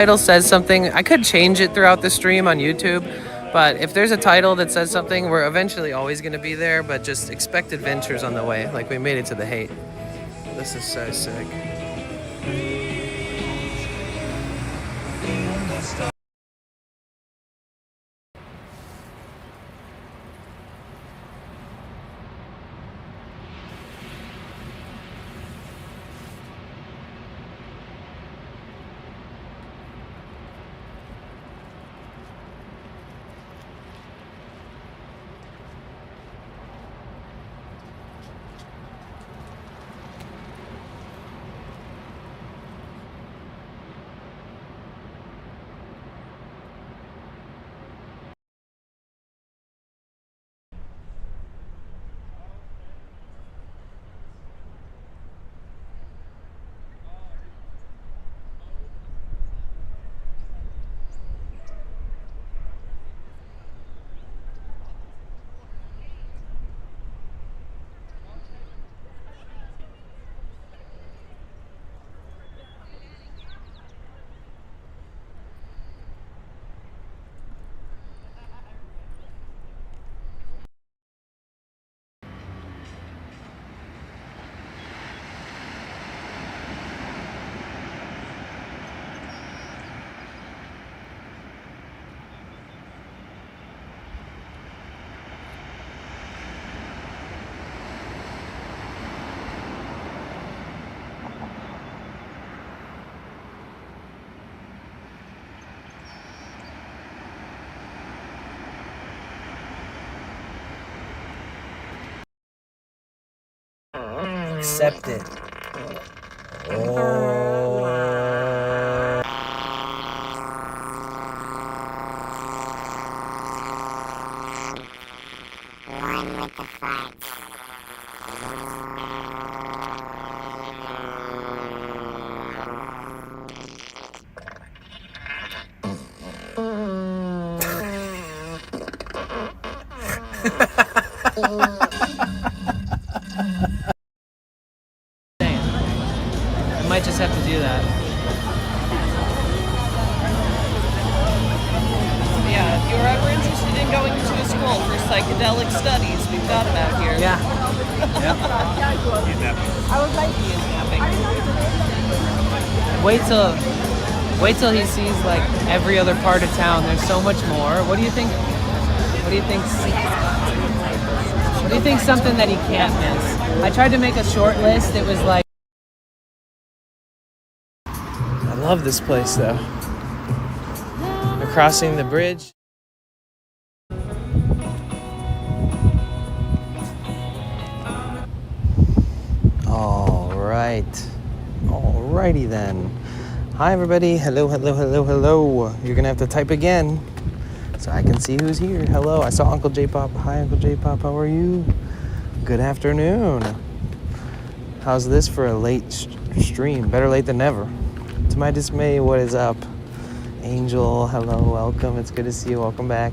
Title says something, I could change it throughout the stream on YouTube, but if there's a title that says something, we're eventually always going to be there, but just expect adventures on the way. Like we made it to the hate. This is so sick. Accept it. Oh. I might just have to do that. Yeah, if you're ever interested in going to a school for psychedelic studies, we've got them out here. Yeah. I would like kidnapping. Wait till he sees like every other part of town. There's so much more. What do you think? What do you think? What do you think? Something that he can't miss. I tried to make a short list. It was like. I love this place though. We're crossing the bridge. All right. Alrighty then. Hi everybody. Hello. You're gonna have to type again so I can see who's here. Hello. I saw Uncle J-Pop. Hi Uncle J-Pop. How are you? Good afternoon. How's this for a late stream? Better late than never. To my dismay, what is up? Angel, hello, welcome. It's good to see you. Welcome back.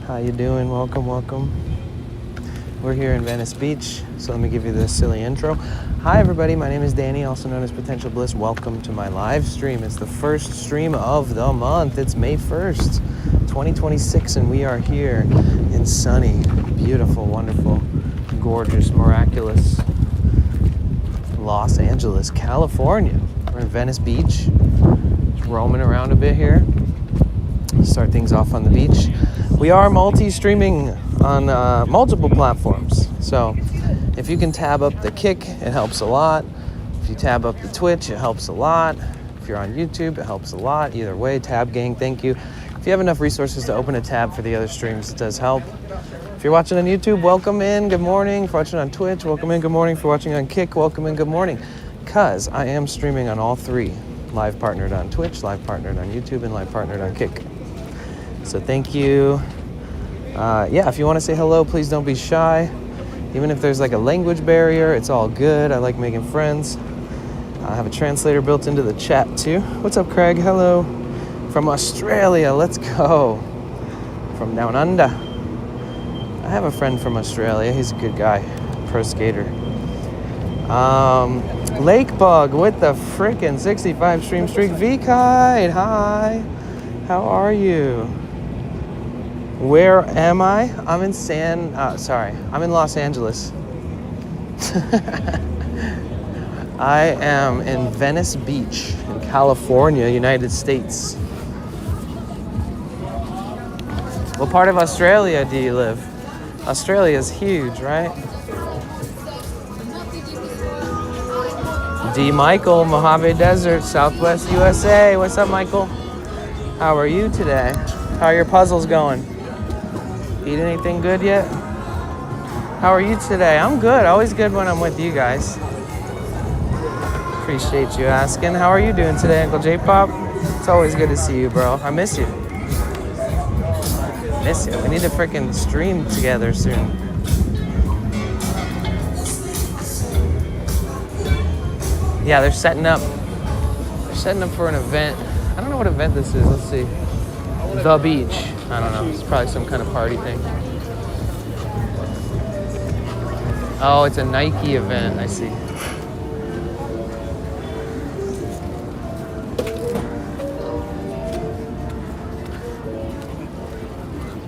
How you doing? Welcome. We're here in Venice Beach, so let me give you this silly intro. Hi everybody, my name is Danny, also known as Potential Bliss. Welcome to my live stream. It's the first stream of the month. It's May 1st, 2026, and we are here in sunny, beautiful, wonderful, gorgeous, miraculous Los Angeles, California. We're in Venice Beach, just roaming around a bit here. Start things off on the beach. We are multi-streaming on multiple platforms. So if you can tab up the Kick, it helps a lot. If you tab up the Twitch, it helps a lot. If you're on YouTube, it helps a lot. Either way, Tab Gang, thank you. If you have enough resources to open a tab for the other streams, it does help. If you're watching on YouTube, welcome in, good morning. If you're watching on Twitch, welcome in, good morning. If you're watching on Kick, welcome in, good morning. Because I am streaming on all three. Live partnered on Twitch, live partnered on YouTube, and live partnered on Kick. So thank you. Yeah, if you want to say hello, please don't be shy. Even if there's like a language barrier, it's all good. I like making friends. I have a translator built into the chat too. What's up, Craig? Hello. From Australia, let's go. From down under. I have a friend from Australia. He's a good guy, pro skater. Lakebug with the frickin' 65 stream streak. V-Kite, hi. How are you? Where am I? I'm in I'm in Los Angeles. I am in Venice Beach in California, United States. What part of Australia do you live? Australia is huge, right? D. Michael, Mojave Desert, Southwest USA. What's up, Michael? How are you today? How are your puzzles going? Eat anything good yet? How are you today? I'm good. Always good when I'm with you guys. Appreciate you asking. How are you doing today, Uncle J-Pop? It's always good to see you, bro. I miss you. Miss you. We need to freaking stream together soon. Yeah, they're setting up. They're setting up for an event. I don't know what event this is. Let's see. The Beach. I don't know. It's probably some kind of party thing. Oh, it's a Nike event. I see.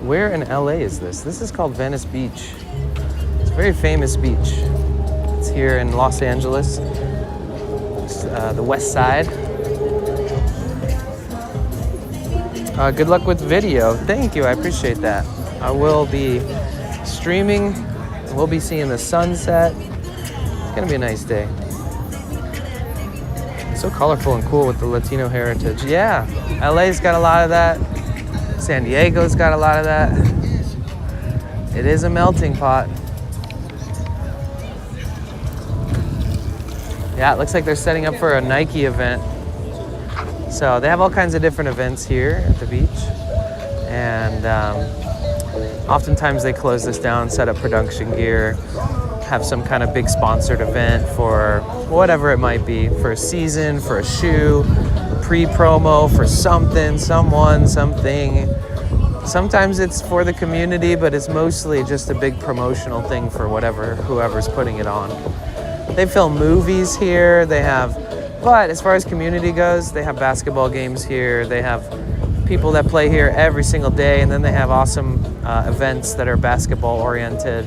Where in LA is this? This is called Venice Beach. It's a very famous beach. It's here in Los Angeles. It's, the west side. Good luck with video. Thank you, I appreciate that. I will be streaming. We'll be seeing the sunset. It's gonna be a nice day. It's so colorful and cool with the Latino heritage. Yeah, LA's got a lot of that. San Diego's got a lot of that. It is a melting pot. Yeah, it looks like they're setting up for a Nike event. So they have all kinds of different events here at the beach. And oftentimes they close this down, set up production gear, have some kind of big sponsored event for whatever it might be, for a season, for a shoe, pre-promo, for something, someone, something. Sometimes it's for the community, but it's mostly just a big promotional thing for whoever's putting it on. They film movies here, but as far as community goes, they have basketball games here, they have people that play here every single day, and then they have awesome events that are basketball oriented,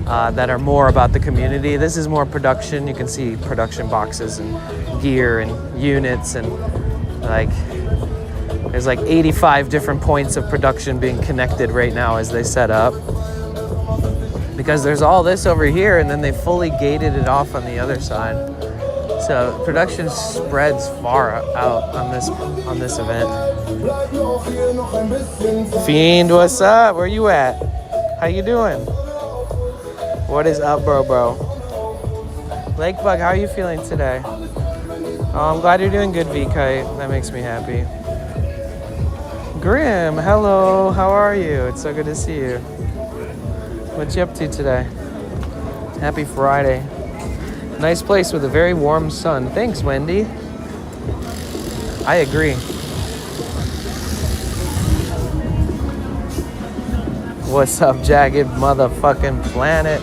that are more about the community. This is more production. You can see production boxes and gear and units, and there's like 85 different points of production being connected right now as they set up. Because there's all this over here, and then they fully gated it off on the other side. So production spreads far out on this event. Fiend, what's up? Where you at? How you doing? What is up, bro? Lakebug, how are you feeling today? Oh, I'm glad you're doing good, V-Kite. That makes me happy. Grim, hello. How are you? It's so good to see you. What you up to today? Happy Friday. Nice place with a very warm sun. Thanks, Wendy. I agree. What's up, jagged motherfucking planet?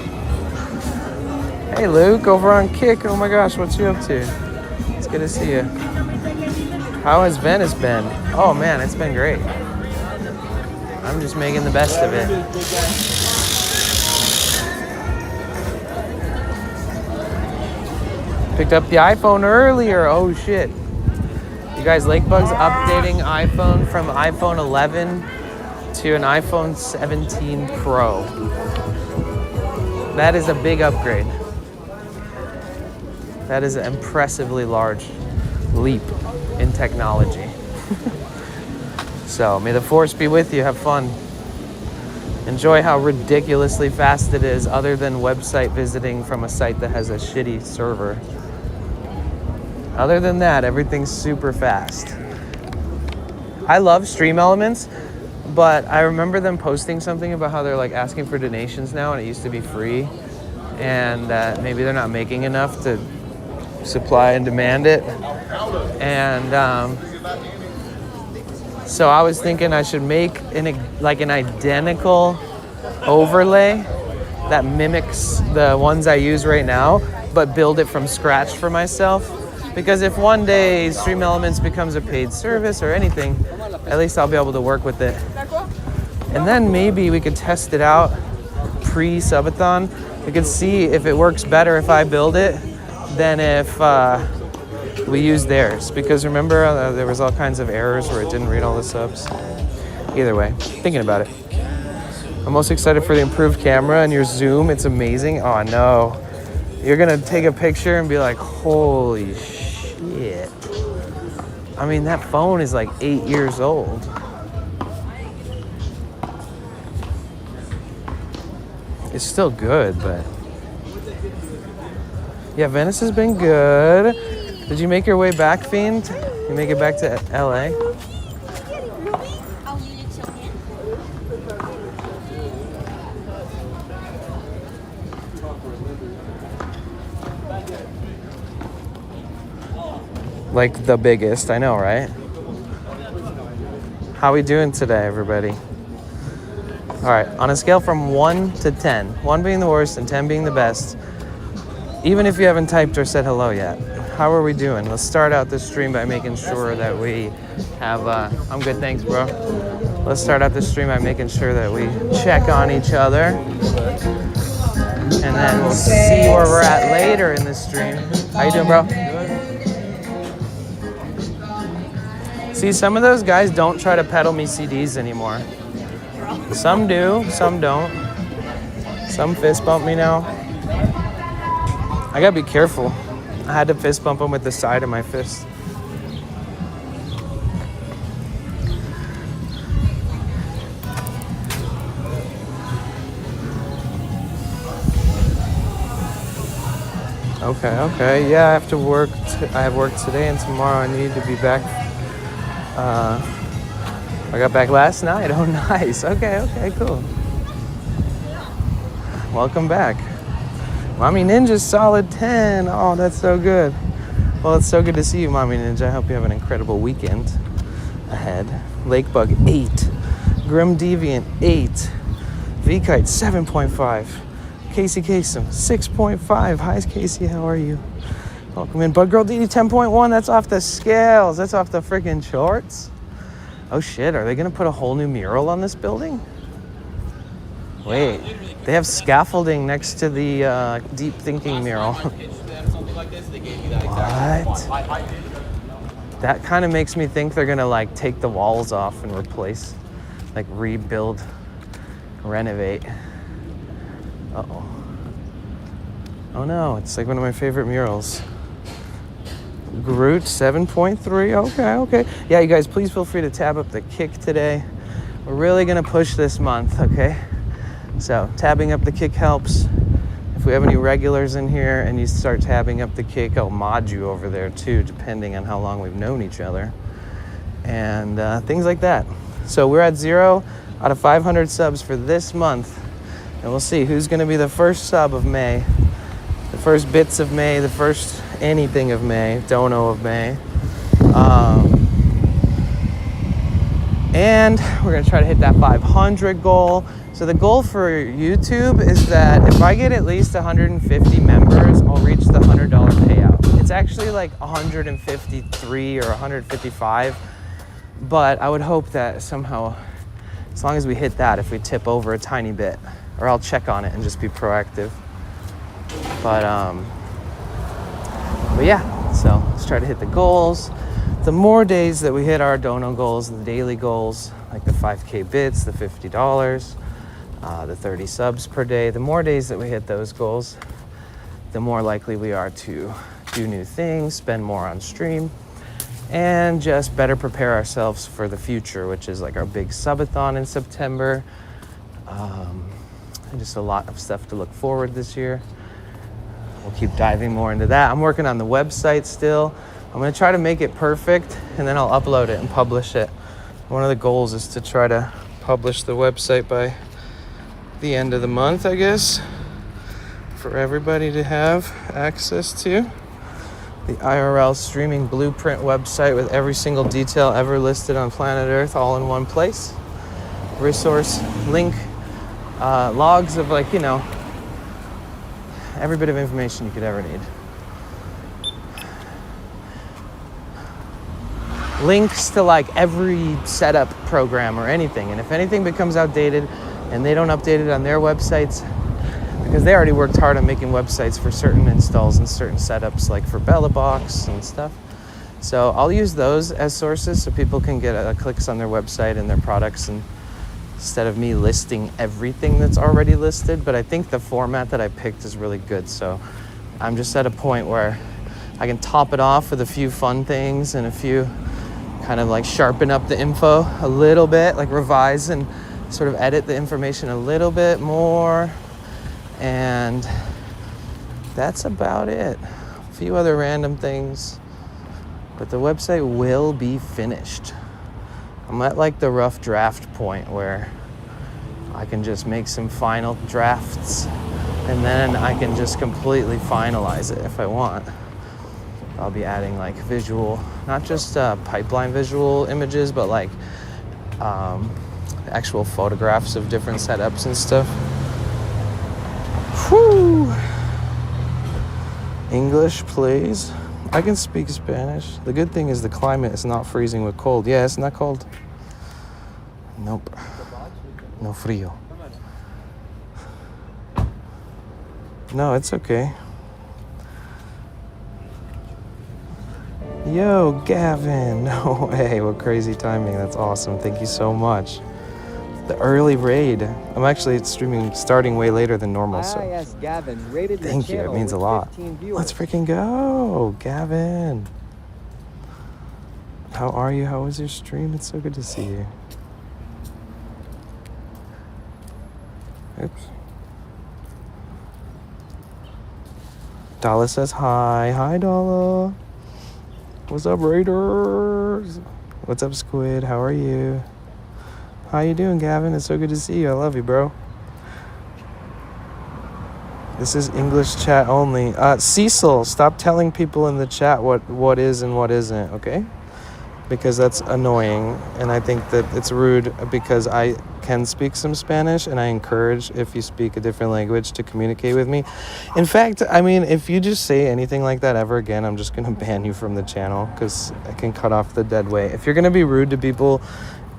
Hey, Luke, over on Kick. Oh my gosh, what you up to? It's good to see you. How has Venice been? Oh man, it's been great. I'm just making the best of it. Picked up the iPhone earlier. Oh shit. You guys, Lakebug's updating iPhone from iPhone 11 to an iPhone 17 Pro. That is a big upgrade. That is an impressively large leap in technology. So may the force be with you. Have fun. Enjoy how ridiculously fast it is, other than website visiting from a site that has a shitty server. Other than that, everything's super fast. I love Stream Elements, but I remember them posting something about how they're like asking for donations now, and it used to be free, and maybe they're not making enough to supply and demand it. And so I was thinking I should make an identical overlay that mimics the ones I use right now, but build it from scratch for myself. Because if one day Stream Elements becomes a paid service or anything, at least I'll be able to work with it. And then maybe we could test it out pre-subathon. We could see if it works better if I build it than if we use theirs. Because remember, there was all kinds of errors where it didn't read all the subs. Either way, thinking about it. I'm most excited for the improved camera and your zoom. It's amazing. Oh no. You're gonna take a picture and be like, holy shit. I mean, that phone is like 8 years old. It's still good, but yeah, Venice has been good. Did you make your way back, Fiend? You make it back to LA? Like the biggest, I know, right? How we doing today, everybody? All right, on a scale from 1 to 10, 1 being the worst and 10 being the best, even if you haven't typed or said hello yet, how are we doing? Let's start out this stream by making sure that we have, I'm good, thanks, bro. Let's start out this stream by making sure that we check on each other. And then we'll see where we're at later in this stream. How you doing, bro? See, some of those guys don't try to peddle me CDs anymore. Some do, some don't. Some fist bump me now. I gotta be careful. I had to fist bump him with the side of my fist. Okay. Yeah, I have to work. I have work today and tomorrow. I need to be back. I got back last night. Oh, nice. Okay, cool. Welcome back. Mommy Ninja's solid 10. Oh, that's so good. Well, it's so good to see you, Mommy Ninja. I hope you have an incredible weekend ahead. Lakebug, 8. Grim Deviant, 8. V-Kite, 7.5. Casey Kasem, 6.5. Hi, Casey. How are you? Welcome in. Bug Girl DD, 10.1. That's off the scales. That's off the freaking charts. Oh, shit. Are they going to put a whole new mural on this building? Wait. They have scaffolding next to the deep thinking mural. What? That kind of makes me think they're gonna like take the walls off and replace, like rebuild, renovate. Uh-oh. Oh no, it's like one of my favorite murals. Groot, 7.3, okay. Yeah, you guys, please feel free to tab up the kick today. We're really gonna push this month, okay? So tabbing up the kick helps. If we have any regulars in here and you start tabbing up the kick, I'll mod you over there too, depending on how long we've known each other. And things like that. So we're at 0 out of 500 subs for this month. And we'll see who's gonna be the first sub of May, the first bits of May, the first anything of May, dono of May. And we're gonna try to hit that 500 goal. So the goal for YouTube is that if I get at least 150 members, I'll reach the $100 payout. It's actually like 153 or 155, but I would hope that somehow, as long as we hit that, if we tip over a tiny bit, or I'll check on it and just be proactive. But yeah, so let's try to hit the goals. The more days that we hit our dono goals, the daily goals, like the 5K bits, the $50, the 30 subs per day, the more days that we hit those goals, the more likely we are to do new things, spend more on stream, and just better prepare ourselves for the future, which is like our big subathon in September. And just a lot of stuff to look forward this year. We'll keep diving more into that. I'm working on the website still. I'm gonna try to make it perfect and then I'll upload it and publish it. One of the goals is to try to publish the website by the end of the month, I guess, for everybody to have access to. The IRL streaming blueprint website with every single detail ever listed on planet Earth all in one place. Resource, link, logs of like, you know, every bit of information you could ever need. Links to like every setup program or anything. And if anything becomes outdated and they don't update it on their websites, because they already worked hard on making websites for certain installs and certain setups, like for BellaBox and stuff. So I'll use those as sources so people can get clicks on their website and their products, and instead of me listing everything that's already listed. But I think the format that I picked is really good. So I'm just at a point where I can top it off with a few fun things and a few kind of like sharpen up the info a little bit, like revise and sort of edit the information a little bit more. And that's about it. A few other random things. But the website will be finished. I'm at like the rough draft point where I can just make some final drafts and then I can just completely finalize it if I want. I'll be adding like visual, not just pipeline visual images, but like actual photographs of different setups and stuff. Whew. English, please. I can speak Spanish. The good thing is the climate is not freezing with cold. Yeah, it's not cold. Nope. No frío. No, it's okay. Yo, Gavin. No way. What crazy timing. That's awesome. Thank you so much. The early raid. I'm actually starting way later than normal, so Gavin rated thank you. It means a lot. Let's freaking go, Gavin. How are you? How was your stream? It's so good to see you. Oops. Dala says hi. Hi, Dala. What's up, Raiders? What's up, Squid? How are you? How you doing, Gavin? It's so good to see you. I love you, bro. This is English chat only. Cecil, stop telling people in the chat what is and what isn't, okay? Because that's annoying, and I think that it's rude because I can speak some Spanish, and I encourage, if you speak a different language, to communicate with me. In fact, I mean, if you just say anything like that ever again, I'm just going to ban you from the channel because I can cut off the dead weight. If you're going to be rude to people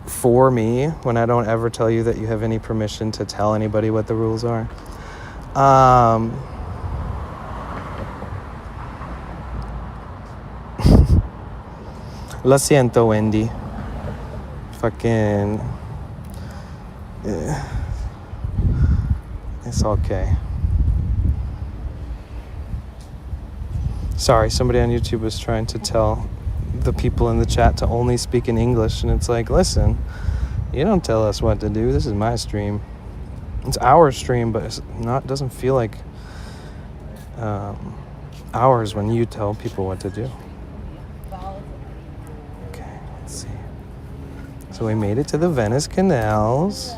for me when I don't ever tell you that you have any permission to tell anybody what the rules are. Lo siento, Wendy. Fucking... It's okay. Sorry, somebody on YouTube was trying to tell the people in the chat to only speak in English, and it's like, listen, you don't tell us what to do. This is my stream. It's our stream, but it's not, doesn't feel like ours when you tell people what to do. Okay, let's see. So we made it to the Venice Canals.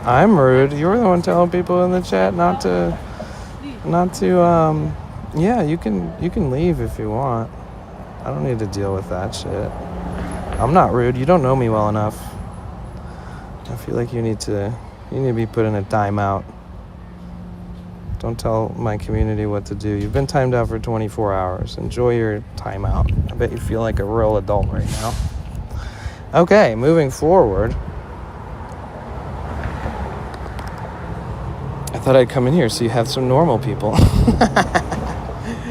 I'm rude. You were the one telling people in the chat not to yeah, you can leave if you want. I don't need to deal with that shit. I'm not rude. You don't know me well enough. I feel like you need to be put in a timeout. Don't tell my community what to do. You've been timed out for 24 hours. Enjoy your timeout. I bet you feel like a real adult right now. Okay, moving forward. I thought I'd come in here so you have some normal people.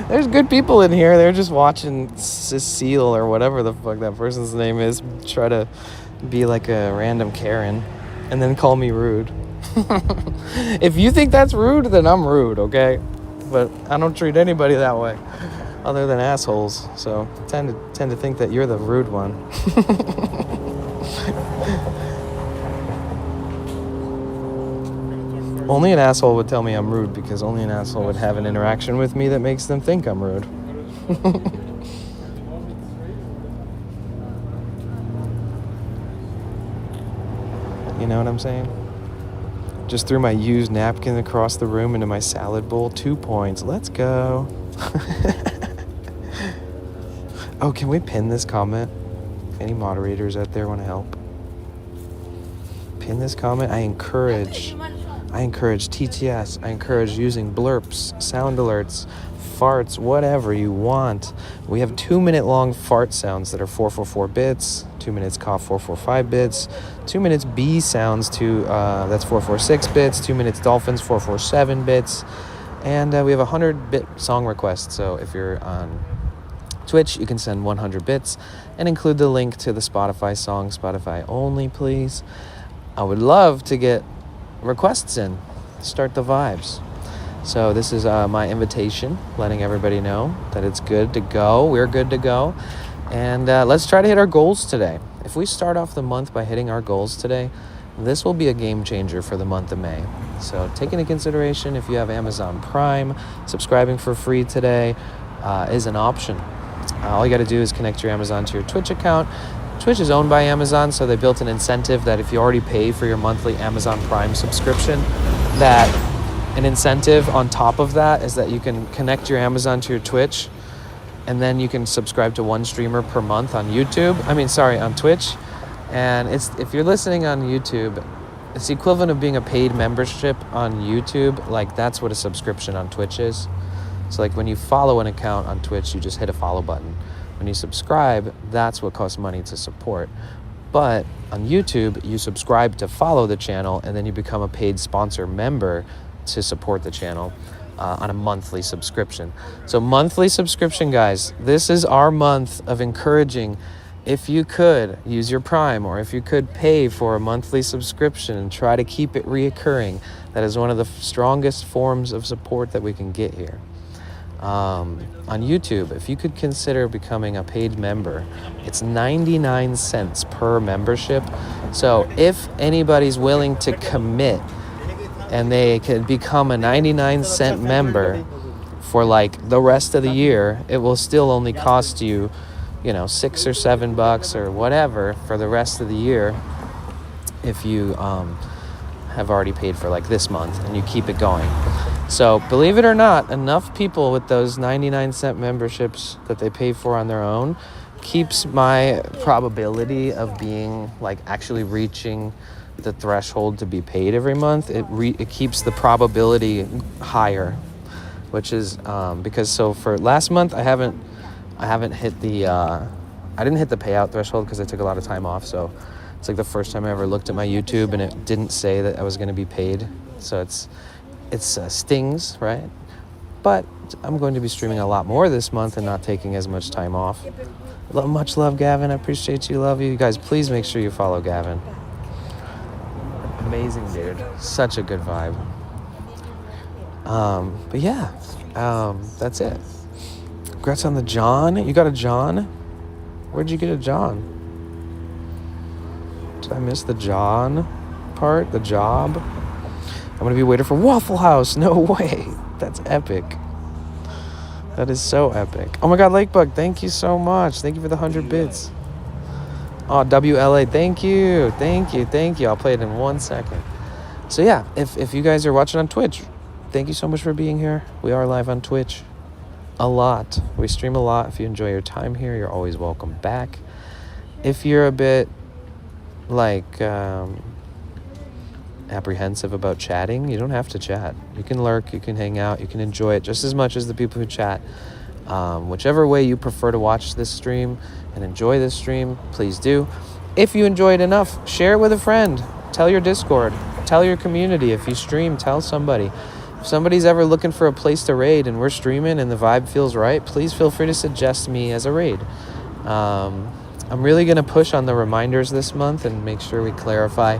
There's good people in here. They're just watching Cecile or whatever the fuck that person's name is try to be like a random Karen and then call me rude. If you think that's rude, then I'm rude, okay? but I don't treat anybody that way other than assholes. So tend to think that you're the rude one. Only an asshole would tell me I'm rude, because only an asshole would have an interaction with me that makes them think I'm rude. You know what I'm saying? Just threw my used napkin across the room into my salad bowl. 2 points. Let's go. Oh, can we pin this comment? Any moderators out there want to help? Pin this comment. I encourage TTS. I encourage using blurps, sound alerts, farts, whatever you want. We have 2-minute long fart sounds that are 444 bits, 2 minutes cough 445 bits, 2 minutes bee sounds that's 446 bits, 2 minutes dolphins 447 bits, and we have 100-bit song requests. So if you're on Twitch, you can send 100 bits and include the link to the Spotify song, Spotify only, please. I would love to get requests in, start the vibes. So this is my invitation, letting everybody know that it's good to go. We're good to go. And let's try to hit our goals today. If we start off the month by hitting our goals today, this will be a game changer for the month of May. So take into consideration, if you have Amazon Prime, subscribing for free today is an option. All you got to do is connect your Amazon to your Twitch account. Twitch is owned by Amazon, so they built an incentive that if you already pay for your monthly Amazon Prime subscription, that an incentive on top of that is that you can connect your Amazon to your Twitch, and then you can subscribe to one streamer per month on on Twitch. And if you're listening on YouTube, it's the equivalent of being a paid membership on YouTube. Like, that's what a subscription on Twitch is. So like when you follow an account on Twitch, you just hit a follow button. When you subscribe, that's what costs money to support. But on YouTube, you subscribe to follow the channel, and then you become a paid sponsor member to support the channel on a monthly subscription. So monthly subscription, guys, this is our month of encouraging. If you could use your Prime, or if you could pay for a monthly subscription and try to keep it reoccurring, that is one of the strongest forms of support that we can get here. On YouTube, if you could consider becoming a paid member, it's 99 cents per membership. So if anybody's willing to commit and they could become a 99-cent member for like the rest of the year, it will still only cost you, $6 or $7 or whatever for the rest of the year if you have already paid for like this month and you keep it going. So believe it or not, enough people with those 99-cent memberships that they pay for on their own keeps my probability of being like actually reaching the threshold to be paid every month. It keeps the probability higher, which is because so for last month I haven't hit the I didn't hit the payout threshold because I took a lot of time off. So it's like the first time I ever looked at my YouTube and it didn't say that I was going to be paid. So it's stings, right? But I'm going to be streaming a lot more this month and not taking as much time off. Much love, Gavin. I appreciate you. Love you. You guys, please make sure you follow Gavin. Amazing dude. Such a good vibe. But yeah, that's it. Congrats on the John. You got a John? Where'd you get a John? Did I miss the John part? The job? I'm going to be waiting for Waffle House. No way. That's epic. That is so epic. Oh my God, Lakebug, thank you so much. Thank you for the 100 bits. Oh, WLA, thank you. Thank you. I'll play it in 1 second. So yeah, if you guys are watching on Twitch, thank you so much for being here. We are live on Twitch a lot. We stream a lot. If you enjoy your time here, you're always welcome back. If you're a bit like apprehensive about chatting, you don't have to chat. You can lurk, you can hang out, you can enjoy it just as much as the people who chat. Whichever way you prefer to watch this stream and enjoy this stream, please do. If you enjoy it enough, share it with a friend. Tell your Discord. Tell your community. If you stream, tell somebody. If somebody's ever looking for a place to raid and we're streaming and the vibe feels right, please feel free to suggest me as a raid. I'm really going to push on the reminders this month and make sure we clarify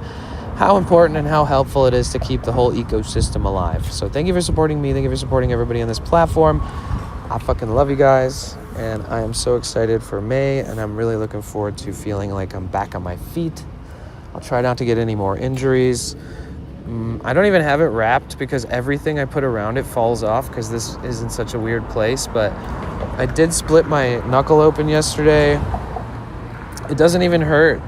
how important and how helpful it is to keep the whole ecosystem alive. So thank you for supporting me. Thank you for supporting everybody on this platform. I fucking love you guys, and I am so excited for May, and I'm really looking forward to feeling like I'm back on my feet. I'll try not to get any more injuries. I don't even have it wrapped because everything I put around it falls off because this is in such a weird place, but I did split my knuckle open yesterday. It doesn't even hurt.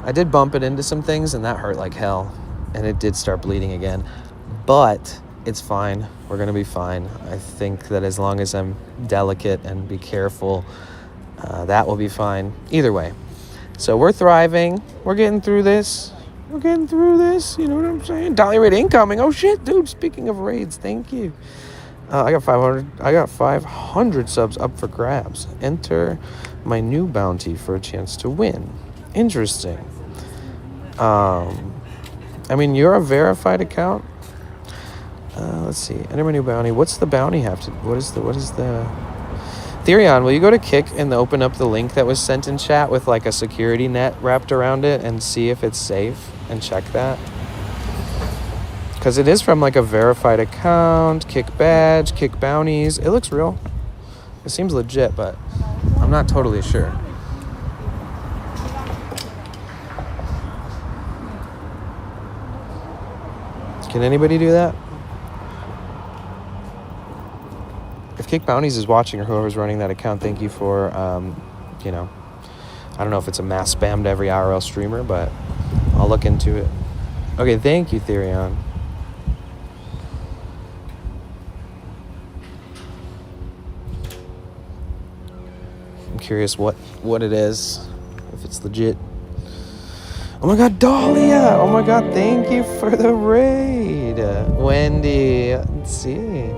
I did bump it into some things, and that hurt like hell, and it did start bleeding again, but it's fine. We're gonna be fine. I think that as long as I'm delicate and be careful, that will be fine. Either way. So we're thriving. We're getting through this. You know what I'm saying? Dolly raid incoming. Oh shit, dude. Speaking of raids, thank you. I got 500 subs up for grabs. Enter my new bounty for a chance to win. Interesting. I mean, you're a verified account. Let's see. Enter my new bounty. What's the bounty have to? What is the? Therion, will you go to Kick and open up the link that was sent in chat with like a security net wrapped around it and see if it's safe and check that? Because it is from like a verified account, Kick badge, Kick bounties. It looks real. It seems legit, but I'm not totally sure. Can anybody do that? If Kick Bounties is watching or whoever's running that account, thank you for, I don't know if it's a mass spam to every IRL streamer, but I'll look into it. Okay, thank you, Therion. I'm curious what it is, if it's legit. Oh my God, Dahlia! Oh my God, thank you for the raid. Wendy, let's see.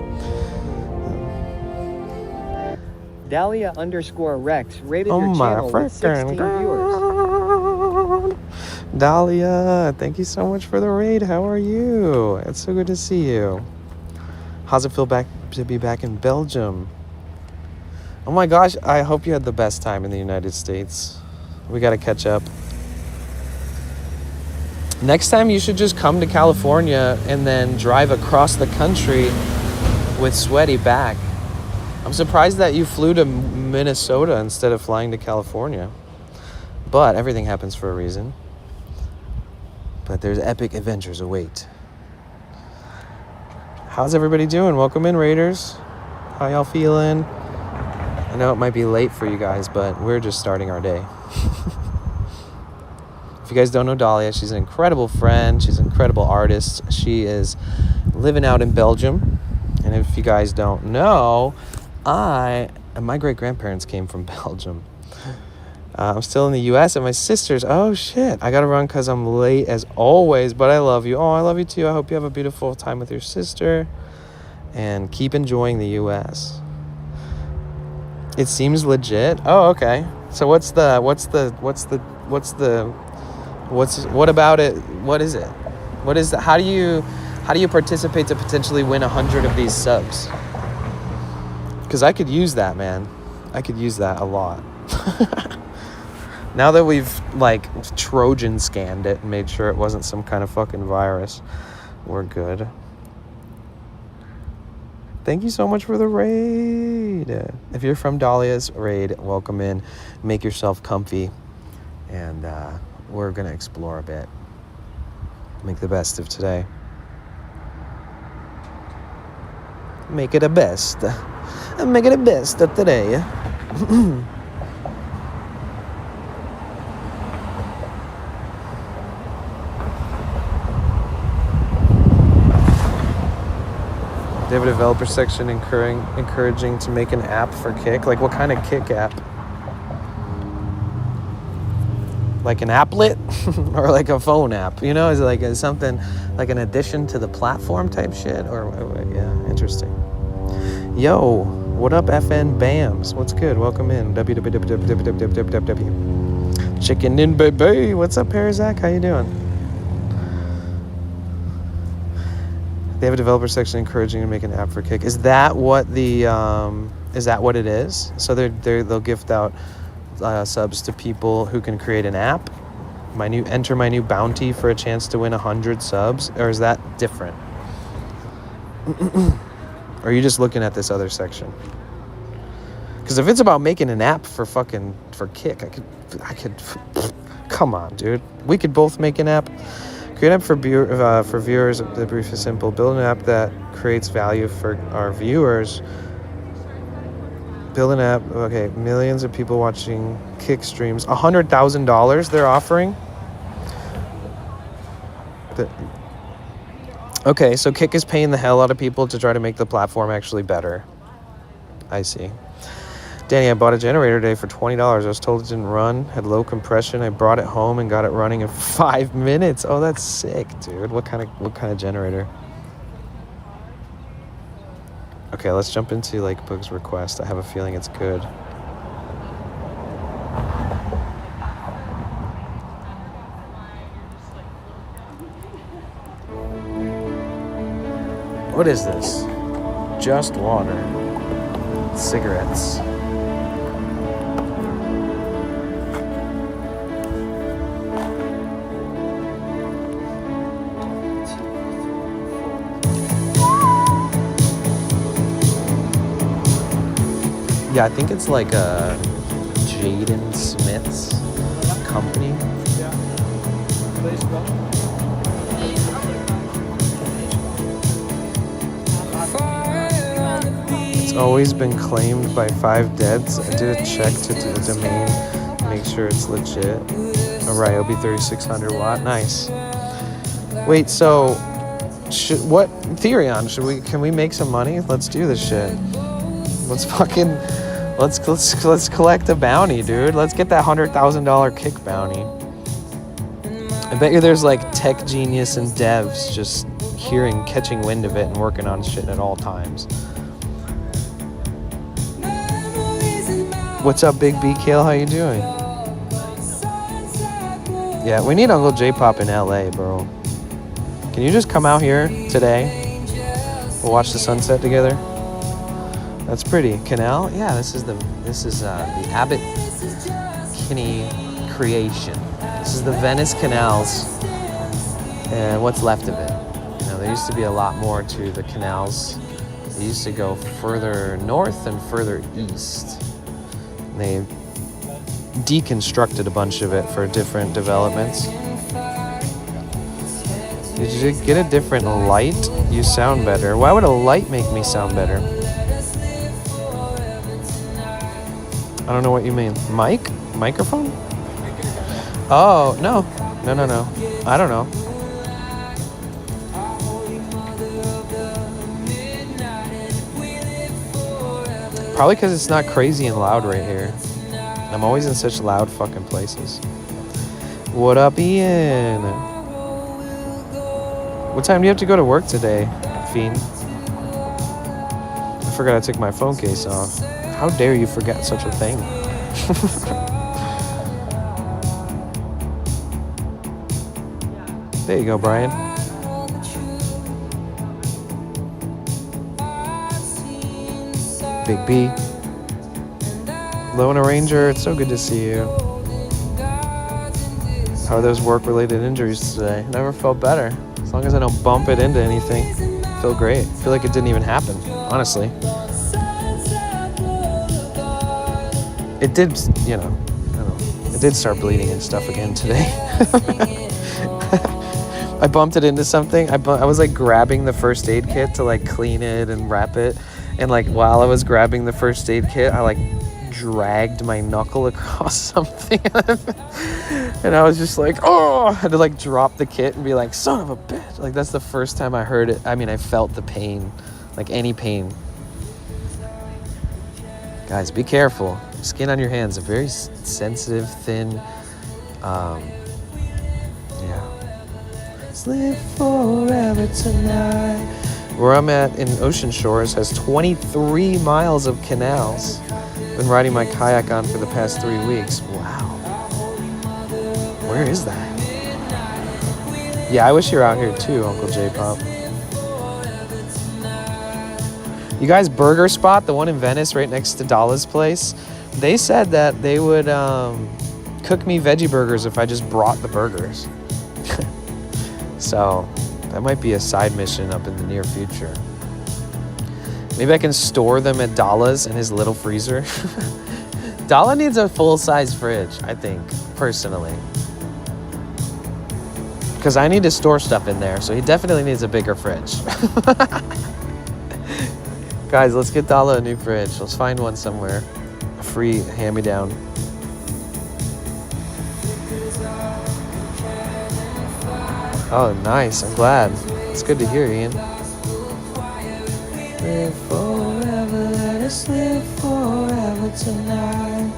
Dahlia_Rex rated your channel with 16 viewers. God. Dahlia, thank you so much for the raid. How are you? It's so good to see you. How's it feel to be back in Belgium? Oh my gosh, I hope you had the best time in the United States. We got to catch up. Next time you should just come to California and then drive across the country with Sweaty back. I'm surprised that you flew to Minnesota instead of flying to California. But everything happens for a reason. But there's epic adventures await. How's everybody doing? Welcome in, Raiders. How y'all feeling? I know it might be late for you guys, but we're just starting our day. If you guys don't know Dahlia, she's an incredible friend. She's an incredible artist. She is living out in Belgium. And if you guys don't know, my great-grandparents came from Belgium. I'm still in the U.S. and my sister's. Oh, shit. I got to run because I'm late as always, but I love you. Oh, I love you too. I hope you have a beautiful time with your sister and keep enjoying the U.S. It seems legit. Oh, okay. So what about it? What is it? What is that? How do you participate to potentially win 100 of these subs? Because I could use that, man. I could use that a lot. Now that we've, like, Trojan scanned it and made sure it wasn't some kind of fucking virus, we're good. Thank you so much for the raid. If you're from Dahlia's raid, welcome in. Make yourself comfy. And we're going to explore a bit. Make the best of today. Make it a best. Make it a best of today. They have a developer section encouraging to make an app for Kick. Like, what kind of Kick app? Like an applet? Or like a phone app? You know, is it like something like an addition to the platform type shit? Or, yeah, interesting. Yo, what up, FN Bams? What's good? Welcome in. www. Chicken in, baby. What's up, Parazak? How you doing? They have a developer section encouraging you to make an app for Kick. Is that what the is that what it is? So they'll gift out subs to people who can create an app. enter my new bounty for a chance to win 100 subs, or is that different? Or are you just looking at this other section? Because if it's about making an app for Kick, I could. Come on, dude. We could both make an app. Create an app for viewers. The brief is simple. Build an app that creates value for our viewers. Build an app. Okay, millions of people watching Kick streams. $100,000 they're offering. Okay, so Kick is paying the hell out of people to try to make the platform actually better. I see. Danny, I bought a generator today for $20. I was told it didn't run, had low compression. I brought it home and got it running in 5 minutes. Oh, that's sick, dude. What kind of generator? Okay, let's jump into like Boog's request. I have a feeling it's good. What is this? Just water. Cigarettes. Yeah, I think it's like a Jaden Smith's company. It's always been claimed by 5 deads. I did a check to do the domain, make sure it's legit. Alright, it'll be 3600 watt. Nice. Wait, so what Therion? Can we make some money? Let's do this shit. Let's collect a bounty, dude. Let's get that $100,000 Kick bounty. I bet you there's like tech genius and devs just catching wind of it and working on shit at all times. What's up, Big B Kale? How you doing? Yeah, we need Uncle J-Pop in LA, bro. Can you just come out here today? We'll watch the sunset together. That's pretty. Canal? Yeah, this is the Abbott Kinney creation. This is the Venice Canals and what's left of it. You know, there used to be a lot more to the canals. They used to go further north and further east. They deconstructed a bunch of it for different developments. Did you get a different light? You sound better. Why would a light make me sound better? I don't know what you mean. Microphone? Oh, no. No. I don't know. Probably because it's not crazy and loud right here. I'm always in such loud fucking places. What up, Ian? What time do you have to go to work today, Fiend? I forgot I took my phone case off. How dare you forget such a thing? There you go, Brian. Big B. Lona Ranger, it's so good to see you. How are those work-related injuries today? Never felt better. As long as I don't bump it into anything. I feel great. I feel like it didn't even happen, honestly. It did, I don't know. It did start bleeding and stuff again today. I bumped it into something. I was like grabbing the first aid kit to like clean it and wrap it. And like while I was grabbing the first aid kit, I like dragged my knuckle across something. And I was just like, oh, I had to like drop the kit and be like, son of a bitch. Like that's the first time I heard it. I mean, I felt the pain, like any pain. Guys, be careful. Skin on your hands, a very sensitive, thin, yeah. Live forever tonight. Where I'm at in Ocean Shores has 23 miles of canals. Been riding my kayak on for the past 3 weeks. Wow. Where is that? Yeah, I wish you were out here too, Uncle J-Pop. You guys, Burger Spot, the one in Venice right next to Dalla's place, they said that they would cook me veggie burgers if I just brought the burgers. So that might be a side mission up in the near future. Maybe I can store them at Dala's in his little freezer. Dala needs a full-size fridge, I think, personally. Because I need to store stuff in there, so he definitely needs a bigger fridge. Guys, let's get Dala a new fridge. Let's find one somewhere. A free hand-me-down. Oh, nice. I'm glad. It's good to hear, Ian. Live forever, let us live forever tonight.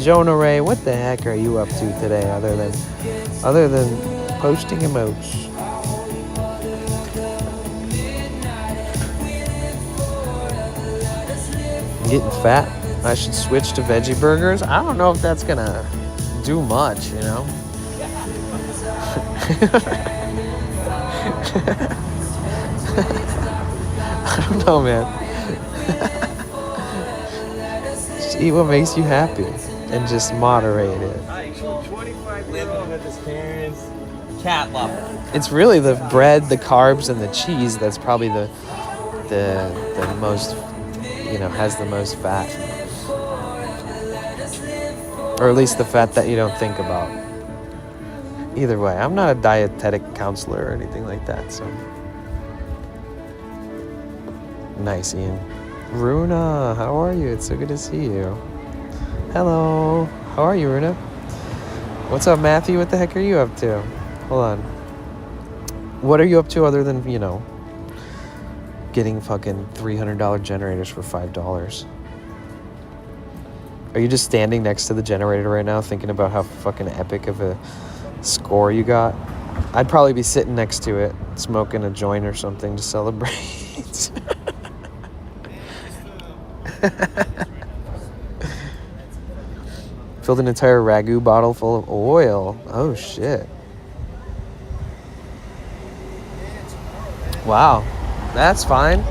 Jonah Ray, what the heck are you up to today other than posting emotes? I'm getting fat. I should switch to veggie burgers. I don't know if that's gonna do much, you know. I don't know, man. Just eat what makes you happy and just moderate it. 25-year-old with his parents. Cat lover. It's really the bread, the carbs, and the cheese that's probably the most, you know, has the most fat. Or at least the fat that you don't think about. Either way, I'm not a dietetic counselor or anything like that, so. Nice, Ian. Runa, how are you? It's so good to see you. Hello. How are you, Runa? What's up, Matthew? What the heck are you up to? Hold on. What are you up to other than, you know, getting fucking $300 generators for $5? Are you just standing next to the generator right now thinking about how fucking epic of a score you got? I'd probably be sitting next to it, smoking a joint or something to celebrate. Filled an entire ragu bottle full of oil. Oh shit. Wow. That's fine.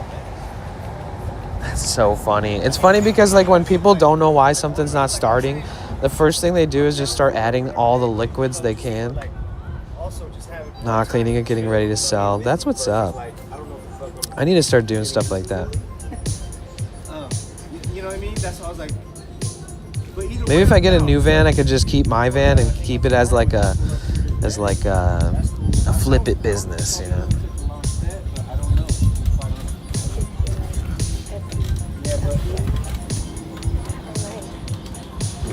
That's so funny. It's funny because like when people don't know why something's not starting, the first thing they do is just start adding all the liquids they can. Nah, cleaning it, getting ready to sell. That's what's up. I need to start doing stuff like that. You know what I mean? That's what I was like. Maybe if I get a new van, I could just keep my van and keep it as like a flip it business, you know.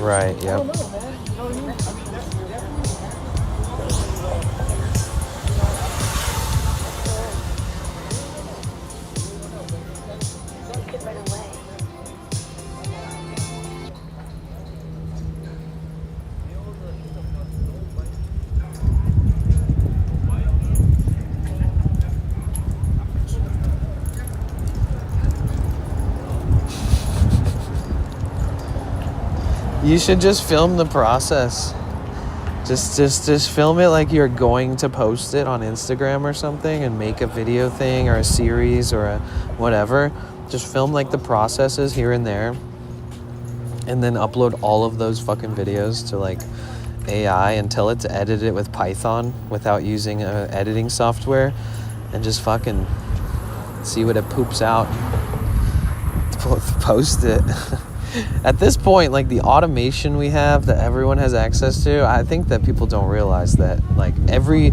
Right, yep. You should just film the process. Just film it like you're going to post it on Instagram or something and make a video thing or a series or a whatever. Just film like the processes here and there and then upload all of those fucking videos to like AI and tell it to edit it with Python without using editing software and just fucking see what it poops out. Post it. At this point, like the automation we have that everyone has access to, I think that people don't realize that like every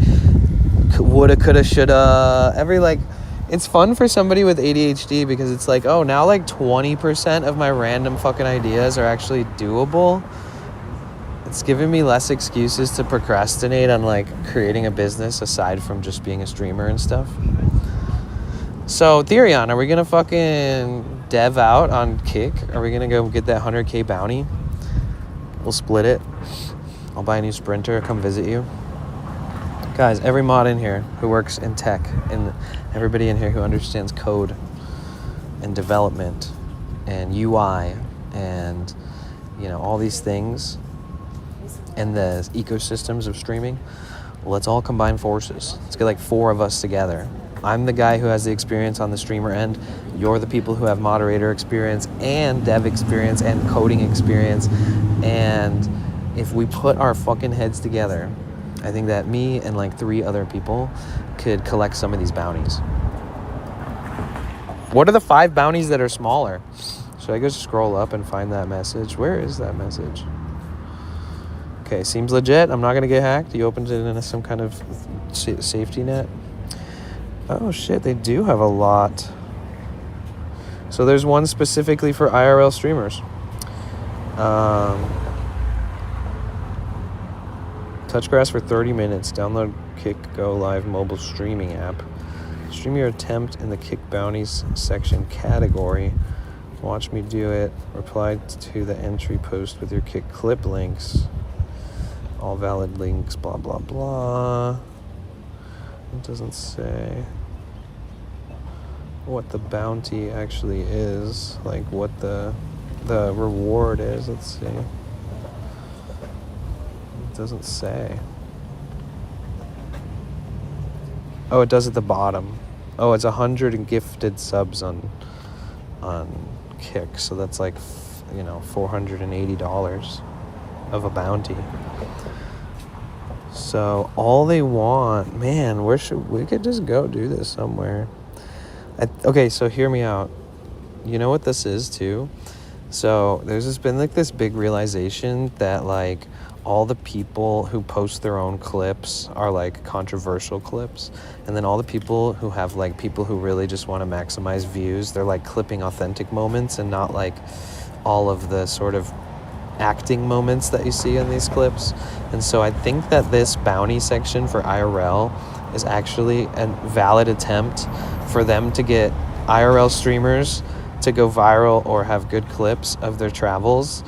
woulda, coulda, shoulda, every like, it's fun for somebody with ADHD because it's like, oh, now like 20% of my random fucking ideas are actually doable. It's giving me less excuses to procrastinate on like creating a business aside from just being a streamer and stuff. So, Therion, are we gonna fucking dev out on Kick? Are we gonna go get that 100K bounty? We'll split it. I'll buy a new Sprinter, come visit you. Guys, every mod in here who works in tech and everybody in here who understands code and development and UI and, you know, all these things and the ecosystems of streaming, well, let's all combine forces. Let's get like 4 of us together. I'm the guy who has the experience on the streamer end. You're the people who have moderator experience and dev experience and coding experience And if we put our fucking heads together, I think that me and like 3 other people could collect some of these bounties. What are the 5 bounties that are smaller? Should I go scroll up and find that message? Where is that message? Okay, seems legit. I'm not going to get hacked. You opened it in some kind of safety net. Oh shit, they do have a lot. So there's one specifically for IRL streamers. Touch grass for 30 minutes. Download Kick Go Live mobile streaming app. Stream your attempt in the Kick Bounties section category. Watch me do it. Reply to the entry post with your Kick clip links. All valid links, blah, blah, blah. It doesn't say what the bounty actually is, like what the reward is. Let's see. It doesn't say. Oh, it does at the bottom. Oh, it's 100 gifted subs on Kick, so that's like, you know, $480 of a bounty. So all they want, man, we could just go do this somewhere. Okay, so hear me out. You know what this is too? So there's just been like this big realization that like all the people who post their own clips are like controversial clips, and then all the people who have like people who really just want to maximize views, they're like clipping authentic moments and not like all of the sort of acting moments that you see in these clips. And so I think that this bounty section for IRL is actually a valid attempt for them to get IRL streamers to go viral or have good clips of their travels,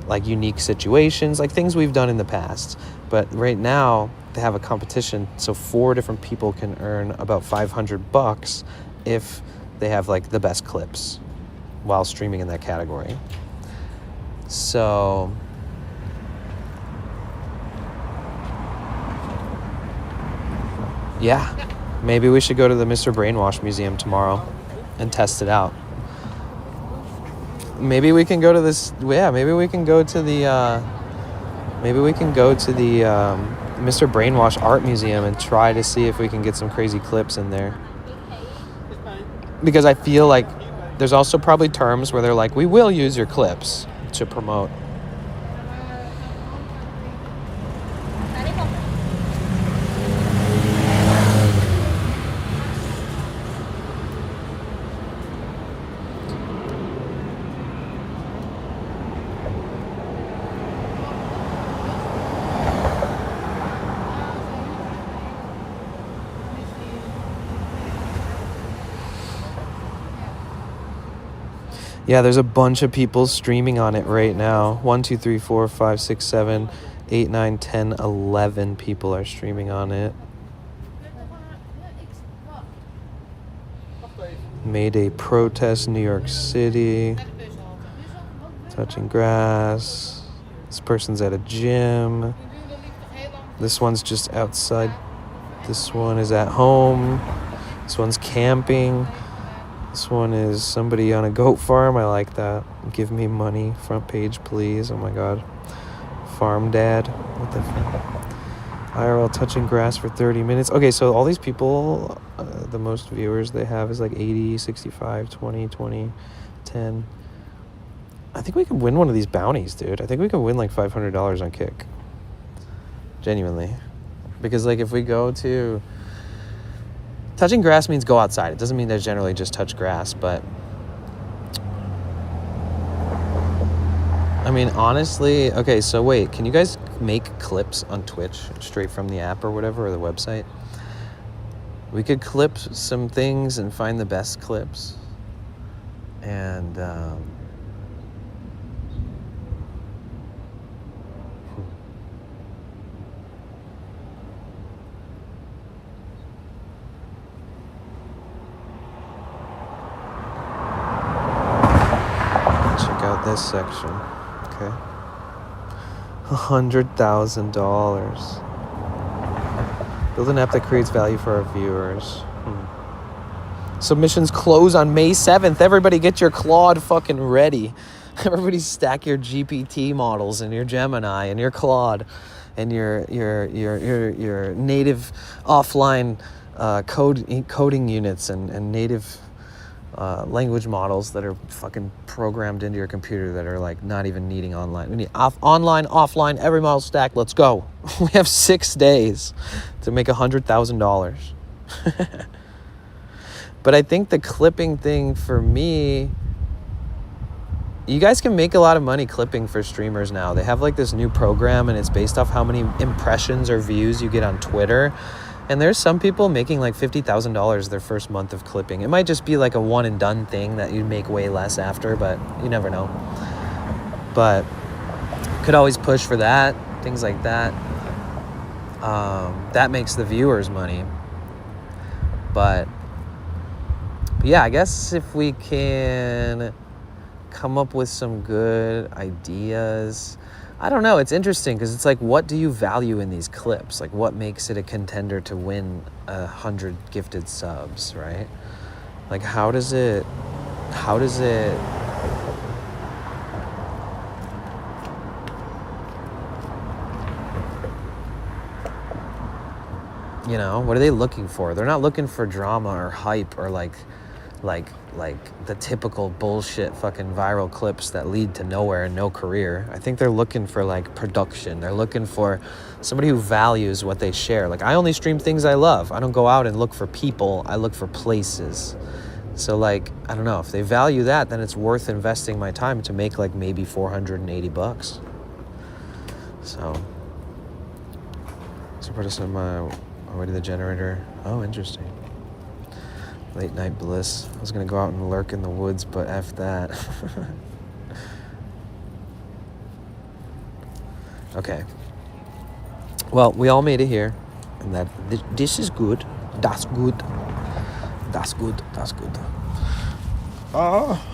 like unique situations, like things we've done in the past. But right now they have a competition, so 4 different people can earn about $500 if they have like the best clips while streaming in that category. So yeah, maybe we should go to the Mr. Brainwash Museum tomorrow and test it out. Maybe we can go to this. Yeah, maybe we can go to the Mr. Brainwash Art Museum and try to see if we can get some crazy clips in there. Because I feel like there's also probably terms where they're like, we will use your clips to promote. Yeah, there's a bunch of people streaming on it right now. 1, 2, 3, 4, 5, 6, 7, 8, 9, 10, 11 people are streaming on it. Mayday protest, New York City. Touching grass. This person's at a gym. This one's just outside. This one is at home. This one's camping. This one is somebody on a goat farm. I like that. Give me money. Front page, please. Oh my God. Farm dad. What the fuck? IRL touching grass for 30 minutes. Okay, so all these people, the most viewers they have is like 80, 65, 20, 20, 10. I think we can win one of these bounties, dude. I think we can win like $500 on Kick. Genuinely. Because like if we go to... Touching grass means go outside. It doesn't mean there's generally just touch grass, but... I mean, honestly... Okay, so wait. Can you guys make clips on Twitch straight from the app or whatever, or the website? We could clip some things and find the best clips. And... this section. Okay. $100,000. Build an app that creates value for our viewers. Submissions close on May 7th. Everybody get your Claude fucking ready. Everybody stack your GPT models and your Gemini and your Claude and your native offline coding units and native language models that are fucking programmed into your computer that are like not even needing online. We need online, offline, every model stack. Let's go. We have 6 days to make $100,000. But I think the clipping thing for me, you guys can make a lot of money clipping for streamers now. They have like this new program and it's based off how many impressions or views you get on Twitter. And there's some people making like $50,000 their first month of clipping. It might just be like a one and done thing that you'd make way less after, but you never know. But could always push for that, things like that. That makes the viewers money. But yeah, I guess if we can come up with some good ideas. I don't know. It's interesting because it's like, what do you value in these clips? Like, what makes it a contender to win 100 gifted subs, right? Like, how does it, you know, what are they looking for? They're not looking for drama or hype or like the typical bullshit fucking viral clips that lead to nowhere and no career. I think they're looking for like production. They're looking for somebody who values what they share. Like, I only stream things I love. I don't go out and look for people. I look for places. So like, I don't know, if they value that, then it's worth investing my time to make like maybe $480. So put us on my way to the generator. Oh, interesting. Late night bliss. I was gonna go out and lurk in the woods, but F that. Okay. Well, we all made it here, and that this is good. That's good. That's good. That's good. Oh,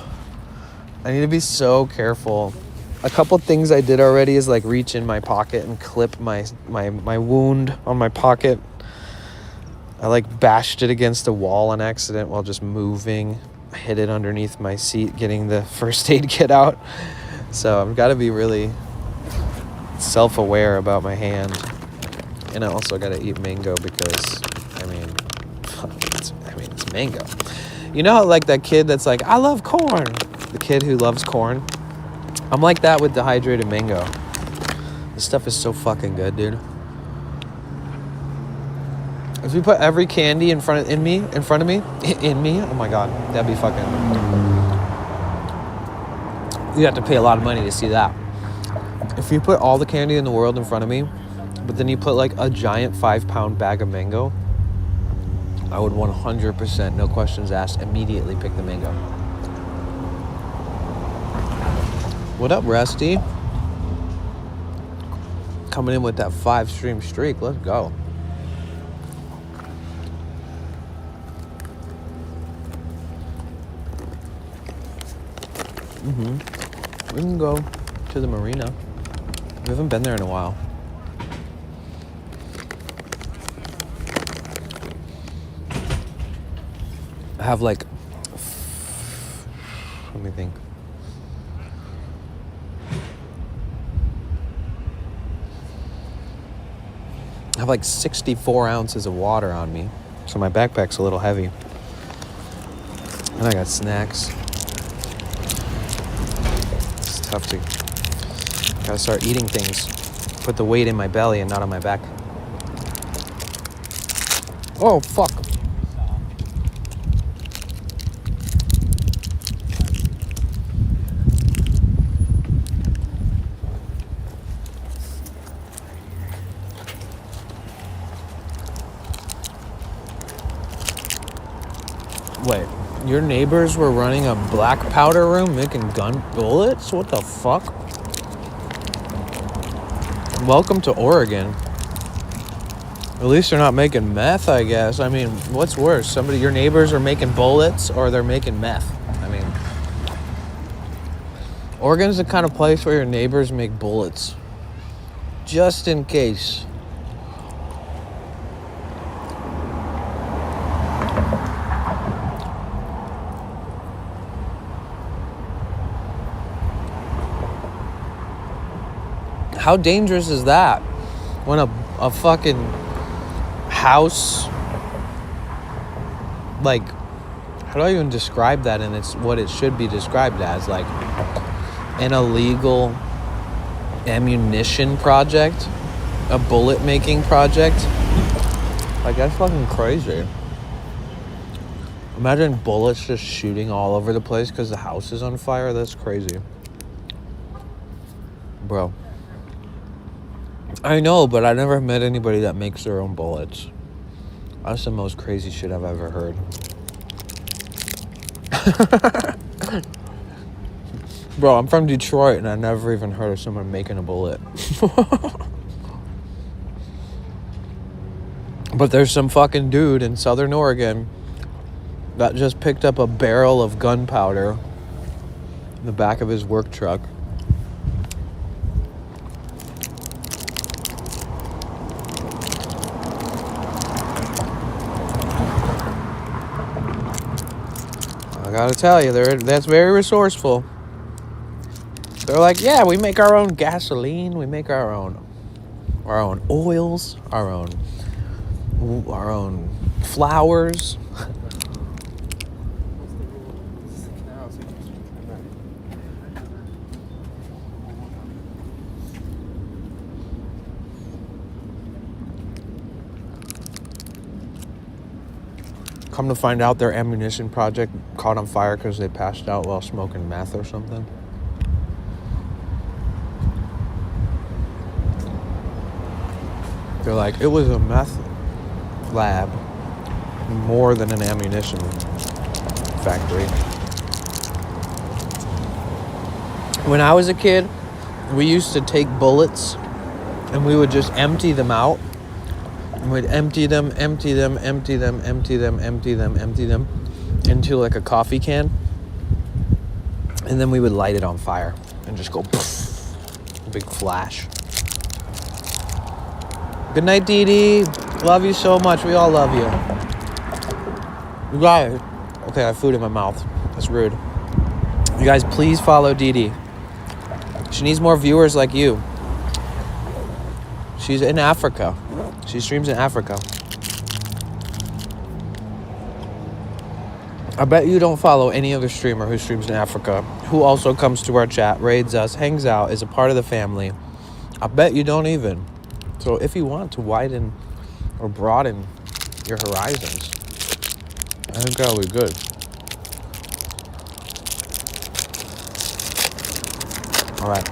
I need to be so careful. A couple things I did already is like reach in my pocket and clip my wound on my pocket. I like bashed it against a wall on accident while just moving. I hid it underneath my seat getting the first aid kit out. So I've got to be really self-aware about my hand. And I also got to eat mango because, it's mango. You know how like that kid that's like, I love corn. The kid who loves corn. I'm like that with dehydrated mango. This stuff is so fucking good, dude. If you put every candy in front of me, oh my god, that'd be fucking. You have to pay a lot of money to see that. If you put all the candy in the world in front of me, but then you put like a giant 5-pound bag of mango, I would 100%, no questions asked, immediately pick the mango. What up, Rusty? Coming in with that 5-stream streak. Let's go. We can go to the marina. We haven't been there in a while. I have like, let me think. I have like 64 ounces of water on me, so my backpack's a little heavy. And I got snacks. It's tough to, gotta start eating things. Put the weight in my belly and not on my back. Oh, fuck. Wait, your neighbors were running a black powder room making gun bullets? What the fuck? Welcome to Oregon. At least they're not making meth, I guess. I mean, what's worse? Your neighbors are making bullets or they're making meth? I mean, Oregon's the kind of place where your neighbors make bullets. Just in case. how dangerous is that? When a fucking house, like, how do I even describe that? And it's what it should be described as, like an illegal ammunition project, a bullet making project. Like, that's fucking crazy. Imagine bullets just shooting all over the place because the house is on fire. That's crazy. Bro. I know, but I never met anybody that makes their own bullets. That's the most crazy shit I've ever heard. Bro, I'm from Detroit and I never even heard of someone making a bullet. But there's some fucking dude in Southern Oregon that just picked up a barrel of gunpowder in the back of his work truck. I gotta tell you, that's very resourceful. They're like, yeah, we make our own gasoline, we make our own oils, our own flowers. Come to find out, their ammunition project caught on fire because they passed out while smoking meth or something. They're like, it was a meth lab more than an ammunition factory. When I was a kid, we used to take bullets and we would just empty them out. And we'd empty them into like a coffee can. And then we would light it on fire and just go poof, a big flash. Good night, Dee Dee. Love you so much. We all love you. You guys. Okay, I have food in my mouth. That's rude. You guys, please follow Dee Dee. She needs more viewers like you. She's in Africa. She streams in Africa. I bet you don't follow any other streamer who streams in Africa, who also comes to our chat, raids us, hangs out, is a part of the family. I bet you don't even. So if you want to widen or broaden your horizons, I think that'll be good. All right.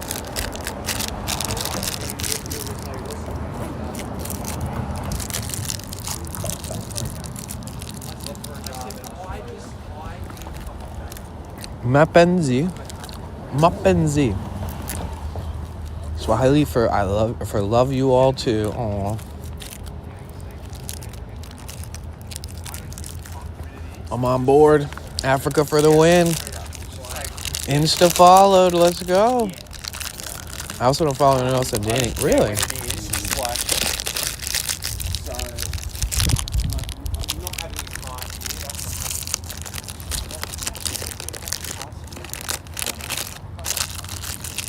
Mapenzi. Swahili for love you all too. Aww. I'm on board. Africa for the win. Insta followed. Let's go. I also don't follow anyone else than Danny. Really?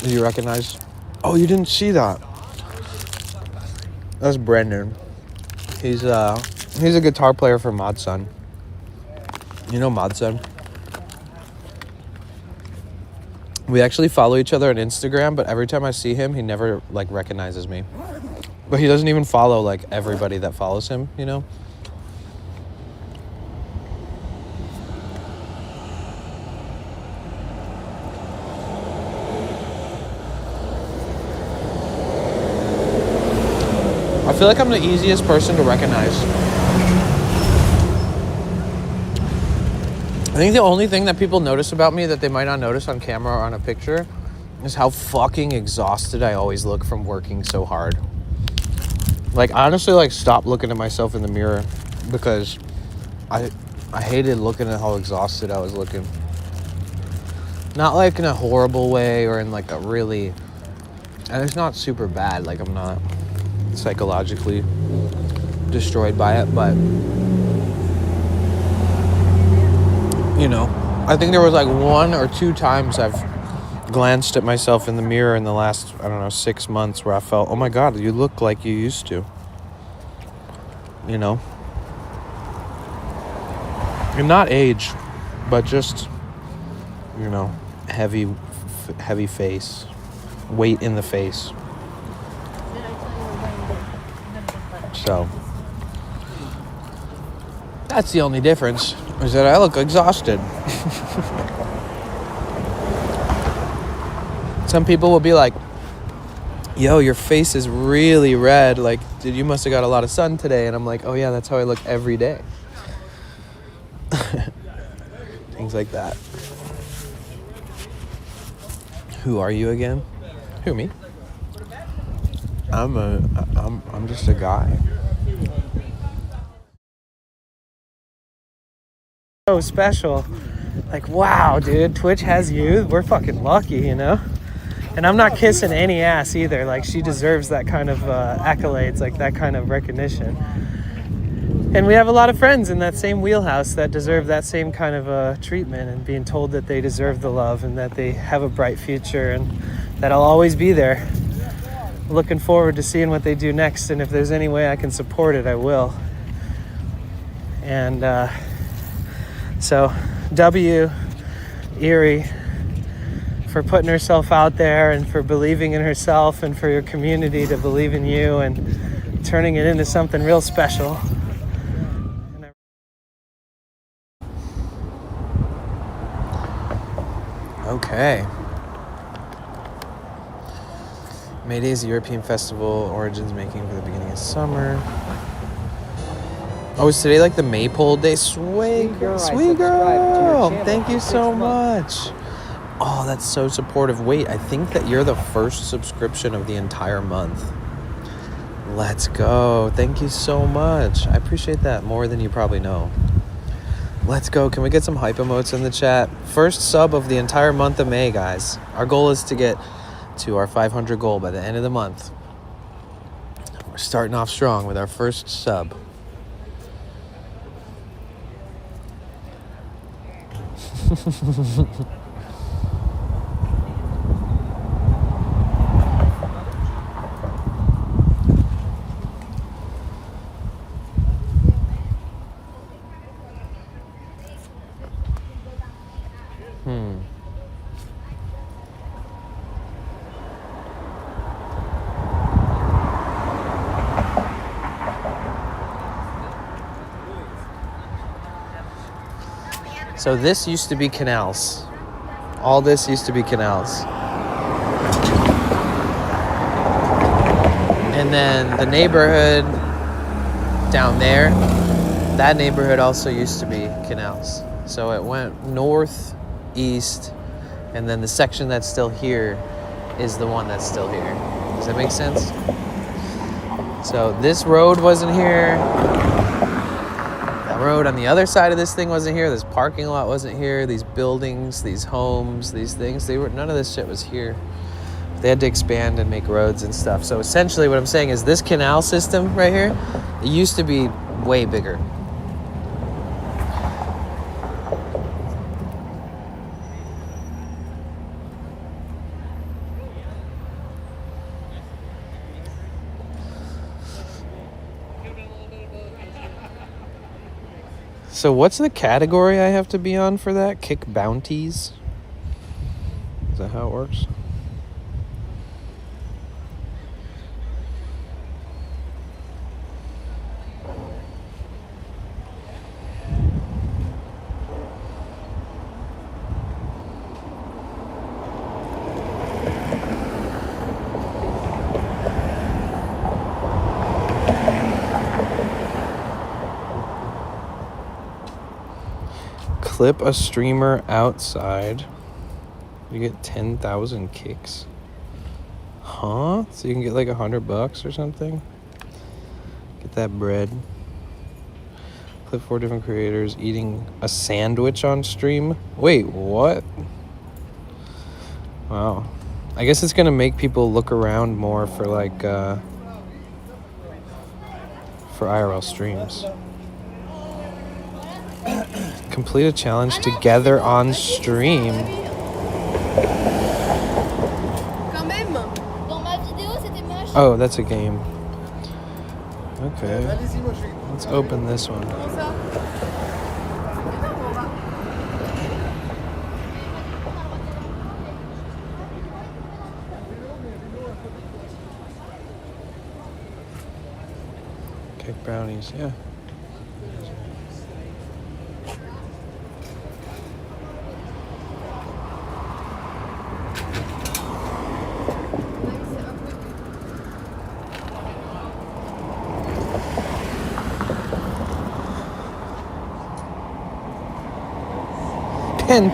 Do you recognize? Oh, you didn't see that. That's Brendan. He's a guitar player for Modson. You know Modson? We actually follow each other on Instagram, but every time I see him, he never recognizes me. But he doesn't even follow everybody that follows him, you know? I feel like I'm the easiest person to recognize. I think the only thing that people notice about me that they might not notice on camera or on a picture is how fucking exhausted I always look from working so hard. Honestly, stop looking at myself in the mirror because I hated looking at how exhausted I was looking. Not in a horrible way or in a really... And it's not super bad. I'm not psychologically destroyed by it, but you know, I think there was 1 or 2 times I've glanced at myself in the mirror in the last, I don't know, 6 months where I felt, oh my God, you look like you used to. You know? And not age, but just, you know, heavy face. Weight in the face. So, that's the only difference, is that I look exhausted. Some people will be like, yo, your face is really red. Like, dude, you must have got a lot of sun today. And I'm like, oh yeah, that's how I look every day. Things like that. Who are you again? Who, me? I'm just a guy. So special. Like, wow, dude, Twitch has you. We're fucking lucky, you know? And I'm not kissing any ass either. Like, she deserves that kind of accolades, like that kind of recognition. And we have a lot of friends in that same wheelhouse that deserve that same kind of treatment, and being told that they deserve the love and that they have a bright future and that I'll always be there. Looking forward to seeing what they do next, and if there's any way I can support it, I will. And so, W. Erie, for putting herself out there and for believing in herself and for your community to believe in you and turning it into something real special. Okay. May Day's European Festival, origins making for the beginning of summer. Oh, is today like the Maypole Day? Sweet girl. Thank you so much. Oh, that's so supportive. Wait, I think that you're the first subscription of the entire month. Let's go. Thank you so much. I appreciate that more than you probably know. Let's go. Can we get some hype emotes in the chat? First sub of the entire month of May, guys. Our goal is to get to our 500 goal by the end of the month. We're starting off strong with our first sub. So this used to be Canals. All this used to be Canals. And then the neighborhood down there, that neighborhood also used to be Canals. So it went north, east, and then the section that's still here is the one that's still here. Does that make sense? So this road wasn't here. That road on the other side of this thing wasn't here. This parking lot wasn't here. These buildings, these homes, these things, none of this shit was here. They had to expand and make roads and stuff. So essentially what I'm saying is this canal system right here, it used to be way bigger. So what's the category I have to be on for that? Kick Bounties? Is that how it works? Clip a streamer outside. You get 10,000 kicks. Huh? So you can get like $100 or something? Get that bread. Clip 4 different creators eating a sandwich on stream. Wait, what? Wow. I guess it's gonna make people look around more for like for IRL streams. Complete a challenge together on stream. Oh, that's a game. Okay. Let's open this one. Cake brownies, yeah.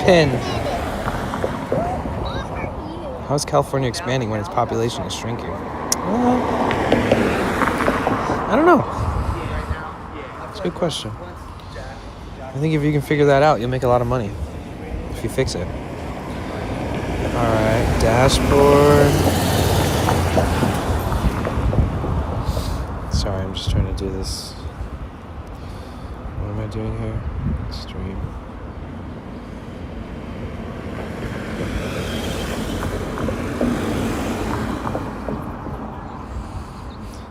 Pin. How is California expanding when its population is shrinking? I don't know. It's a good question. I think if you can figure that out, you'll make a lot of money if you fix it. All right, dashboard. Sorry, I'm just trying to do this. What am I doing here? Stream.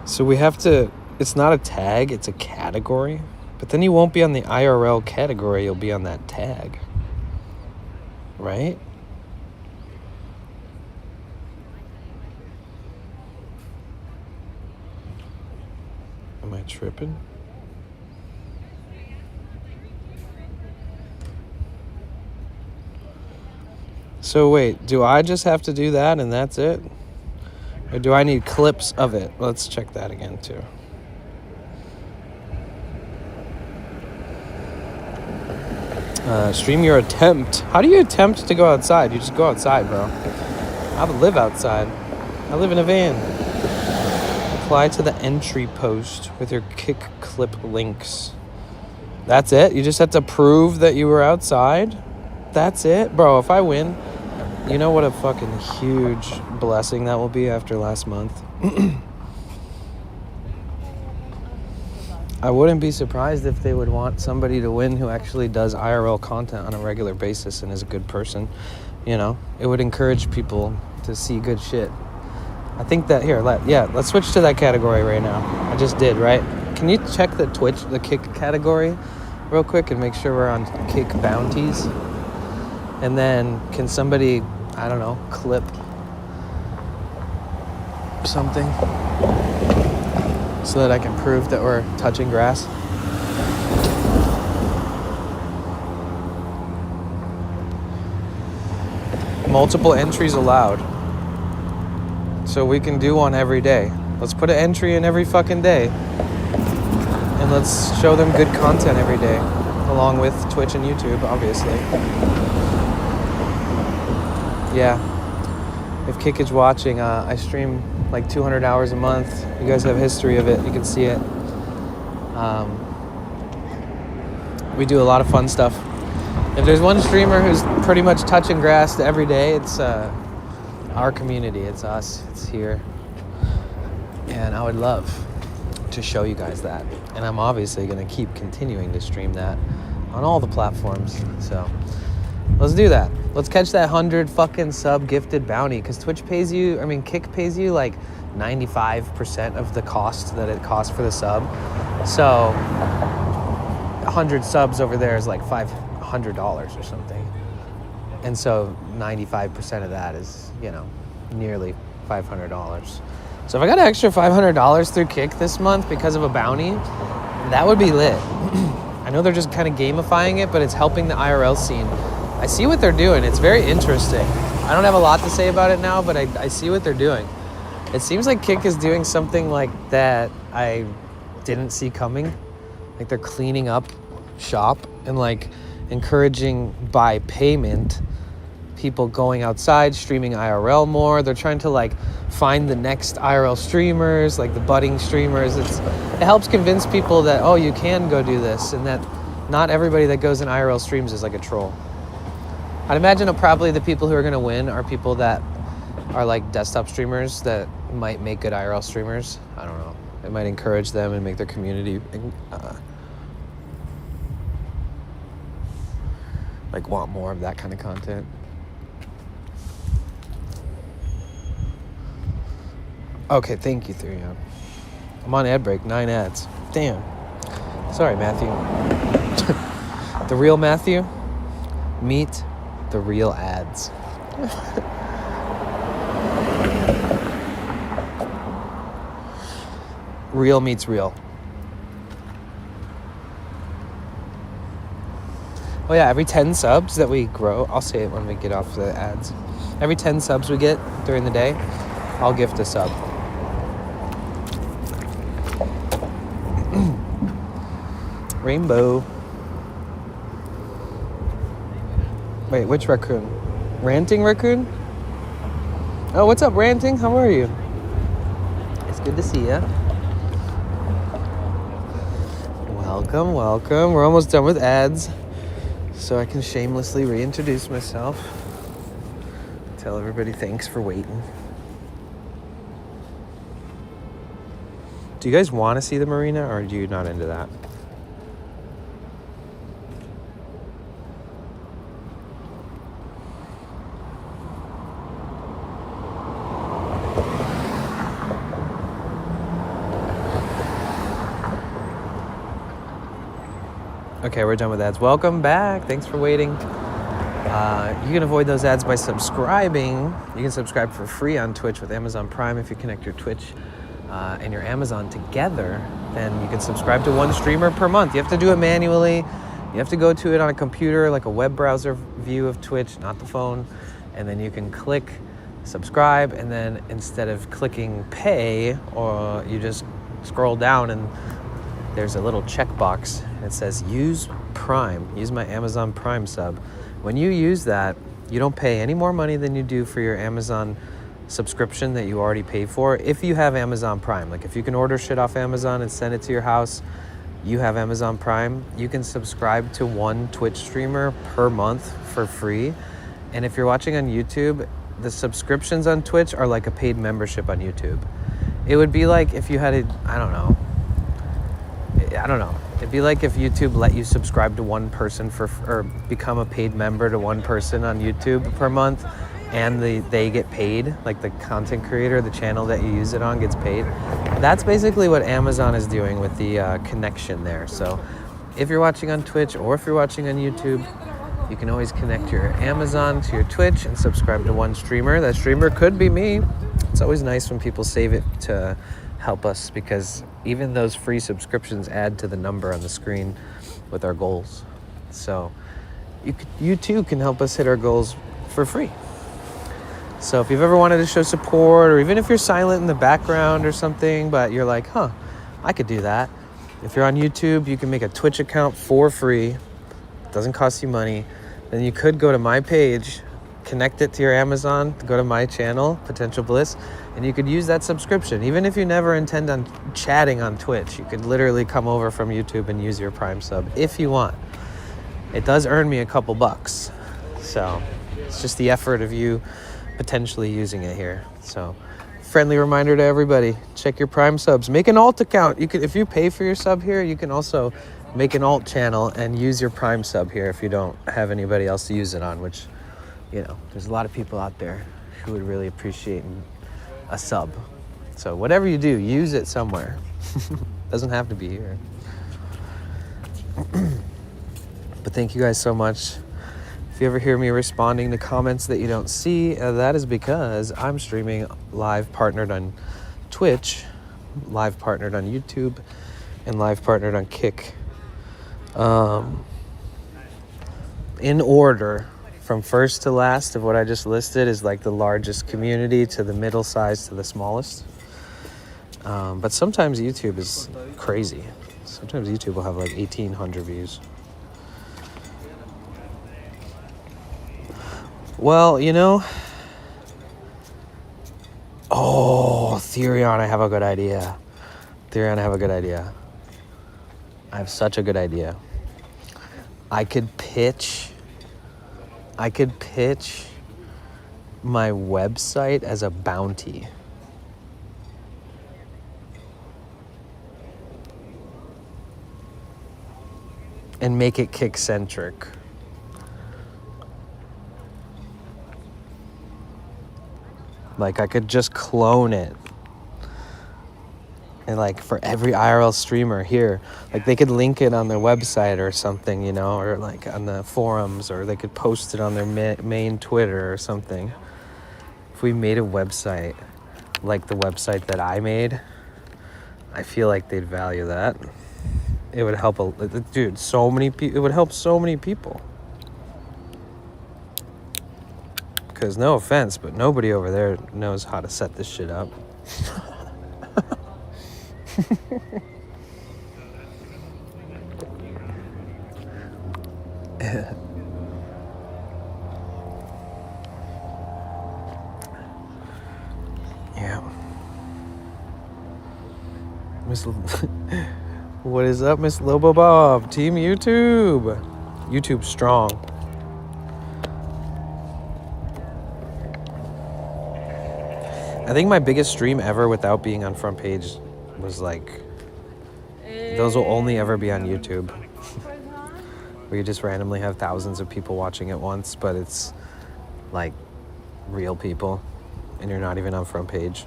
So we have to, it's not a tag, it's a category. But then you won't be on the IRL category, you'll be on that tag. Right? Am I tripping? So wait, do I just have to do that and that's it? Or do I need clips of it? Let's check that again too. Stream your attempt. How do you attempt to go outside? You just go outside, bro. I live outside. I live in a van. Apply to the entry post with your kick clip links. That's it? You just have to prove that you were outside? That's it? Bro, if I win, you know what a fucking huge blessing that will be after last month? I wouldn't be surprised if they would want somebody to win who actually does IRL content on a regular basis and is a good person. You know, it would encourage people to see good shit. I think that, let's switch to that category right now. I just did, right? Can you check the Twitch, the kick category real quick and make sure we're on kick bounties? And then can somebody, I don't know, clip something so that I can prove that we're touching grass? Multiple entries allowed. So we can do one every day. Let's put an entry in every fucking day. And let's show them good content every day. Along with Twitch and YouTube, obviously. Yeah. If Kick is watching, I stream like 200 hours a month. You guys have history of it. You can see it. We do a lot of fun stuff. If there's one streamer who's pretty much touching grass every day, it's our community. It's us. It's here. And I would love to show you guys that. And I'm obviously going to keep continuing to stream that on all the platforms. So let's do that. Let's catch that 100 fucking sub gifted bounty, because Twitch pays you, Kick pays you like 95% of the cost that it costs for the sub. So 100 subs over there is like $500 or something. And so 95% of that is, nearly $500. So if I got an extra $500 through Kick this month because of a bounty, that would be lit. I know they're just kind of gamifying it, but it's helping the IRL scene. I see what they're doing. It's very interesting. I don't have a lot to say about it now, but I see what they're doing. It seems like Kick is doing something like that I didn't see coming. Like they're cleaning up shop and like encouraging by payment people going outside, streaming IRL more. They're trying to like find the next IRL streamers, like the budding streamers. It helps convince people that, oh, you can go do this, and that not everybody that goes in IRL streams is like a troll. I'd imagine probably the people who are going to win are people that are like desktop streamers that might make good IRL streamers. I don't know. It might encourage them and make their community like want more of that kind of content. Okay, thank you, Therion. I'm on ad break, 9 ads. Damn. Sorry, Matthew. The real Matthew, meet the real ads. Real meets real. Oh yeah, every 10 subs that we grow, I'll say it when we get off the ads. Every 10 subs we get during the day, I'll gift a sub. Rainbow. Wait, which raccoon? Ranting raccoon? Oh, what's up, Ranting? How are you? It's good to see ya. Welcome, welcome. We're almost done with ads, so I can shamelessly reintroduce myself. Tell everybody thanks for waiting. Do you guys want to see the marina, or are you not into that? Okay, we're done with ads. Welcome back. Thanks for waiting. You can avoid those ads by subscribing. You can subscribe for free on Twitch with Amazon Prime. If you connect your Twitch and your Amazon together, then you can subscribe to one streamer per month. You have to do it manually. You have to go to it on a computer, like a web browser view of Twitch, not the phone. And then you can click subscribe, and then instead of clicking pay, or you just scroll down and there's a little checkbox. It says use Prime, use my Amazon Prime sub. When you use that, you don't pay any more money than you do for your Amazon subscription that you already paid for. If you have Amazon Prime, like if you can order shit off Amazon and send it to your house, you have Amazon Prime, you can subscribe to one Twitch streamer per month for free. And if you're watching on YouTube, the subscriptions on Twitch are like a paid membership on YouTube. It would be like if you had a, I don't know. It'd be like if YouTube let you subscribe to one person or become a paid member to one person on YouTube per month, and they get paid, like the content creator, the channel that you use it on gets paid. That's basically what Amazon is doing with the connection there. So if you're watching on Twitch or if you're watching on YouTube, you can always connect your Amazon to your Twitch and subscribe to one streamer. That streamer could be me. It's always nice when people save it to help us, because even those free subscriptions add to the number on the screen with our goals. So you too can help us hit our goals for free. So if you've ever wanted to show support, or even if you're silent in the background or something, but you're like, I could do that. If you're on YouTube, you can make a Twitch account for free. It doesn't cost you money. Then you could go to my page, connect it to your Amazon, go to my channel, Potential Bliss, and you could use that subscription. Even if you never intend on chatting on Twitch, you could literally come over from YouTube and use your Prime sub if you want. It does earn me a couple bucks. So it's just the effort of you potentially using it here. So friendly reminder to everybody, check your Prime subs. Make an alt account. You could, if you pay for your sub here, you can also make an alt channel and use your Prime sub here if you don't have anybody else to use it on, which, you know, there's a lot of people out there who would really appreciate a sub. So whatever you do, use it somewhere. Doesn't have to be here. But thank you guys so much. If you ever hear me responding to comments that you don't see, that is because I'm streaming live partnered on Twitch, live partnered on YouTube, and live partnered on Kick. In order, from first to last of what I just listed is like the largest community to the middle size to the smallest. But sometimes YouTube is crazy. Sometimes YouTube will have like 1,800 views. Well, you know, Therion, I have a good idea. I have such a good idea. I could pitch my website as a bounty. And make it kick-centric. Like I could just clone it And like for every IRL streamer here, like they could link it on their website or something, you know, or like on the forums, or they could post it on their main Twitter or something. If we made a website like the website that I made, I feel like they'd value that. It would help dude, so many people. It would help so many people. Because no offense, but nobody over there knows how to set this shit up. Yeah. What is up, Miss Lobo Bob? Team YouTube. YouTube strong. I think my biggest stream ever without being on front page was like, those will only ever be on YouTube. Where you just randomly have thousands of people watching at once, but it's like real people and you're not even on front page.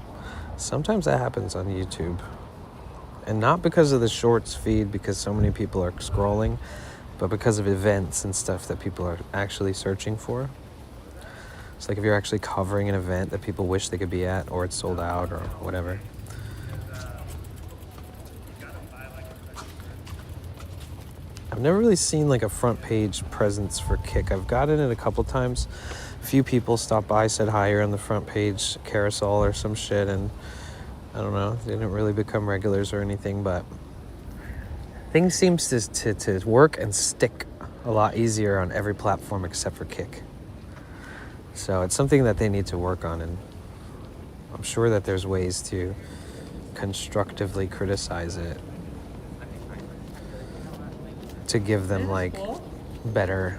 Sometimes that happens on YouTube. And not because of the shorts feed, because so many people are scrolling, but because of events and stuff that people are actually searching for. It's like if you're actually covering an event that people wish they could be at, or it's sold out or whatever. I've never really seen like a front page presence for Kick. I've gotten it a couple times. A few people stopped by, said hi on the front page carousel or some shit, and I don't know, they didn't really become regulars or anything, but things seems to work and stick a lot easier on every platform except for Kick. So it's something that they need to work on, and I'm sure that there's ways to constructively criticize it to give them like better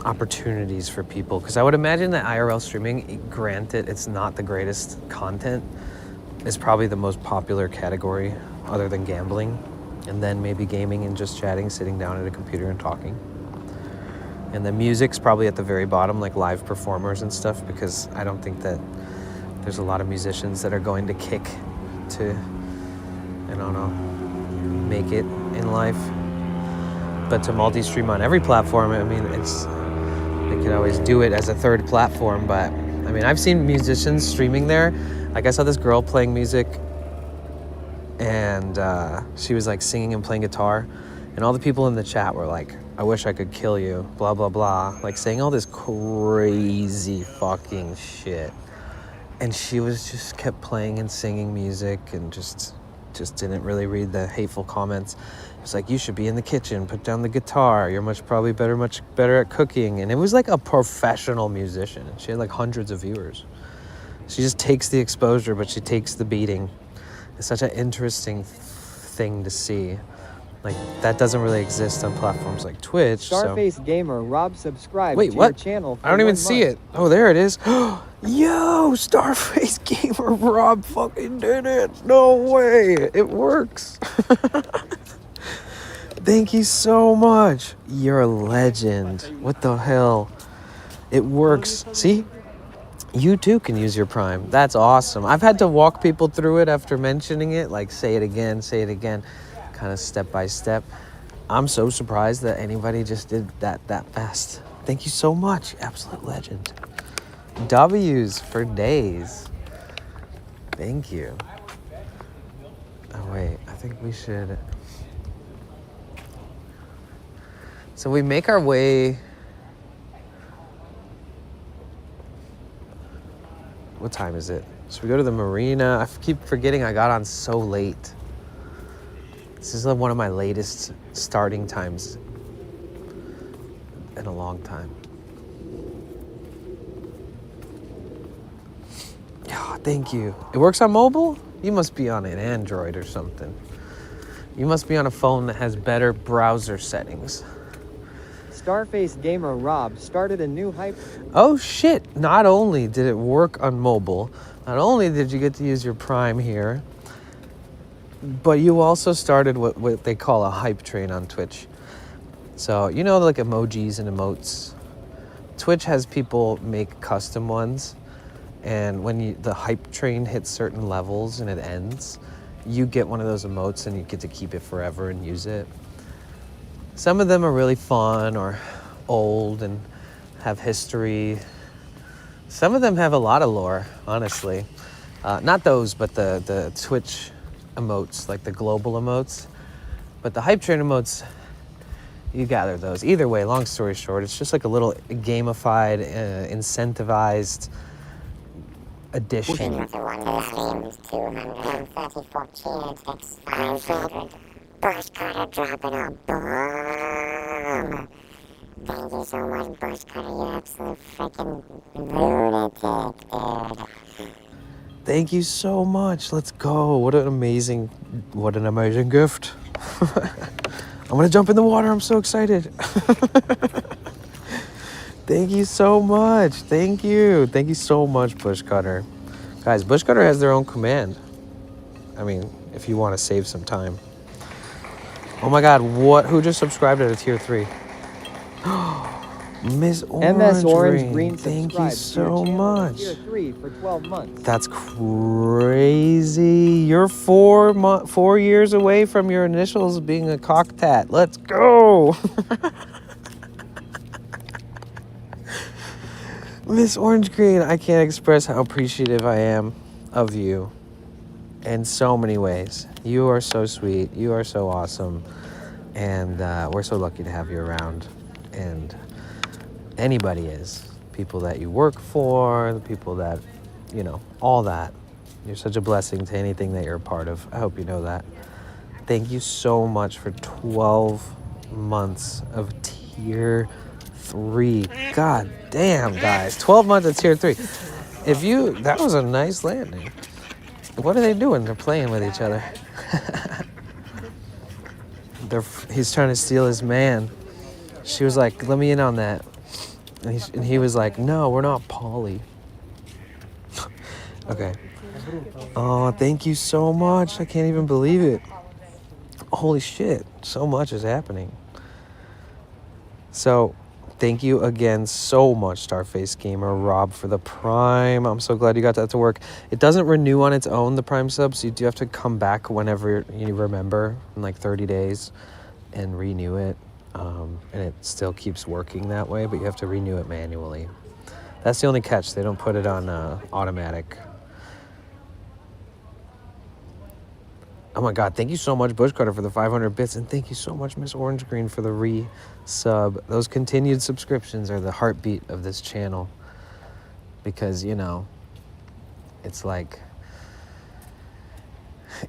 opportunities for people. Because I would imagine that IRL streaming, granted it's not the greatest content, is probably the most popular category other than gambling, and then maybe gaming and just chatting, sitting down at a computer and talking. And the music's probably at the very bottom, like live performers and stuff, because I don't think that there's a lot of musicians that are going to Kick to, I don't know, make it in life. But to multi-stream on every platform, I mean, they could always do it as a third platform, but I mean, I've seen musicians streaming there. Like I saw this girl playing music, and she was like singing and playing guitar, and all the people in the chat were like, I wish I could kill you, blah, blah, blah. Like saying all this crazy fucking shit. And she was just kept playing and singing music and just didn't really read the hateful comments. It's like, you should be in the kitchen, put down the guitar. You're much better at cooking. And it was like a professional musician. And she had like hundreds of viewers. She just takes the exposure, but she takes the beating. It's such an interesting thing to see. Like, that doesn't really exist on platforms like Twitch. Starface Gamer Rob subscribed Wait, to what? your channel for I don't even 1 see month. it. Oh, there it is. Yo, Starface Gamer Rob fucking did it. No way. It works. Thank you so much. You're a legend. What the hell? It works. See? You too can use your Prime. That's awesome. I've had to walk people through it after mentioning it. Like, say it again. Kind of step by step. I'm so surprised that anybody just did that fast. Thank you so much. Absolute legend. W's for days. Thank you. Oh, wait. I think we should... So we make our way... What time is it? So we go to the marina. I keep forgetting I got on so late. This is one of my latest starting times in a long time. Oh, thank you. It works on mobile? You must be on an Android or something. You must be on a phone that has better browser settings. Starface Gamer Rob started a new hype. Oh shit, not only did it work on mobile, not only did you get to use your Prime here, but you also started what they call a hype train on Twitch. So, you know, like emojis and emotes. Twitch has people make custom ones, And when the hype train hits certain levels and it ends, you get one of those emotes and you get to keep it forever and use it. Some of them are really fun or old and have history. Some of them have a lot of lore, honestly. Not those, but the Twitch emotes, like the global emotes. But the hype train emotes, you gather those. Either way, long story short, it's just like a little gamified, incentivized addition. Another one of the streams, 234 kids, that's 500. Bush Cutter dropping a bomb. Thank you so much, Bush Cutter, you absolute freaking lunatic, dude. Thank you so much. Let's go. What an amazing gift. I'm gonna jump in the water. I'm so excited. Thank you so much. Thank you. Thank you so much, Bush Cutter. Guys, Bush Cutter has their own command. I mean, if you want to save some time. Oh my God, who just subscribed at a tier 3? Miss Orange Green, thank you so much. Tier 3 for 12 months. That's crazy. You're 4 years away from your initials being a cock tat. Let's go. Miss Orange Green, I can't express how appreciative I am of you in so many ways. You are so sweet. You are so awesome. And we're so lucky to have you around. And anybody is. People that you work for, the people that, you know, all that. You're such a blessing to anything that you're a part of. I hope you know that. Thank you so much for 12 months of tier 3. God damn, guys. 12 months of tier 3. That was a nice landing. What are they doing? They're playing with each other. He's trying to steal his man. She was like, let me in on that. And he was like, no, we're not poly. Okay. Oh, thank you so much. I can't even believe it. Holy shit. So much is happening. So, thank you again so much, Starface Gamer Rob, for the Prime. I'm so glad you got that to work. It doesn't renew on its own, the Prime sub, so you do have to come back whenever you remember in like 30 days and renew it. And it still keeps working that way, but you have to renew it manually. That's the only catch. They don't put it on automatic. Oh my God, thank you so much, Bush Cutter, for the 500 bits, and thank you so much, Miss Orange Green, for the re-sub. Those continued subscriptions are the heartbeat of this channel because, you know, it's like,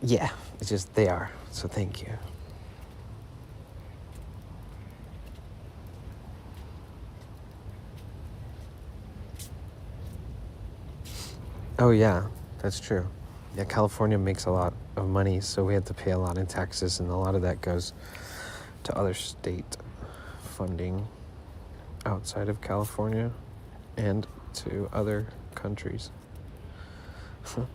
yeah, it's just, they are. So thank you. Oh yeah, that's true. Yeah, California makes a lot of money, so we have to pay a lot in taxes, and a lot of that goes to other state funding outside of California and to other countries. But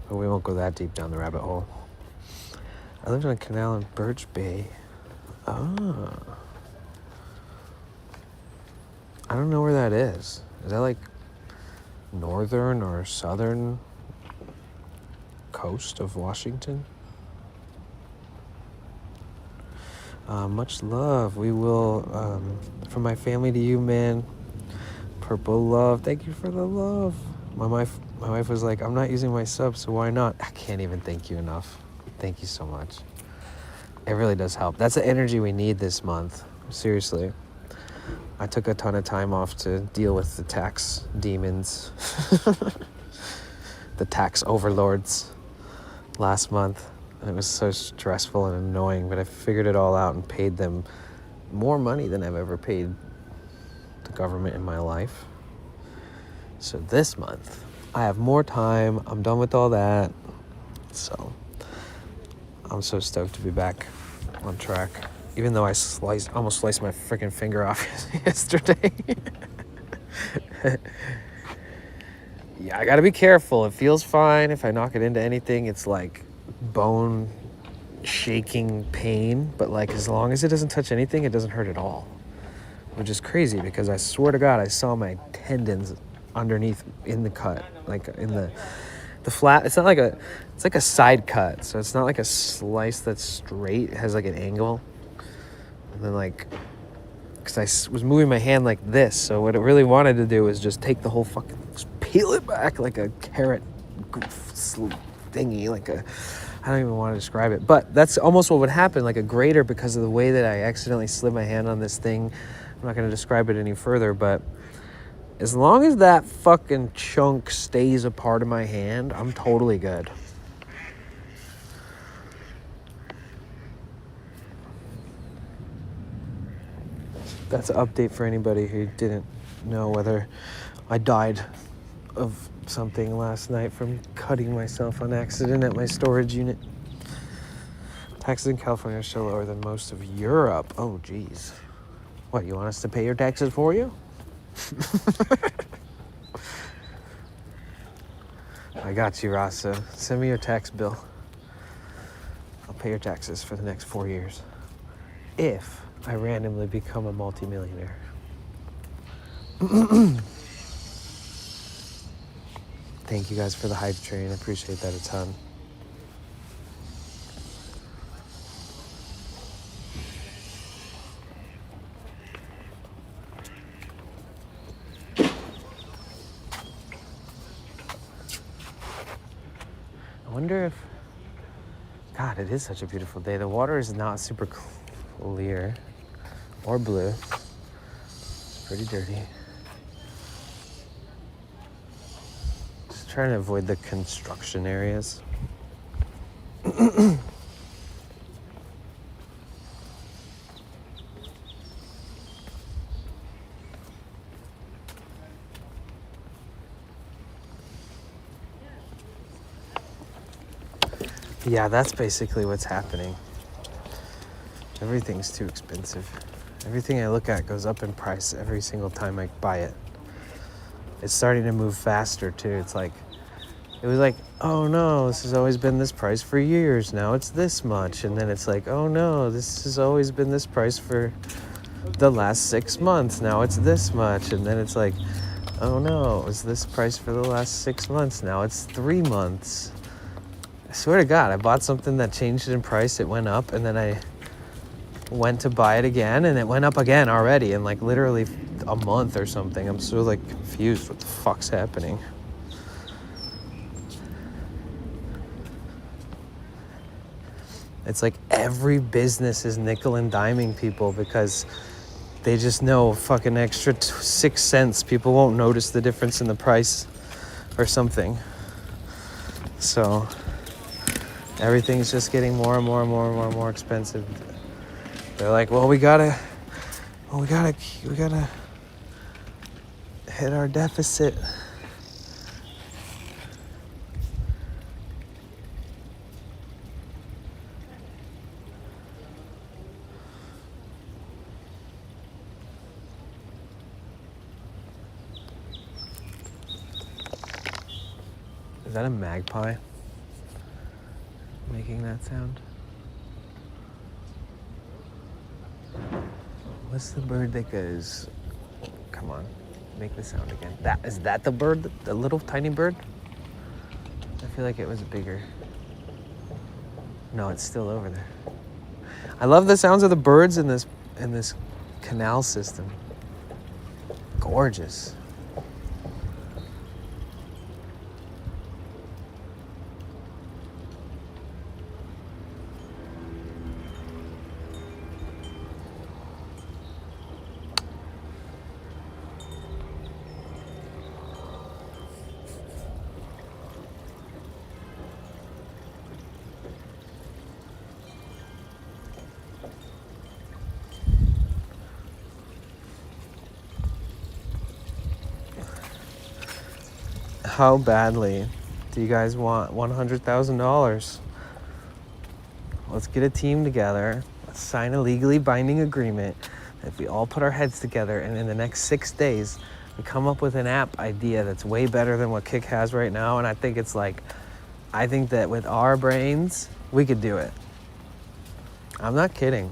we won't go that deep down the rabbit hole. I lived on a canal in Birch Bay. Ah. I don't know where that is. Is that like northern or southern coast of Washington? Much love. We will, from my family to you, man. Purple love. Thank you for the love. My wife was like, I'm not using my sub, so why not? I can't even thank you enough. Thank you so much. It really does help. That's the energy we need this month. Seriously. I took a ton of time off to deal with the tax demons, the tax overlords last month. And it was so stressful and annoying, but I figured it all out and paid them more money than I've ever paid the government in my life. So this month, I have more time. I'm done with all that. So I'm so stoked to be back on track. Even though I almost sliced my freaking finger off yesterday. Yeah, I gotta be careful. It feels fine. If I knock it into anything, it's like bone shaking pain. But like as long as it doesn't touch anything, it doesn't hurt at all. Which is crazy because I swear to God, I saw my tendons underneath in the cut, like in the flat. It's not like it's like a side cut, so it's not like a slice that's straight. It has like an angle, and then like, because I was moving my hand like this, so what it really wanted to do was just take the whole fucking, just peel it back like a carrot thingy, like a, I don't even want to describe it, but that's almost what would happen, like a grater, because of the way that I accidentally slid my hand on this thing. I'm not going to describe it any further, but as long as that fucking chunk stays a part of my hand, I'm totally good. That's an update for anybody who didn't know whether I died of something last night from cutting myself on accident at my storage unit. Taxes in California are still lower than most of Europe. Oh, geez. What, you want us to pay your taxes for you? I got you, Rasa. Send me your tax bill. I'll pay your taxes for the next 4 years. If I randomly become a multimillionaire. Thank you guys for the hype train. I appreciate that a ton. I wonder if, God, it is such a beautiful day. The water is not super clear or blue. It's pretty dirty. Just trying to avoid the construction areas. Yeah, that's basically what's happening. Everything's too expensive. Everything I look at goes up in price every single time I buy it. It's starting to move faster too. It's like, it was like, oh no, this has always been this price for years. Now it's this much. And then it's like, oh no, this has always been this price for the last 6 months. Now it's this much. And then it's like, oh no, it was this price for the last 6 months. Now it's 3 months. I swear to God, I bought something that changed in price. It went up, and then I went to buy it again, and it went up again already in like literally a month or something. I'm so like confused. What the fuck's happening? It's like every business is nickel and diming people because they just know fucking extra 6 cents. People won't notice the difference in the price or something. So everything's just getting more and more and more and more and more expensive. They're like, well, we gotta hit our deficit. Is that a magpie making that sound? What's the bird that goes, come on, make the sound again. Is that the bird, the little tiny bird? I feel like it was bigger. No, it's still over there. I love the sounds of the birds in this canal system. Gorgeous. How badly do you guys want $100,000? Let's get a team together. Let's sign a legally binding agreement that we all put our heads together, and in the next 6 days, we come up with an app idea that's way better than what Kik has right now. And I think that with our brains, we could do it. I'm not kidding.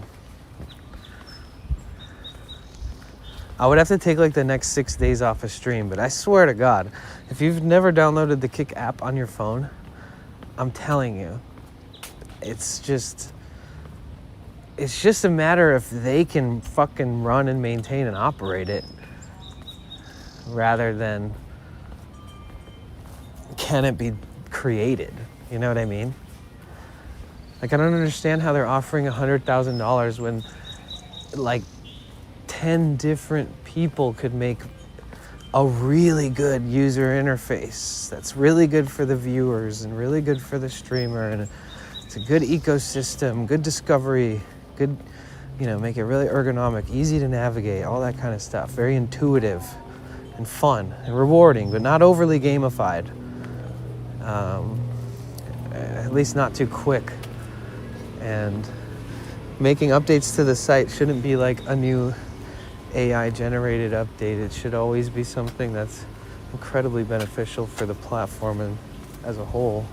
I would have to take like the next 6 days off a stream, but I swear to God, if you've never downloaded the Kick app on your phone, I'm telling you, it's just a matter if they can fucking run and maintain and operate it rather than can it be created. You know what I mean? Like, I don't understand how they're offering $100,000 when like 10 different people could make a really good user interface that's really good for the viewers and really good for the streamer, and it's a good ecosystem, good discovery, good, you know, make it really ergonomic, easy to navigate, all that kind of stuff, very intuitive and fun and rewarding, but not overly gamified, at least not too quick. And making updates to the site shouldn't be like a new AI generated update. It should always be something that's incredibly beneficial for the platform and as a whole.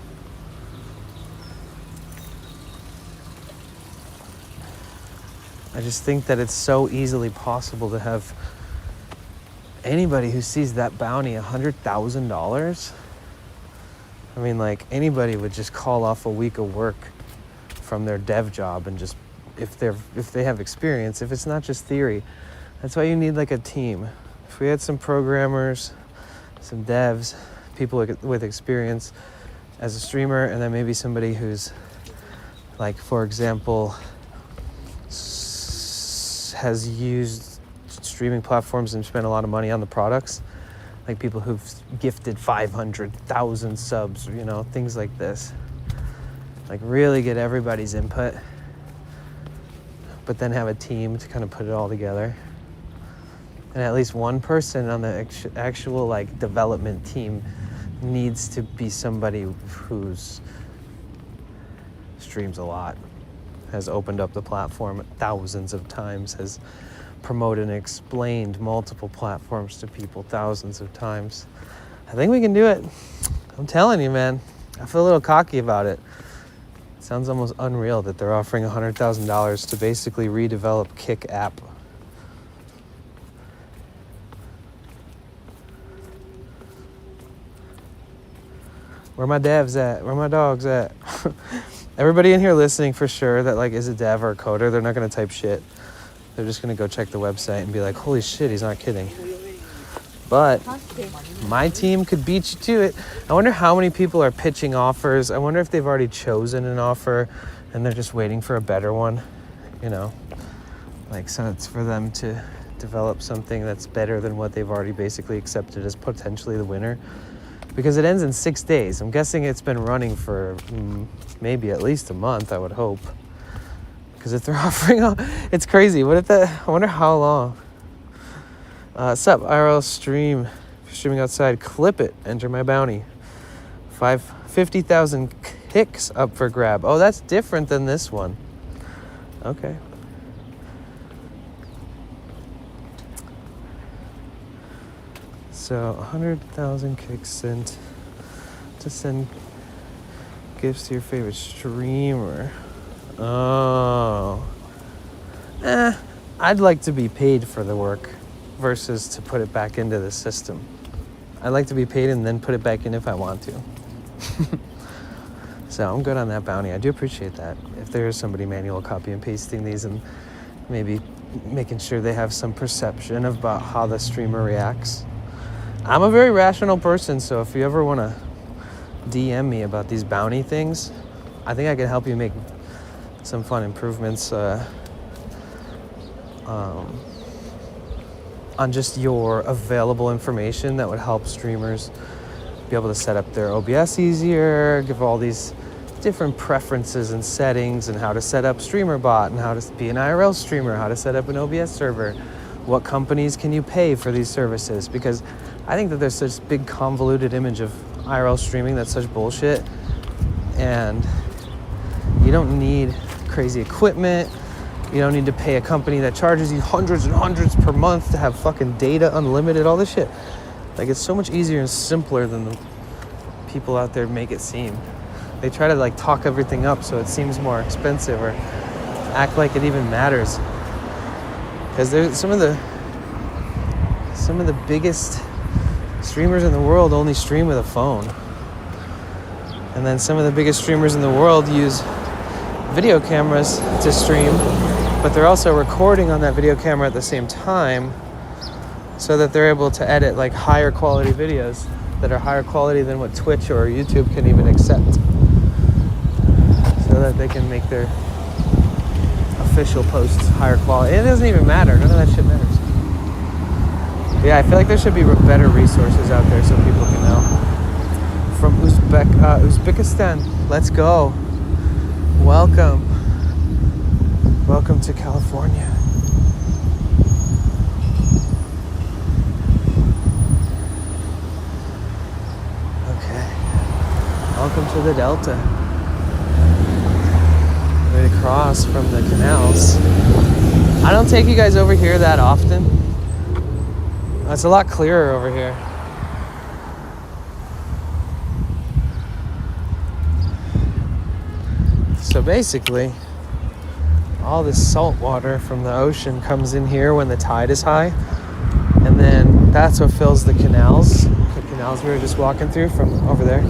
I just think that it's so easily possible to have anybody who sees that bounty $100,000. I mean, like, anybody would just call off a week of work from their dev job and just, if they have experience, if it's not just theory. That's why you need like a team. If we had some programmers, some devs, people with experience as a streamer, and then maybe somebody who's like, for example, has used streaming platforms and spent a lot of money on the products, like people who've gifted 500,000 subs, you know, things like this. Like, really get everybody's input, but then have a team to kind of put it all together. And at least one person on the actual like development team needs to be somebody who's streams a lot, has opened up the platform thousands of times, has promoted and explained multiple platforms to people thousands of times. I think we can do it. I'm telling you, man. I feel a little cocky about it. It sounds almost unreal that they're offering $100,000 to basically redevelop Kick app. Where my devs at? Where my dogs at? Everybody in here listening for sure that like is a dev or a coder, they're not gonna type shit. They're just gonna go check the website and be like, holy shit, he's not kidding. But my team could beat you to it. I wonder how many people are pitching offers. I wonder if they've already chosen an offer and they're just waiting for a better one, you know? Like, so it's for them to develop something that's better than what they've already basically accepted as potentially the winner. Because it ends in 6 days. I'm guessing it's been running for maybe at least a month, I would hope. Because if they're offering, it's crazy. What if I wonder how long. Sup, IRL stream. If you're streaming outside, clip it. Enter my bounty. 50,000 kicks up for grab. Oh, that's different than this one. Okay. So 100,000 kicks sent to send gifts to your favorite streamer. Oh. I'd like to be paid for the work versus to put it back into the system. I'd like to be paid and then put it back in if I want to. So I'm good on that bounty. I do appreciate that. If there is somebody manual copy and pasting these and maybe making sure they have some perception about how the streamer reacts. I'm a very rational person, so if you ever want to DM me about these bounty things, I think I can help you make some fun improvements on just your available information that would help streamers be able to set up their OBS easier, give all these different preferences and settings, and how to set up StreamerBot, and how to be an IRL streamer, how to set up an OBS server, what companies can you pay for these services, because I think that there's such big convoluted image of IRL streaming that's such bullshit, and you don't need crazy equipment. You don't need to pay a company that charges you hundreds and hundreds per month to have fucking data unlimited, all this shit. Like, it's so much easier and simpler than the people out there make it seem. They try to like talk everything up so it seems more expensive or act like it even matters. Because there's some of the Some of the biggest streamers in the world only stream with a phone. And then some of the biggest streamers in the world use video cameras to stream, but they're also recording on that video camera at the same time so that they're able to edit like higher quality videos that are higher quality than what Twitch or YouTube can even accept, so that they can make their official posts higher quality. It doesn't even matter. None of that shit matters. Yeah, I feel like there should be better resources out there so people can know. From Uzbekistan. Let's go. Welcome. Welcome to California. Okay. Welcome to the Delta. Way to cross from the canals. I don't take you guys over here that often. It's a lot clearer over here. So basically, all this salt water from the ocean comes in here when the tide is high, and then that's what fills the canals. The canals we were just walking through from over there.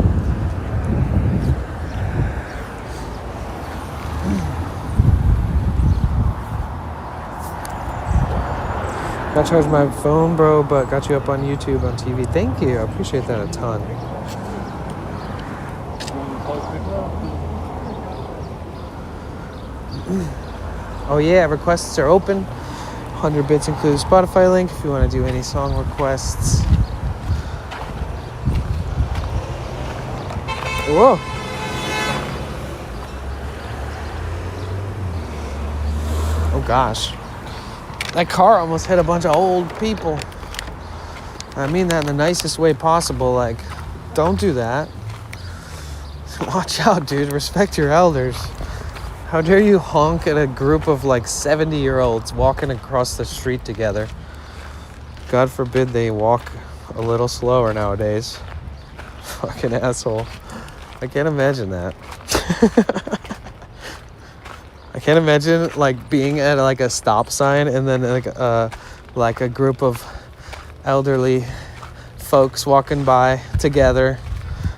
Got charged my phone, bro, but got you up on YouTube, on TV. Thank you. I appreciate that a ton. Oh yeah, requests are open. 100 bits includes Spotify link if you want to do any song requests. Whoa. Oh gosh. That car almost hit a bunch of old people. I mean that in the nicest way possible. Like, don't do that. Watch out, dude. Respect your elders. How dare you honk at a group of like 70-year-olds walking across the street together? God forbid they walk a little slower nowadays. Fucking asshole. I can't imagine that. I can't imagine like being at like a stop sign and then like a group of elderly folks walking by together,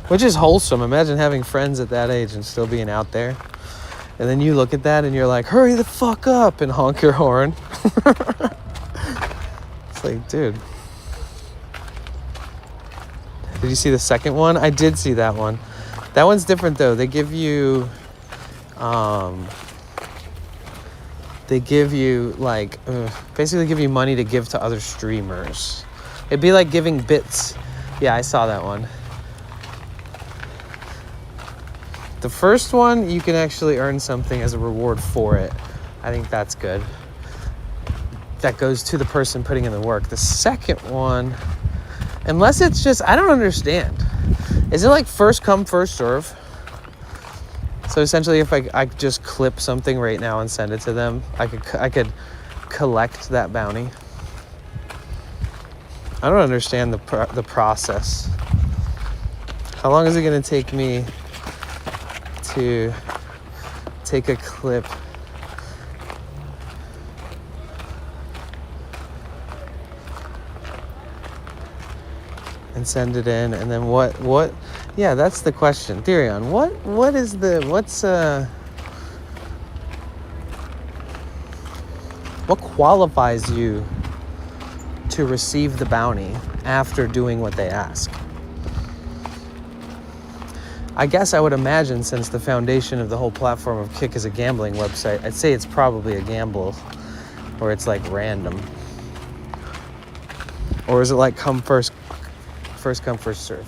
which is wholesome. Imagine having friends at that age and still being out there. And then you look at that and you're like, hurry the fuck up, and honk your horn. It's like, dude. Did you see the second one? I did see that one. That one's different though. They give you like, basically give you money to give to other streamers. It'd be like giving bits. Yeah, I saw that one. The first one, you can actually earn something as a reward for it. I think that's good. That goes to the person putting in the work. The second one, unless it's just, I don't understand. Is it like first come, first serve? So essentially, if I just clip something right now and send it to them, I could collect that bounty. I don't understand the process. How long is it going to take me to take a clip and send it in, and then what yeah, that's the question. Therion, what qualifies you to receive the bounty after doing what they ask? I guess I would imagine, since the foundation of the whole platform of Kick is a gambling website, I'd say it's probably a gamble, or it's like random. Or is it like come first come, first serve?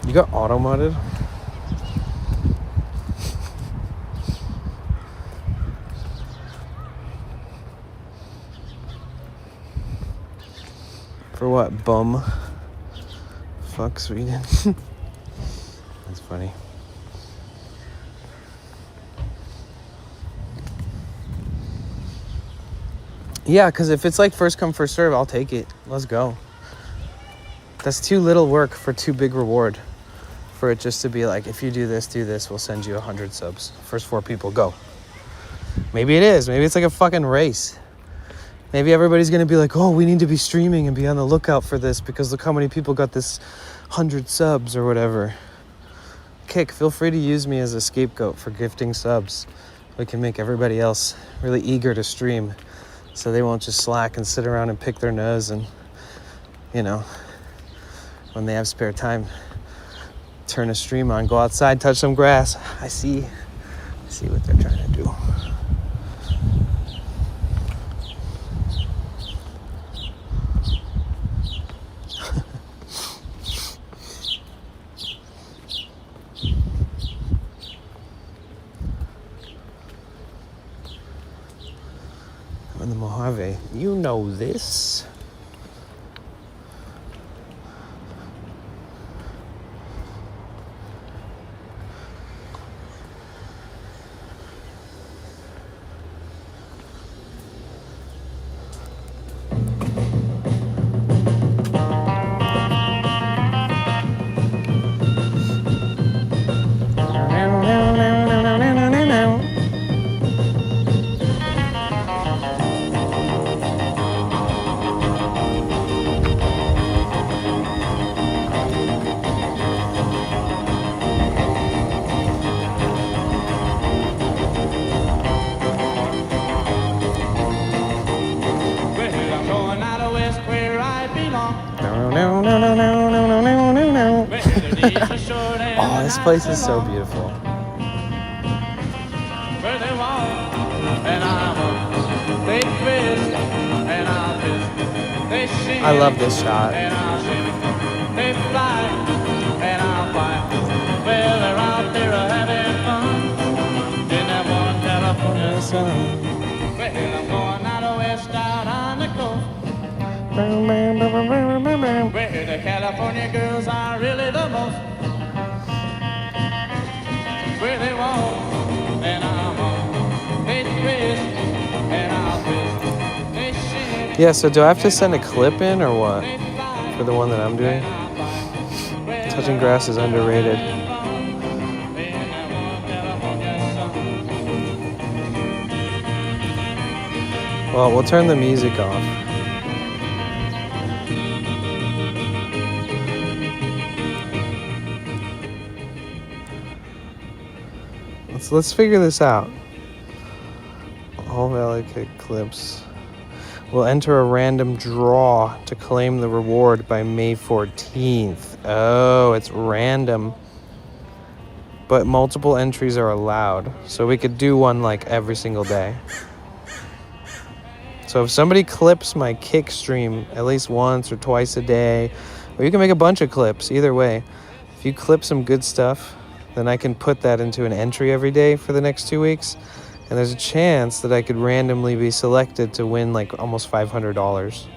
You got auto-modded? For what, bum? Fuck Sweden. That's funny. Yeah, because if it's like first come, first serve, I'll take it. Let's go. That's too little work for too big reward for it just to be like, if you do this, we'll send you 100 subs. First 4 people, go. Maybe it is. Maybe it's like a fucking race. Maybe everybody's going to be like, oh, we need to be streaming and be on the lookout for this because look how many people got this 100 subs or whatever. Kick, feel free to use me as a scapegoat for gifting subs. We can make everybody else really eager to stream so they won't just slack and sit around and pick their nose and, you know, when they have spare time, turn a stream on, go outside, touch some grass. I see what they're trying to do. In the Mojave, you know this. Oh, this place is so beautiful. I love this shot. Where the California girls are really the most. Where they walk and I'm on. They twist and I'll twist. They shake. Yeah, so do I have to send a clip in or what? For the one that I'm doing? Touching grass is underrated. Well, we'll turn the music off. Let's figure this out. All valid kick clips. We'll enter a random draw to claim the reward by May 14th. Oh, it's random. But multiple entries are allowed. So we could do one like every single day. So if somebody clips my kick stream at least once or twice a day, or you can make a bunch of clips, either way. If you clip some good stuff, then I can put that into an entry every day for the next 2 weeks. And there's a chance that I could randomly be selected to win like almost $500.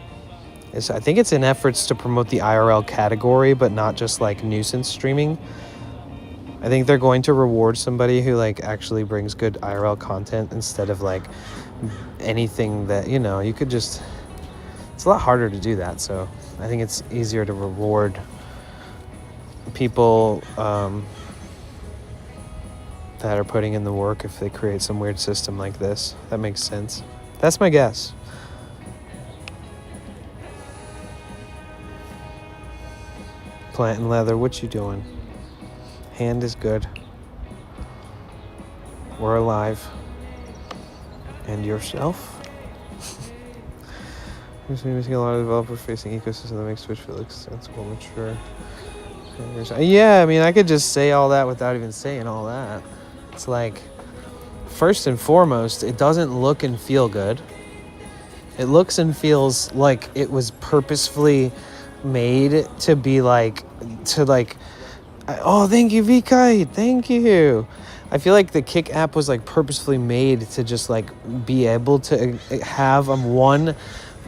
I think it's in efforts to promote the IRL category, but not just like nuisance streaming. I think they're going to reward somebody who like actually brings good IRL content instead of like anything that, you know, you could just, it's a lot harder to do that. So I think it's easier to reward people that are putting in the work if they create some weird system like this. That makes sense. That's my guess. Plant and leather, what you doing? Hand is good. We're alive. And yourself? We're seeing a lot of developers facing ecosystem that makes Twitch feel extensible, mature. Yeah, I mean, I could just say all that without even saying all that. It's like, first and foremost, it doesn't look and feel good. It looks and feels like it was purposefully made to be like, oh, thank you, VK, thank you. I feel like the Kick app was like purposefully made to just like be able to have one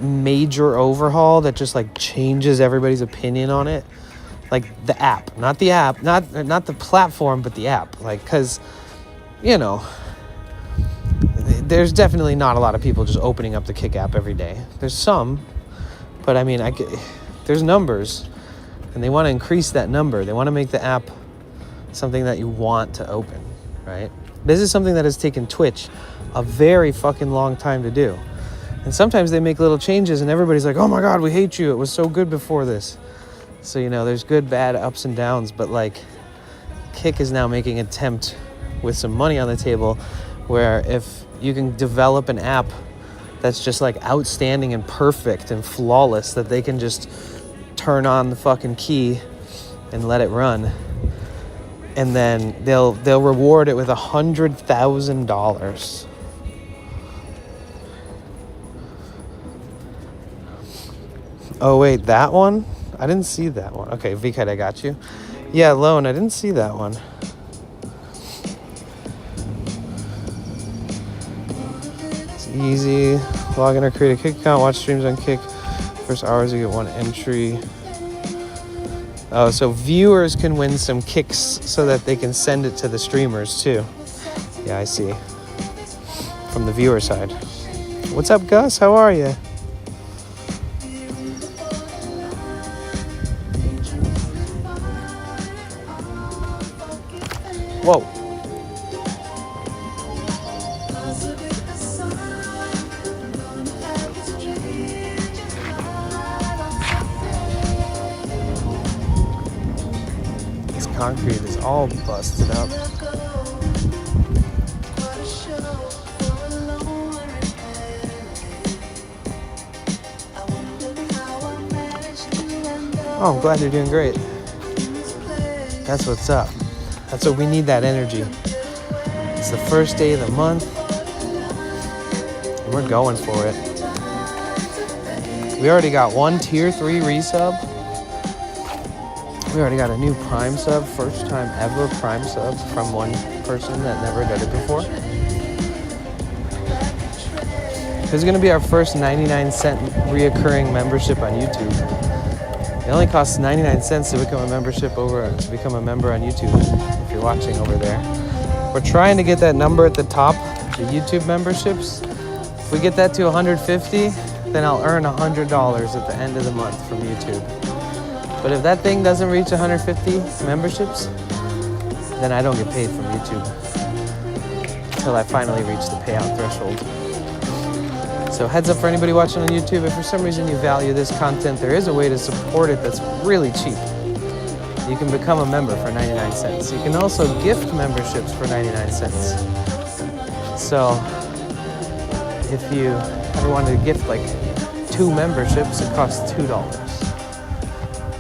major overhaul that just like changes everybody's opinion on it. Like the app, not the platform, but the app. Like, cause, you know, there's definitely not a lot of people just opening up the Kick app every day. There's some, but I mean, there's numbers, and they want to increase that number. They want to make the app something that you want to open, right? This is something that has taken Twitch a very fucking long time to do. And sometimes they make little changes and everybody's like, oh my God, we hate you. It was so good before this. So, you know, there's good, bad, ups and downs, but like Kick is now making an attempt with some money on the table where if you can develop an app that's just like outstanding and perfect and flawless, that they can just turn on the fucking key and let it run. And then they'll reward it with $100,000. Oh wait, that one? I didn't see that one. Okay, VKite, I got you. Yeah, Lone, I didn't see that one. It's easy. Log in or create a Kick account, watch streams on Kick. First hours you get 1 entry. Oh, so viewers can win some kicks so that they can send it to the streamers too. Yeah, I see. From the viewer side. What's up, Gus? How are you? Whoa. This concrete is all busted up. Oh, I'm glad you're doing great. That's what's up. That's what we need, that energy. It's the first day of the month, and we're going for it. We already got 1 tier 3 resub. We already got a new Prime sub, first time ever Prime sub from one person that never did it before. This is gonna be our first 99-cent reoccurring membership on YouTube. It only costs 99 cents to become a member on YouTube if you're watching over there. We're trying to get that number at the top, the YouTube memberships. If we get that to 150, then I'll earn $100 at the end of the month from YouTube. But if that thing doesn't reach 150 memberships, then I don't get paid from YouTube until I finally reach the payout threshold. So heads up for anybody watching on YouTube, if for some reason you value this content, there is a way to support it that's really cheap. You can become a member for 99 cents. You can also gift memberships for 99 cents. So if you ever wanted to gift like 2 memberships, it costs $2.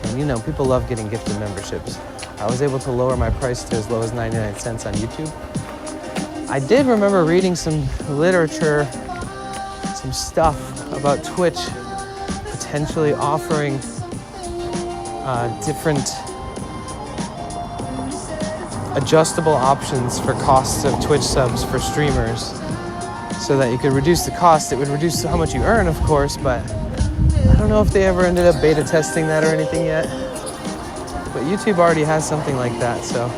And you know, people love getting gifted memberships. I was able to lower my price to as low as 99 cents on YouTube. I did remember reading some literature, some stuff about Twitch potentially offering different adjustable options for costs of Twitch subs for streamers so that you could reduce the cost. It would reduce how much you earn, of course, but I don't know if they ever ended up beta testing that or anything yet. But YouTube already has something like that. So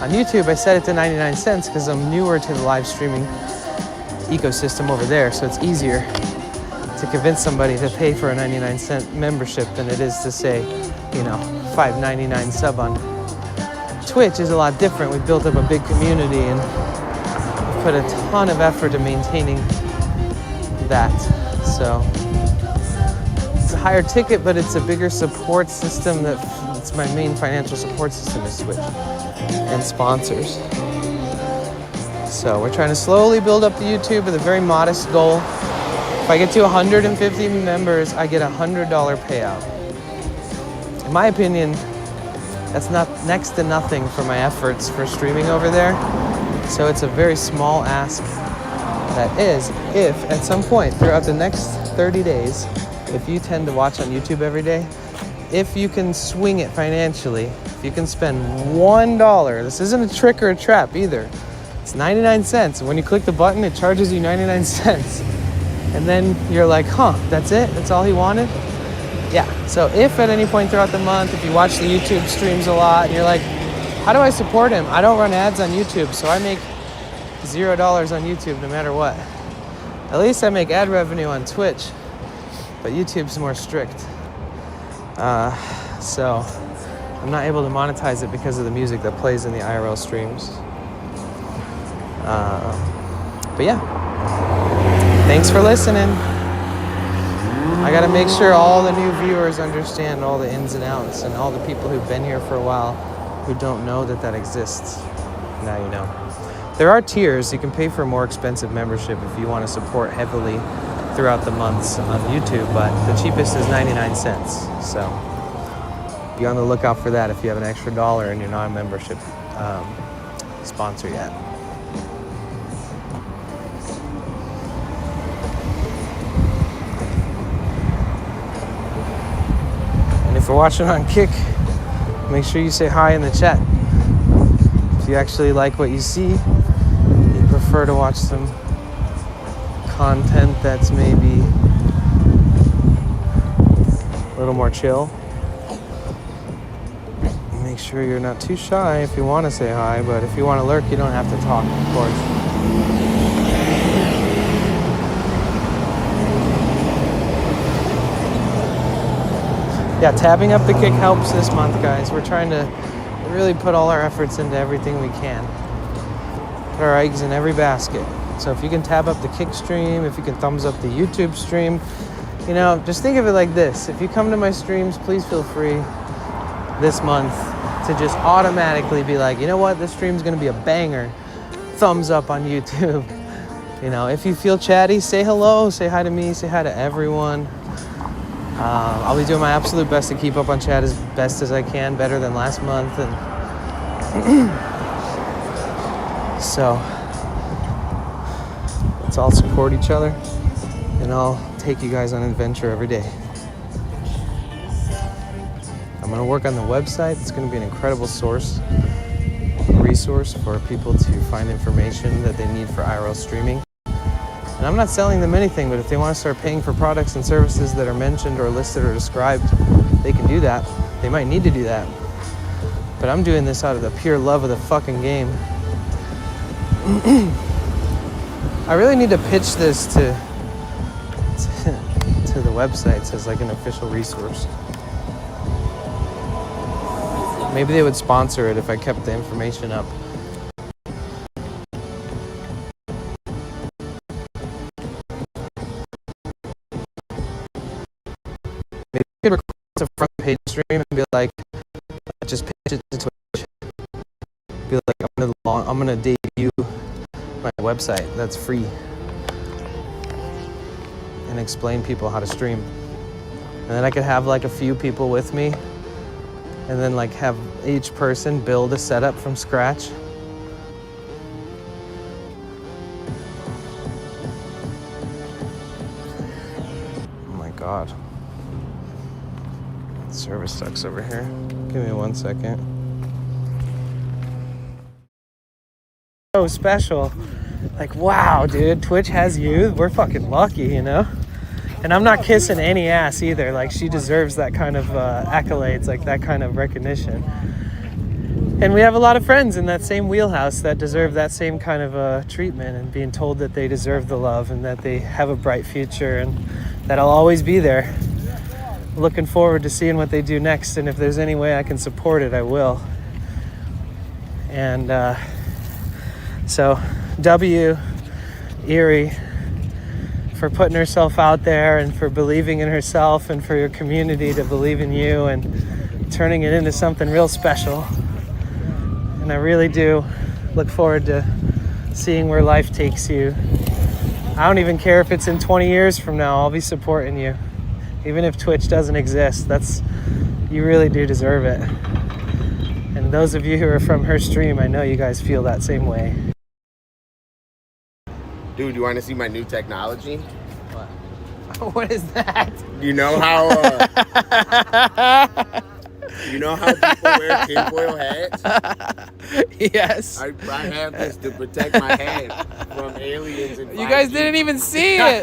on YouTube, I set it to 99 cents because I'm newer to the live streaming ecosystem over there, so it's easier to convince somebody to pay for a 99-cent membership than it is to say, you know, $5.99 sub on Twitch is a lot different. We've built up a big community and we've put a ton of effort to maintaining that. So it's a higher ticket, but it's a bigger support system. It's my main financial support system is Twitch and sponsors. So we're trying to slowly build up the YouTube with a very modest goal. If I get to 150 members, I get a $100 payout. In my opinion, that's not next to nothing for my efforts for streaming over there. So it's a very small ask. That is, if at some point throughout the next 30 days, if you tend to watch on YouTube every day, if you can swing it financially, if you can spend $1, this isn't a trick or a trap either. It's 99 cents. When you click the button, it charges you 99 cents. And then you're like, huh, that's it? That's all he wanted? Yeah. So if at any point throughout the month, if you watch the YouTube streams a lot and you're like, how do I support him? I don't run ads on YouTube, so I make $0 on YouTube no matter what. At least I make ad revenue on Twitch, but YouTube's more strict. So I'm not able to monetize it because of the music that plays in the IRL streams. But yeah, thanks for listening. I gotta make sure all the new viewers understand all the ins and outs, and all the people who've been here for a while who don't know that that exists. Now you know. There are tiers. You can pay for a more expensive membership if you want to support heavily throughout the months on YouTube, but the cheapest is 99 cents. So be on the lookout for that if you have an extra $1 and you're not a membership sponsor yet. And if you're watching on Kick, make sure you say hi in the chat. If you actually like what you see, you prefer to watch some content that's maybe a little more chill, make sure you're not too shy if you want to say hi, but if you want to lurk, you don't have to talk, of course. Yeah, tabbing up the Kick helps this month, guys. We're trying to really put all our efforts into everything we can. Put our eggs in every basket. So if you can tab up the Kick stream, if you can thumbs up the YouTube stream, you know, just think of it like this. If you come to my streams, please feel free this month to just automatically be like, you know what, this stream's gonna be a banger. Thumbs up on YouTube. You know, if you feel chatty, say hello, say hi to me, say hi to everyone. I'll be doing my absolute best to keep up on chat as best as I can, better than last month. And so let's all support each other, and I'll take you guys on an adventure every day. I'm going to work on the website. It's going to be an incredible resource for people to find information that they need for IRL streaming. And I'm not selling them anything, but if they want to start paying for products and services that are mentioned or listed or described, they can do that. They might need to do that. But I'm doing this out of the pure love of the fucking game. I really need to pitch this to the websites as like an official resource. Maybe they would sponsor it if I kept the information up. Maybe you could request a front page stream and be like, just pitch it to Twitch. Be like, I'm gonna debut my website that's free and explain people how to stream. And then I could have like a few people with me, and then like have each person build a setup from scratch. Oh my God. Service sucks over here. Give me 1 second. So special. Like, wow, dude, Twitch has you. We're fucking lucky, you know? And I'm not kissing any ass either. Like, she deserves that kind of accolades, like that kind of recognition. And we have a lot of friends in that same wheelhouse that deserve that same kind of treatment, and being told that they deserve the love and that they have a bright future and that I'll always be there. Looking forward to seeing what they do next, and if there's any way I can support it, I will. And so, W. Erie for putting herself out there and for believing in herself, and for your community to believe in you and turning it into something real special. And I really do look forward to seeing where life takes you. I don't even care if it's in 20 years from now, I'll be supporting you. Even if Twitch doesn't exist, you really do deserve it. And those of you who are from her stream, I know you guys feel that same way. Dude, you want to see my new technology? What? What is that? You know how people wear tinfoil hats? Yes. I have this to protect my head from aliens and 5G. You guys didn't even see it.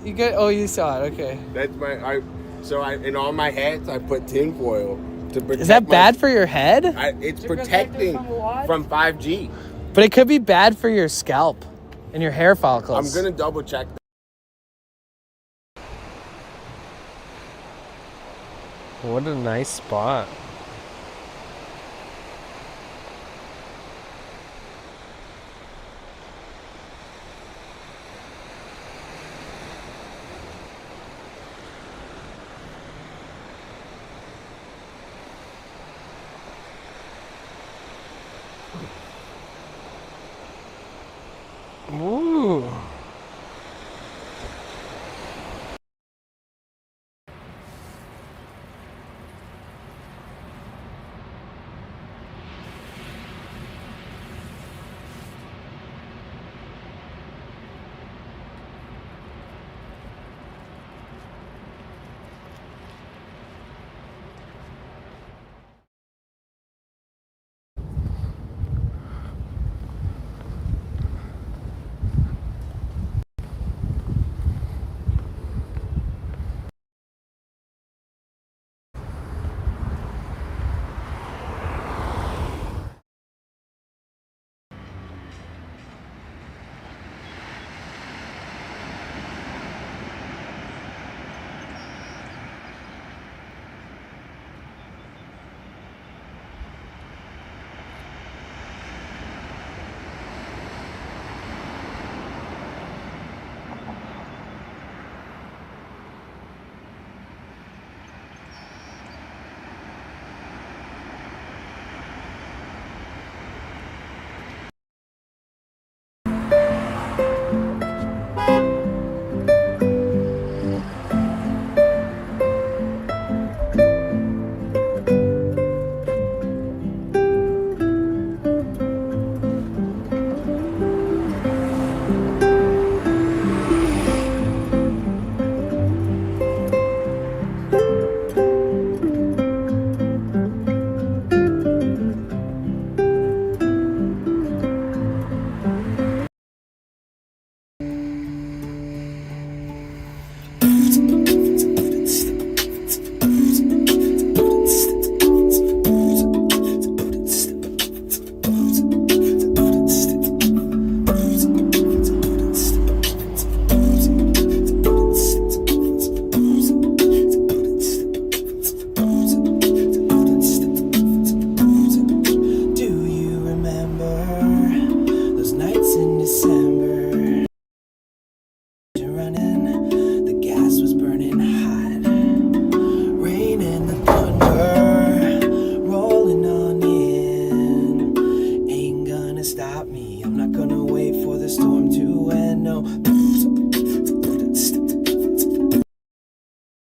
You saw it. Okay. That's in all my hats I put tinfoil to protect. Is that bad for your head? It's protecting from 5G. But it could be bad for your scalp and your hair follicles. I'm gonna double check that. What a nice spot. Ooh.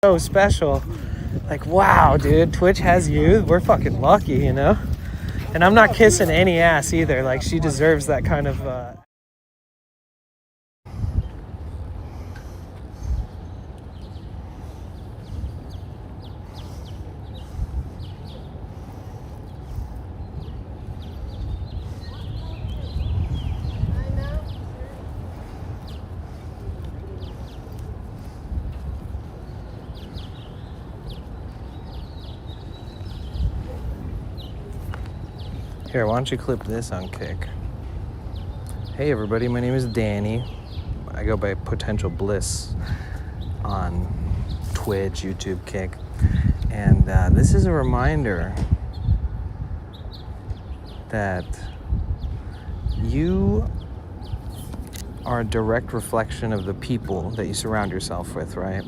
So special. Like, wow, dude, Twitch has you. We're fucking lucky, you know? And I'm not kissing any ass either. Like, she deserves that kind of Here, why don't you clip this on Kick? Hey everybody, my name is Danny. I go by Potential Bliss on Twitch, YouTube, Kick. And this is a reminder that you are a direct reflection of the people that you surround yourself with, right?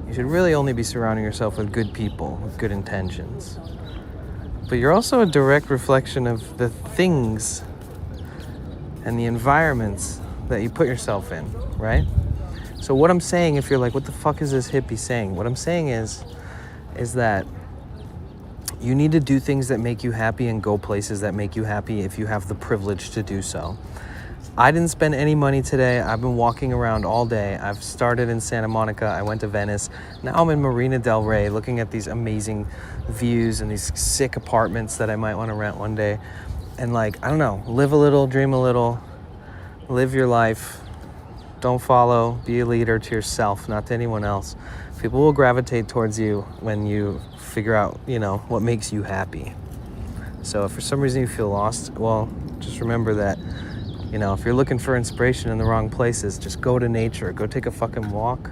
You should really only be surrounding yourself with good people, with good intentions. But you're also a direct reflection of the things and the environments that you put yourself in, right? So what I'm saying, if you're like, what the fuck is this hippie saying? What I'm saying is that you need to do things that make you happy and go places that make you happy if you have the privilege to do so. I didn't spend any money today. I've been walking around all day. I've started in Santa Monica. I went to Venice. Now I'm in Marina del Rey looking at these amazing views and these sick apartments that I might want to rent one day. And like, I don't know, live a little, dream a little, live your life. Don't follow, be a leader to yourself, not to anyone else. People will gravitate towards you when you figure out, you know, what makes you happy. So if for some reason you feel lost, well, just remember that, you know, if you're looking for inspiration in the wrong places, just go to nature. Go take a fucking walk.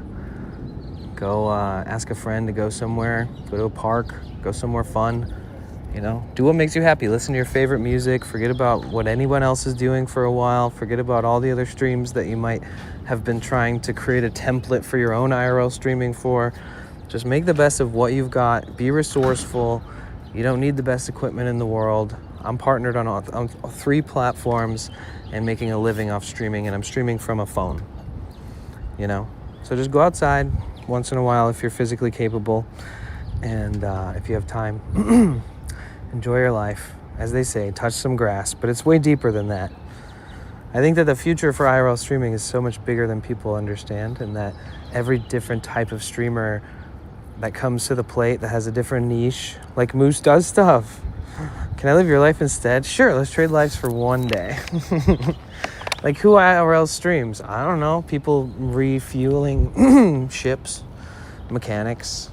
Go ask a friend to go somewhere. Go to a park. Go somewhere fun. You know, do what makes you happy. Listen to your favorite music. Forget about what anyone else is doing for a while. Forget about all the other streams that you might have been trying to create a template for your own IRL streaming for. Just make the best of what you've got. Be resourceful. You don't need the best equipment in the world. I'm partnered on 3 platforms and making a living off streaming, and I'm streaming from a phone, you know? So just go outside once in a while if you're physically capable, and if you have time, enjoy your life. As they say, touch some grass, but it's way deeper than that. I think that the future for IRL streaming is so much bigger than people understand, and that every different type of streamer that comes to the plate that has a different niche, like Moose does stuff. Can I live your life instead? Sure, let's trade lives for one day. Like, who IRL streams? I don't know. People refueling ships, mechanics,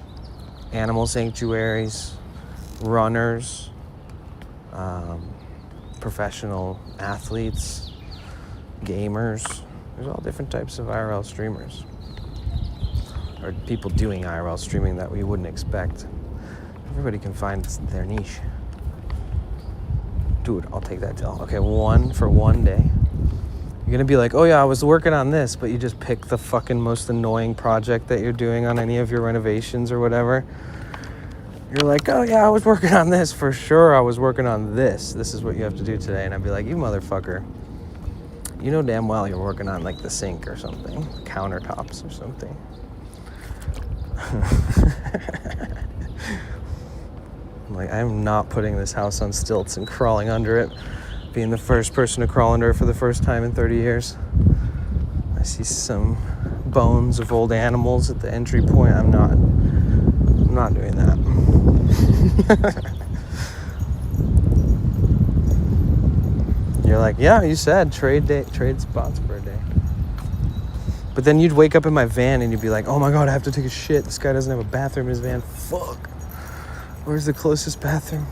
animal sanctuaries, runners, professional athletes, gamers. There's all different types of IRL streamers. Or people doing IRL streaming that we wouldn't expect. Everybody can find their niche. Dude, I'll take that deal. Okay, 1 for 1 day. You're gonna be like, oh yeah, I was working on this, but you just pick the fucking most annoying project that you're doing on any of your renovations or whatever. You're like, oh yeah, I was working on this. For sure, I was working on this. This is what you have to do today. And I'd be like, you motherfucker. You know damn well you're working on like the sink or something, countertops or something. Like, I'm not putting this house on stilts and crawling under it, being the first person to crawl under it for the first time in 30 years. I see some bones of old animals at the entry point. I'm not doing that. You're like, yeah, you said trade spots for a day. But then you'd wake up in my van and you'd be like, oh my God, I have to take a shit. This guy doesn't have a bathroom in his van. Fuck. Where's the closest bathroom?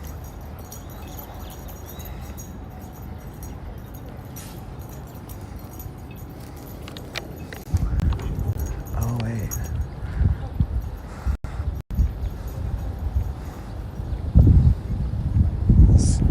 Oh, wait. Let's see.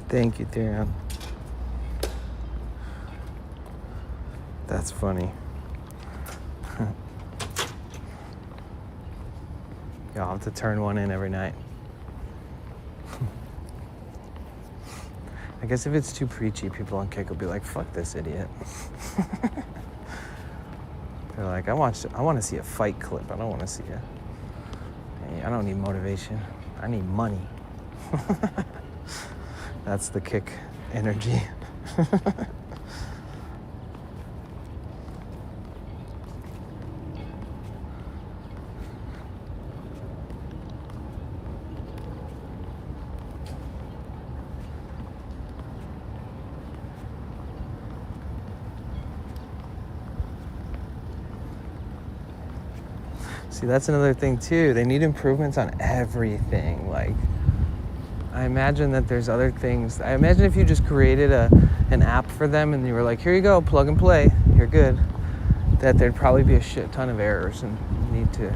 Thank you, Dan. That's funny. Yeah, I'll have to turn one in every night. I guess if it's too preachy, people on Kick will be like, fuck this idiot. They're like, I want to see a fight clip. I don't want to see I don't need motivation. I need money. That's the Kick energy. See, that's another thing too. They need improvements on everything. Like, I imagine that there's other things. I imagine if you just created an app for them and you were like, here you go, plug and play, you're good, that there'd probably be a shit ton of errors and need to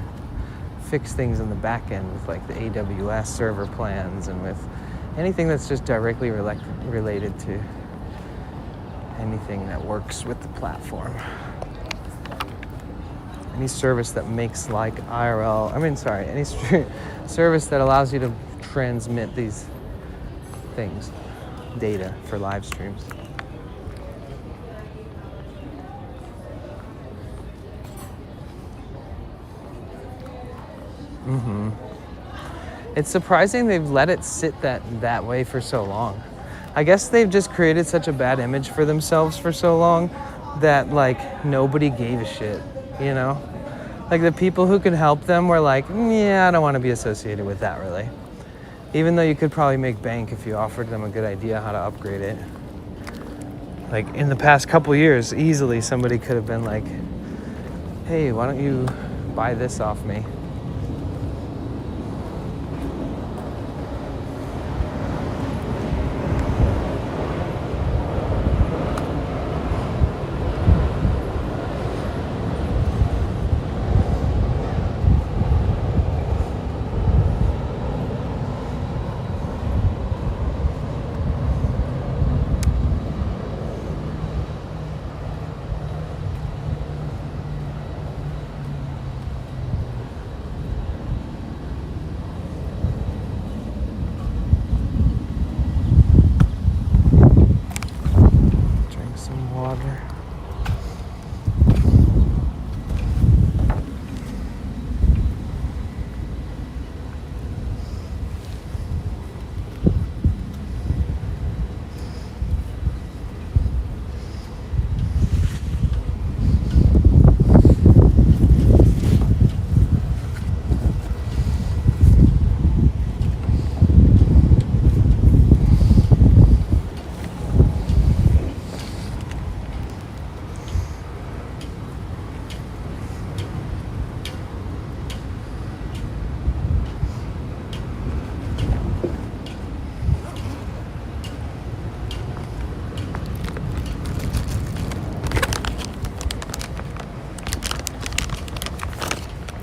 fix things in the back end with like the AWS server plans and with anything that's just directly related to anything that works with the platform. Any service that makes like any service that allows you to transmit these things, data for live streams. It's surprising they've let it sit that way for so long. I guess they've just created such a bad image for themselves for so long that like nobody gave a shit, you know? Like the people who could help them were like, yeah, I don't want to be associated with that really. Even though you could probably make bank if you offered them a good idea how to upgrade it. Like in the past couple years, easily somebody could have been like, hey, why don't you buy this off me? Drink some water.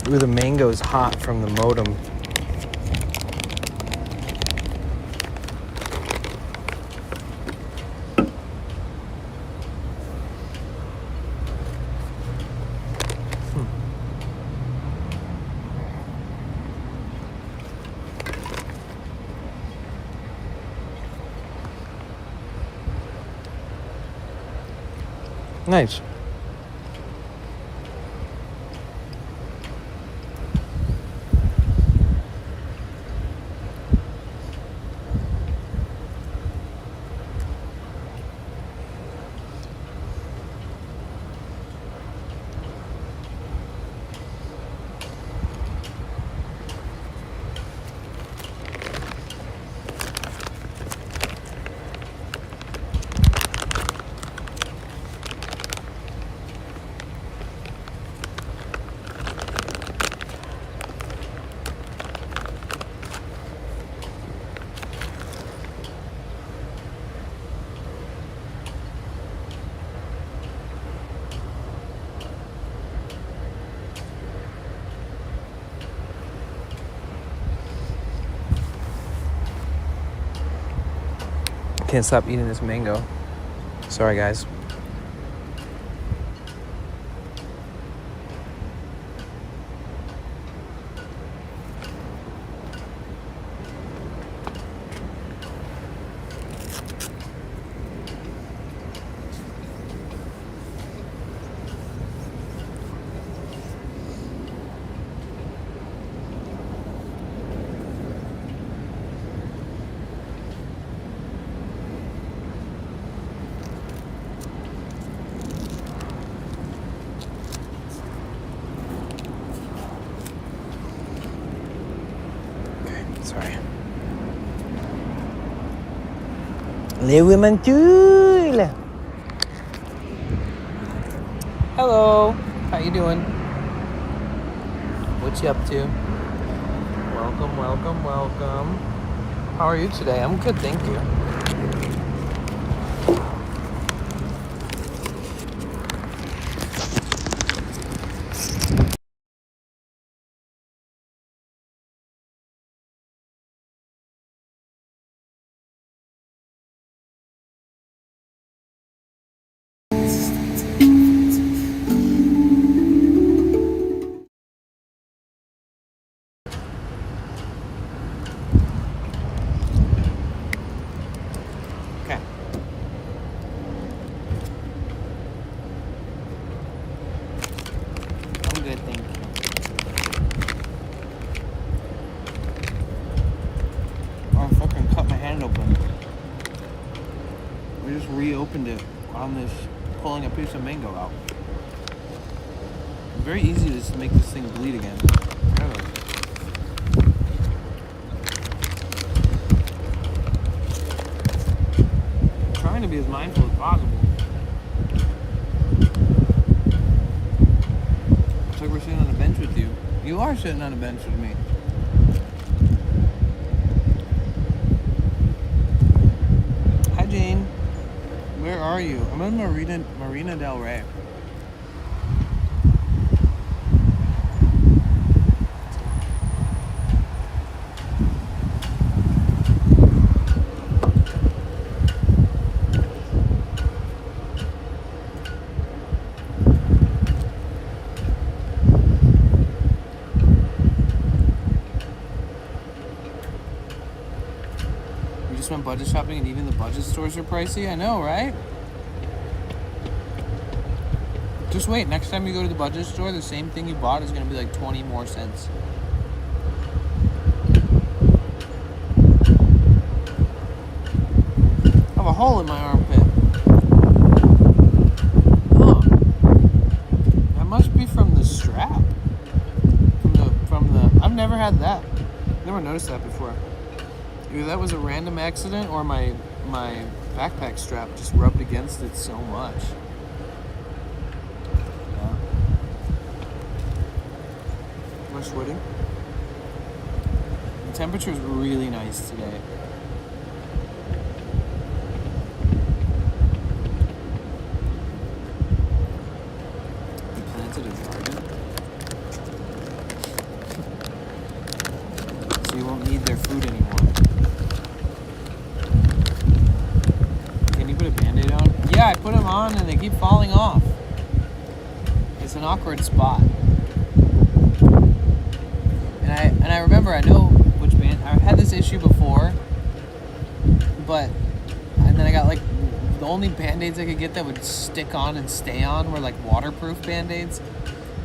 Ooh, the mango's hot from the modem. Nice. Can't stop eating this mango. Sorry, guys. Sorry. Le women tool. Hello. How you doing? What you up to? Welcome, welcome, welcome. How are you today? I'm good, thank you. reopened it on this, pulling a piece of mango out. Very easy to just make this thing bleed again. I'm trying to be as mindful as possible. It's like we're sitting on a bench with you. You are sitting on a bench with me. Hi, Jane. Where are you? I'm in Marina del Rey. Went budget shopping and even the budget stores are pricey. I know, right? Just wait. Next time you go to the budget store, the same thing you bought is going to be like 20 more cents. I have a hole in my armpit. Huh. That must be from the strap. From the. I've never had that. Never noticed that before. Either that was a random accident or my backpack strap just rubbed against it so much. Yeah. Am I sweating? The temperature is really nice today. We planted a garden. So you won't need their food anymore. Yeah, I put them on and they keep falling off. It's an awkward spot. And I remember, I know which band. I've had this issue before, and then I got like the only band-aids I could get that would stick on and stay on were like waterproof band-aids,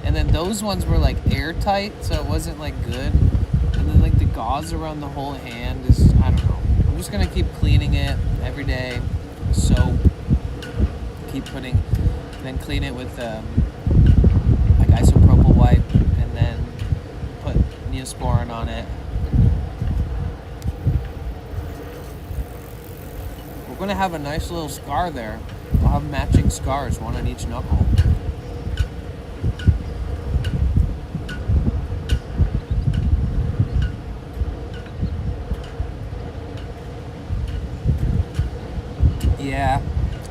and then those ones were like airtight, so it wasn't like good. And then like the gauze around the whole hand is, I don't know. I'm just gonna keep cleaning it every day. Soap. Then clean it with like isopropyl wipe, and then put Neosporin on it. We're gonna have a nice little scar there. We'll have matching scars, one on each knuckle. Yeah.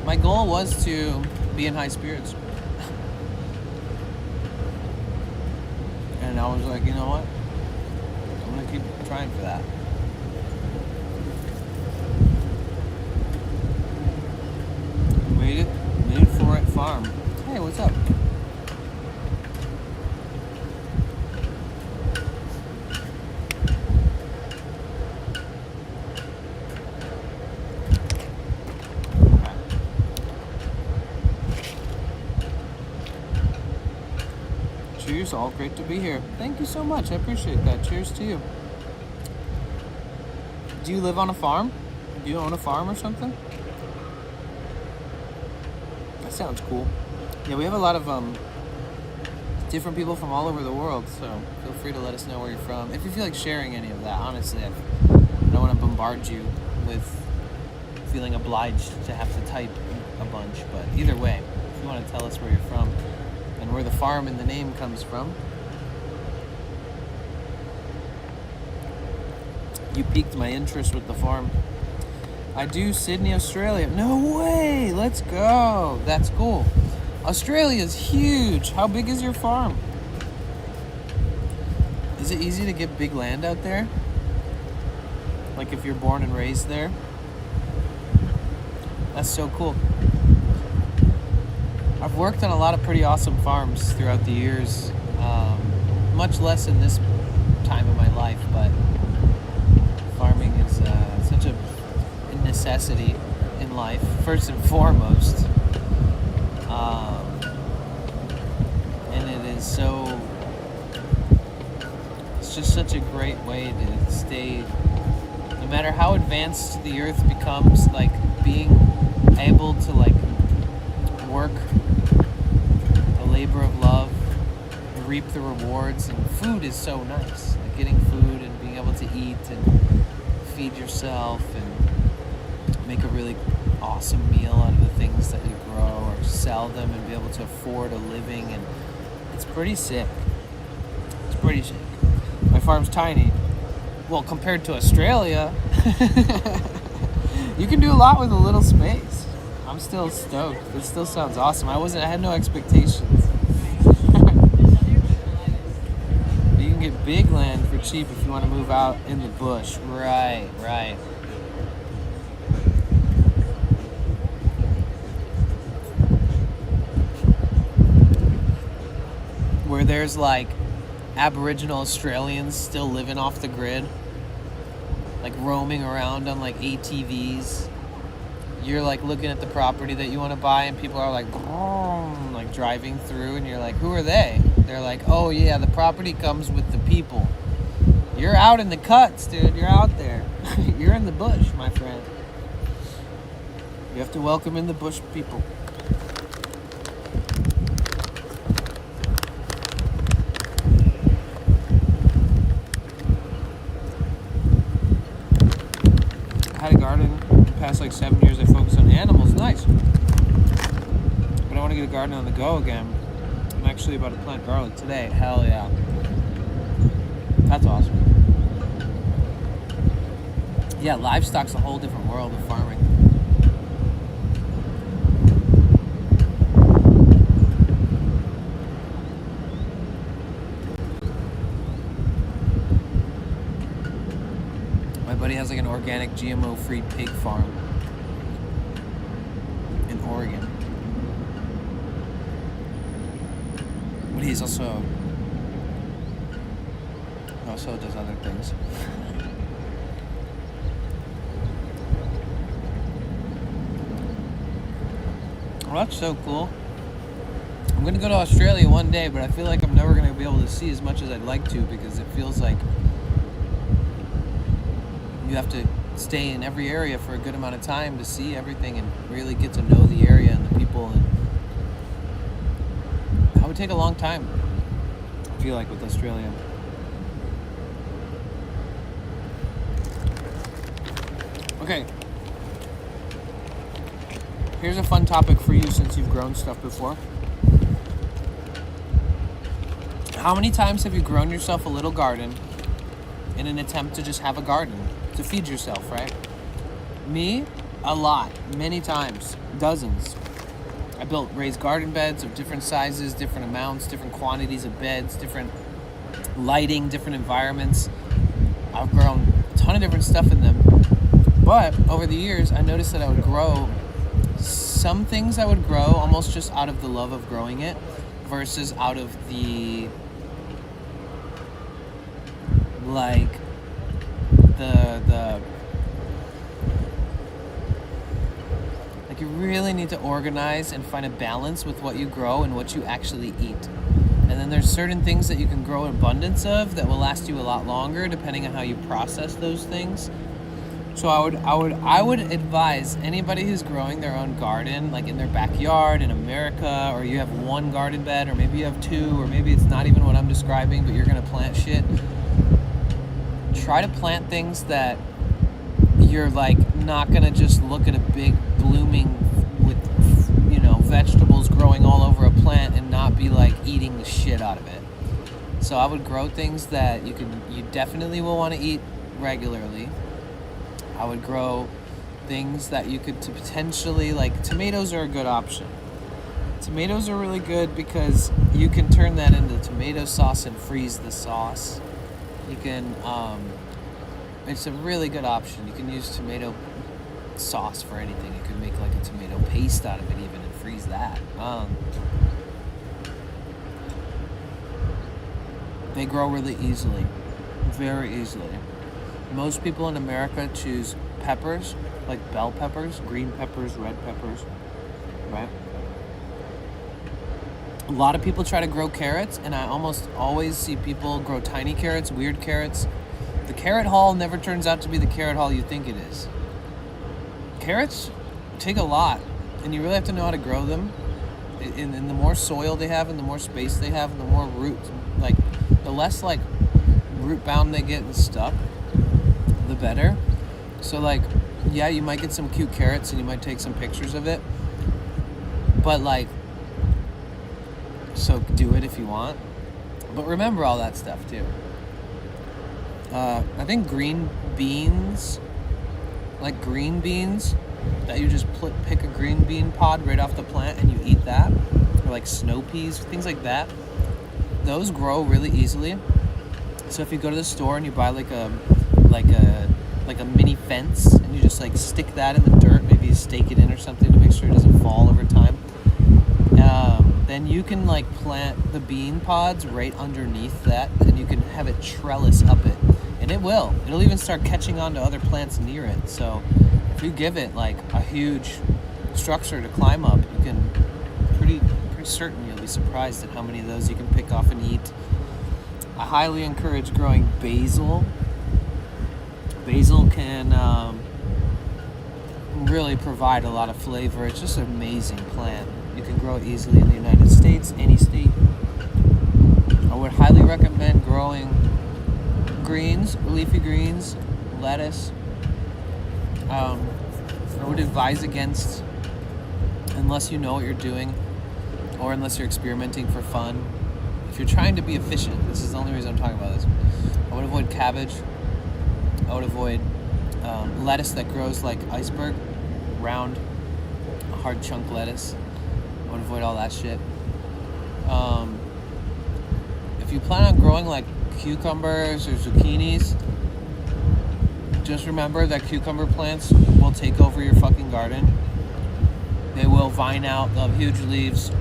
My goal was to be in high spirits. And I was like, you know what? I'm going to keep trying for that. Made it for it farm. Hey, what's up? Cheers, all great to be here. Thank you so much. I appreciate that. Cheers to you. Do you live on a farm? Do you own a farm or something? That sounds cool. Yeah, we have a lot of different people from all over the world, so feel free to let us know where you're from. If you feel like sharing any of that, honestly, I don't want to bombard you with feeling obliged to have to type a bunch, but either way, if you want to tell us where you're from, and where the farm in the name comes from. You piqued my interest with the farm. I do Sydney, Australia. No way! Let's go! That's cool. Australia's huge. How big is your farm? Is it easy to get big land out there? Like if you're born and raised there? That's so cool. I've worked on a lot of pretty awesome farms throughout the years, much less in this time of my life, but farming is such a necessity in life, first and foremost, and it is it's just such a great way to stay, no matter how advanced the earth becomes, like being able to like work the labor of love and reap the rewards. And food is so nice. Like getting food and being able to eat and feed yourself and make a really awesome meal out of the things that you grow, or sell them and be able to afford a living. And it's pretty sick. It's pretty sick. My farm's tiny. Well, compared to Australia, you can do a lot with a little space. I'm still stoked. It still sounds awesome. I had no expectations. You can get big land for cheap if you want to move out in the bush. Right. Where there's like Aboriginal Australians still living off the grid, like roaming around on like ATVs. You're like looking at the property that you want to buy, and people are like driving through, and you're like, who are they? They're like, oh yeah, the property comes with the people. You're out in the cuts, dude. You're out there. You're in the bush, my friend. You have to welcome in the bush people. I had a garden. The past like 7 years I focused on animals. Nice. But I want to get a garden on the go again. I'm actually about to plant garlic today. Hell yeah. That's awesome. Yeah, livestock's a whole different world of farming. My buddy has like an organic GMO-free pig farm in Oregon. But he also does other things. Well, that's so cool. I'm gonna go to Australia one day, but I feel like I'm never gonna be able to see as much as I'd like to, because it feels like you have to stay in every area for a good amount of time to see everything and really get to know the area and the people. And that would take a long time, I feel like, with Australia. Okay. Here's a fun topic for you, since you've grown stuff before. How many times have you grown yourself a little garden in an attempt to just have a garden, to feed yourself, right? Me, a lot, many times, dozens. I built raised garden beds of different sizes, different amounts, different quantities of beds, different lighting, different environments. I've grown a ton of different stuff in them. But over the years, I noticed that I would grow some things. I would grow almost just out of the love of growing it, versus out of the like the like, you really need to organize and find a balance with what you grow and what you actually eat. And then there's certain things that you can grow an abundance of that will last you a lot longer, depending on how you process those things. So I would advise anybody who's growing their own garden, like in their backyard in America, or you have one garden bed, or maybe you have two, or maybe it's not even what I'm describing, but you're gonna plant shit. Try to plant things that you're like not gonna just look at a big blooming with, vegetables growing all over a plant and not be like eating the shit out of it. So I would grow things that you definitely will want to eat regularly. I would grow things that you could potentially, like tomatoes are a good option. Tomatoes are really good because you can turn that into tomato sauce and freeze the sauce. You can, it's a really good option. You can use tomato sauce for anything. You can make like a tomato paste out of it even and freeze that. They grow really easily, very easily. Most people in America choose peppers, like bell peppers, green peppers, red peppers, right? A lot of people try to grow carrots, and I almost always see people grow tiny carrots, weird carrots. The carrot haul never turns out to be the carrot haul you think it is. Carrots, take a lot, and you really have to know how to grow them. And the more soil they have, and the more space they have, and the more roots, like the less like root bound they get and stuck, the better. So like, yeah, you might get some cute carrots, and you might take some pictures of it, but like, so do it if you want, but remember all that stuff too. I think green beans, like green beans, that you just pick a green bean pod right off the plant and you eat that, or like snow peas, things like that. Those grow really easily. So if you go to the store and you buy like a mini fence, and you just like stick that in the dirt, maybe you stake it in or something to make sure it doesn't fall over time. Then you can like plant the bean pods right underneath that, and you can have it trellis up it, and it'll even start catching on to other plants near it. So if you give it like a huge structure to climb up, you can pretty certain you'll be surprised at how many of those you can pick off and eat. I highly encourage growing basil. Basil can really provide a lot of flavor. It's just an amazing plant. You can grow it easily in the United States, any state. I would highly recommend growing greens, leafy greens, lettuce. I would advise against, unless you know what you're doing, or unless you're experimenting for fun. If you're trying to be efficient, this is the only reason I'm talking about this. I would avoid cabbage. I would avoid lettuce that grows like iceberg, round, hard chunk lettuce. I would avoid all that shit. If you plan on growing like cucumbers or zucchinis, just remember that cucumber plants will take over your fucking garden. They will vine out, they'll have huge leaves.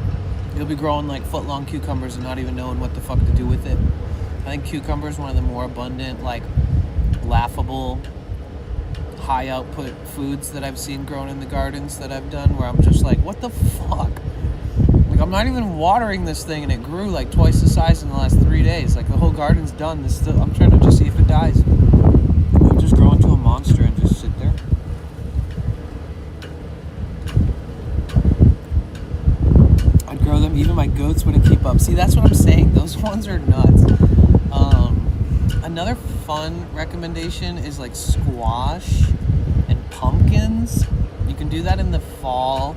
You'll be growing like foot-long cucumbers and not even knowing what the fuck to do with it. I think cucumber is one of the more abundant, like laughable, high output foods that I've seen grown in the gardens that I've done, where I'm just like, what the fuck? Like, I'm not even watering this thing, and it grew like twice the size in the last 3 days. Like, the whole garden's done. I'm trying to just see if it dies. I'll just grow into a monster and just sit there. I'd grow them. Even my goats wouldn't keep up. See, that's what I'm saying. Those ones are nuts. Another fun recommendation is like squash and pumpkins. You can do that in the fall.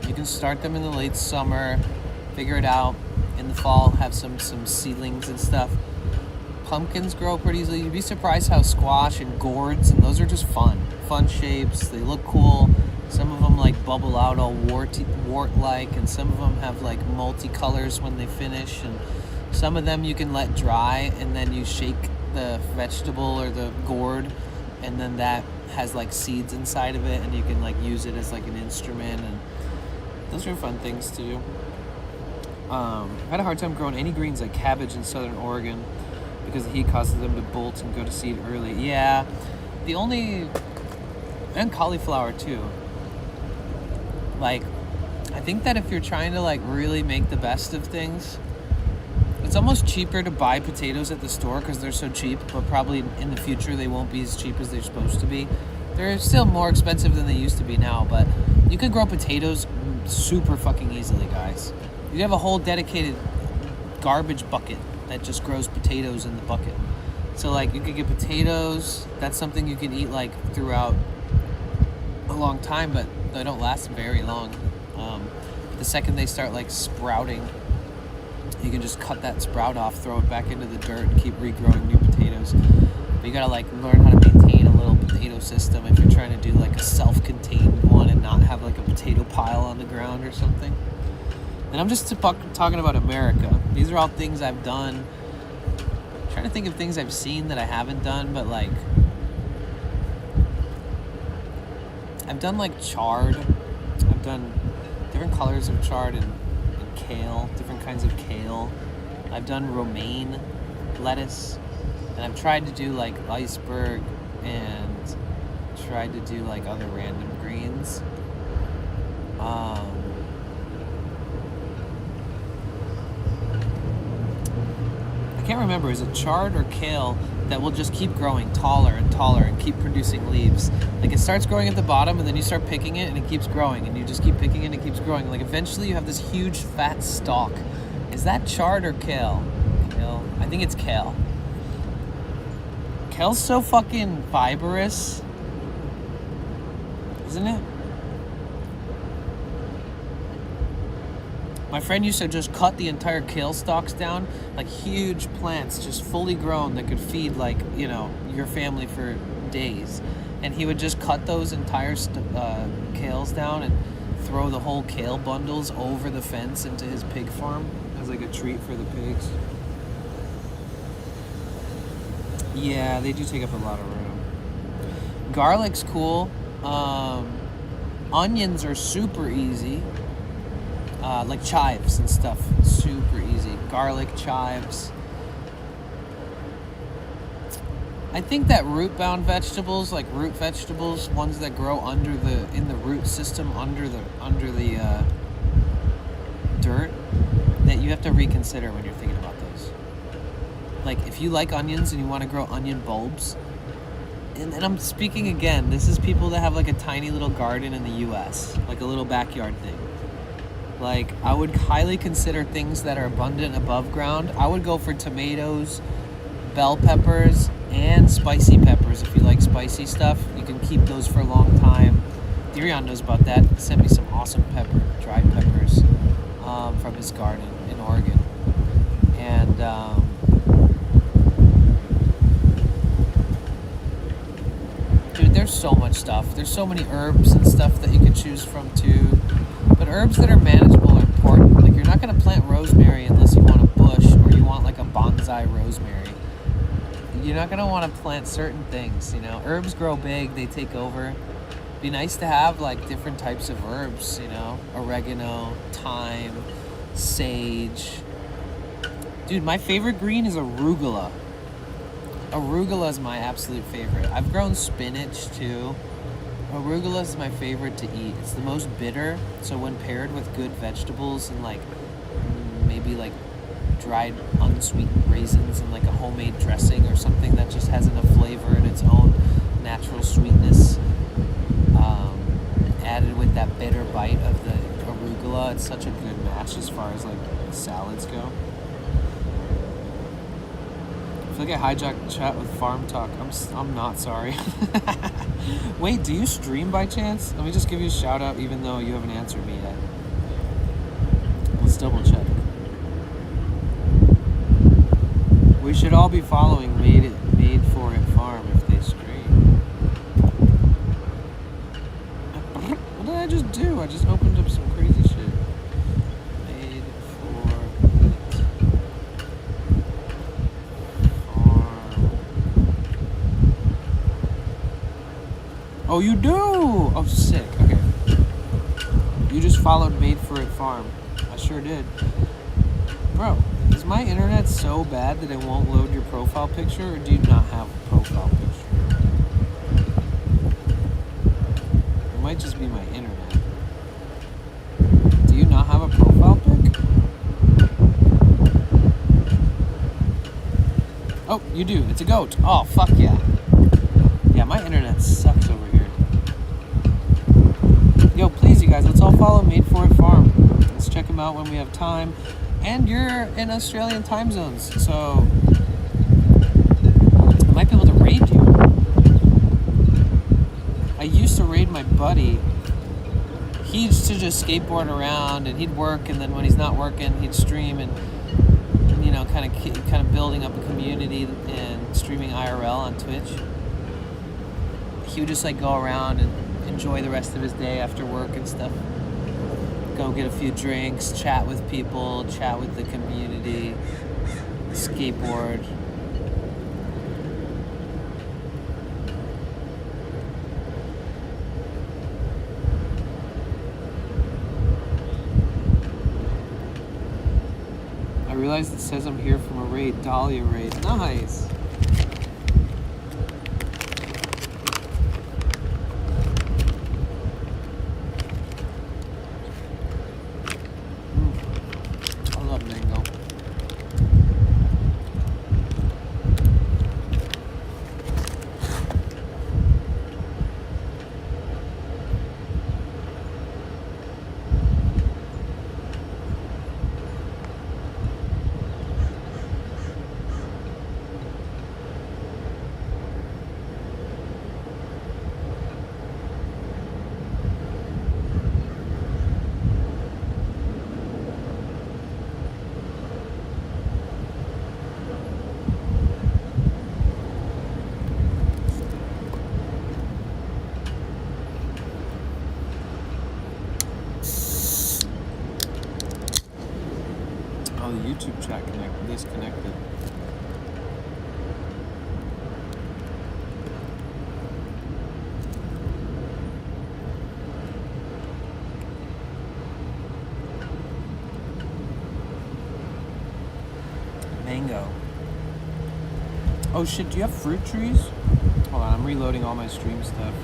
You can start them in the late summer, figure it out. In the fall, have some seedlings and stuff. Pumpkins grow pretty easily. You'd be surprised how squash and gourds, and those are just fun shapes. They look cool. Some of them like bubble out all wart-like, and some of them have like multicolors when they finish, and some of them you can let dry, and then you shake the vegetable or the gourd, and then that has like seeds inside of it, and you can like use it as like an instrument, and those are fun things to do. I've had a hard time growing any greens like cabbage in southern Oregon because the heat causes them to bolt and go to seed early. Yeah, and cauliflower too. Like, I think that if you're trying to like really make the best of things, it's almost cheaper to buy potatoes at the store because they're so cheap, but probably in the future they won't be as cheap as they're supposed to be. They're still more expensive than they used to be now, but you can grow potatoes super fucking easily, guys. You have a whole dedicated garbage bucket that just grows potatoes in the bucket. So like, you could get potatoes. That's something you can eat like throughout a long time, but they don't last very long. The second they start like sprouting, you can just cut that sprout off, throw it back into the dirt, and keep regrowing new potatoes. But you gotta like learn how to maintain a little potato system if you're trying to do like a self-contained one and not have like a potato pile on the ground or something. And I'm just talking about America. These are all things I've done. I'm trying to think of things I've seen that I haven't done, but like, I've done like chard. I've done different colors of chard and kale, different kinds of kale. I've done romaine lettuce, and I've tried to do like iceberg and tried to do like other random greens. I can't remember, is it chard or kale that will just keep growing taller and taller and keep producing leaves. Like it starts growing at the bottom and then you start picking it and it keeps growing and you just keep picking it and it keeps growing. Like eventually you have this huge fat stalk. Is that chard or kale? Kale. I think it's kale. Kale's so fucking fibrous. Isn't it? My friend used to just cut the entire kale stalks down, like huge plants, just fully grown that could feed like, you know, your family for days. And he would just cut those entire kales down and throw the whole kale bundles over the fence into his pig farm as like a treat for the pigs. Yeah, they do take up a lot of room. Garlic's cool. Onions are super easy. Like chives and stuff, super easy. Garlic, chives. I think that root-bound vegetables, like root vegetables, ones that grow in the root system under the dirt, that you have to reconsider when you're thinking about those. Like if you like onions and you want to grow onion bulbs, and I'm speaking again, this is people that have like a tiny little garden in the US, like a little backyard thing. Like, I would highly consider things that are abundant above ground. I would go for tomatoes, bell peppers, and spicy peppers. If you like spicy stuff, you can keep those for a long time. Dirion knows about that. He sent me some awesome dried peppers from his garden in Oregon. And dude, there's so much stuff. There's so many herbs and stuff that you can choose from too. But herbs that are manageable are important. Like, you're not going to plant rosemary unless you want a bush or you want like a bonsai rosemary. You're not going to want to plant certain things, you know. Herbs grow big, they take over. Be nice to have like different types of herbs, you know. Oregano, thyme, sage. Dude, my favorite green is arugula. Arugula is my absolute favorite. I've grown spinach too. Arugula is my favorite to eat. It's the most bitter, so when paired with good vegetables and like maybe like dried unsweetened raisins and like a homemade dressing or something that just has enough flavor and its own natural sweetness, added with that bitter bite of the arugula, it's such a good match as far as like salads go. I feel like I hijacked the chat with farm talk. I'm not sorry. Wait, do you stream by chance? Let me just give you a shout out even though you haven't answered me yet. Let's double check. We should all be following Made For It Farm if they stream. What did I just do? I just opened up some crazy shit. Made For It Farm. Oh, you do? Oh, sick. Okay. You just followed Made For It Farm. I sure did. Bro, is my internet so bad that it won't load your profile picture, or do you not have a profile picture? It might just be my internet. Do you not have a profile pic? Oh, you do. It's a goat. Oh, fuck yeah. Yeah, my internet sucks over here. Yo, please, you guys, let's all follow Made For It Farm. Let's check them out when we have time. And you're in Australian time zones, so I might be able to raid you. I used to raid my buddy. He used to just skateboard around, and he'd work, and then when he's not working, he'd stream, and you know, kind of building up a community and streaming IRL on Twitch. He would just like go around and enjoy the rest of his day after work and stuff. Go get a few drinks, chat with people, chat with the community, skateboard. I realized it says I'm here from a raid, Dahlia raid. Nice. YouTube chat disconnected. Mango. Oh shit, do you have fruit trees? Hold on, I'm reloading all my stream stuff.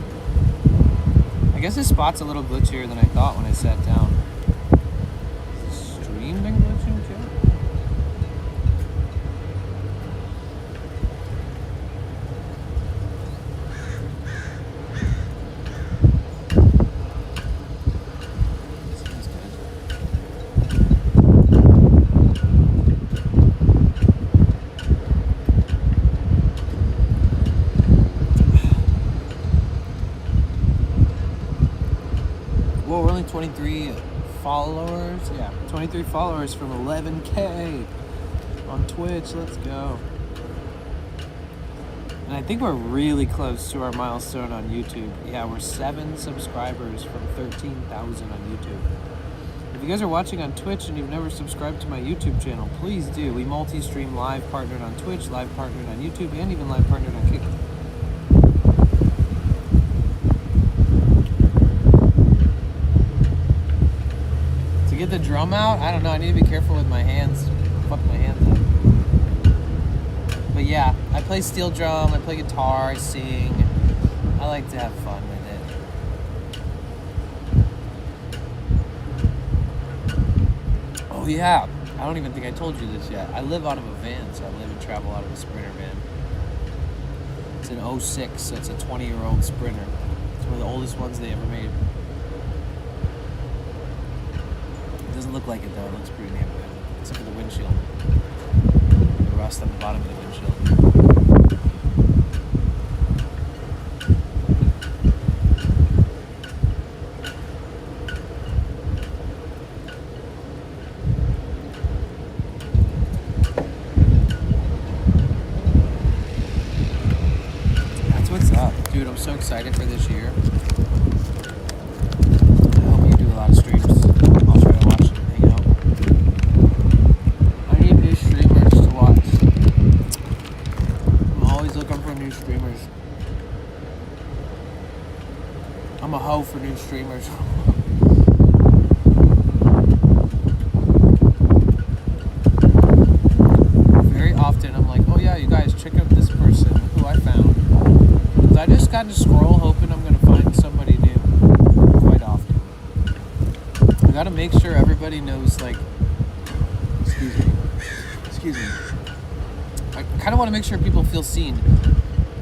I guess this spot's a little glitchier than I thought when I sat down. Is the stream been glitching too? Seems good. Whoa, we're only 23 followers. Yeah, 23 followers from 11K on Twitch. Let's go. And I think we're really close to our milestone on YouTube. Yeah, we're 7 subscribers from 13,000 on YouTube. If you guys are watching on Twitch and you've never subscribed to my YouTube channel, please do. We multi-stream live partnered on Twitch, live partnered on YouTube, and even live partnered on Kick. To get the drum out, I don't know. I need to be careful with my hands. Fuck my hands up. But yeah, I play steel drum, I play guitar, I sing. I like to have fun with it. Oh yeah, I don't even think I told you this yet. I live out of a van, so I live and travel out of a Sprinter van. It's an 06, so it's a 20-year-old Sprinter. It's one of the oldest ones they ever made. It doesn't look like it though, it looks pretty damn good. Except for the windshield. The rust on the bottom of the windshield. That's what's up. Dude, I'm so excited for this year. I hope you do a lot of streams. I'll try to watch and hang out. I need new streamers to watch. I'm always looking for new streamers. I'm a hoe for new streamers. Very often I'm like, oh yeah, you guys check out this person who I found. So I just kind of scroll hoping I'm going to find somebody new quite often. I got to make sure everybody knows, like, excuse me. I kind of want to make sure people feel seen.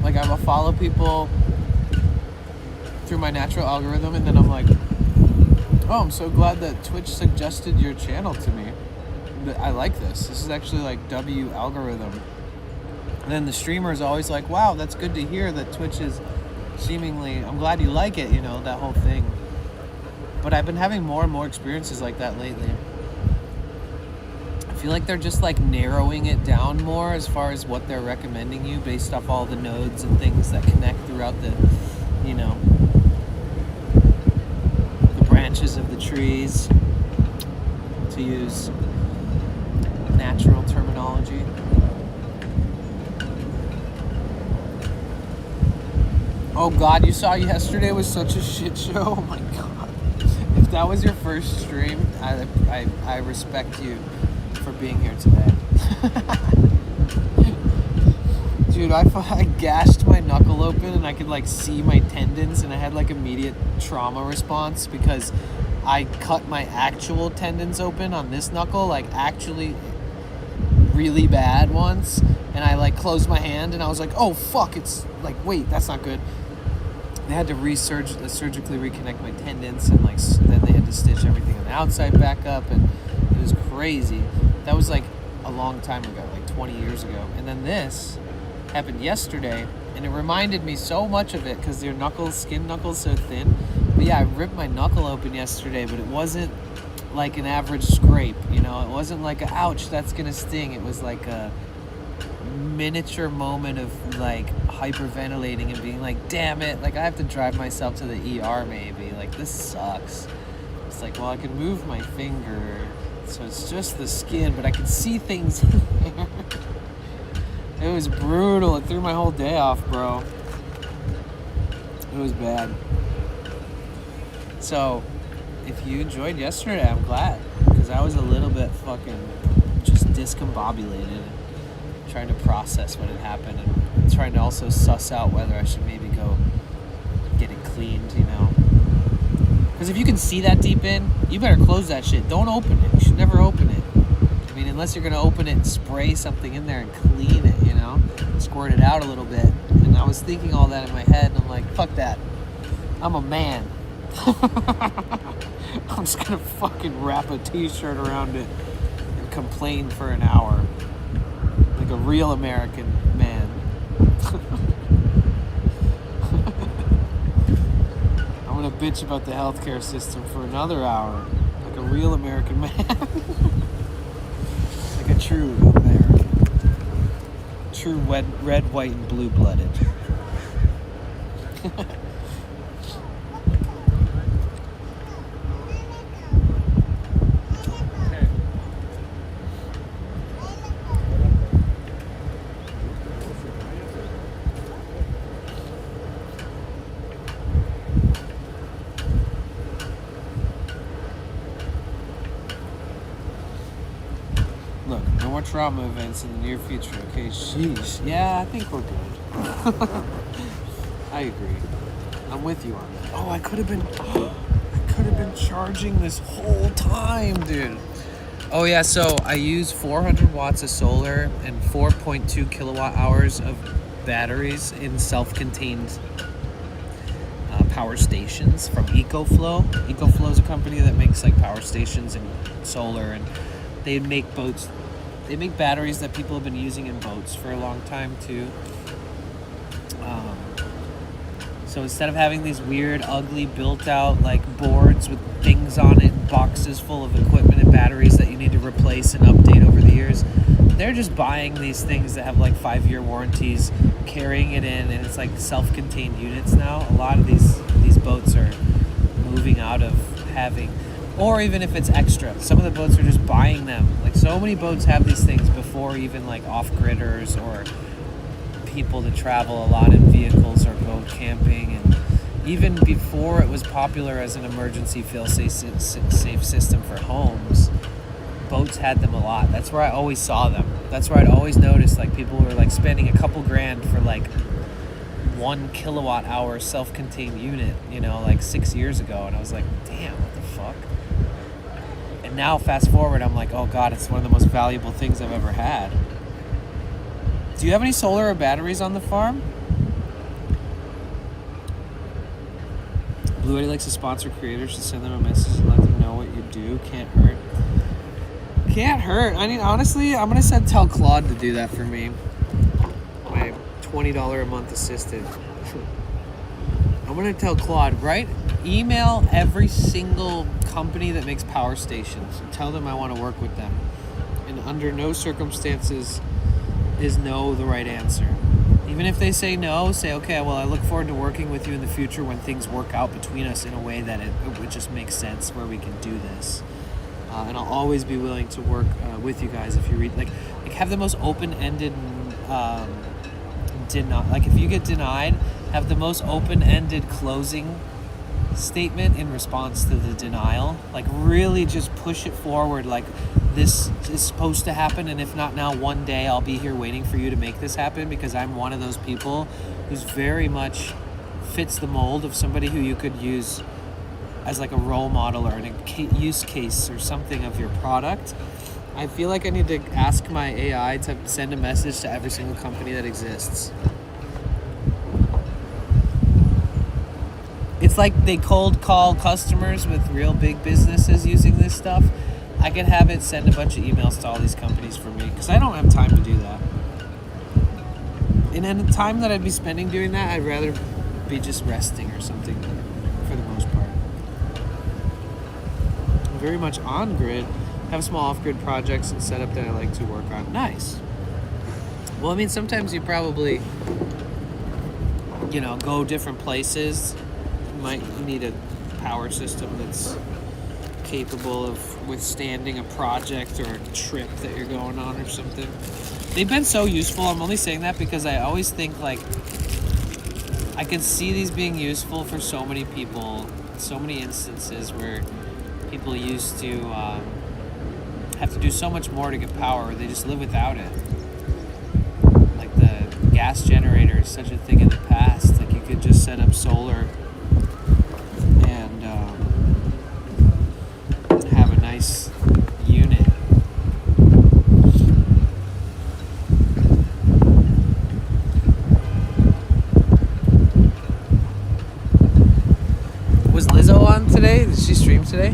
Like, I will follow people through my natural algorithm, and then I'm like, oh, I'm so glad that Twitch suggested your channel to me. I like this. This is actually like W algorithm. And then the streamer is always like, wow, that's good to hear that Twitch is seemingly, I'm glad you like it, you know, that whole thing. But I've been having more and more experiences like that lately. I feel like they're just like narrowing it down more as far as what they're recommending you based off all the nodes and things that connect throughout the, you know, the branches of the trees, to use natural terminology. Oh God, you saw yesterday was such a shit show. Oh my God. If that was your first stream, I respect you for being here today. Dude, I gashed my knuckle open and I could like see my tendons, and I had like immediate trauma response because I cut my actual tendons open on this knuckle, like actually really bad once, and I like closed my hand and I was like, oh fuck, it's like, wait, that's not good. They had to surgically reconnect my tendons, and like then they had to stitch everything on the outside back up, and it was crazy. That was like a long time ago, like 20 years ago. And then this happened yesterday, and it reminded me so much of it because your skin knuckles so thin. But yeah, I ripped my knuckle open yesterday, but it wasn't like an average scrape, you know? It wasn't like a ouch, that's gonna sting. It was like a miniature moment of like hyperventilating and being like, damn it, like I have to drive myself to the ER maybe, like this sucks. It's like, well, I can move my finger, So it's just the skin, but I could see things in there. It was brutal. It threw my whole day off, bro. It was bad. So, if you enjoyed yesterday, I'm glad. Because I was a little bit fucking just discombobulated. Trying to process what had happened. And trying to also suss out whether I should maybe go get it cleaned, you know? Because if you can see that deep in, you better close that shit. Don't open it. You should never open it. I mean, unless you're going to open it and spray something in there and clean it, you know? Squirt it out a little bit. And I was thinking all that in my head, and I'm like, fuck that. I'm a man. I'm just going to fucking wrap a t-shirt around it and complain for an hour. Like a real American man. I'm going to bitch about the healthcare system for another hour. Like a real American man. Like a true American. True red, white, and blue-blooded. Look, no more trauma events in the near future, okay? Sheesh. Yeah, I think we're good. I agree. I'm with you on that. Oh, I could have been charging this whole time, dude. Oh yeah, so I use 400 watts of solar and 4.2 kilowatt hours of batteries in self-contained power stations from EcoFlow. EcoFlow is a company that makes like power stations and solar, and they make boats. They make batteries that people have been using in boats for a long time too. So instead of having these weird, ugly, built-out like boards with things on it, boxes full of equipment and batteries that you need to replace and update over the years, they're just buying these things that have like 5-year warranties, carrying it in, and it's like self-contained units now. A lot of these boats are moving out of having, or even if it's extra, some of the boats are just buying them. Like so many boats have these things before even like off-gridders or people that travel a lot in vehicles or go camping, and even before it was popular as an emergency fail-safe system for homes, boats had them a lot. That's where I always saw them. That's where I'd always noticed like people were like spending a couple grand for like 1 kilowatt hour self-contained unit, you know, like 6 years ago, and I was like, damn, what the fuck? And now fast forward, I'm like, oh god, it's one of the most valuable things I've ever had. Do you have any solar or batteries on the farm? Blue Eddy likes to sponsor creators to send them a message and let them know what you do. Can't hurt. Can't hurt. I mean, honestly, I'm going to tell Claude to do that for me. My $20 a month assistant. I'm going to tell Claude, right? Email every single company that makes power stations and tell them I want to work with them. And under no circumstances is no the right answer. Even if they say no, say, okay, well, I look forward to working with you in the future when things work out between us in a way that it would just make sense where we can do this. And I'll always be willing to work with you guys if you read, like have the most open-ended, like if you get denied, have the most open-ended closing statement in response to the denial. Like really just push it forward, like this is supposed to happen, and if not now, one day I'll be here waiting for you to make this happen, because I'm one of those people who's very much fits the mold of somebody who you could use as like a role model or a use case or something of your product. I feel like I need to ask my AI to send a message to every single company that exists. It's like they cold call customers with real big businesses using this stuff. I could have it send a bunch of emails to all these companies for me, because I don't have time to do that. And in the time that I'd be spending doing that, I'd rather be just resting or something for the most part. I'm very much on grid, have small off-grid projects and setup that I like to work on. Nice. Well, I mean, sometimes you probably, go different places. You might need a power system that's capable of withstanding a project or a trip that you're going on or something. They've been so useful. I'm only saying that because I always think like I can see these being useful for so many people, so many instances where people used to have to do so much more to get power, they just live without it. Like the gas generator is such a thing in the past. Like you could just set up solar and have a nice unit. Was Lizzo on today? Did she stream today?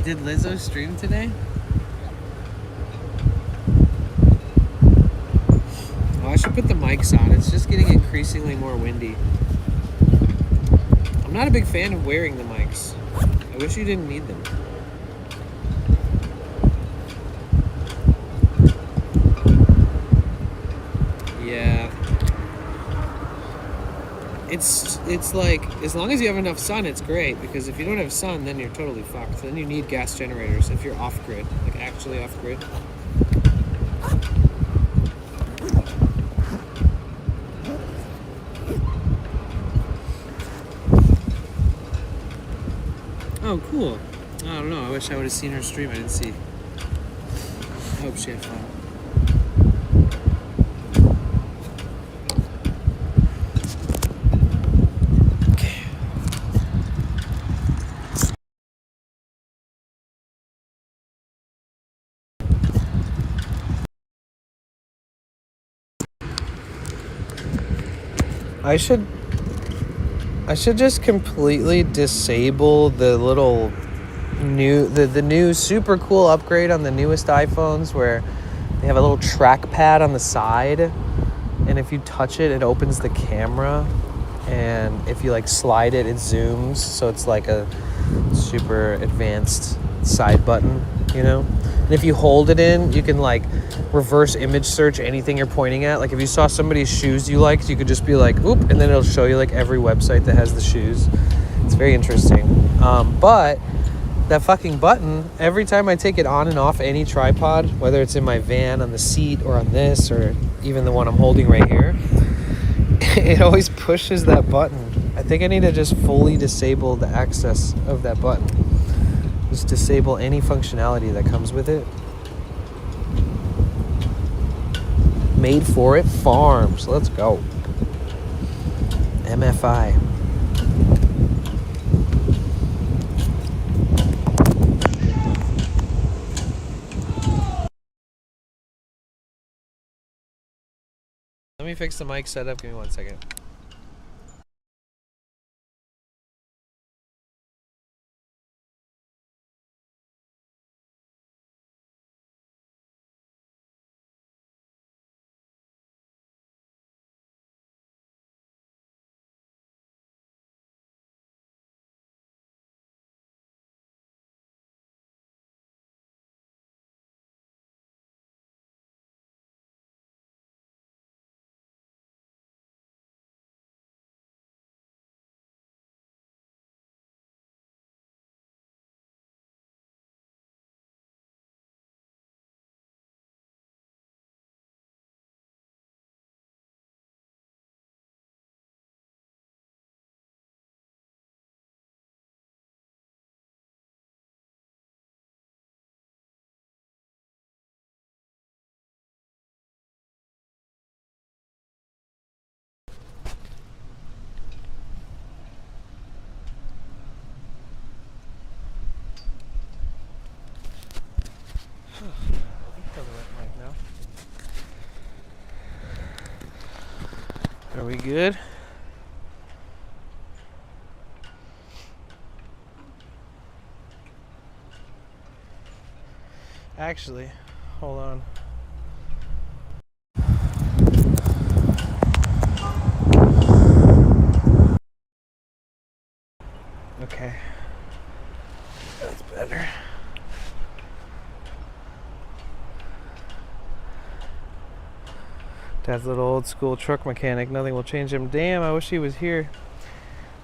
Did Lizzo stream today? Oh, I should put the mics on. It's just getting increasingly more windy. I'm not a big fan of wearing the mics. I wish you didn't need them. Yeah. It's like, as long as you have enough sun, it's great, because if you don't have sun, then you're totally fucked. Then you need gas generators if you're off-grid, like actually off-grid. Oh, cool. I don't know. I wish I would have seen her stream. I didn't see. I hope she had fun. I should just completely disable the little new the new super cool upgrade on the newest iPhones where they have a little trackpad on the side, and if you touch it, it opens the camera, and if you like slide it, it zooms, so it's like a super advanced side button, you know? And if you hold it in, you can like reverse image search anything you're pointing at. Like if you saw somebody's shoes you liked, you could just be like, oop, and then it'll show you like every website that has the shoes. It's very interesting. But that fucking button, every time I take it on and off any tripod, whether it's in my van, on the seat, or on this, or even the one I'm holding right here, it always pushes that button. I think I need to just fully disable the access of that button. Just disable any functionality that comes with it. Made for it farms. Let's go. MFI. Let me fix the mic setup. Give me 1 second. Are we good? Actually, hold on. Okay. That's better. Dad's a little old school truck mechanic. Nothing will change him. Damn, I wish he was here.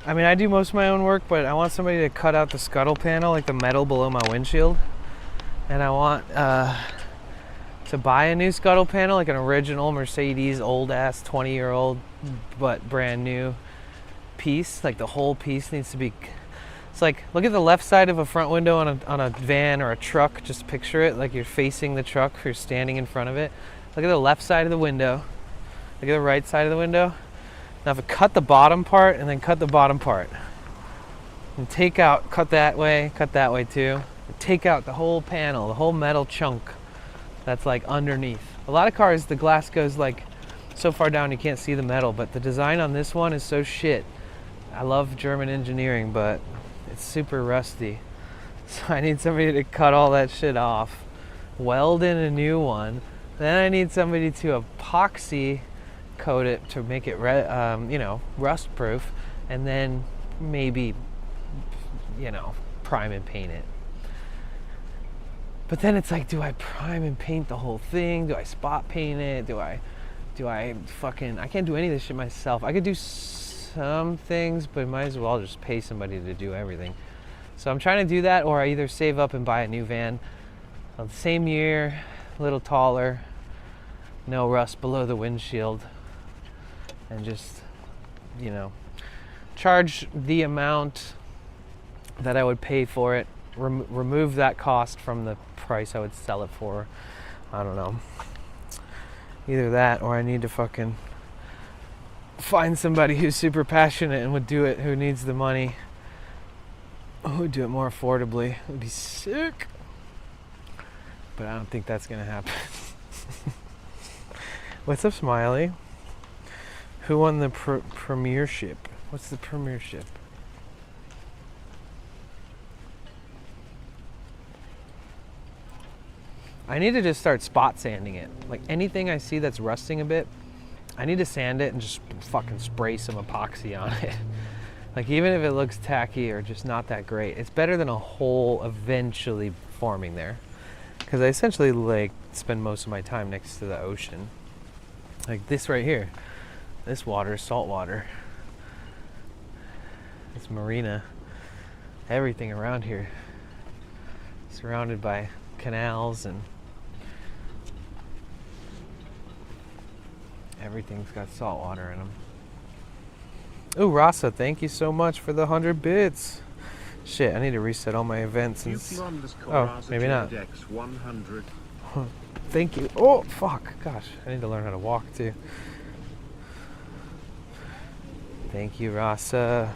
I mean, I do most of my own work, but I want somebody to cut out the scuttle panel, like the metal below my windshield. And I want to buy a new scuttle panel, like an original Mercedes, old ass 20-year-old, but brand new piece. Like the whole piece needs to be. It's like, look at the left side of a front window on a van or a truck. Just picture it like you're facing the truck, you're standing in front of it. Look at the left side of the window. Look at the right side of the window. Now if I cut the bottom part and then cut the bottom part. And take out, cut that way too. And take out the whole panel, the whole metal chunk that's like underneath. A lot of cars, the glass goes like so far down you can't see the metal, but the design on this one is so shit. I love German engineering, but it's super rusty. So I need somebody to cut all that shit off, weld in a new one. Then I need somebody to epoxy coat it to make it rust proof, and then maybe prime and paint it. But then it's like, do I prime and paint the whole thing? Do I spot paint it? Do I fucking, I can't do any of this shit myself. I could do some things, but might as well just pay somebody to do everything. So I'm trying to do that, or I either save up and buy a new van of the same year, a little taller, no rust below the windshield, and just, charge the amount that I would pay for it, remove that cost from the price I would sell it for. I don't know. Either that, or I need to fucking find somebody who's super passionate and would do it, who needs the money, who would do it more affordably. It would be sick. But I don't think that's gonna happen. What's up, Smiley? Who won the premiership? What's the premiership? I need to just start spot sanding it. Like anything I see that's rusting a bit, I need to sand it and just fucking spray some epoxy on it. Like even if it looks tacky or just not that great, it's better than a hole eventually forming there. Because I essentially like spend most of my time next to the ocean. Like this right here. This water is salt water. It's marina. Everything around here. Surrounded by canals, and everything's got salt water in them. Oh, Rasa, thank you so much for the 100 bits. Shit, I need to reset all my events. Oh, maybe not. Thank you. Oh, fuck. Gosh, I need to learn how to walk too. Thank you, Rasa.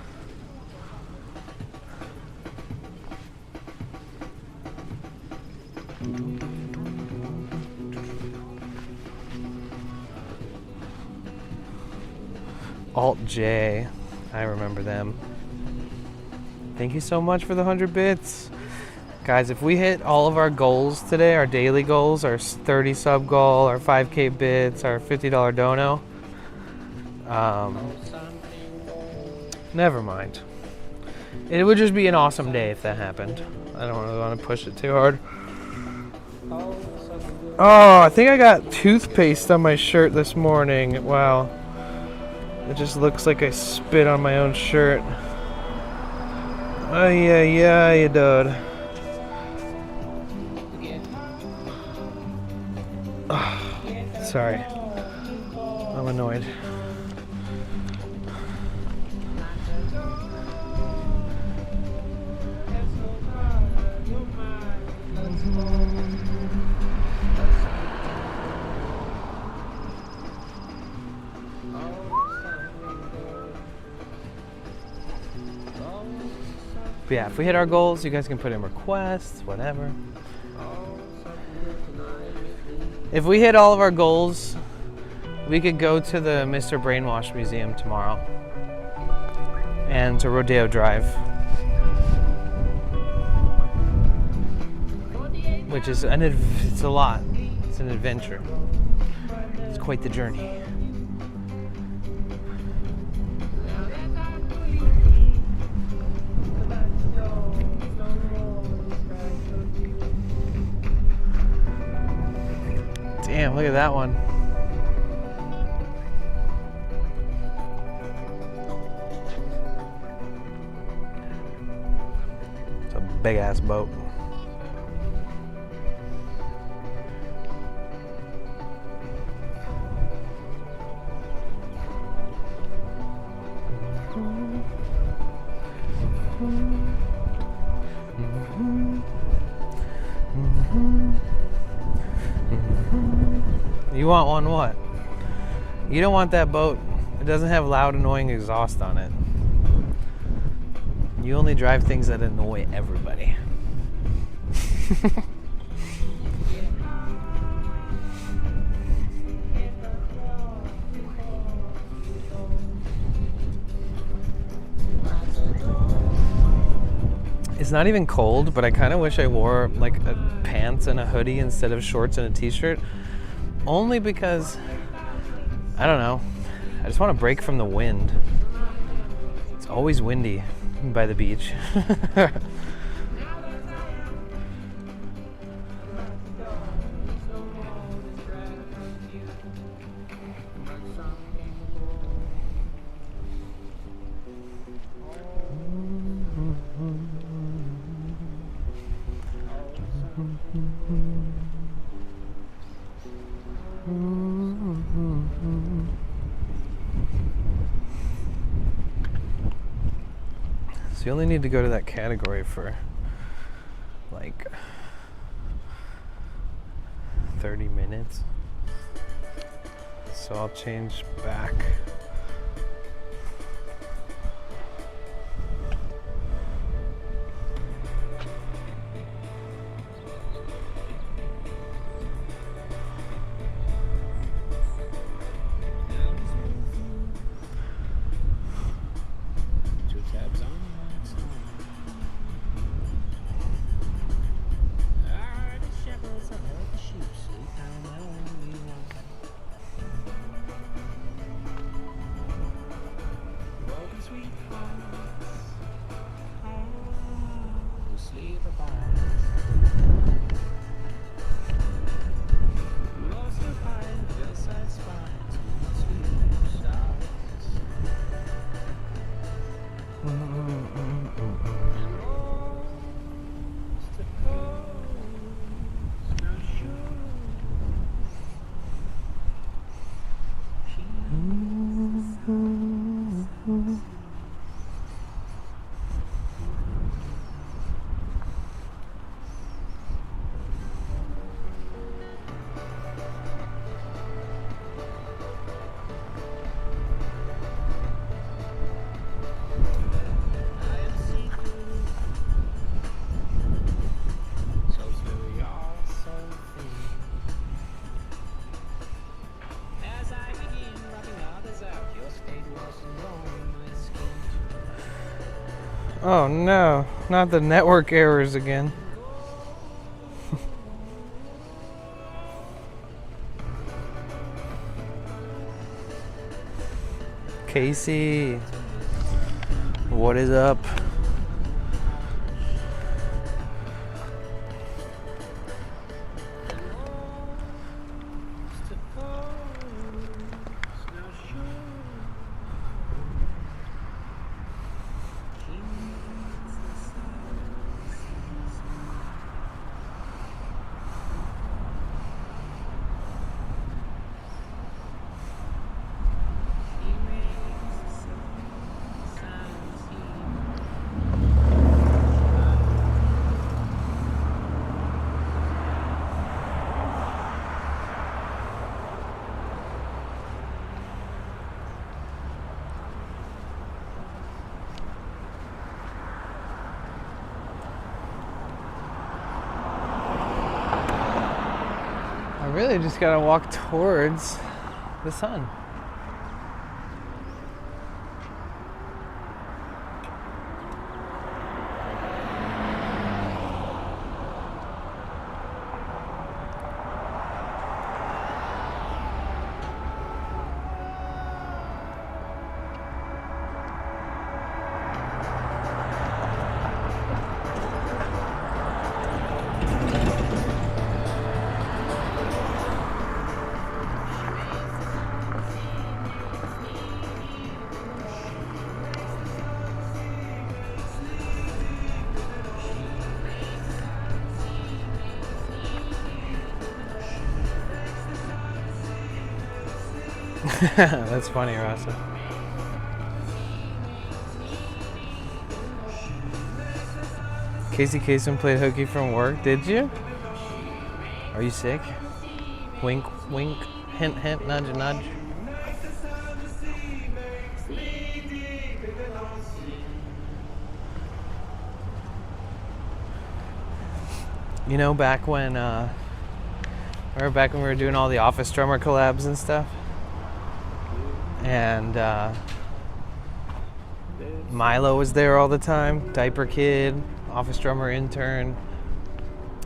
Alt J, I remember them. Thank you so much for the 100 bits. Guys, if we hit all of our goals today, our daily goals, our 30 sub goal, our 5K bits, our $50 dono, never mind. It would just be an awesome day if that happened. I don't really want to push it too hard. Oh, I think I got toothpaste on my shirt this morning. Wow. It just looks like I spit on my own shirt. Oh, yeah, you dude. Sorry. I'm annoyed. But yeah, if we hit our goals, you guys can put in requests, whatever. If we hit all of our goals, we could go to the Mr. Brainwash Museum tomorrow and to Rodeo Drive, which is it's a lot. It's an adventure. It's quite the journey. Damn, look at that one. big ass boat. You want one what? You don't want that boat. It doesn't have loud, annoying exhaust on it. You only drive things that annoy everybody. It's not even cold, but I kind of wish I wore like pants and a hoodie instead of shorts and a t-shirt. Only because, I don't know, I just want to break from the wind. It's always windy by the beach. So you only need to go to that category for like 30 minutes. So I'll change back. Oh no, not the network errors again. Casey, what is up? I really just gotta walk towards the sun. That's funny, Rasa. Casey Kasem played hooky from work. Did you? Are you sick? Wink, wink. Hint, hint. Nudge, nudge. You know, back when remember back when we were doing all the Office Drummer collabs and stuff, and Milo was there all the time. Diaper Kid, Office Drummer intern.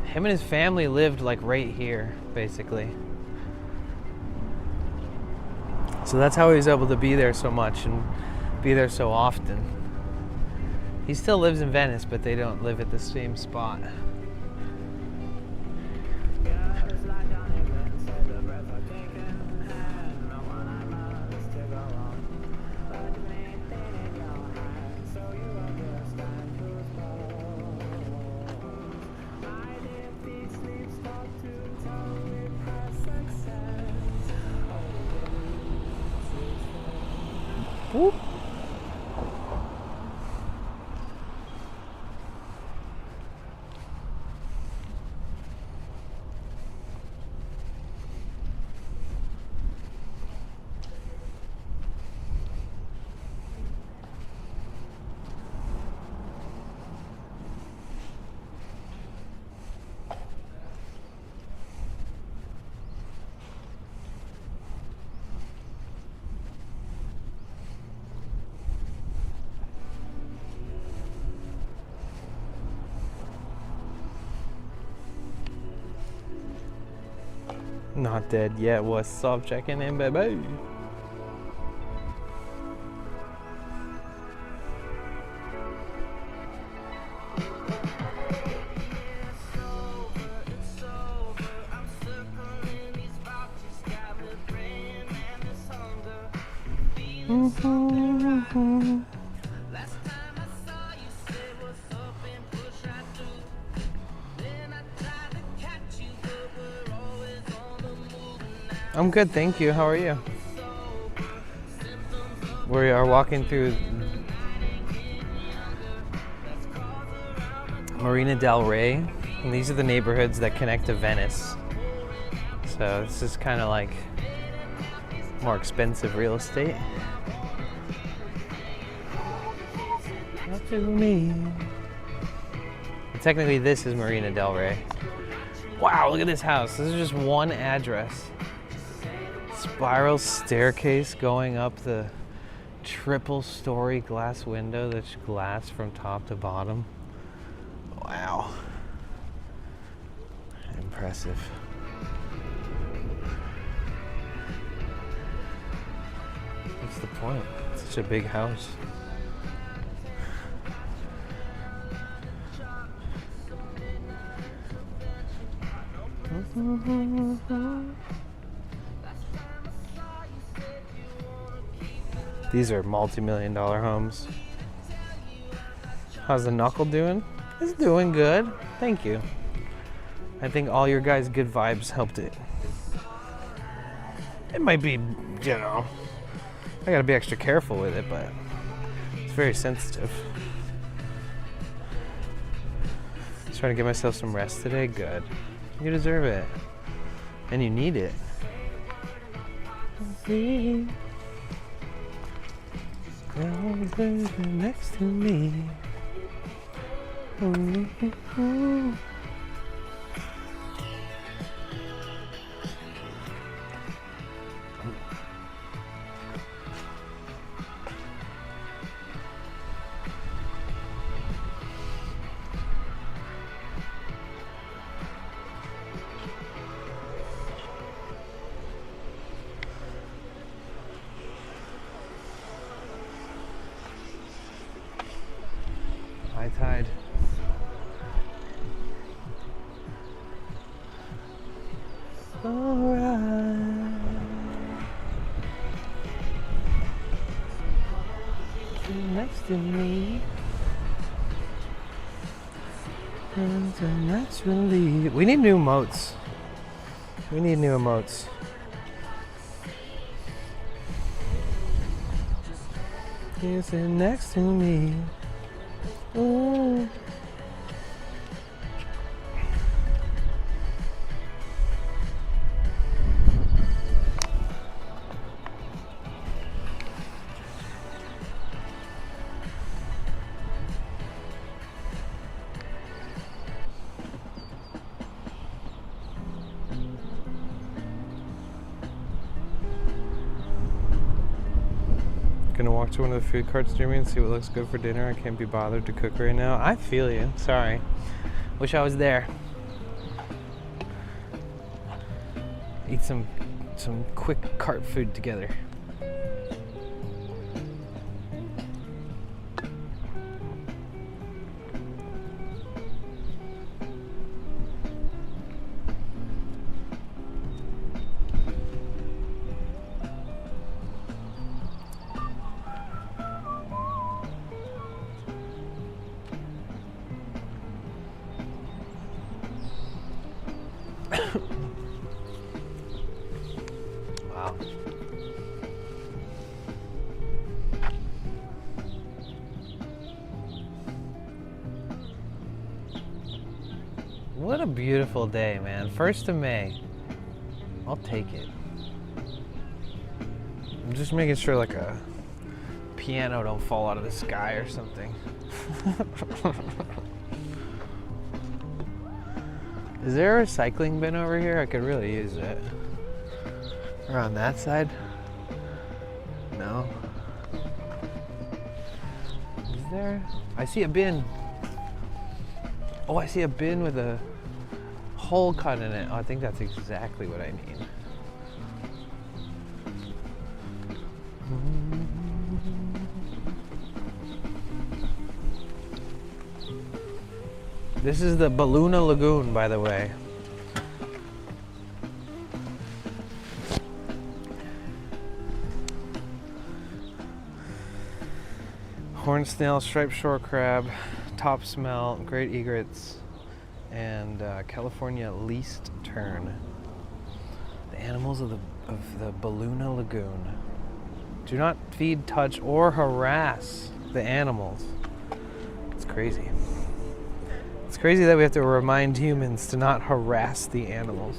Him and his family lived like right here, basically. So that's how he was able to be there so much and be there so often. He still lives in Venice, but they don't live at the same spot. Whoop. Not dead yet. What's up? Checking in, baby. I'm good, thank you. How are you? We are walking through Marina del Rey, and these are the neighborhoods that connect to Venice. So this is kind of like more expensive real estate. Up to me. Technically, this is Marina del Rey. Wow, look at this house. This is just one address. Spiral staircase going up the triple story glass window that's glass from top to bottom. Wow. Impressive. What's the point? It's such a big house. These are multi-million-dollar homes. How's the knuckle doing? It's doing good. Thank you. I think all your guys' good vibes helped it. It might be, you know, I gotta be extra careful with it, but it's very sensitive. Just trying to give myself some rest today. Good. You deserve it. And you need it. Next to me. High tide. Alright. Next to me. And naturally. We need new emotes. We need new emotes. You sit next to me. Ooh. Gonna walk to one of the food carts near me and see what looks good for dinner. I can't be bothered to cook right now. I feel you. Sorry. Wish I was there. Eat some quick cart food together. Wow. What a beautiful day, man. 1st of May. I'll take it. I'm just making sure like a piano don't fall out of the sky or something. Is there a recycling bin over here? I could really use it. Or on that side? No. Is there? I see a bin. Oh, I see a bin with a hole cut in it. Oh, I think that's exactly what I need. This is the Baluna Lagoon, by the way. Horn snail, striped shore crab, top smelt, great egrets, and California least tern. The animals of the Baluna Lagoon. Do not feed, touch, or harass the animals. It's crazy. It's crazy that we have to remind humans to not harass the animals.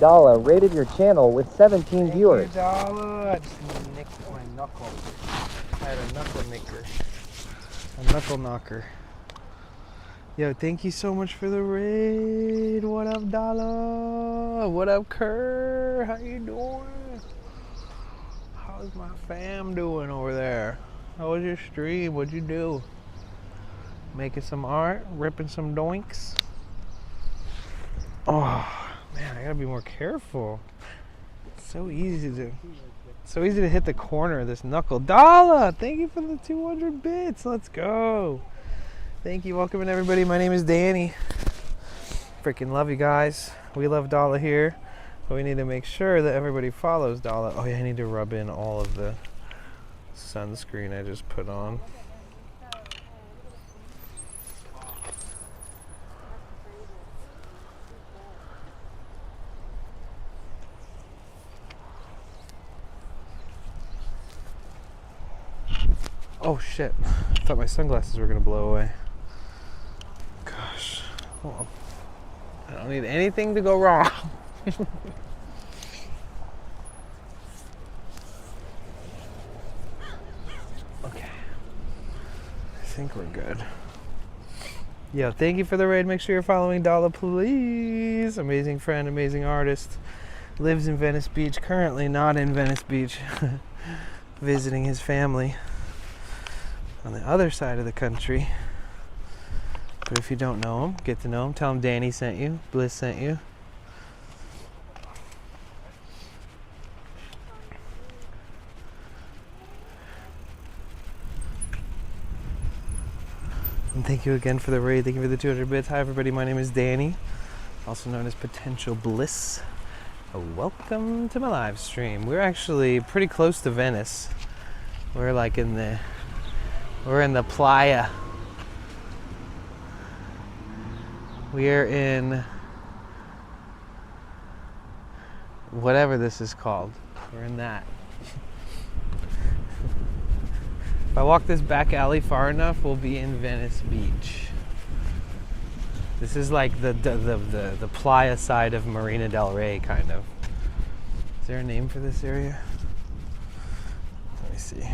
Dalla rated your channel with 17 viewers. Dalla. I just nicked my knuckle. I had a knuckle nicker. A knuckle knocker. Yo, thank you so much for the raid. What up, Dalla? What up, Kerr? How you doing? How's my fam doing over there? How was your stream? What'd you do? Making some art? Ripping some doinks? Oh, man, I gotta be more careful. It's so easy to hit the corner of this knuckle. Dala, thank you for the 200 bits. Let's go. Thank you. Welcome in, everybody. My name is Danny. Freaking love you guys. We love Dala here. But we need to make sure that everybody follows Dala. Oh yeah, I need to rub in all of the sunscreen I just put on. Oh shit, I thought my sunglasses were gonna blow away. Gosh, hold on. I don't need anything to go wrong. Okay, I think we're good. Yeah, thank you for the raid. Make sure you're following Dala, please. Amazing friend, amazing artist. Lives in Venice Beach, currently not in Venice Beach. Visiting his family on the other side of the country. But if you don't know him, get to know him. Tell him Danny sent you, Bliss sent you. And thank you again for the raid. Thank you for the 200 bits. Hi everybody, my name is Danny, also known as Potential Bliss. Welcome to my live stream. We're actually pretty close to Venice. We're like we're in the playa. We're in whatever this is called. We're in that. If I walk this back alley far enough, we'll be in Venice Beach. This is like the playa side of Marina del Rey, kind of. Is there a name for this area? Let me see.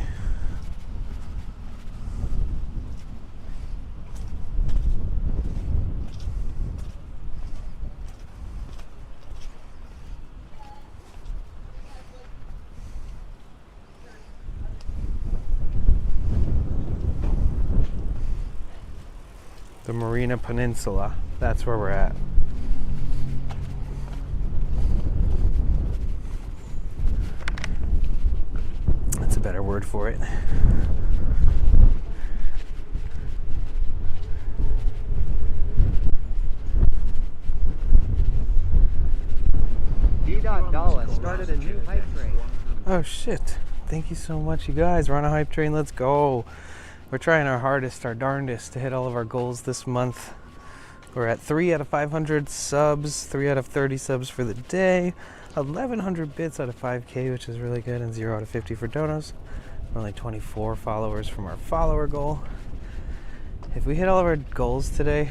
The Marina Peninsula. That's where we're at. That's a better word for it. D.Dala started a new hype train. Oh shit. Thank you so much, you guys. We're on a hype train. Let's go. We're trying our hardest, our darndest to hit all of our goals this month. We're at 3 out of 500 subs, 3 out of 30 subs for the day, 1,100 bits out of 5K, which is really good, and 0 out of 50 for donos. We're only 24 followers from our follower goal. If we hit all of our goals today,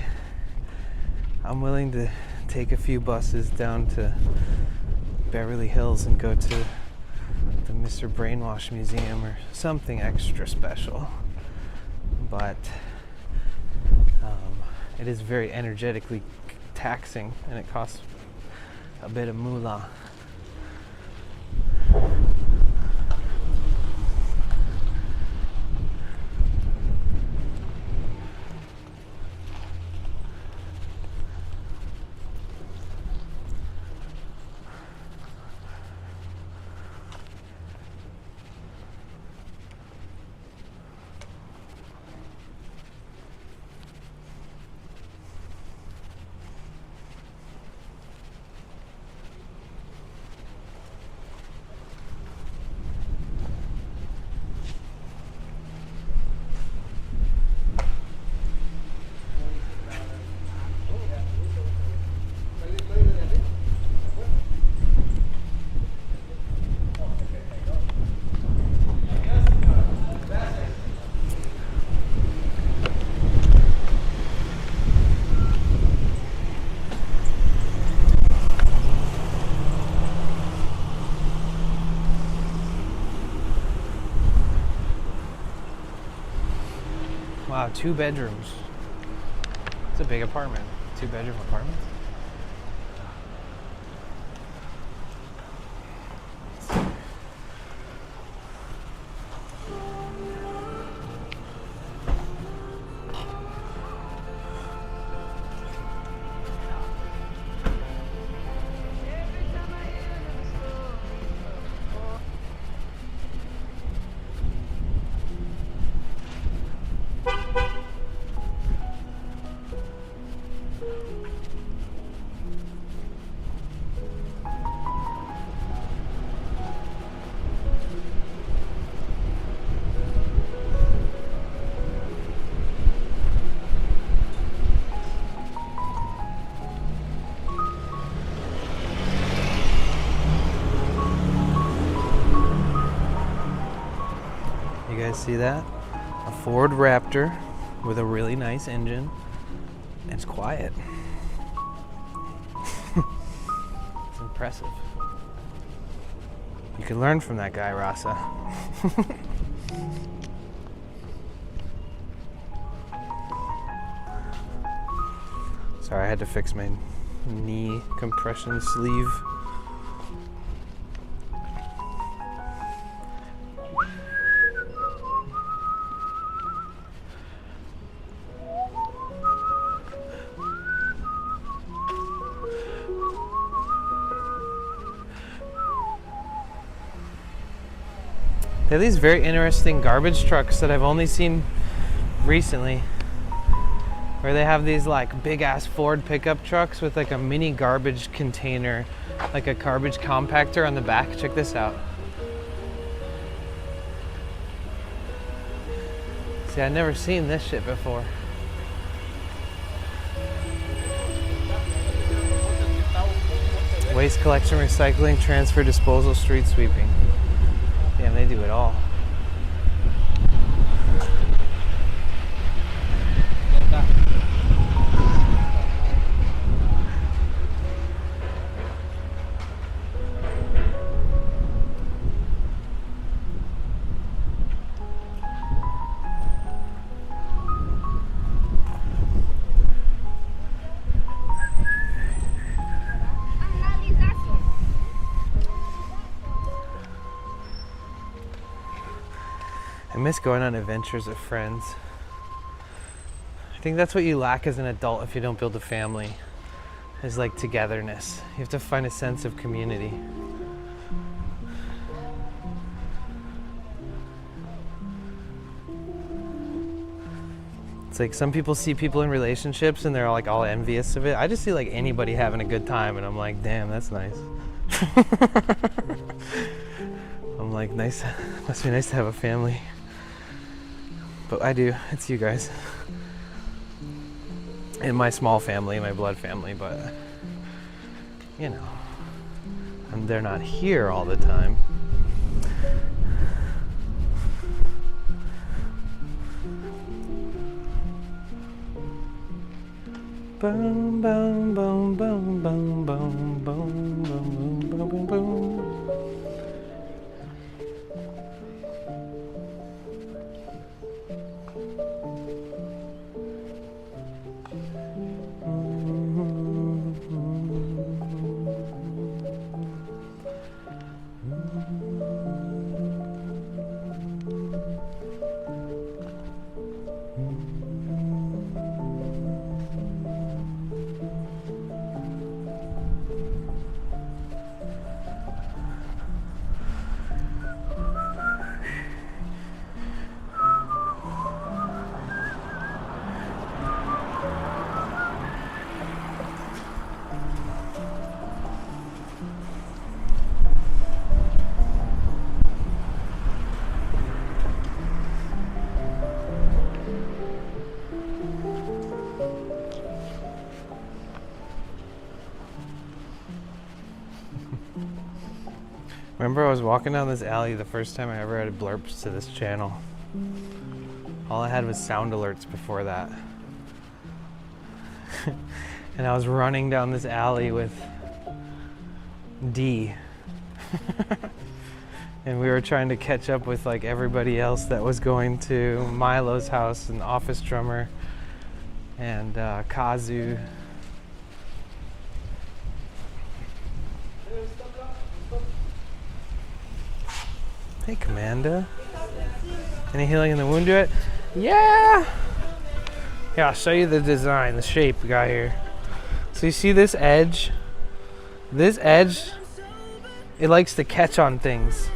I'm willing to take a few buses down to Beverly Hills and go to the Mr. Brainwash Museum or something extra special. But it is very energetically taxing and it costs a bit of moolah. Wow, 2 bedrooms. It's a big apartment. 2-bedroom apartment. See that? A Ford Raptor with a really nice engine. And it's quiet. It's impressive. You can learn from that guy, Rasa. Sorry, I had to fix my knee compression sleeve. They have these very interesting garbage trucks that I've only seen recently, where they have these like big ass Ford pickup trucks with like a mini garbage container, like a garbage compactor on the back. Check this out. See, I've never seen this shit before. Waste collection, recycling, transfer, disposal, street sweeping. Damn, they do it all. I miss going on adventures with friends. I think that's what you lack as an adult if you don't build a family, is like togetherness. You have to find a sense of community. It's like some people see people in relationships and they're like all envious of it. I just see like anybody having a good time and I'm like, damn, that's nice. I'm like, nice, must be nice to have a family. But I do, it's you guys. And my small family, my blood family, but you know, and they're not here all the time. Boom, boom, boom, boom, boom, boom, boom, boom, boom, boom, boom. Remember I was walking down this alley the first time I ever added blurps to this channel. All I had was sound alerts before that. And I was running down this alley with D. And we were trying to catch up with like everybody else that was going to Milo's house and Office Drummer and Kazu. Hey, Commander. Any healing in the wound yet? Yeah! Here, I'll show you the design, the shape we got here. So you see this edge? This edge, it likes to catch on things.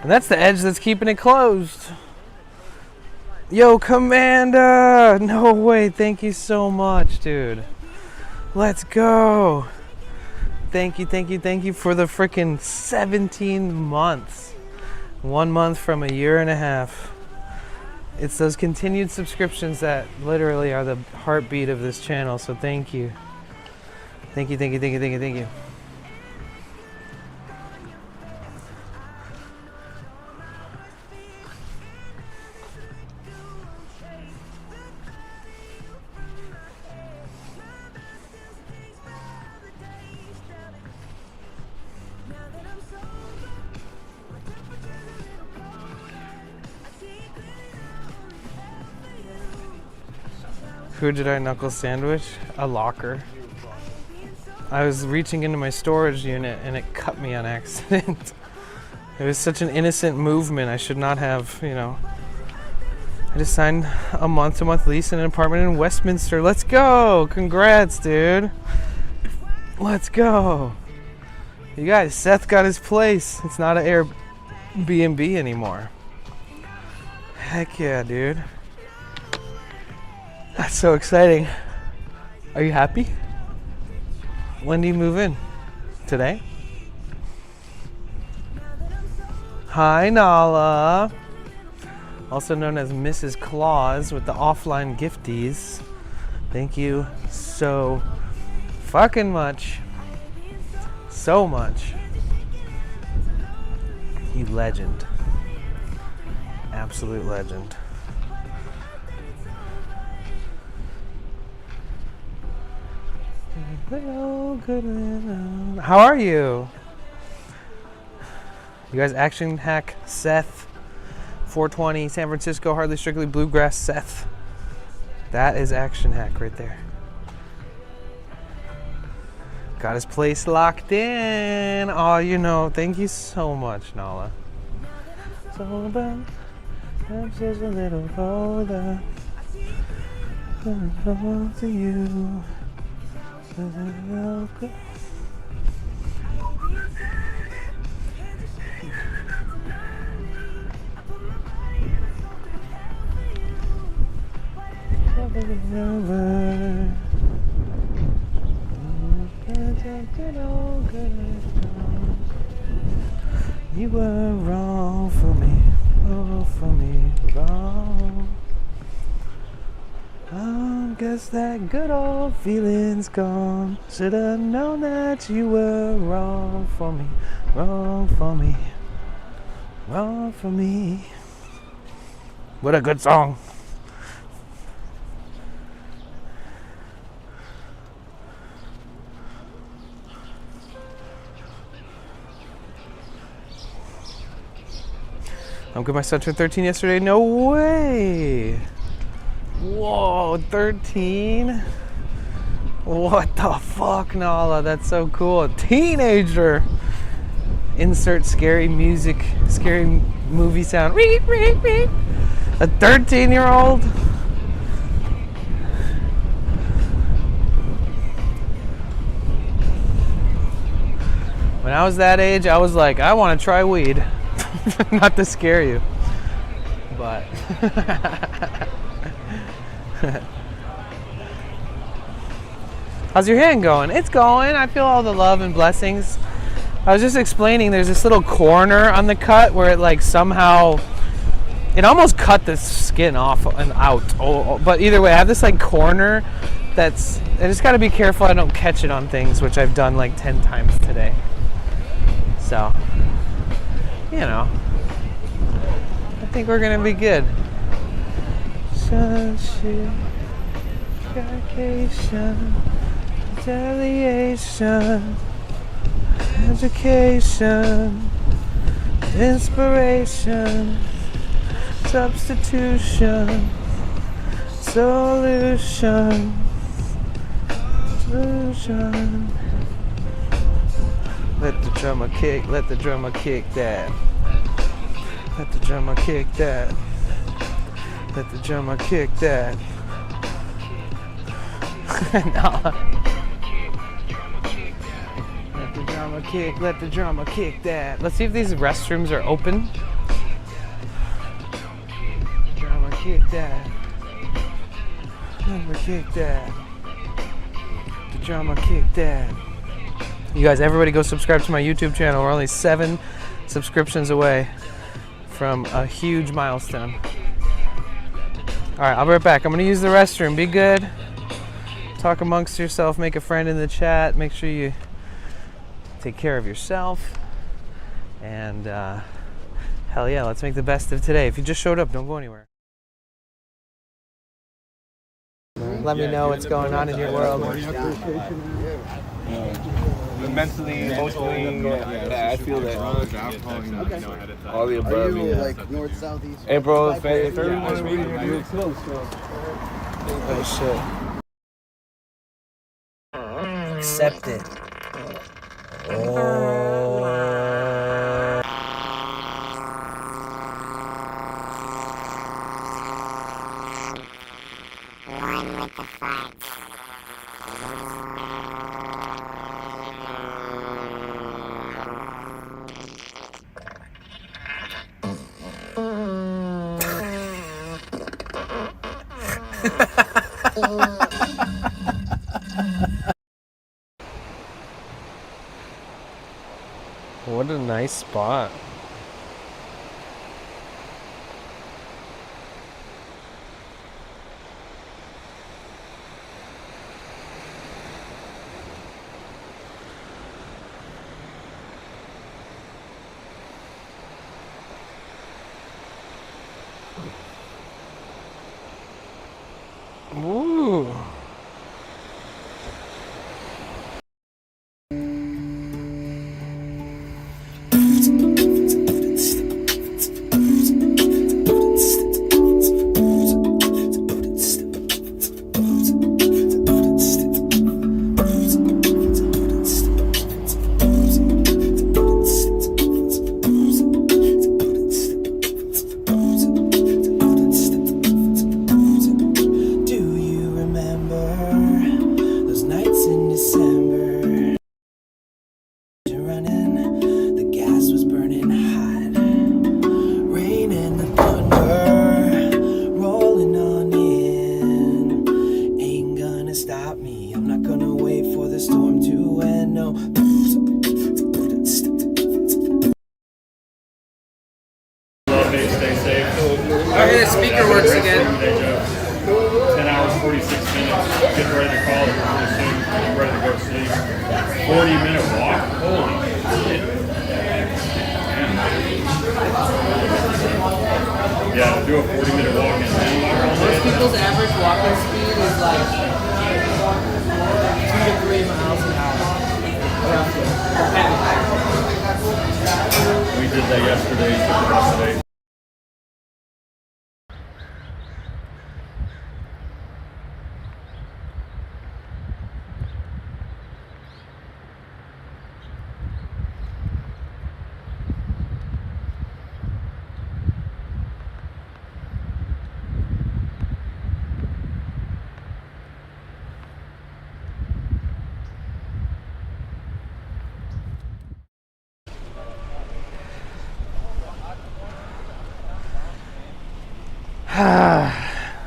And that's the edge that's keeping it closed. Yo, Commander! No way, thank you so much, dude. Let's go. Thank you for the freaking 17 months. 1 month from a year and a half. It's those continued subscriptions that literally are the heartbeat of this channel, so thank you. Thank you. Who did I knuckle sandwich? A locker. I was reaching into my storage unit and it cut me on accident. It was such an innocent movement. I should not have, you know. I just signed a month-to-month lease in an apartment in Westminster. Let's go! Congrats, dude. Let's go. You guys, Seth got his place. It's not an Airbnb anymore. Heck yeah, dude. That's so exciting. Are you happy? When do you move in? Today? Hi, Nala. Also known as Mrs. Claus with the offline gifties. Thank you so fucking much. So much. You legend. Absolute legend. How are you? You guys, Action Hack Seth, 420, San Francisco, Hardly Strictly Bluegrass Seth. That is Action Hack right there. Got his place locked in. Oh, you know, thank you so much, Nala. It's all about, I'm just a little older. To you. You were wrong for me, wrong. Guess that good old feeling's gone. Should've known that you were wrong for me, wrong for me, wrong for me. What a good song. I'm good. My son turned 13 yesterday. No way. Whoa, 13? What the fuck, Nala? That's so cool. A teenager. Insert scary music, scary movie sound. Reet, reet, reet. A 13-year-old? When I was that age, I was like, I want to try weed. Not to scare you, but how's your hand going? It's going. I feel all the love and blessings. I was just explaining there's this little corner on the cut where it like somehow it almost cut the skin off and out. But either way, I have this like corner that's, I just got to be careful I don't catch it on things, which I've done like 10 times today. So, you know, I think we're gonna be good. Sunshine, vacation, retaliation, education, inspiration, substitution, solution, solution. Let the drummer kick that. Let the drummer kick that. Let the drummer kick that. No. Let the drummer kick that. Let's see if these restrooms are open. Drummer kick that. Drummer kick that. The drummer kick that. You guys, everybody go subscribe to my YouTube channel. We're only 7 subscriptions away from a huge milestone. All right, I'll be right back. I'm gonna use the restroom. Be good. Talk amongst yourself. Make a friend in the chat. Make sure you take care of yourself. And hell yeah, let's make the best of today. If you just showed up, don't go anywhere. Let me know what's going on in your world. Mentally, emotionally, yeah, I feel that. All the above. Are you like north, south, east? Hey, bro, if everyone's reading, you're close, bro. Oh shit. Accept it. Oh. One with the farts. What a nice spot. Ooh. Stay safe. Okay, the speaker works again. 10 hours, 46 minutes. Getting ready to call it really soon. I'm ready to go to sleep. 40-minute walk? Holy shit. Yeah, to do a 40-minute walk in Denver. Most people's average walking speed is like 2 to 3 miles an hour. Roughly. We did that yesterday, took the rest of the day.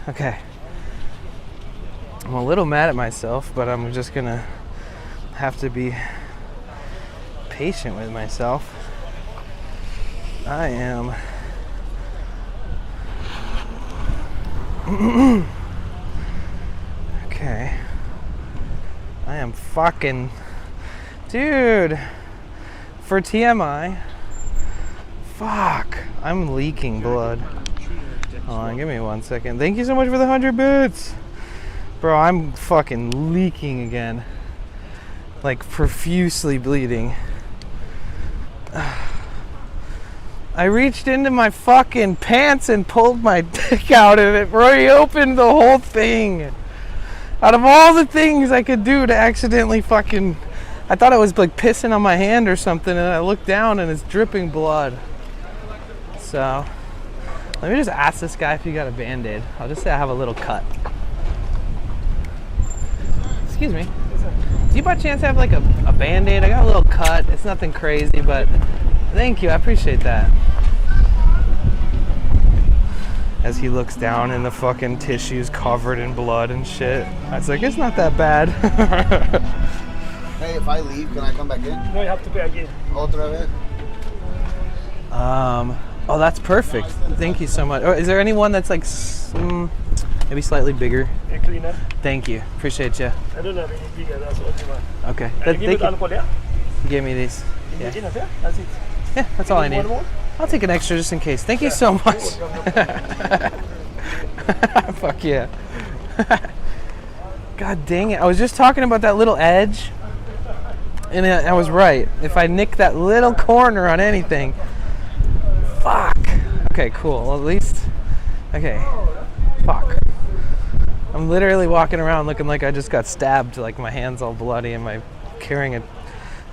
Okay. I'm a little mad at myself, but I'm just gonna have to be patient with myself. I am okay. I am fucking dude. For TMI. Fuck. I'm leaking blood. Hold on, give me 1 second. Thank you so much for the 100 bits. Bro, I'm fucking leaking again. Like profusely bleeding. I reached into my fucking pants and pulled my dick out and it reopened the whole thing. Out of all the things I could do to accidentally fucking... I thought I was like pissing on my hand or something and I looked down and it's dripping blood. So... let me just ask this guy if he got a Band-Aid. I'll just say I have a little cut. Excuse me. Do you by chance have like a Band-Aid? I got a little cut. It's nothing crazy, but thank you. I appreciate that. As he looks down and the fucking tissue's covered in blood and shit. I was like, it's not that bad. Hey, if I leave, can I come back in? No, you have to pay again. Otra vez? Oh, that's perfect. Thank you so much. Oh, is there anyone that's like maybe slightly bigger? A cleaner. Thank you. Appreciate you. I don't have any bigger, that's what you want. Okay. Can you give it alcohol, yeah? You gave me these. Yeah. Yeah. Enough, yeah? That's it. Yeah, that's all I need. One more? I'll take an extra just in case. Thank you so much. Fuck yeah. God dang it. I was just talking about that little edge. And I was right. If I nick that little corner on anything. Fuck. Okay, cool. Well, at least. Okay. Fuck. I'm literally walking around looking like I just got stabbed, like my hand's all bloody and I'm carrying a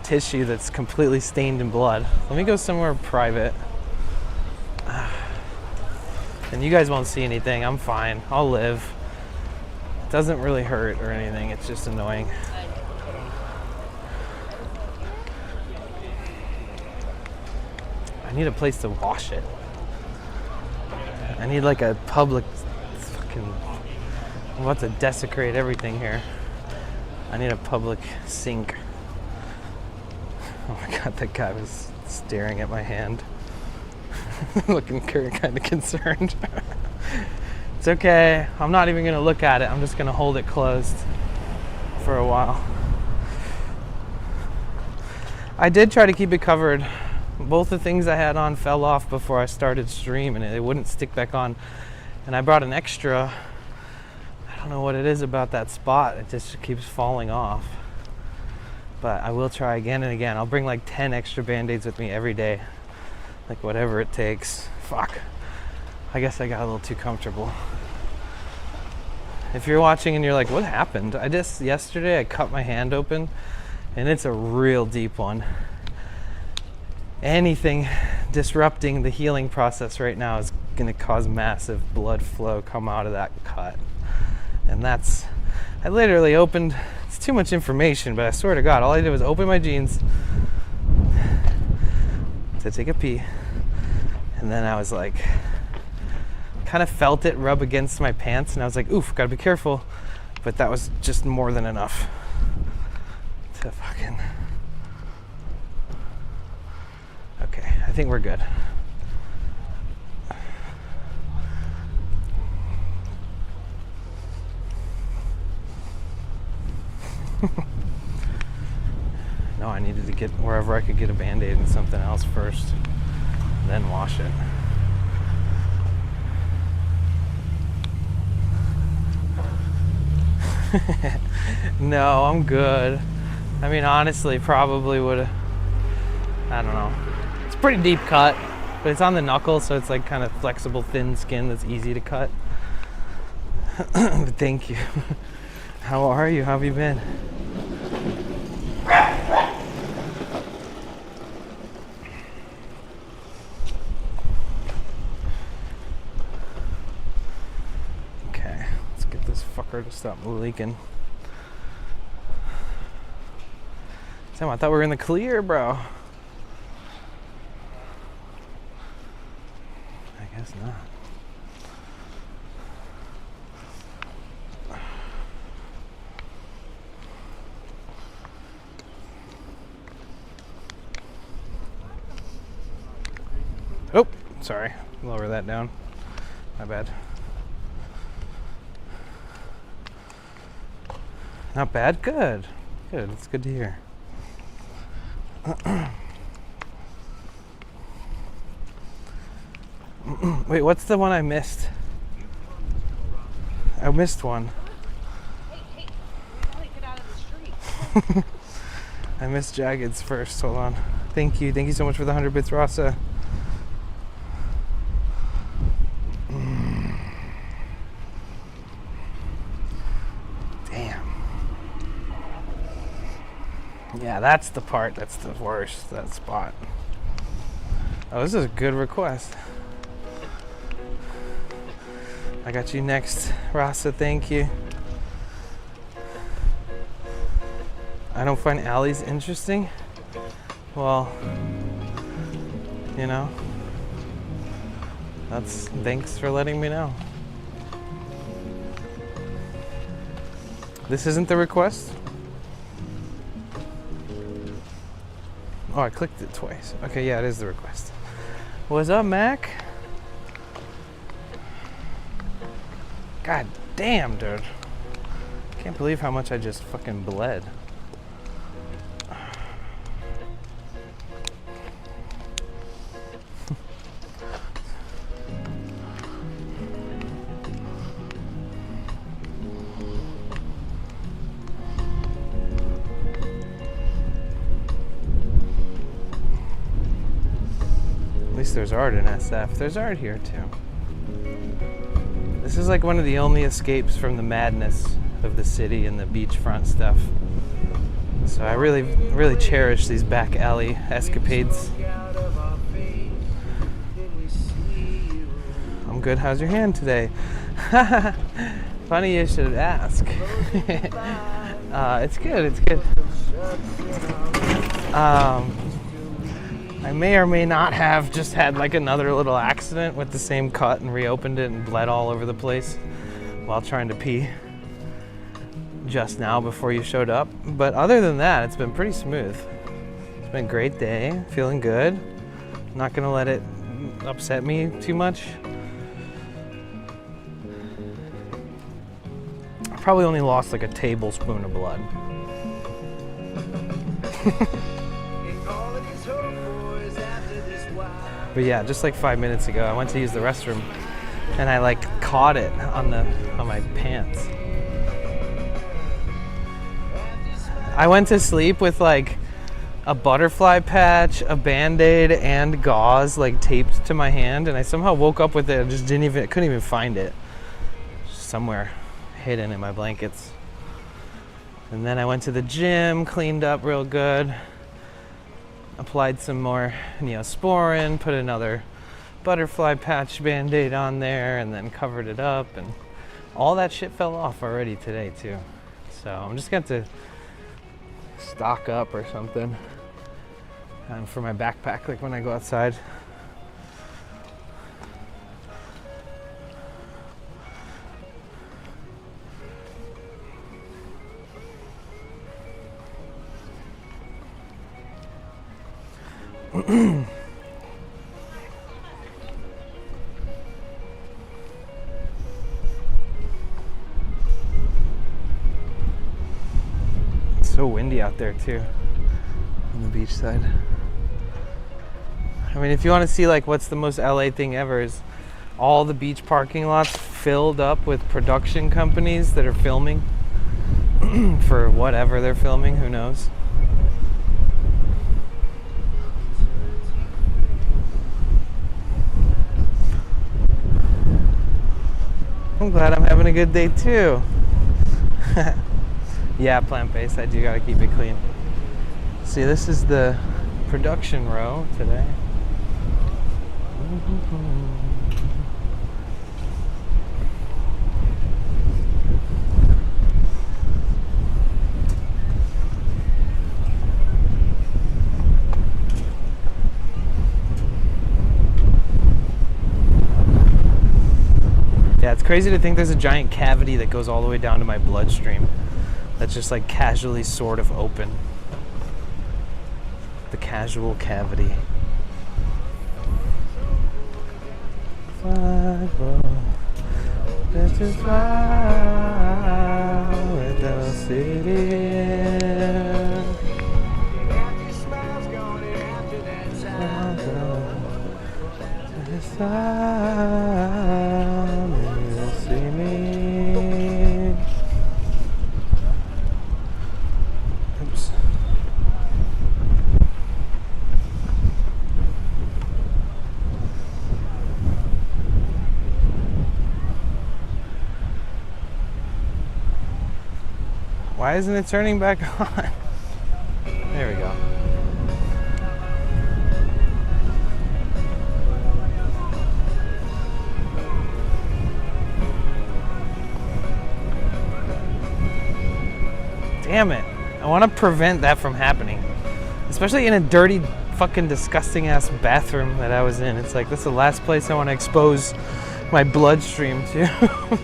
tissue that's completely stained in blood. Let me go somewhere private. And you guys won't see anything. I'm fine. I'll live. It doesn't really hurt or anything. It's just annoying. I need a place to wash it. I need like a public fucking... I'm about to desecrate everything here. I need a public sink. Oh my god, that guy was staring at my hand. Looking kind of concerned. It's okay. I'm not even gonna look at it. I'm just gonna hold it closed for a while. I did try to keep it covered. Both the things I had on fell off before I started stream and it wouldn't stick back on. And I brought an extra. I don't know what it is about that spot. It just keeps falling off. But I will try again and again. I'll bring like 10 extra band-aids with me every day. Like whatever it takes. Fuck. I guess I got a little too comfortable. If you're watching and you're like, what happened? Yesterday I cut my hand open and it's a real deep one. Anything disrupting the healing process right now is gonna cause massive blood flow come out of that cut. And that's, I literally opened, it's too much information, but I swear to God, all I did was open my jeans to take a pee. And then I was like, kind of felt it rub against my pants and I was like, oof, gotta be careful. But that was just more than enough to fucking... Okay, I think we're good. No, I needed to get wherever I could get a Band-Aid and something else first, then wash it. No, I'm good. I mean, honestly, probably would have, I don't know. It's a pretty deep cut, but it's on the knuckle, so it's like kind of flexible, thin skin that's easy to cut. But thank you. How are you? How have you been? Okay, let's get this fucker to stop leaking. Sam, I thought we were in the clear, bro. I guess not. Oh, sorry. Lower that down. My bad. Not bad? Good. Good. It's good to hear. Wait, what's the one I missed? I missed one. Hey, get out of the street. I missed Jagged's first. Hold on. Thank you. Thank you so much for the 100 bits, Rasa. Damn. Yeah, that's the part that's the worst, that spot. Oh, this is a good request. I got you next, Rasa, thank you. I don't find alleys interesting. Well, you know, thanks for letting me know. This isn't the request? Oh, I clicked it twice. Okay, yeah, it is the request. What's up, Mac? God damn, dude. Can't believe how much I just fucking bled. At least there's art in SF. There's art here too. This is like one of the only escapes from the madness of the city and the beachfront stuff. So I really, really cherish these back alley escapades. I'm good. How's your hand today? Funny you should ask. It's good. It's good. I may or may not have just had like another little accident with the same cut and reopened it and bled all over the place while trying to pee just now before you showed up. But other than that, it's been pretty smooth. It's been a great day. Feeling good. Not gonna let it upset me too much. I probably only lost like a tablespoon of blood. But yeah, just like 5 minutes ago, I went to use the restroom and I like caught it on my pants. I went to sleep with like a butterfly patch, a Band-Aid, and gauze like taped to my hand, and I somehow woke up with it and just couldn't even find it. Just somewhere hidden in my blankets. And then I went to the gym, cleaned up real good. Applied some more Neosporin, put another butterfly patch Band-Aid on there, and then covered it up, and all that shit fell off already today too. So I'm just going to stock up or something for my backpack, like when I go outside. It's so windy out there too on the beach side. I mean, if you want to see like what's the most LA thing ever, is all the beach parking lots filled up with production companies that are filming for whatever they're filming, who knows. I'm glad I'm having a good day too. Yeah, plant-based. I do gotta keep it clean. See, this is the production row today. Yeah, it's crazy to think there's a giant cavity that goes all the way down to my bloodstream that's just like casually sort of open. The casual cavity. Let's just fly with the city. Oops. Why isn't it turning back on? There we go. Damn it. I want to prevent that from happening. Especially in a dirty, fucking disgusting ass bathroom that I was in. It's like, that's the last place I want to expose my bloodstream to.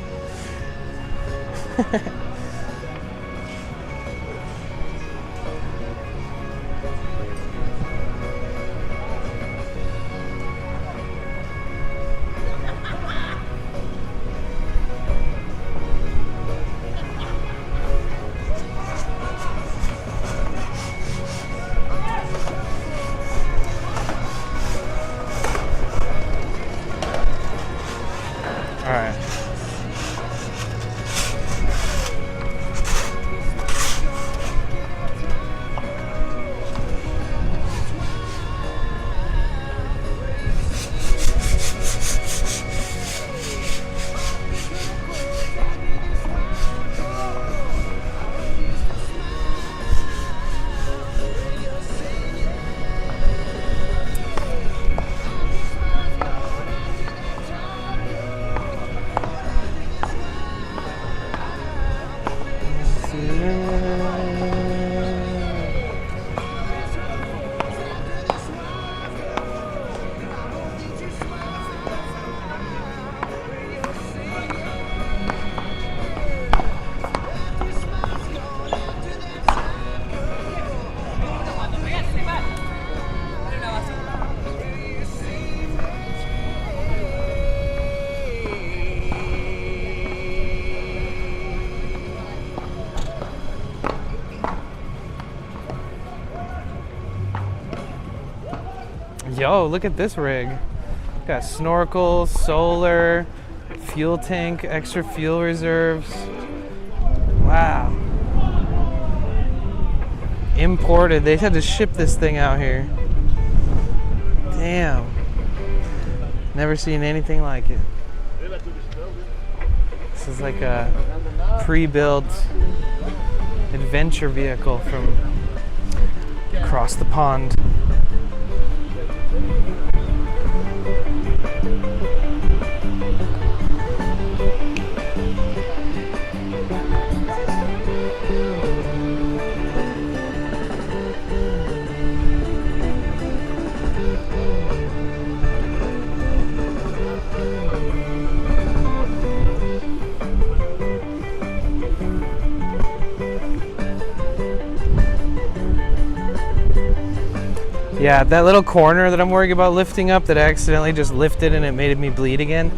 Yo, look at this rig. Got snorkel, solar, fuel tank, extra fuel reserves. Wow. Imported. They had to ship this thing out here. Damn. Never seen anything like it. This is like a pre-built adventure vehicle from across the pond. Yeah, that little corner that I'm worried about lifting up that I accidentally just lifted and it made me bleed again.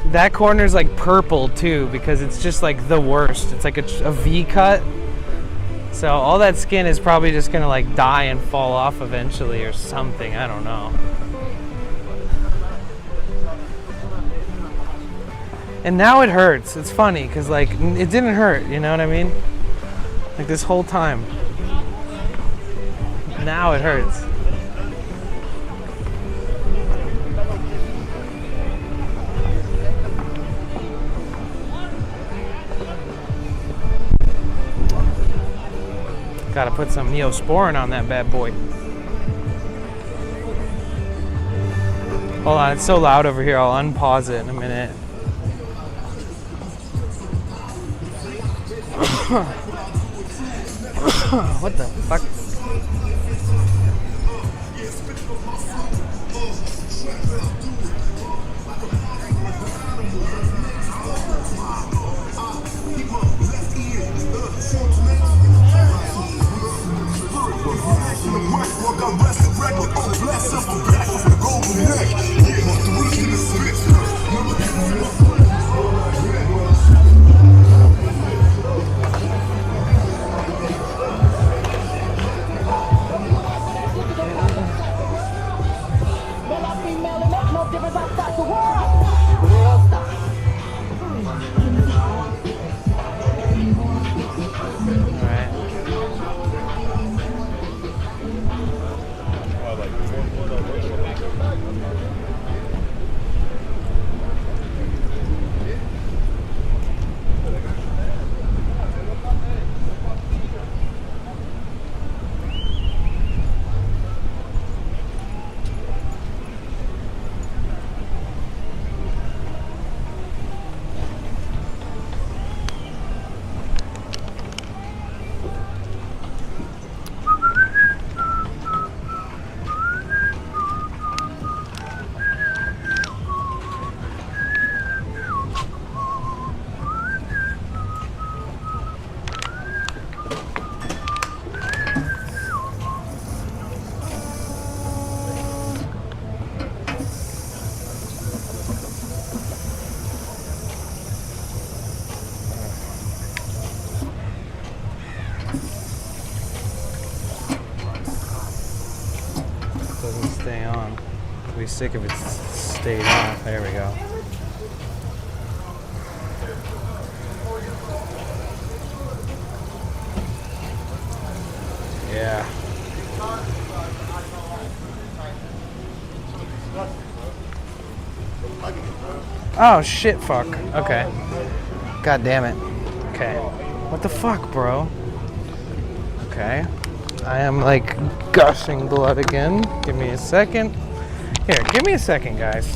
That corner's like purple too because it's just like the worst. It's like a V cut. So all that skin is probably just gonna like die and fall off eventually or something. I don't know. And now it hurts. It's funny because like it didn't hurt, you know what I mean? Like this whole time. Now it hurts. Gotta put some Neosporin on that bad boy. Hold on, it's so loud over here. I'll unpause it in a minute. What the fuck? Stay on. I'd be sick if it stayed off. There we go. Yeah. Oh shit, fuck. Okay. God damn it. Okay. What the fuck, bro? Okay. I am like gushing blood again. Give me a second. Here, give me a second, guys.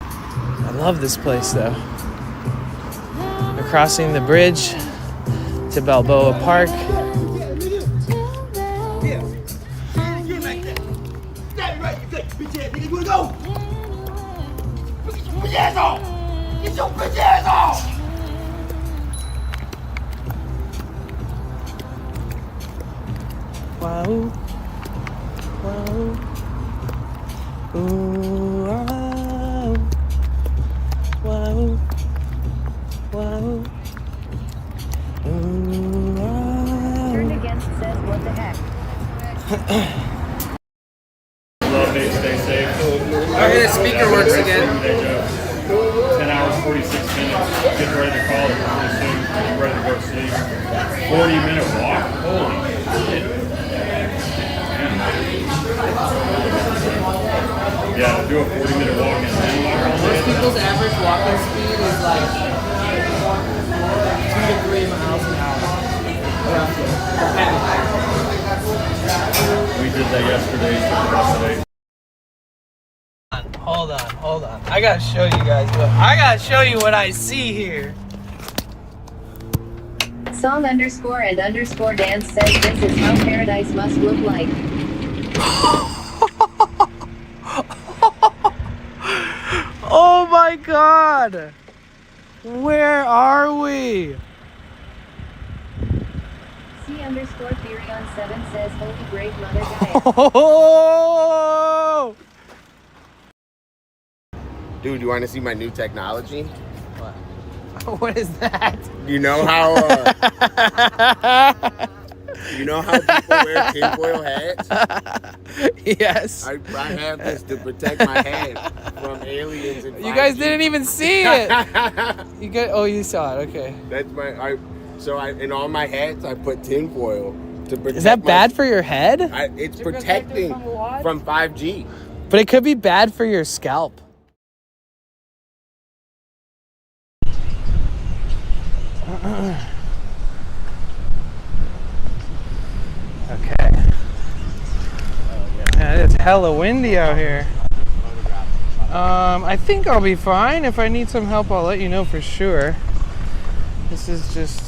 I love this place though. We're crossing the bridge to Balboa Park. Wow. Wow. Ooh, wow. says what the heck. Love it. Stay safe. Okay, the speaker works again. 10 hours, 46 minutes. Getting ready to call it pretty soon. Getting ready to go to sleep. 40-minute walk? Holy shit. Yeah, to do a 40-minute walk in Denmark all day. Most people's average walking speed is like 2 to 3 miles an hour. We did that yesterday. Today. Hold on. I gotta show you guys what I see here. Song _and dance says this is how paradise must look like. Oh my god! Where are we? C_Theory7 says holy great mother Gaia. Oh! Dude, you want to see my new technology? What is that? You know how people wear tinfoil hats? Yes. I have this to protect my head from aliens and 5G. You guys didn't even see it. You saw it. Okay. That's in all my hats I put tinfoil to protect. Is that bad for your head? It's protecting from 5G. But it could be bad for your scalp. Okay. Yeah, it's hella windy out here. I think I'll be fine. If I need some help, I'll let you know for sure. This is just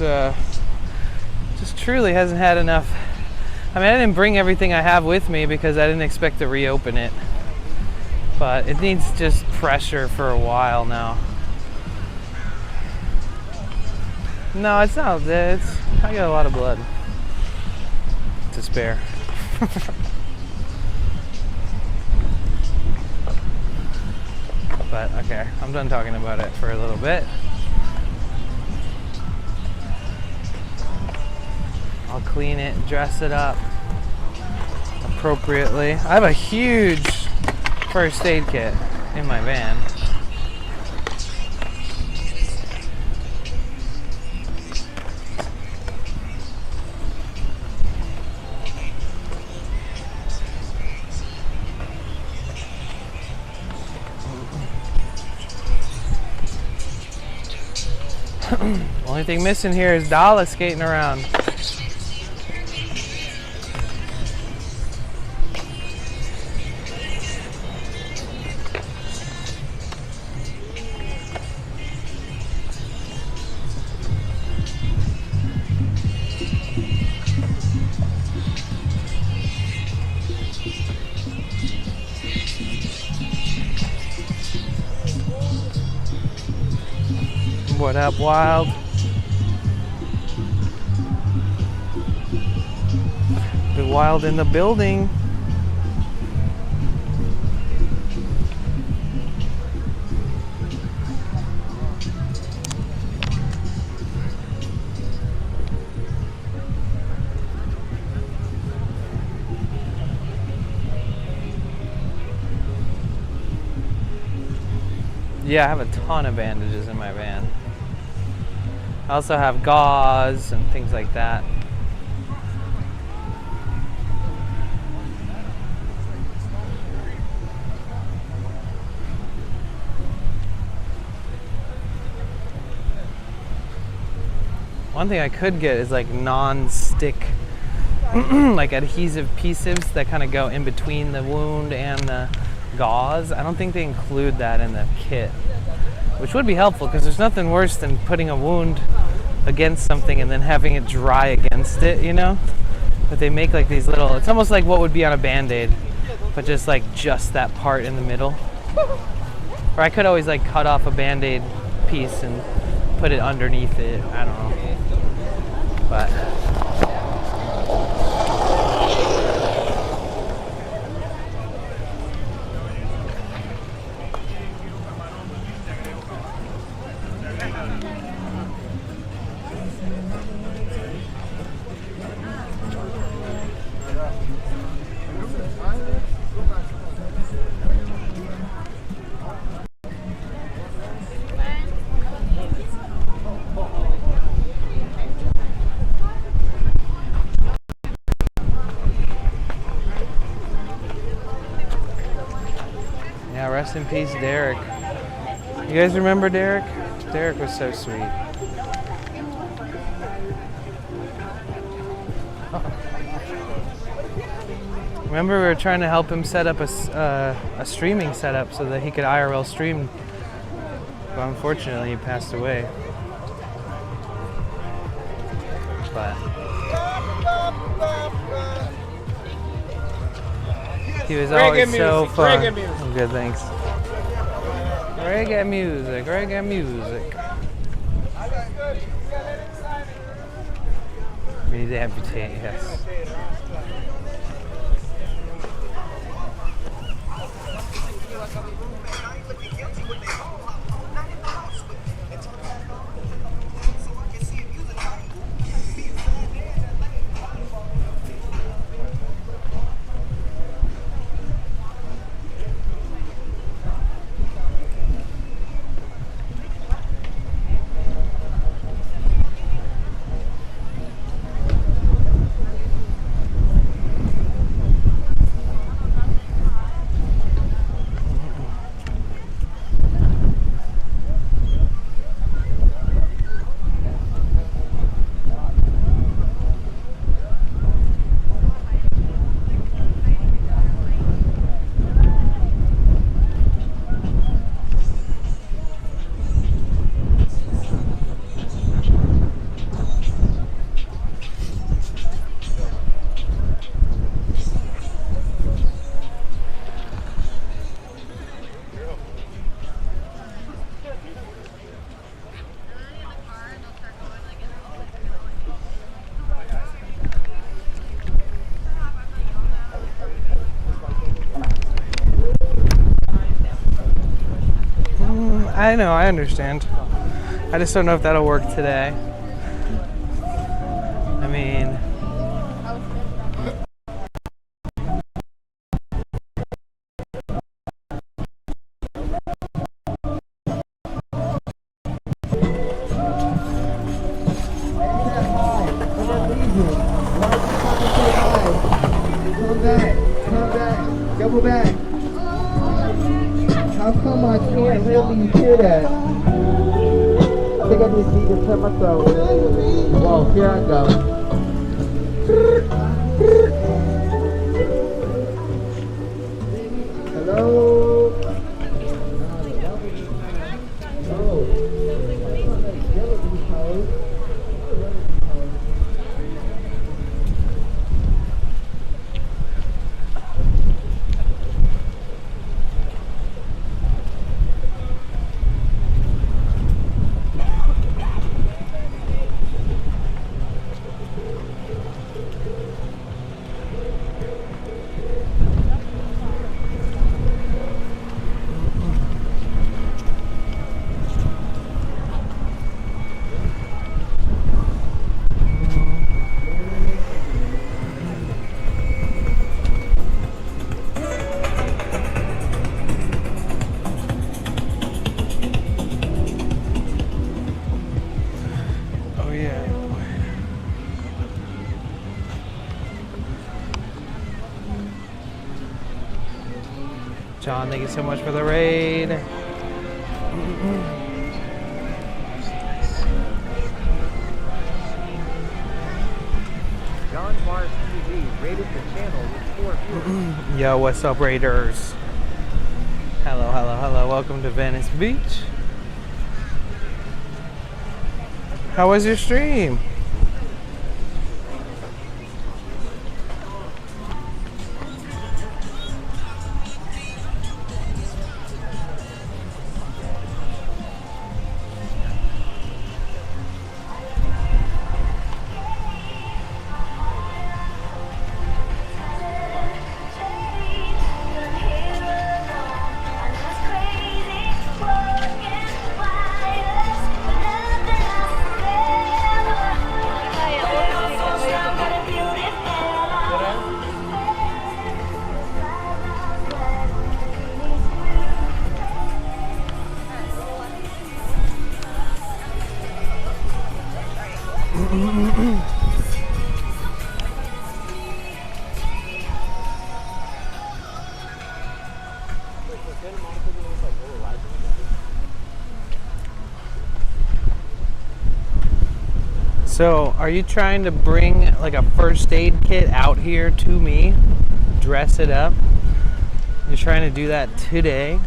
truly hasn't had enough. I mean, I didn't bring everything I have with me because I didn't expect to reopen it. But it needs just pressure for a while now. No, it's not. I got a lot of blood to spare. But okay, I'm done talking about it for a little bit. I'll clean it, dress it up appropriately. I have a huge first aid kit in my van. Only thing missing here is Dala skating around. What up, Wild? The Wild in the building. Yeah, I have a ton of bandages in my van. I also have gauze and things like that. One thing I could get is like non-stick, like adhesive pieces that kind of go in between the wound and the gauze. I don't think they include that in the kit, which would be helpful because there's nothing worse than putting a wound against something and then having it dry against it, you know? But they make like these little, it's almost like what would be on a Band-Aid, but just that part in the middle. Or I could always like cut off a Band-Aid piece and put it underneath it. I don't know. But Rest in peace, Derek. You guys remember Derek? Derek was so sweet. Remember we were trying to help him set up a streaming setup so that he could IRL stream. But unfortunately he passed away. But he was always so fun. Reggae music. Oh, good, thanks. Reggae music, reggae music. We need to amputate, yes. I know, I understand. I just don't know if that'll work today. I mean... Come back, double back. How come I can't really hear that? I think I just need to clear my throat. Whoa, here I go. Hello? John, thank you so much for the raid. John Mars TV rated the channel with 4 viewers. Yo, what's up, Raiders? Hello, hello, hello. Welcome to Venice Beach. How was your stream? So, are you trying to bring like a first aid kit out here to me? Dress it up? You're trying to do that today?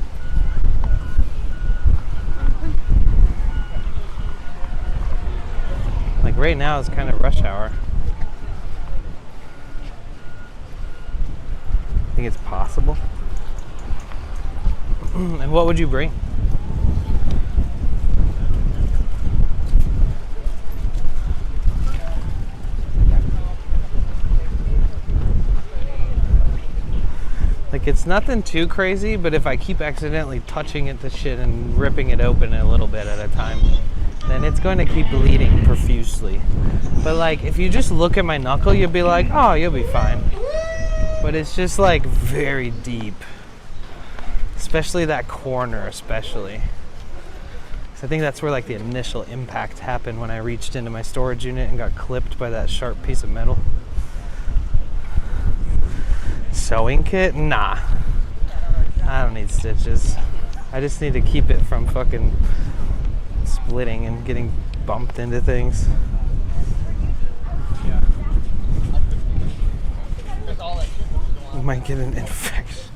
Like right now it's kind of rush hour. Think it's possible? And what would you bring? Like it's nothing too crazy, but if I keep accidentally touching it to shit and ripping it open a little bit at a time, then it's going to keep bleeding profusely. But like if you just look at my knuckle, you'll be like, oh, you'll be fine. But it's just like very deep. Especially that corner, especially. 'Cause I think that's where like the initial impact happened when I reached into my storage unit and got clipped by that sharp piece of metal. Sewing kit? Nah. I don't need stitches. I just need to keep it from fucking splitting and getting bumped into things. You might get an infection.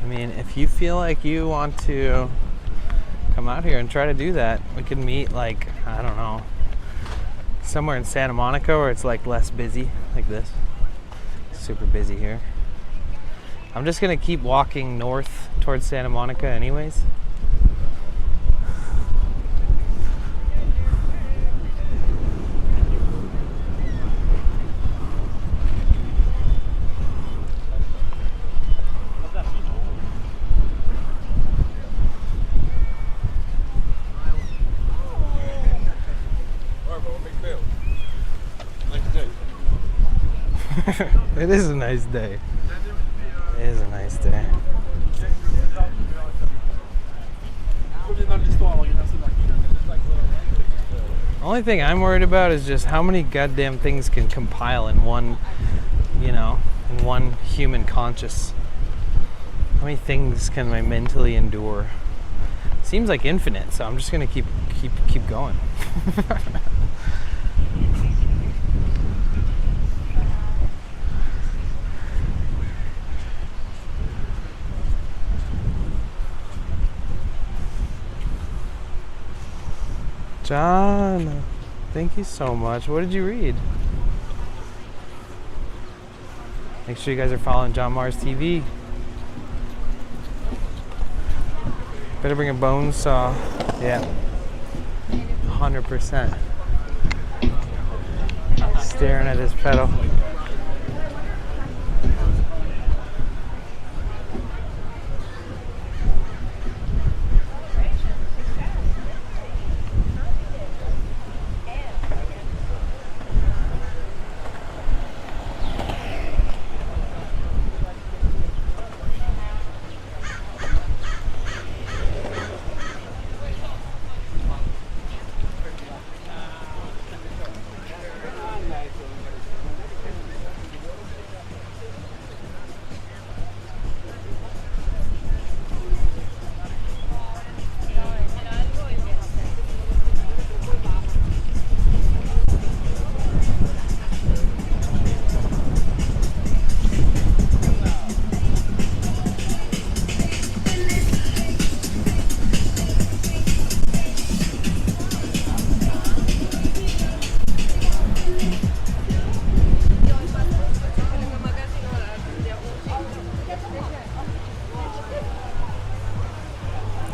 I mean, if you feel like you want to come out here and try to do that, we could meet like, I don't know, somewhere in Santa Monica where it's like less busy, like this. Super busy here. I'm just gonna keep walking north towards Santa Monica anyways. It is a nice day. It is a nice day. Only thing I'm worried about is just how many goddamn things can compile in one, you know, in one human conscious. How many things can I mentally endure? Seems like infinite, so I'm just gonna keep going. John, thank you so much. What did you read? Make sure you guys are following John Mars TV. Better bring a bone saw. Yeah, 100%. Staring at his pedal.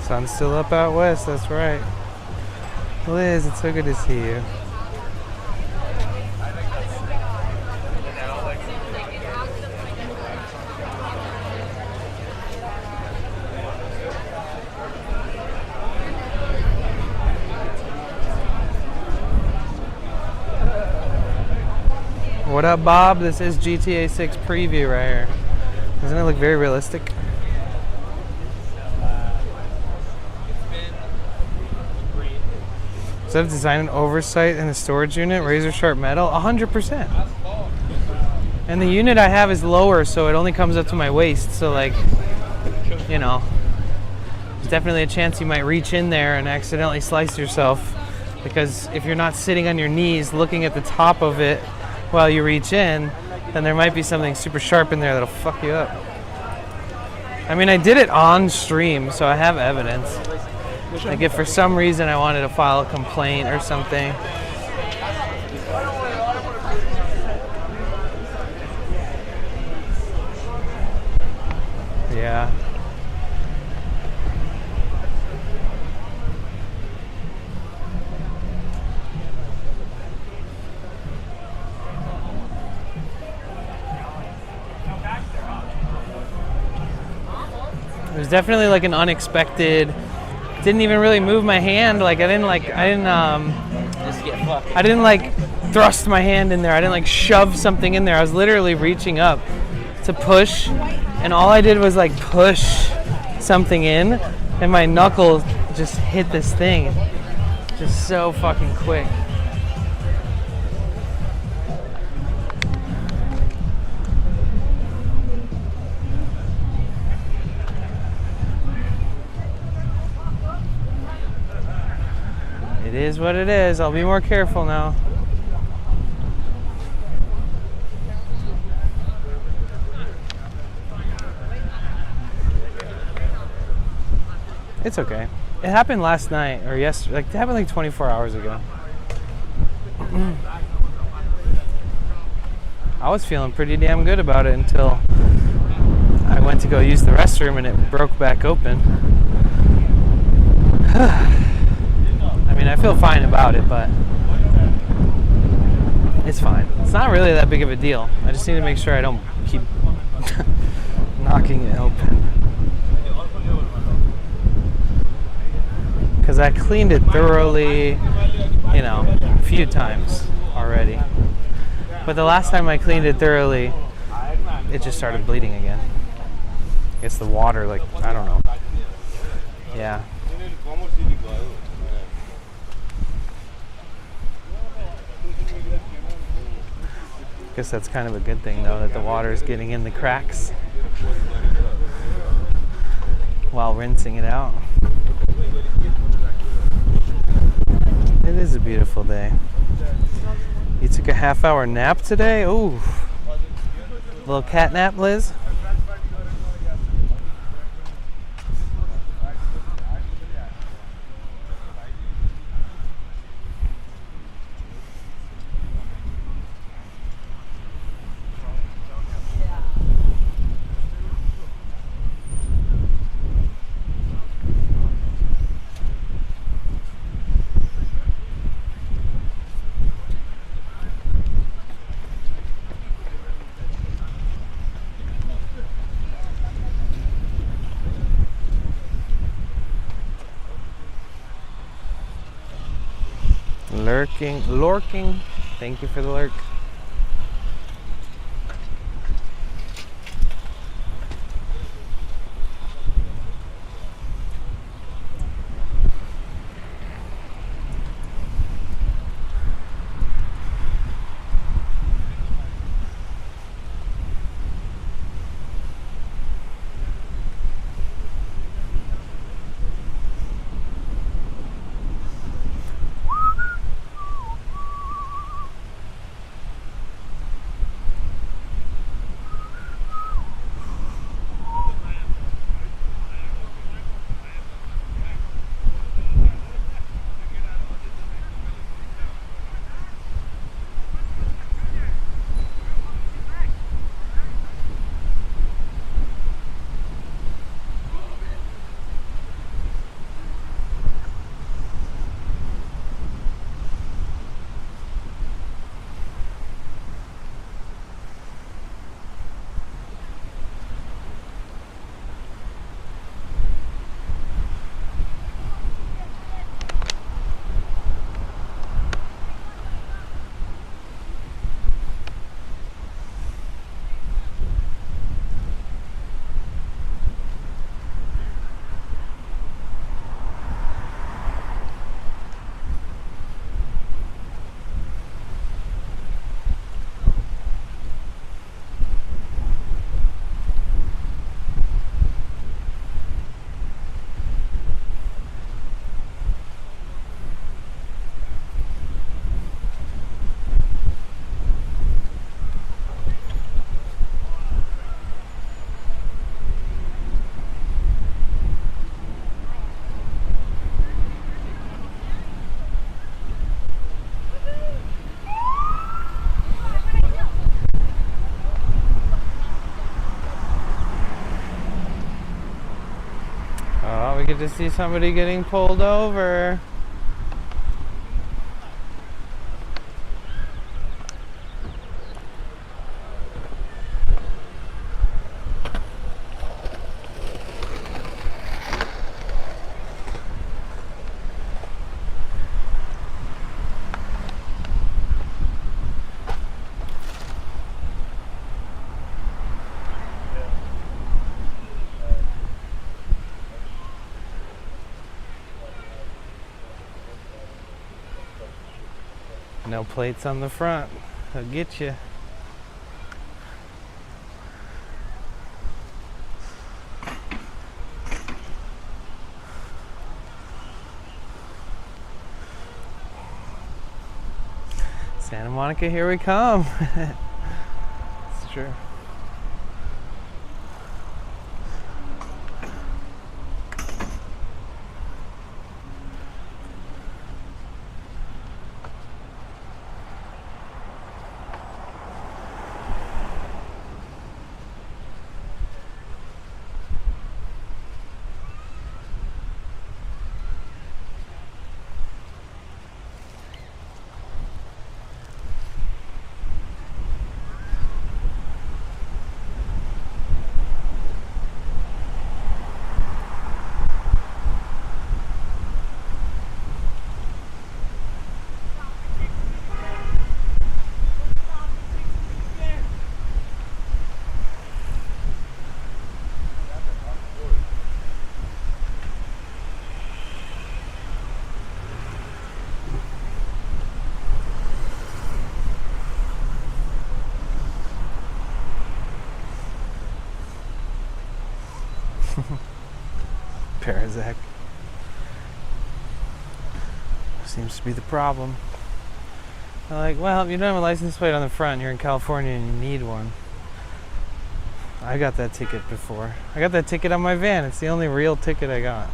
Sun's still up out west, that's right. Liz, it's so good to see you. What up, Bob? This is GTA 6 preview right here. Doesn't it look very realistic? instead of designing an oversight in the storage unit, razor sharp metal, 100%. And the unit I have is lower, so it only comes up to my waist. So like, you know, there's definitely a chance you might reach in there and accidentally slice yourself, because if you're not sitting on your knees looking at the top of it while you reach in, then there might be something super sharp in there that'll fuck you up. I mean, I did it on stream, so I have evidence. Like if for some reason I wanted to file a complaint or something. Yeah. It was definitely like an unexpected. Didn't even really move my hand. Like I didn't like thrust my hand in there. I didn't like shove something in there. I was literally reaching up to push, and all I did was like push something in, and my knuckle just hit this thing. Just so fucking quick. It is what it is. I'll be more careful now. It's okay. It happened last night or yesterday. Like it happened like 24 hours ago. I was feeling pretty damn good about it until I went to go use the restroom and it broke back open. I mean, I feel fine about it, but it's fine. It's not really that big of a deal. I just need to make sure I don't keep knocking it open. Because I cleaned it thoroughly, you know, a few times already. But the last time I cleaned it thoroughly, it just started bleeding again. I guess the water, like, I don't know. Yeah. Guess that's kind of a good thing though, that the water is getting in the cracks while rinsing it out. It is a beautiful day. You took a half-hour nap today? Ooh. Little cat nap, Liz? Lurking. Thank you for the lurk. get to see somebody getting pulled over. No plates on the front. They'll get you. Santa Monica, here we come. It's true. Parazak. Seems to be the problem. They're like, well, you don't have a license plate on the front, you're in California and you need one. I got that ticket before. I got that ticket on my van. It's the only real ticket I got.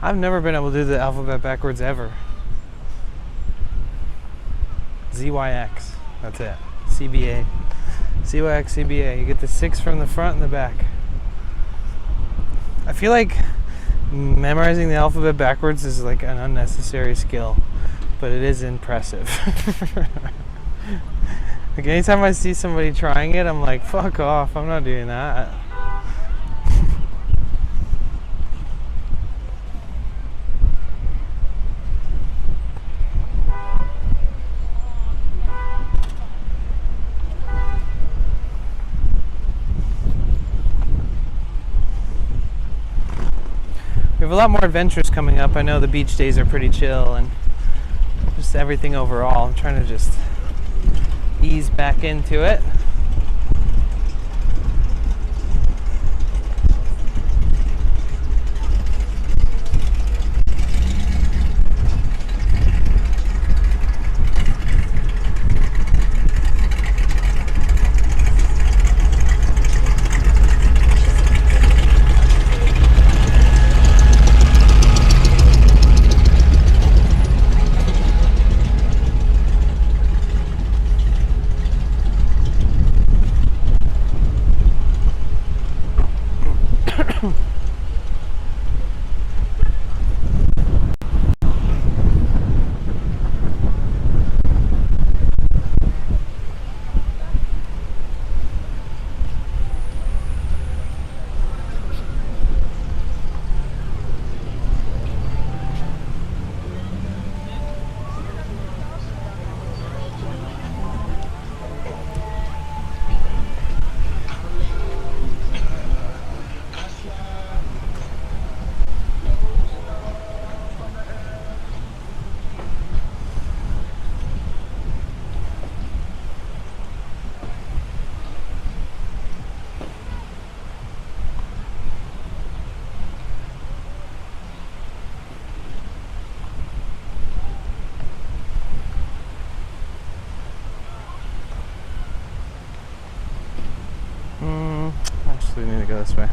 I've never been able to do the alphabet backwards ever. ZYX, that's it. CBA. ZYX, CBA. You get the 6 from the front and the back. I feel like memorizing the alphabet backwards is like an unnecessary skill, but it is impressive. Like anytime I see somebody trying it, I'm like, fuck off, I'm not doing that. We have a lot more adventures coming up. I know the beach days are pretty chill and just everything overall. I'm trying to just ease back into it. so we need to go this way.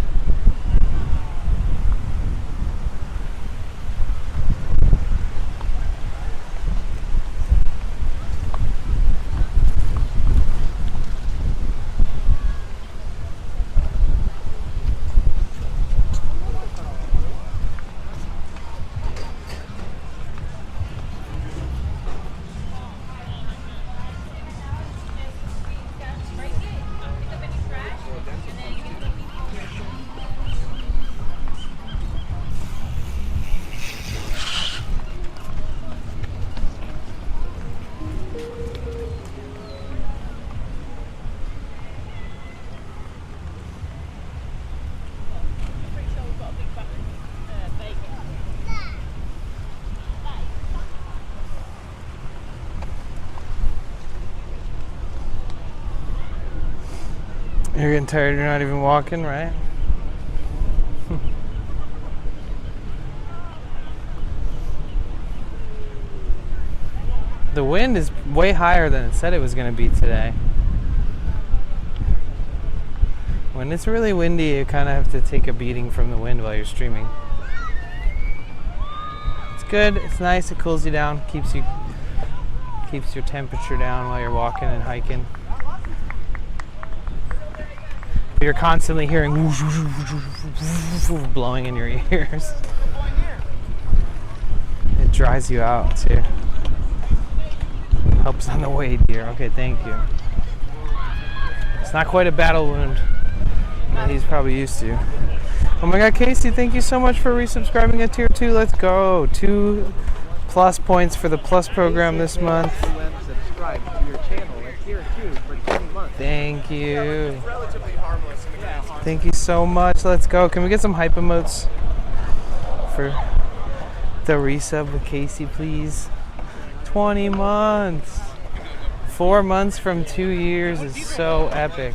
You're getting tired, you're not even walking, right? The wind is way higher than it said it was going to be today. When it's really windy, you kind of have to take a beating from the wind while you're streaming. It's good, it's nice, it cools you down, keeps your temperature down while you're walking and hiking. You're constantly hearing whoosh, whoosh, whoosh, whoosh, whoosh, blowing in your ears. It dries you out too. Helps on the way, dear. Okay, thank you. It's not quite a battle wound that he's probably used to. Oh my God, Casey, thank you so much for resubscribing at Tier 2. Let's go. 2 plus points for the Plus program this month. Subscribe to your channel at Tier 2 for 20 months. Thank you. Thank you so much. Let's go. Can we get some hype emotes for the resub with Casey, please? 20 months. 4 months from 2 years is so epic.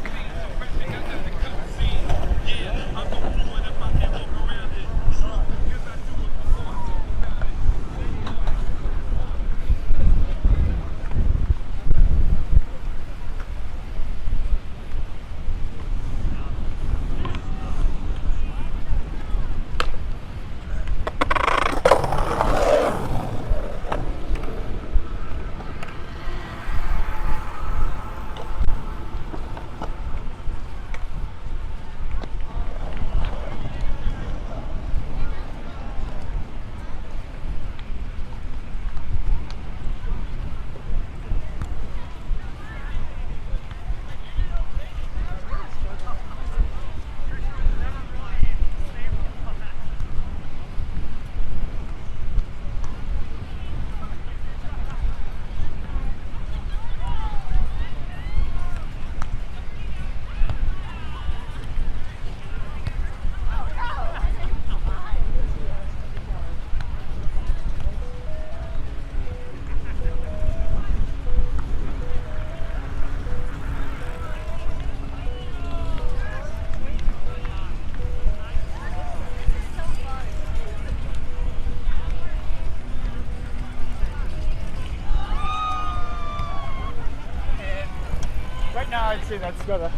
Right now, I'd say that's better.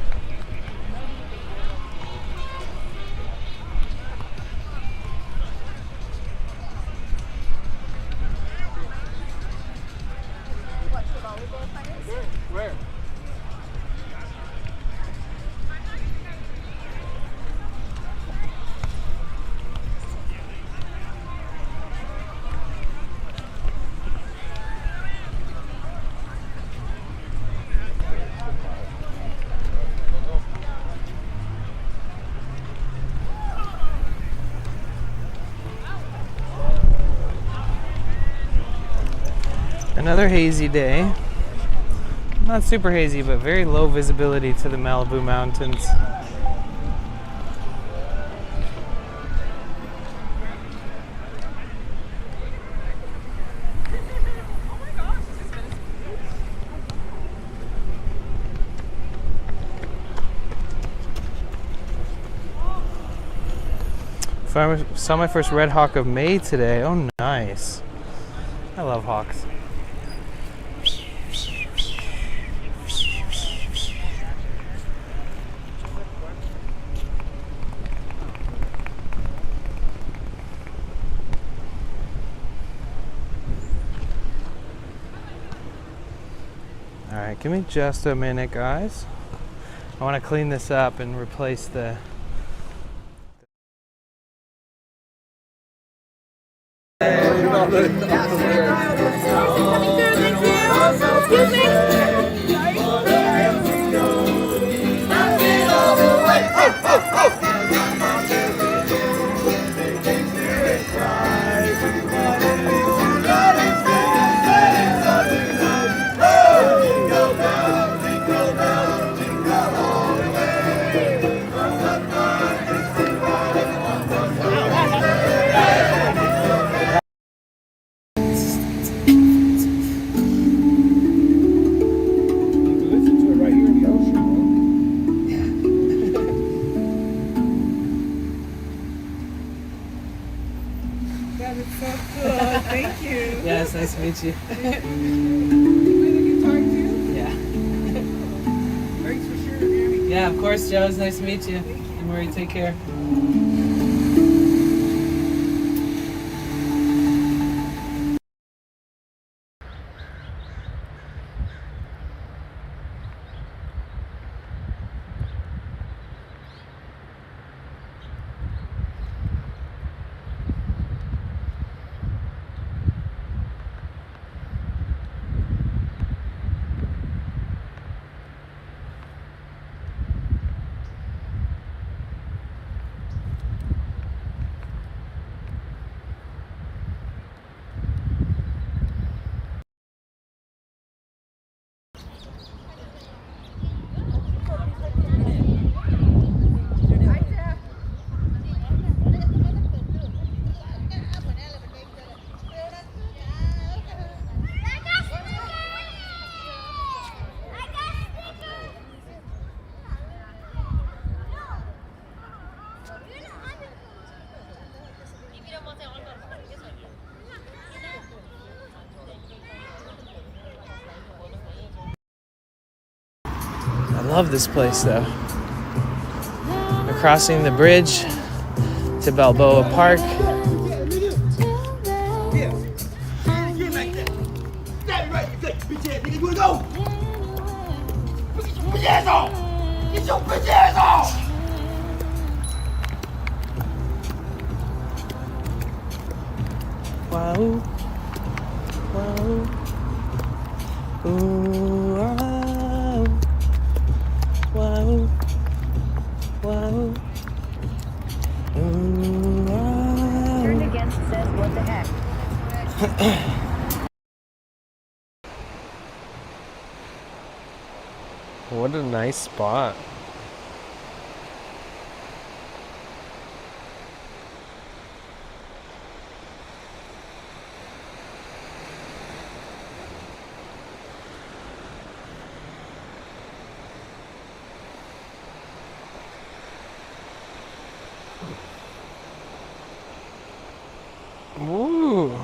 Where? Another hazy day. Not super hazy, but very low visibility to the Malibu Mountains. I saw my first red hawk of May today. Oh, nice. I love hawks. All right, give me just a minute, guys. I want to clean this up and replace the... Thank you. Yeah, it's nice to meet you. Yeah. Thanks for sharing, Annie. Yeah, of course, Joe. It's nice to meet you. And Marie, take care. I love this place, though. We're crossing the bridge to Balboa Park. Wow. Wow. Ooh, wow. Wow. Wow. Ooh, wow. Turned against says what the heck. What a nice spot. Ooh.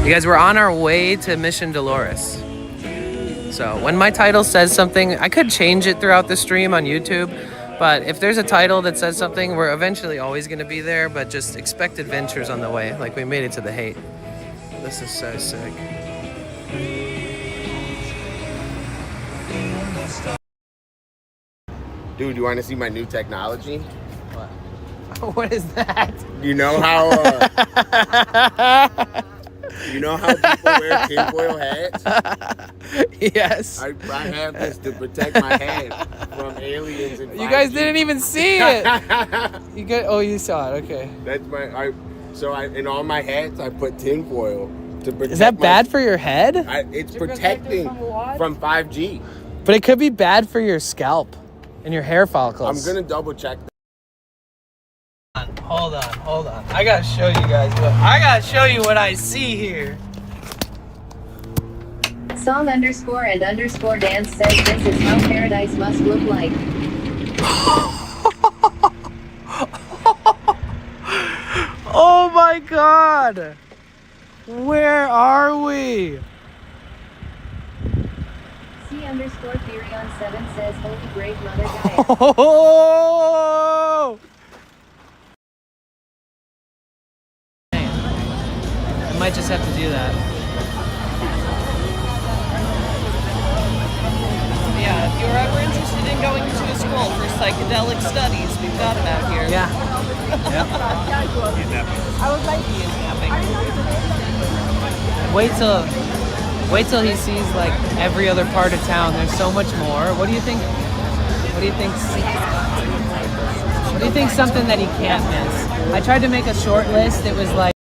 You guys, we're on our way to Mission Dolores. So when my title says something, I could change it throughout the stream on YouTube, but if there's a title that says something, we're eventually always going to be there, but just expect adventures on the way. Like, we made it to the Haight. This is so sick. Dude, you want to see my new technology? What? What is that? You know how you know how people wear tinfoil hats? Yes. I have this to protect my head from aliens and 5G. You guys didn't even see it. Oh, you saw it. Okay. That's in all my hats I put tinfoil to protect Is that bad my, for your head? it's protecting from 5G. But it could be bad for your scalp and your hair follicles. I'm gonna double check that. Hold on. I gotta show you guys what I see here. Song _and _dance says this is how paradise must look like. Oh my God! Where are we? C _Theory7 says holy great mother Gaia. Oh! I might just have to do that. Yeah, if you're ever interested in going to a school for psychedelic studies, we've got them out here. Yeah. I would like to use napping. Wait till he sees like every other part of town. There's so much more. What do you think? What do you think something that he can't miss? I tried to make a short list. It was like,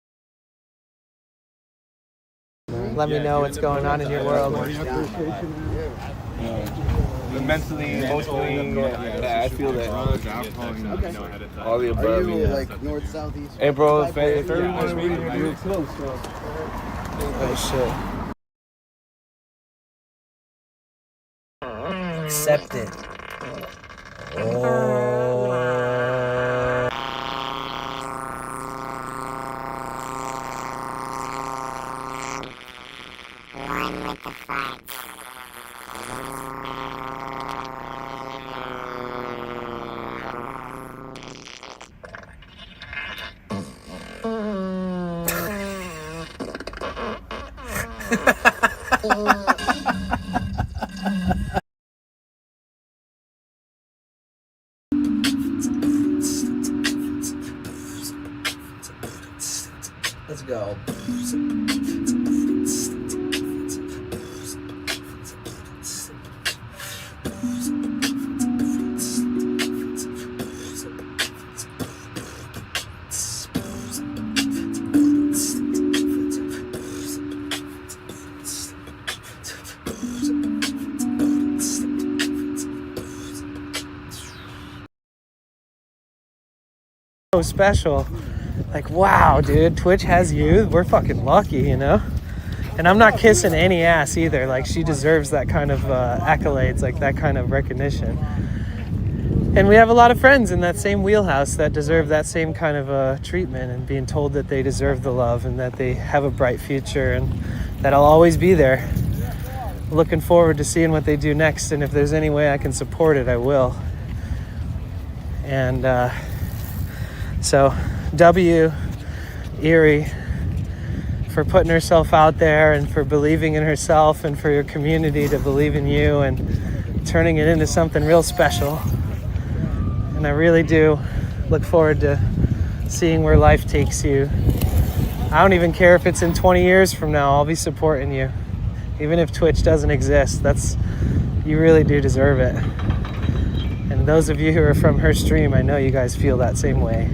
let me know what's going on in your world. Mentally, emotionally, I feel that. All the above. Are you like north, south, east? Hey, bro, if everyone's real close, so. Oh shit. Accept it. One with the farts. Let's go. So special. Like, wow, dude, Twitch has you. We're fucking lucky, you know? And I'm not kissing any ass either. Like, she deserves that kind of accolades, like that kind of recognition. And we have a lot of friends in that same wheelhouse that deserve that same kind of treatment and being told that they deserve the love and that they have a bright future and that I'll always be there. Looking forward to seeing what they do next, and if there's any way I can support it, I will. And so, W. Erie for putting herself out there and for believing in herself and for your community to believe in you and turning it into something real special. And I really do look forward to seeing where life takes you. I don't even care if it's in 20 years from now. I'll be supporting you. Even if Twitch doesn't exist, you really do deserve it. And those of you who are from her stream, I know you guys feel that same way.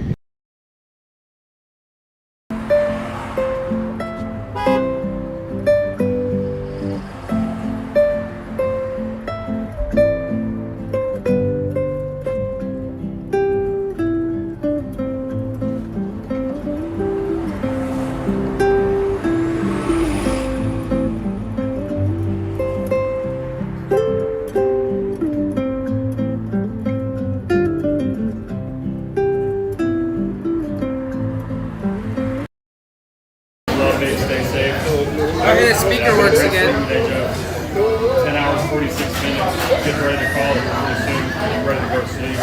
Stay safe. Okay, the speaker works again. 10 hours, 46 minutes. Get ready to call it pretty soon. Get ready to go to sleep.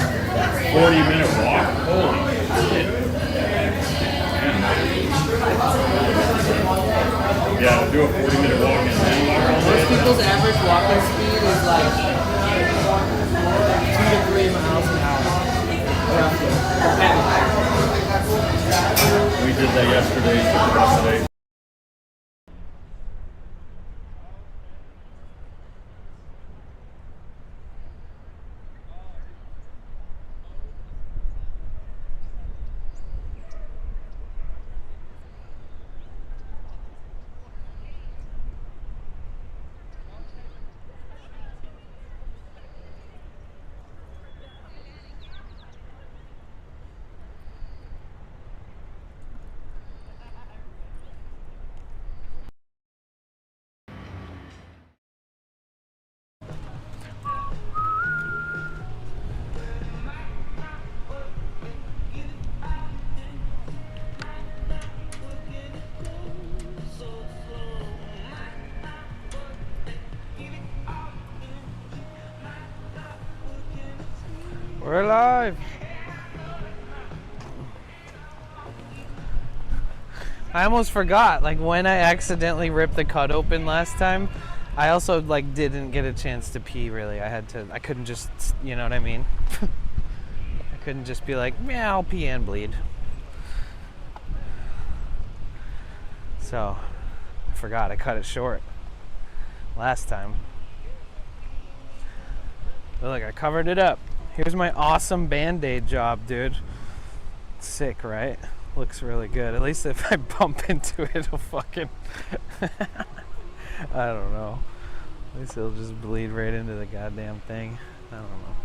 40-minute walk? Holy shit. Yeah, to do a 40-minute walk and then walk all day. Most people's average walking speed is like 2 to 3 miles an hour. We did that yesterday, took the rest of the day. We're alive. I almost forgot, like when I accidentally ripped the cut open last time, I also like didn't get a chance to pee really. I couldn't just, you know what I mean? I couldn't just be like, yeah, I'll pee and bleed. So, I forgot, I cut it short last time. But look, I covered it up. Here's my awesome Band-Aid job, dude. Sick, right? Looks really good. At least if I bump into it, it'll fucking... I don't know. At least it'll just bleed right into the goddamn thing. I don't know.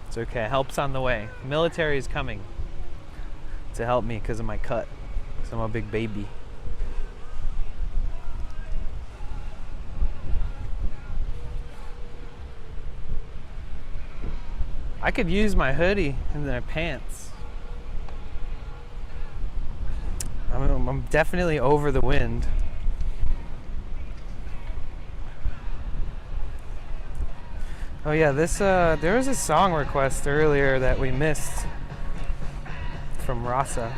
It's okay. Help's on the way. Military is coming to help me because of my cut. Because I'm a big baby. I could use my hoodie and my pants. I'm definitely over the wind. Oh yeah, this there was a song request earlier that we missed from Rasa.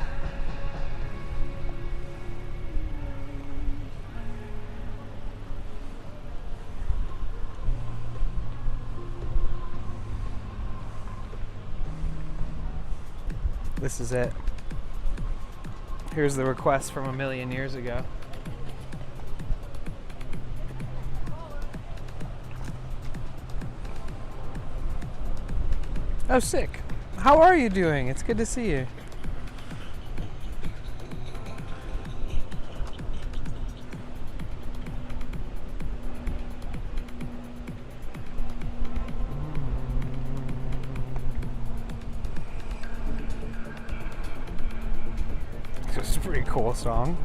This is it. Here's the request from a million years ago. Oh, sick. How are you doing? It's good to see you. This is a pretty cool song.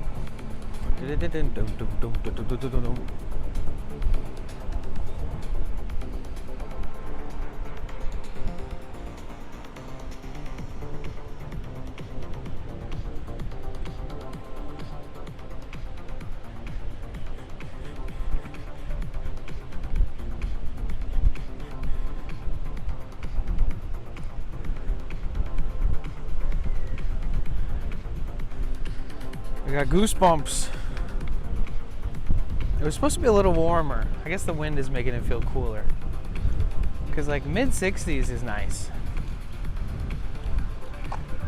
I got goosebumps. It was supposed to be a little warmer. I guess the wind is making it feel cooler. Because like mid-60s is nice.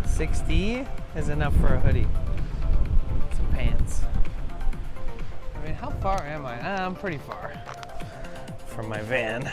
60 is enough for a hoodie. Some pants. I mean, how far am I? I'm pretty far from my van.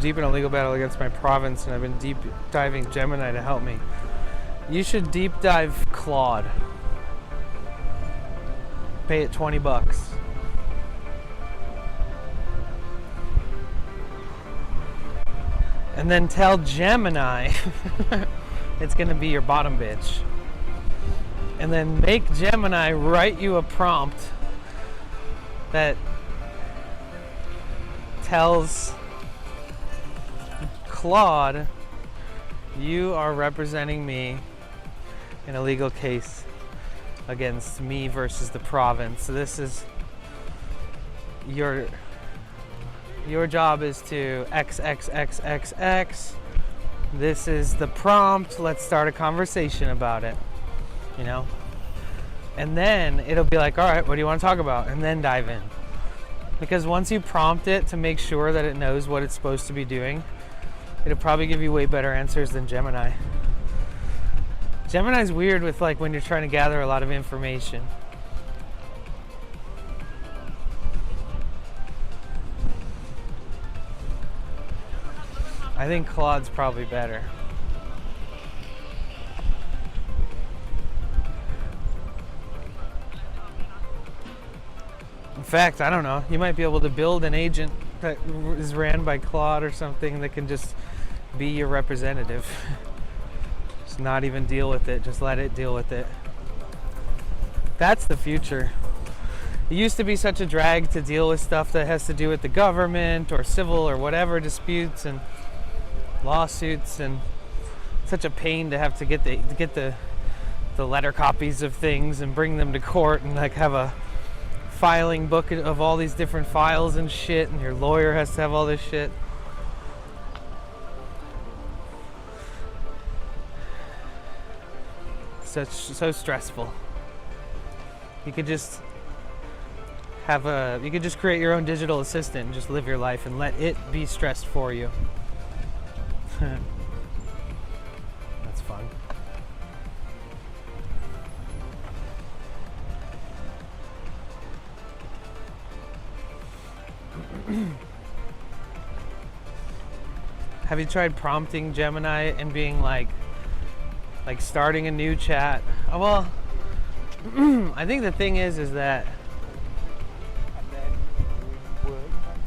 Deep in a legal battle against my province, and I've been deep diving Gemini to help me. You should deep dive Claude. Pay it $20. And then tell Gemini it's gonna be your bottom bitch. And then make Gemini write you a prompt that tells Claude, you are representing me in a legal case against me versus the province. So this is your job is to XXXXX. This is the prompt. Let's start a conversation about it. You know? And then it'll be like, all right, what do you want to talk about? And then dive in. Because once you prompt it to make sure that it knows what it's supposed to be doing, it'll probably give you way better answers than Gemini. Gemini's weird with like when you're trying to gather a lot of information. I think Claude's probably better. In fact, I don't know. You might be able to build an agent that is ran by Claude or something that can just be your representative. Just not even deal with it. Just let it deal with it. That's the future. It used to be such a drag to deal with stuff that has to do with the government or civil or whatever disputes and lawsuits, and such a pain to have to get the letter copies of things and bring them to court and like have a filing book of all these different files and shit, and your lawyer has to have all this shit. So stressful. You could just create your own digital assistant and just live your life and let it be stressed for you. That's fun. Have you tried prompting Gemini and being like starting a new chat? Oh, well, I think the thing is that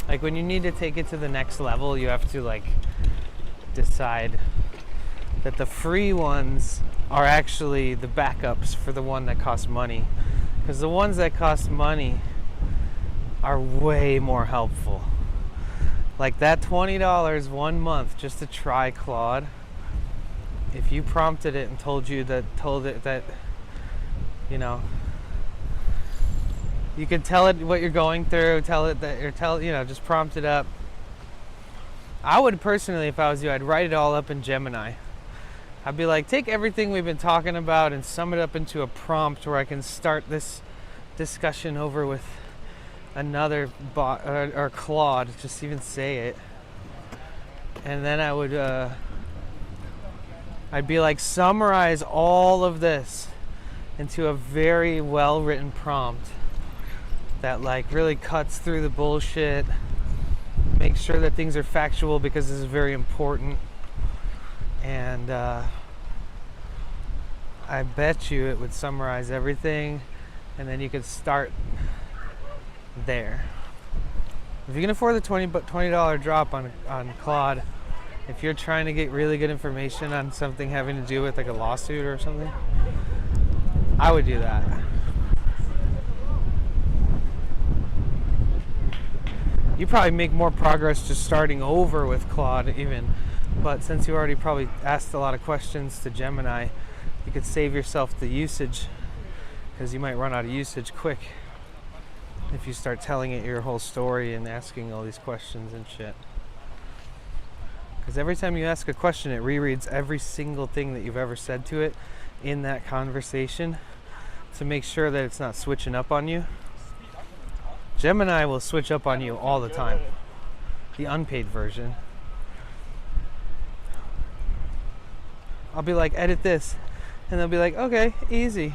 like when you need to take it to the next level, you have to like decide that the free ones are actually the backups for the one that costs money, because the ones that cost money are way more helpful. Like that $20 1 month just to try Claude, if you prompted it and told it that, you know, you could tell it what you're going through, just prompt it up. I would personally, if I was you, I'd write it all up in Gemini. I'd be like, take everything we've been talking about and sum it up into a prompt where I can start this discussion over with another bot or Claude, just even say it. And then I would I'd be like, summarize all of this into a very well written prompt that like really cuts through the bullshit, make sure that things are factual because this is very important, and I bet you it would summarize everything, and then you could start there. If you can afford the $20 drop on Claude, if you're trying to get really good information on something having to do with like a lawsuit or something, I would do that. You probably make more progress just starting over with Claude even, but since you already probably asked a lot of questions to Gemini, you could save yourself the usage, because you might run out of usage quick if you start telling it your whole story and asking all these questions and shit. Because every time you ask a question, it rereads every single thing that you've ever said to it in that conversation to make sure that it's not switching up on you. Gemini will switch up on you all the time. The unpaid version. I'll be like, edit this. And they'll be like, okay, easy.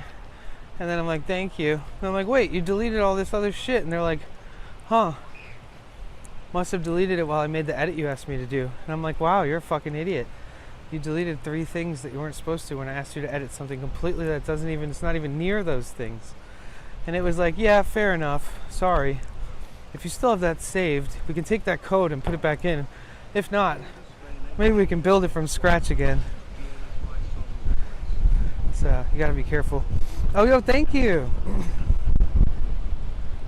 And then I'm like, thank you. And I'm like, wait, you deleted all this other shit. And they're like, huh. Must have deleted it while I made the edit you asked me to do. And I'm like, wow, you're a fucking idiot. You deleted 3 things that you weren't supposed to when I asked you to edit something completely that it's not even near those things. And it was like, yeah, fair enough. Sorry. If you still have that saved, we can take that code and put it back in. If not, maybe we can build it from scratch again. So you gotta be careful. Oh, yo, thank you.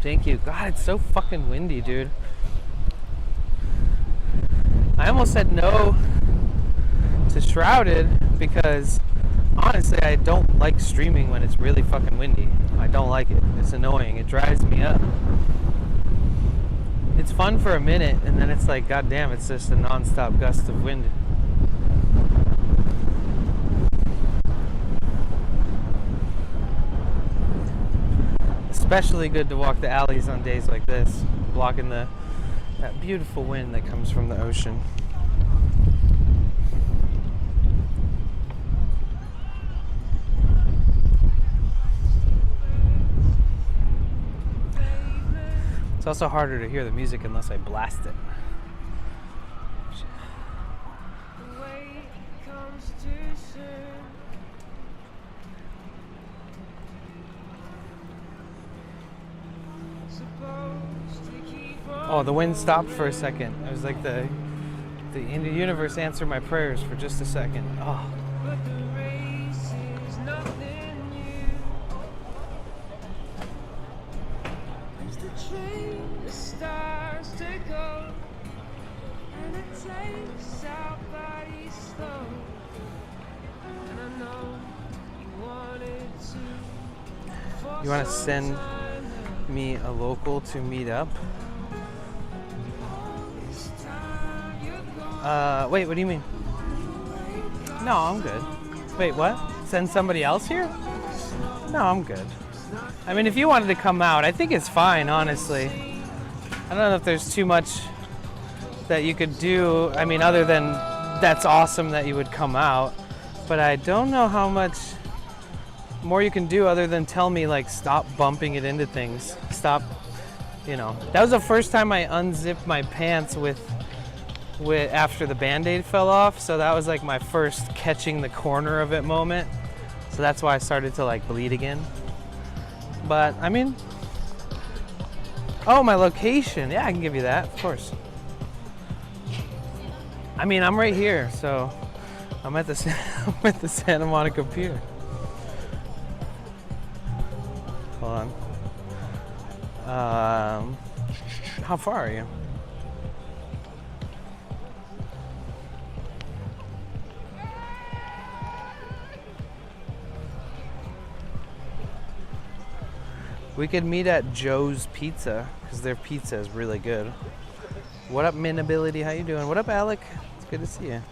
Thank you. God, it's so fucking windy, dude. I almost said no to Shrouded because honestly, I don't like streaming when it's really fucking windy. I don't like it. It's annoying. It drives me up. It's fun for a minute, and then it's like, god damn, it's just a non-stop gust of wind. Especially good to walk the alleys on days like this, blocking that beautiful wind that comes from the ocean. It's also harder to hear the music unless I blast it. Oh, the wind stopped for a second. It was like the universe answered my prayers for just a second. Oh. You want to send me a local to meet up? Wait, what do you mean? No, I'm good. Wait, what? Send somebody else here? No, I'm good. I mean, if you wanted to come out, I think it's fine, honestly. I don't know if there's too much that you could do. I mean, other than that's awesome that you would come out. But I don't know how much more you can do other than tell me, like, stop bumping it into things. Stop, you know. That was the first time I unzipped my pants with after the Band-Aid fell off. So that was like my first catching the corner of it moment. So that's why I started to like bleed again. But I mean, oh, my location. Yeah, I can give you that, of course. I mean, I'm right here, so I'm at the Santa Monica Pier. Hold on. How far are you? We could meet at Joe's Pizza because their pizza is really good. What up, Minability? How you doing? What up, Alec? It's good to see you.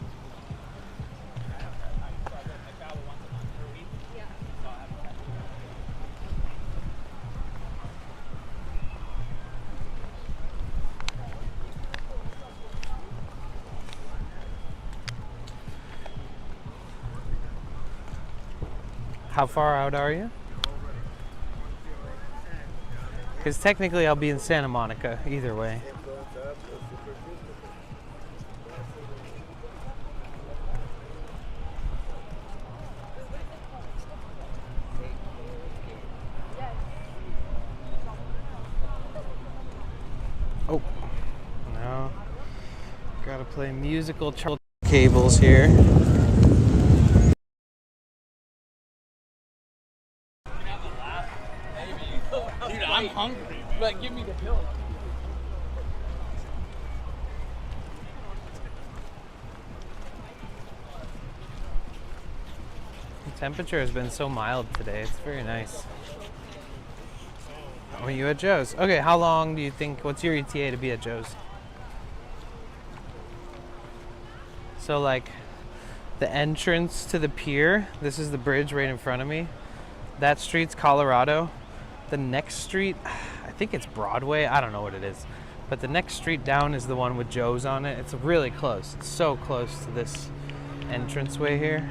How far out are you? Because technically I'll be in Santa Monica either way. Oh, no. Gotta play musical cables here. Dude, I'm hungry. But give me the bill. The temperature has been so mild today. It's very nice. Are you at Joe's? Okay, how long do you think, what's your ETA to be at Joe's? So like the entrance to the pier, this is the bridge right in front of me. That street's Colorado. The next street, I think it's Broadway. I don't know what it is. But the next street down is the one with Joe's on it. It's really close. It's so close to this entranceway here.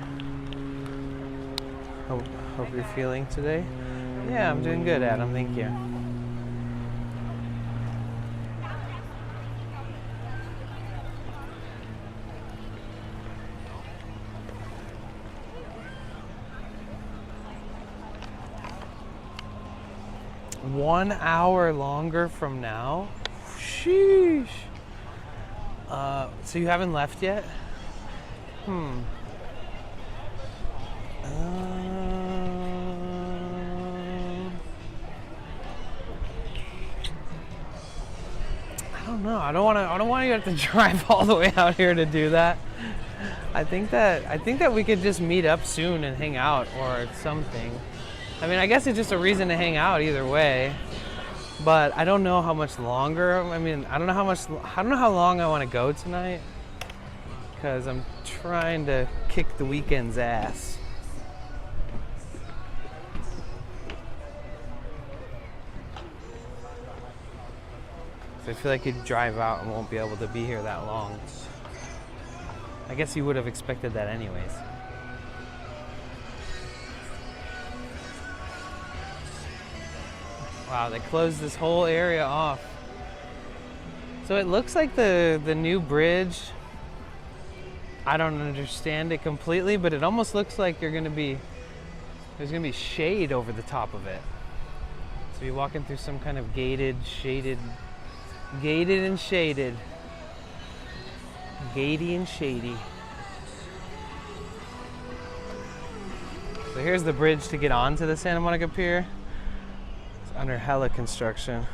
Hope you're feeling today. Yeah, I'm doing good, Adam. Thank you. One hour longer from now? Sheesh. So you haven't left yet? I don't know. I don't want you to have to drive all the way out here to do that. I think that we could just meet up soon and hang out or something. I mean, I guess it's just a reason to hang out either way. But I don't know how much longer. I mean, I don't know how long I want to go tonight. Because I'm trying to kick the weekend's ass. So I feel like you'd drive out and won't be able to be here that long. I guess you would have expected that anyways. Wow, they closed this whole area off. So it looks like the new bridge, I don't understand it completely, but it almost looks like there's gonna be shade over the top of it. to be walking through some kind of gated and shaded. Gatey and shady. So here's the bridge to get onto the Santa Monica Pier. It's under hella construction.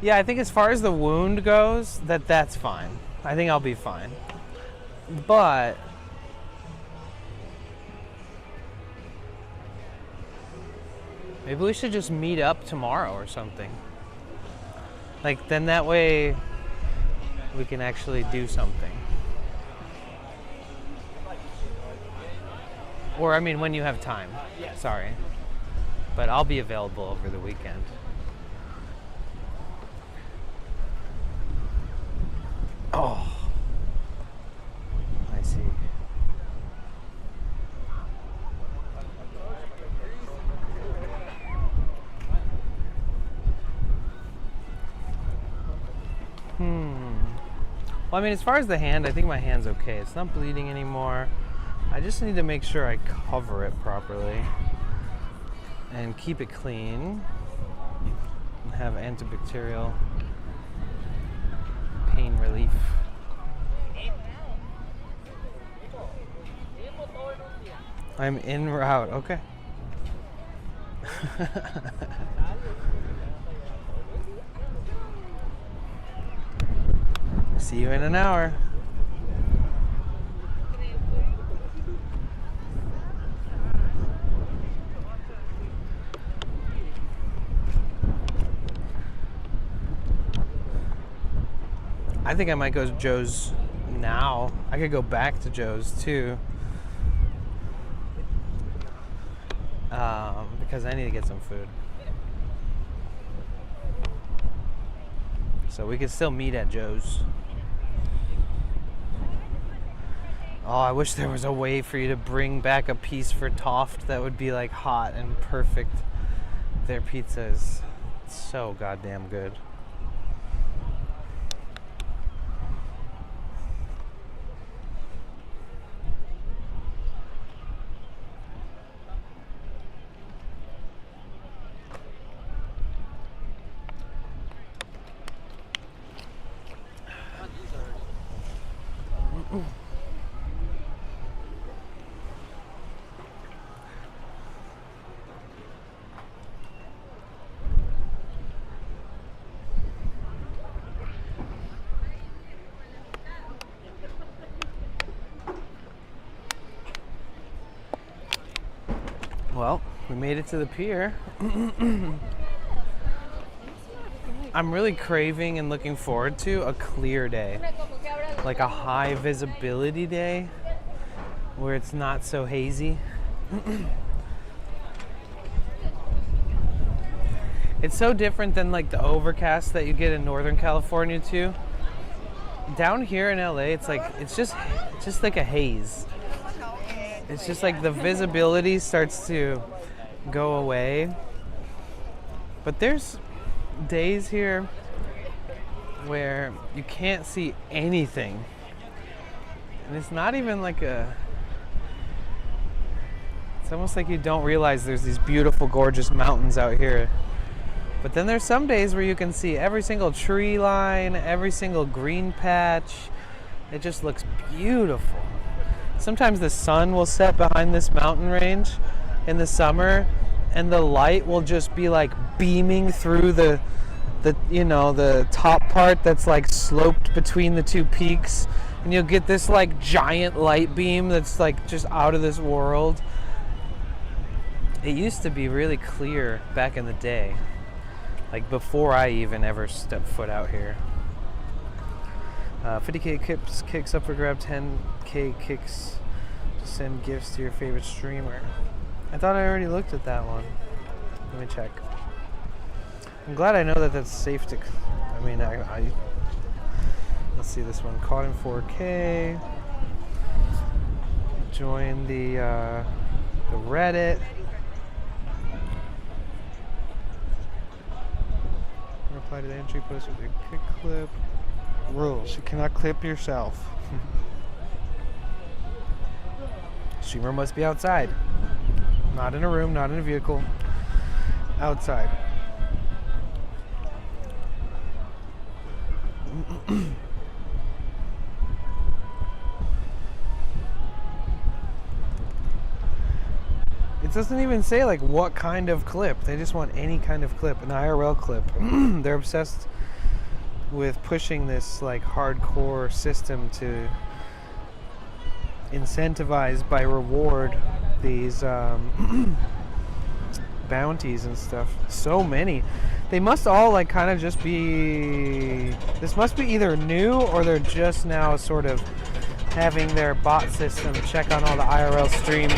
Yeah, I think as far as the wound goes, that's fine. I think I'll be fine. But maybe we should just meet up tomorrow or something. Like, then that way we can actually do something. Or, I mean, when you have time. Sorry. But I'll be available over the weekend. Oh. I see. Well, I mean, as far as the hand, I think my hand's okay. It's not bleeding anymore. I just need to make sure I cover it properly and keep it clean and have antibacterial pain relief. I'm en route. Okay. See you in an hour. I think I might go to Joe's now. I could go back to Joe's too. Because I need to get some food. So we could still meet at Joe's. Oh, I wish there was a way for you to bring back a piece for Toft that would be like hot and perfect. Their pizza is so goddamn good. Well, we made it to the pier. I'm really craving and looking forward to a clear day. Like a high visibility day where it's not so hazy. It's so different than like the overcast that you get in Northern California too. Down here in LA, it's just like a haze. It's just like the visibility starts to go away. But there's days here where you can't see anything. And it's not even like it's almost like you don't realize there's these beautiful, gorgeous mountains out here. But then there's some days where you can see every single tree line, every single green patch. It just looks beautiful. Sometimes the sun will set behind this mountain range in the summer and the light will just be like beaming through the top part that's like sloped between the two peaks, and you'll get this like giant light beam that's like just out of this world. It used to be really clear back in the day, like before I even ever stepped foot out here. 50K kicks up for grab, 10K kicks to send gifts to your favorite streamer. I thought I already looked at that one. Let me check. I'm glad I know that that's safe to. I mean, let's see this one. Caught in 4K. Join the Reddit. apply to the entry post with your quick clip. Rules: you cannot clip yourself. Streamer must be outside. Not in a room, not in a vehicle. Outside. It doesn't even say like what kind of clip. They just want any kind of clip, an IRL clip. They're obsessed with pushing this like hardcore system to incentivize by reward these bounties and stuff. So many. They must all like kind of just be, this must be either new or they're just now sort of having their bot system check on all the IRL streams.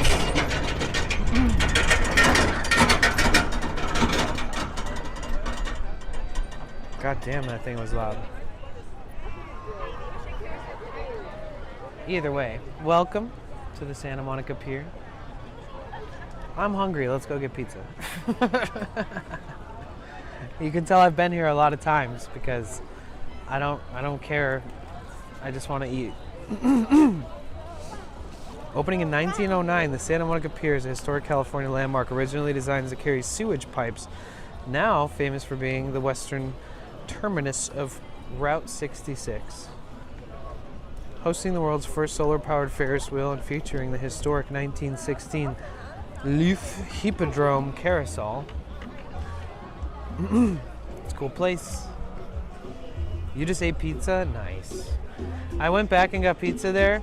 God damn, that thing was loud. Either way, welcome to the Santa Monica Pier. I'm hungry. Let's go get pizza. You can tell I've been here a lot of times because I don't care. I just want to eat. Opening in 1909, the Santa Monica Pier is a historic California landmark originally designed to carry sewage pipes, now famous for being the western terminus of Route 66. Hosting the world's first solar-powered Ferris wheel and featuring the historic 1916 Leaf Hippodrome Carousel. It's a cool place. You just ate pizza? Nice. I went back and got pizza there.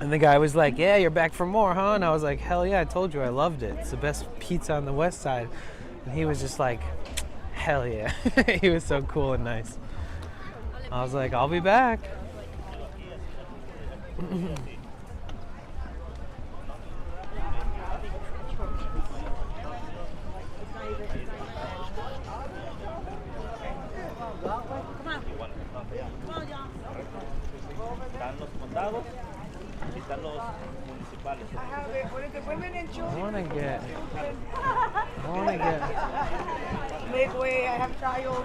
And the guy was like, yeah, you're back for more, huh? And I was like, hell yeah, I told you I loved it. It's the best pizza on the west side. And he was just like, hell yeah. He was so cool and nice. I was like, I'll be back. Están los condados y están los municipales. I wanna get Midway, I have child.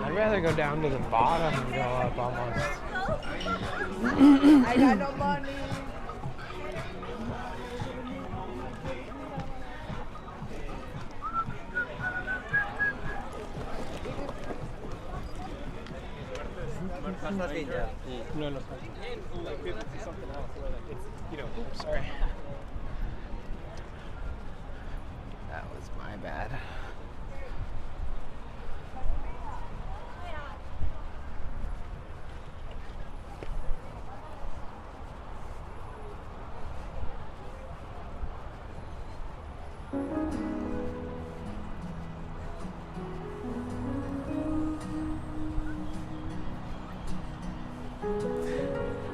I'd rather go down to the bottom and go up almost. I got no money. No. Oops, sorry. That was my bad.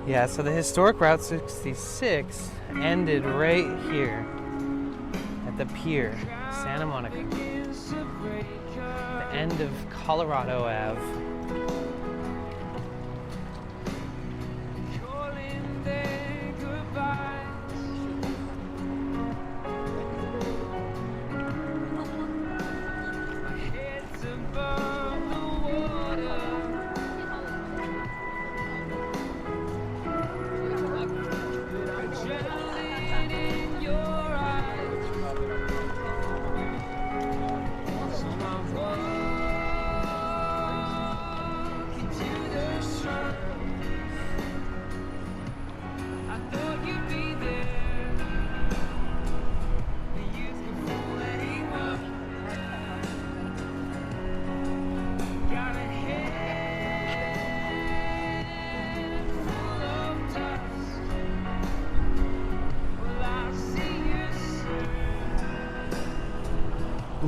Yeah, so the historic Route 66 ended right here at the pier, Santa Monica. The end of Colorado Ave.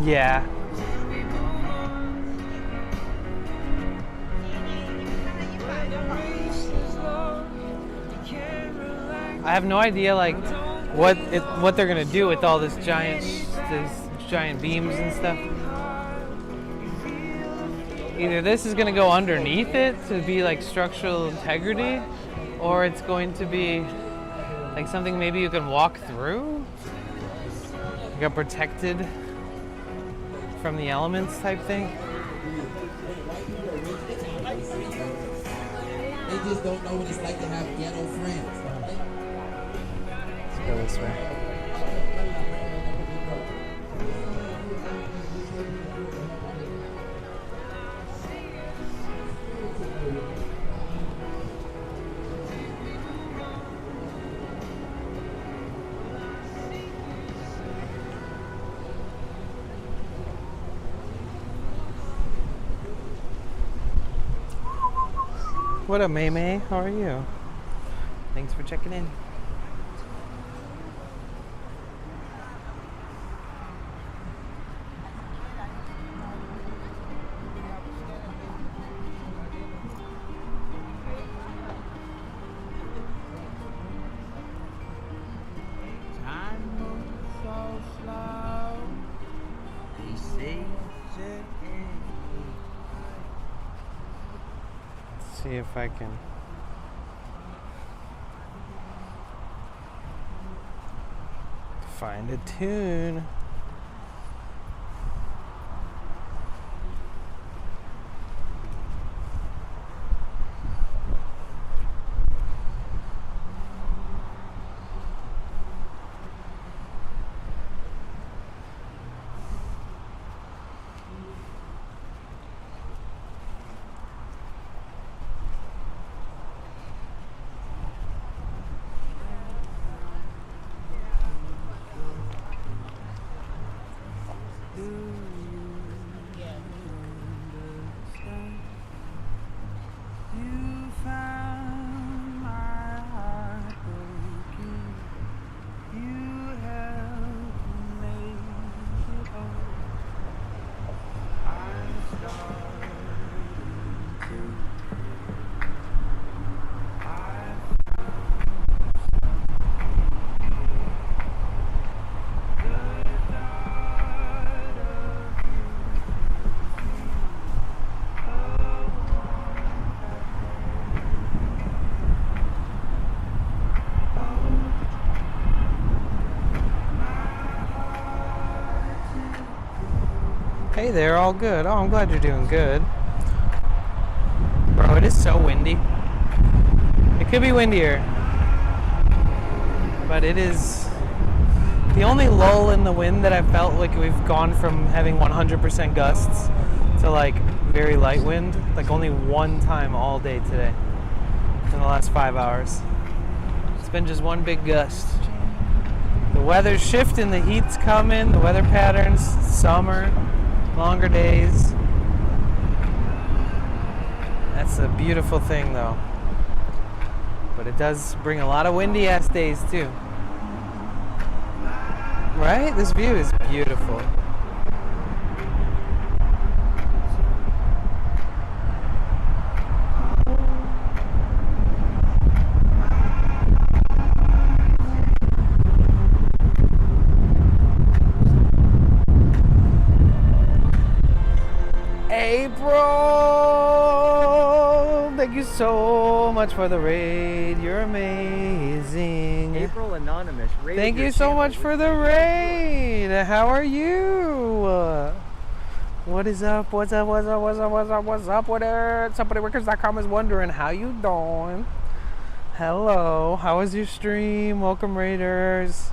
Yeah. I have no idea like what they're gonna do with all these giant beams and stuff. Either this is gonna go underneath it to be like structural integrity, or it's going to be like something maybe you can walk through, like a protected from the elements type thing. They just don't know what it's like to have ghetto friends. Let's go this way. What up, May May? How are you? Thanks for checking in. Time moves so slow. They say that See if I can. Find a tune. Hey there, all good. Oh, I'm glad you're doing good. Bro, it is so windy. It could be windier, but it is the only lull in the wind that I felt. Like we've gone from having 100% gusts to like very light wind, like only one time all day today in the last 5 hours. It's been just one big gust. The weather's shifting, the heat's coming, the weather patterns, summer, longer days. That's a beautiful thing though. But it does bring a lot of windy ass days too. Right? This view is beautiful. April, thank you so much for the raid. You're amazing. April Anonymous. Thank you so much for the raid. How are you? What is up? What's up? What's up? What's up? What's up? What's up with it? SomebodyWorkers.com is wondering how you doing. Hello. How was your stream? Welcome, Raiders.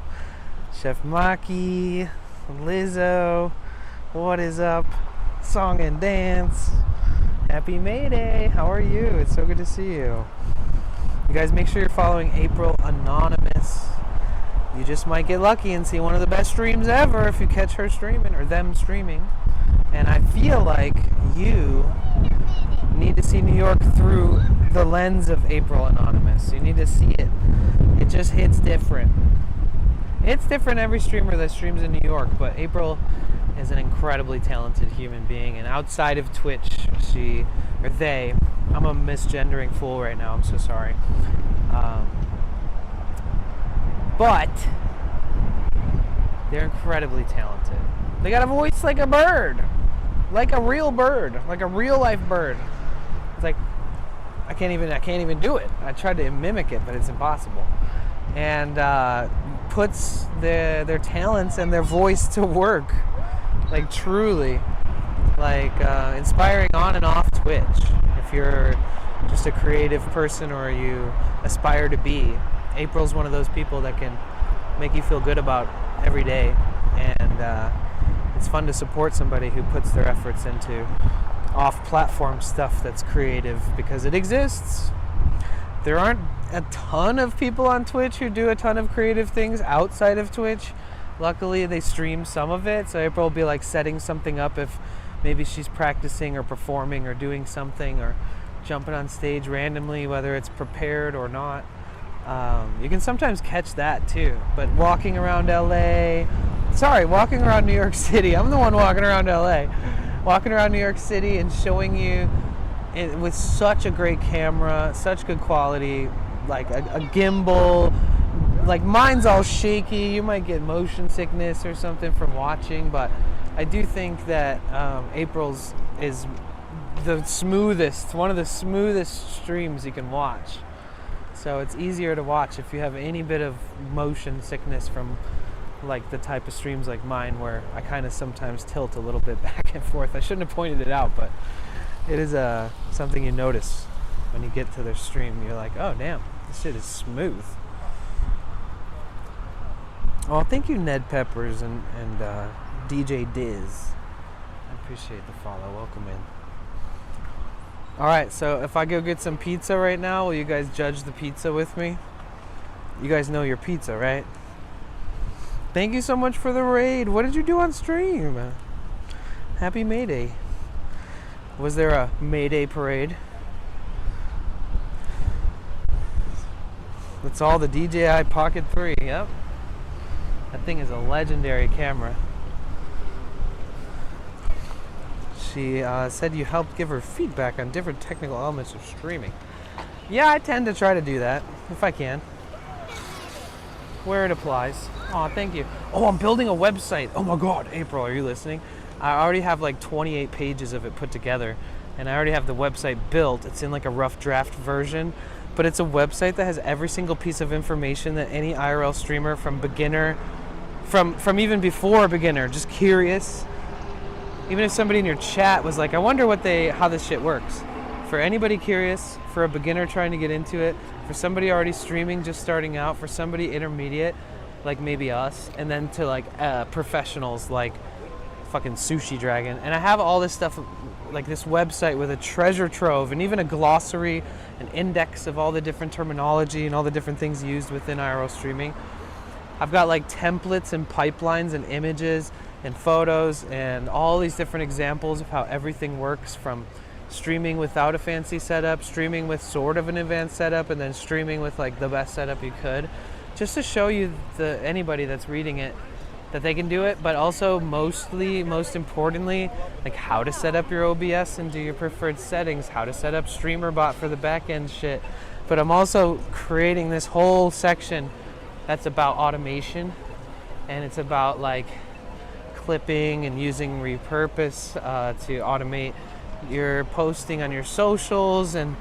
Chef Maki, Lizzo. What is up? Song and dance. Happy May Day. How are you? It's so good to see you. You guys make sure you're following April Anonymous. You just might get lucky and see one of the best streams ever if you catch her streaming or them streaming. And I feel like you need to see New York through the lens of April Anonymous. You need to see it. It just hits different. It's different every streamer that streams in New York, but April is an incredibly talented human being, and outside of Twitch, I'm a misgendering fool right now, I'm so sorry. But they're incredibly talented. They got a voice like a bird, like a real bird, like a real life bird. It's like, I can't even do it. I tried to mimic it, but it's impossible. And puts their talents and their voice to work like truly, like inspiring on and off Twitch. If you're just a creative person or you aspire to be, April's one of those people that can make you feel good about every day, and it's fun to support somebody who puts their efforts into off-platform stuff that's creative, because it exists. There aren't a ton of people on Twitch who do a ton of creative things outside of Twitch. Luckily, they stream some of it, so April will be like setting something up if maybe she's practicing or performing or doing something or jumping on stage randomly, whether it's prepared or not. You can sometimes catch that too, but walking around walking around New York City, I'm the one walking around LA, walking around New York City and showing you with such a great camera, such good quality, like a gimbal, like mine's all shaky, you might get motion sickness or something from watching, but I do think that April's is one of the smoothest streams you can watch. So it's easier to watch if you have any bit of motion sickness from like the type of streams like mine, where I kind of sometimes tilt a little bit back and forth. I shouldn't have pointed it out, but it is something you notice when you get to their stream. You're like, oh damn, this shit is smooth. Oh, thank you, Ned Peppers and DJ Diz. I appreciate the follow. Welcome in. All right, so if I go get some pizza right now, will you guys judge the pizza with me? You guys know your pizza, right? Thank you so much for the raid. What did you do on stream? Happy May Day. Was there a May Day parade? That's all the DJI Pocket 3, yep. That thing is a legendary camera. She said you helped give her feedback on different technical elements of streaming. Yeah, I tend to try to do that, if I can. Where it applies. Oh, thank you. Oh, I'm building a website. Oh my God, April, are you listening? I already have like 28 pages of it put together, and I already have the website built. It's in like a rough draft version, but it's a website that has every single piece of information that any IRL streamer from beginner, from even before beginner, just curious. Even if somebody in your chat was like, I wonder how this shit works. For anybody curious, for a beginner trying to get into it, for somebody already streaming, just starting out, for somebody intermediate, like maybe us, and then to like professionals like fucking Sushi Dragon. And I have all this stuff, like this website with a treasure trove and even a glossary, an index of all the different terminology and all the different things used within IRL streaming. I've got like templates and pipelines and images and photos and all these different examples of how everything works, from streaming without a fancy setup, streaming with sort of an advanced setup, and then streaming with like the best setup you could, just to show you anybody that's reading it that they can do it, but also most importantly, like how to set up your OBS and do your preferred settings, how to set up StreamerBot for the back end shit. But I'm also creating this whole section that's about automation, and it's about like clipping and using repurpose to automate your posting on your socials, and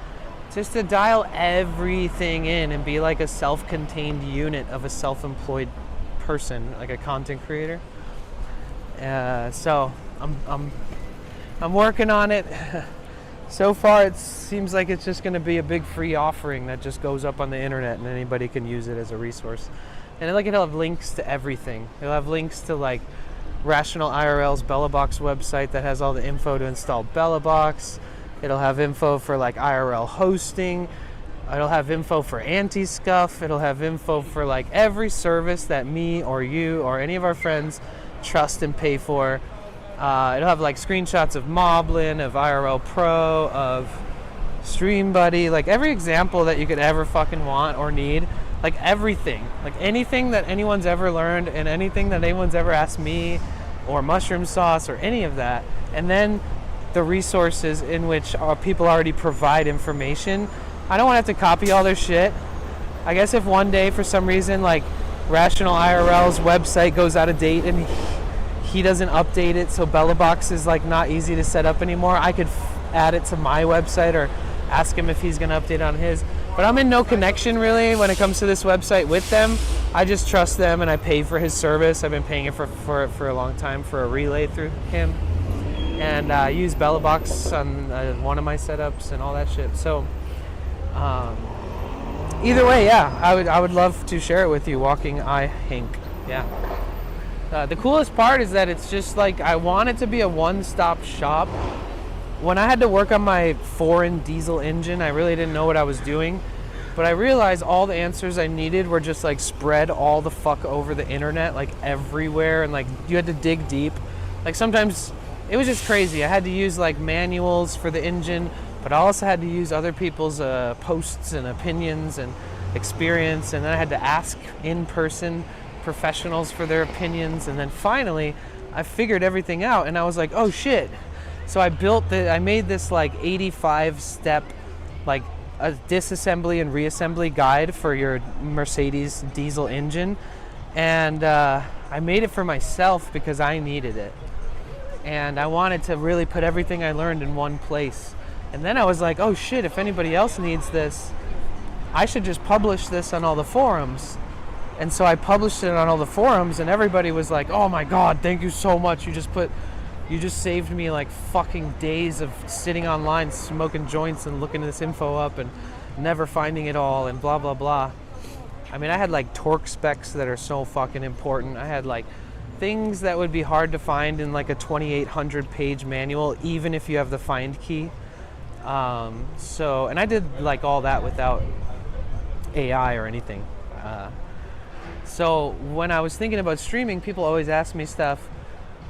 just to dial everything in and be like a self-contained unit of a self-employed person, like a content creator. So I'm working on it. So far it seems like it's just going to be a big free offering that just goes up on the internet and anybody can use it as a resource. And like it'll have links to everything. It'll have links to like Rational IRL's BellaBox website that has all the info to install BellaBox. It'll have info for like IRL hosting. It'll have info for anti-scuff. It'll have info for like every service that me or you or any of our friends trust and pay for. It'll have like screenshots of Moblin, of IRL Pro, of StreamBuddy, like every example that you could ever fucking want or need. Like everything, like anything that anyone's ever learned and anything that anyone's ever asked me or Mushroom Sauce or any of that. And then the resources in which people already provide information. I don't want to have to copy all their shit. I guess if one day for some reason like Rational IRL's website goes out of date and he doesn't update it, so BellaBox is like not easy to set up anymore, I could add it to my website or ask him if he's going to update on his. But I'm in no connection really when it comes to this website with them. I just trust them and I pay for his service. I've been paying it for a long time for a relay through him. And I use BellaBox on one of my setups and all that shit. So either way, yeah, I would love to share it with you. Walking I Hink, yeah. The coolest part is that it's just like I want it to be a one-stop shop. When I had to work on my foreign diesel engine, I really didn't know what I was doing. But I realized all the answers I needed were just like spread all the fuck over the internet, like everywhere, and like you had to dig deep. Like sometimes it was just crazy. I had to use like manuals for the engine, but I also had to use other people's posts and opinions and experience, and then I had to ask in-person professionals for their opinions, and then finally I figured everything out, and I was like, oh shit. So I made this like 85 step like a disassembly and reassembly guide for your Mercedes diesel engine, and I made it for myself because I needed it, and I wanted to really put everything I learned in one place. And then I was like, oh shit, if anybody else needs this, I should just publish this on all the forums. And so I published it on all the forums, and everybody was like, oh my god, thank you so much, you just saved me like fucking days of sitting online smoking joints and looking this info up and never finding it all and blah blah blah. I mean, I had like torque specs that are so fucking important. I had like things that would be hard to find in like a 2,800 page manual, even if you have the find key. And I did like all that without AI or anything. So when I was thinking about streaming, people always ask me stuff.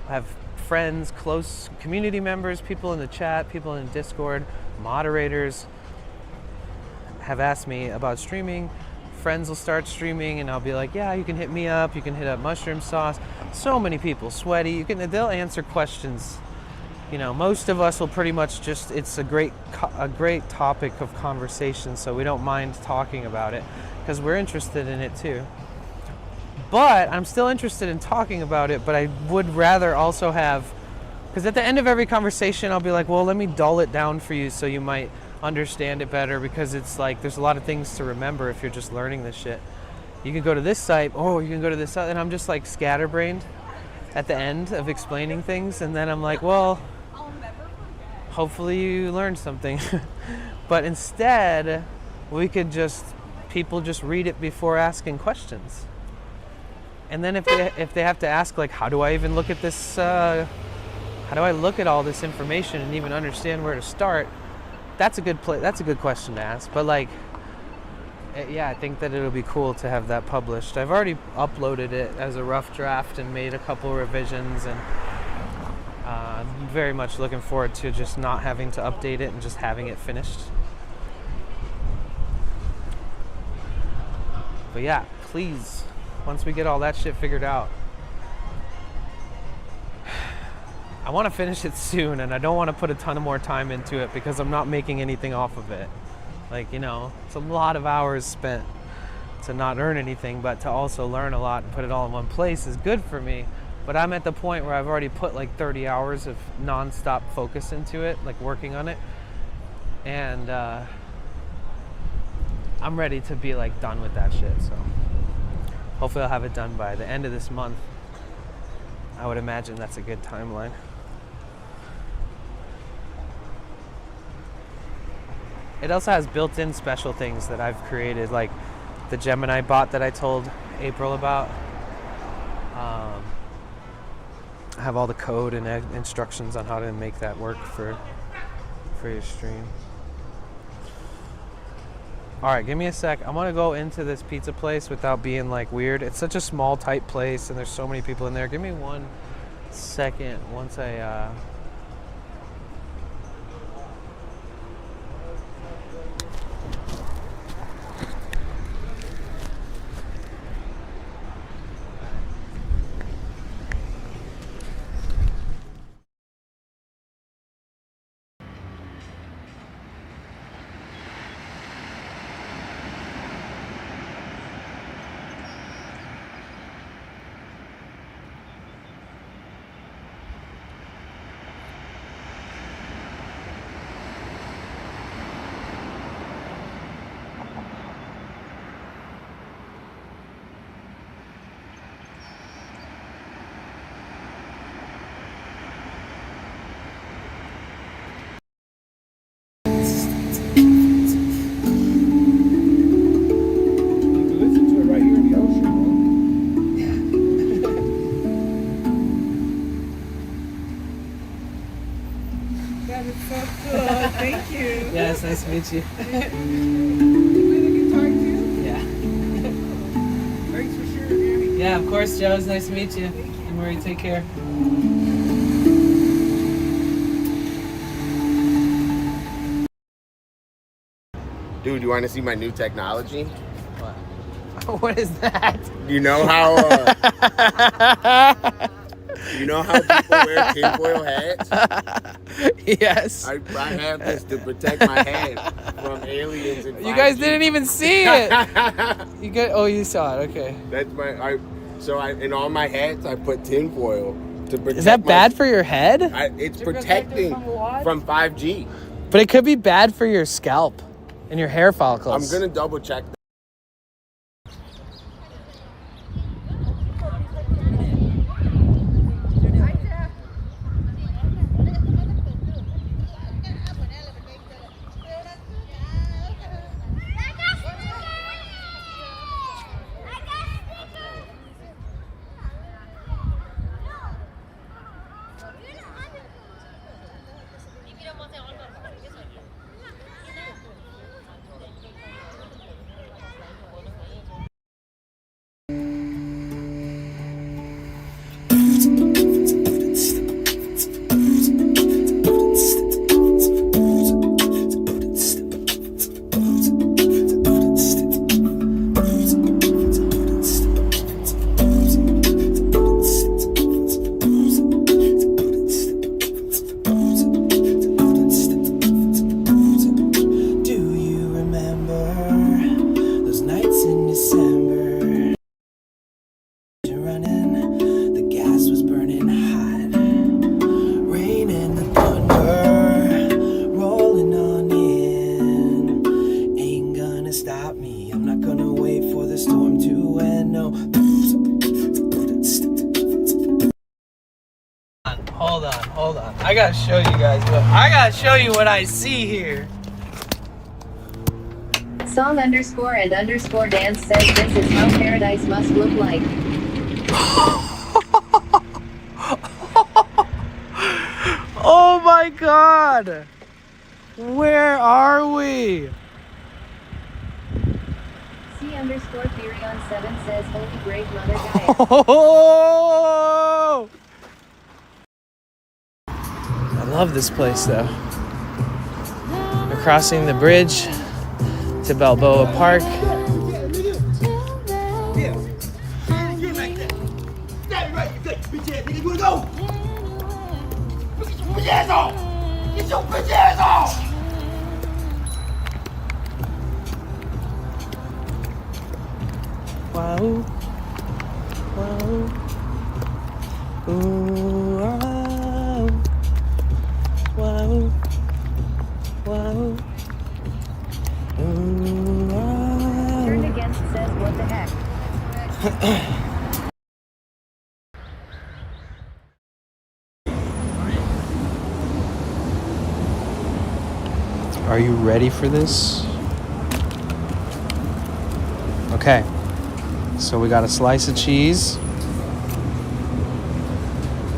I have friends, close community members, people in the chat, people in Discord, moderators have asked me about streaming. Friends will start streaming and I'll be like, yeah, you can hit me up, you can hit up Mushroom Sauce. So many people, Sweaty, they'll answer questions. You know, most of us will pretty much just, it's a great topic of conversation, so we don't mind talking about it because we're interested in it too. But I'm still interested in talking about it, but I would rather also have, because at the end of every conversation, I'll be like, well, let me dull it down for you so you might understand it better, because it's like, there's a lot of things to remember if you're just learning this shit. You can go to this site, you can go to this site, and I'm just like scatterbrained at the end of explaining things, and then I'm like, well, hopefully you learned something. But instead, people just read it before asking questions. And then if they have to ask, like, how do I even look at this, how do I look at all this information and even understand where to start? That's a good question to ask. But like, yeah, I think that it'll be cool to have that published. I've already uploaded it as a rough draft and made a couple revisions, and I'm very much looking forward to just not having to update it and just having it finished. But yeah, please, once we get all that shit figured out, I want to finish it soon, and I don't want to put a ton of more time into it because I'm not making anything off of it. Like, you know, it's a lot of hours spent to not earn anything, but to also learn a lot and put it all in one place is good for me. But I'm at the point where I've already put like 30 hours of non-stop focus into it, like working on it. And I'm ready to be like done with that shit. So hopefully I'll have it done by the end of this month. I would imagine that's a good timeline. It also has built-in special things that I've created, like the Gemini bot that I told April about. I have all the code and instructions on how to make that work for your stream. All right, give me a sec. I want to go into this pizza place without being like weird. It's such a small, tight place, and there's so many people in there. Give me 1 second once I It's nice to meet you. Yeah. Thanks for sharing, Danny. Yeah, of course, Joe. It's nice to meet you. Don't worry, take care. Dude, you want to see my new technology? What is that? You know how people wear tinfoil hats? Yes. I have this to protect my head from aliens and 5G. You guys didn't even see it. You got? Oh, you saw it. Okay. That's in all my hats I put tinfoil to protect. Is that bad for your head? It's protecting from 5G. But it could be bad for your scalp and your hair follicles. I'm gonna double check that. Hold on. I gotta show you guys what I see here. Song _ dance says this is how paradise must look like. Oh my God! Where are we? C _ Therion 7 says holy great mother Gaia. Oh! I love this place though. We're crossing the bridge to Balboa Park. Wow. Wow. Ooh, wow. Wow. Wow. Ooh, wow. Turned against says what the heck. Are you ready for this? Okay. So we got a slice of cheese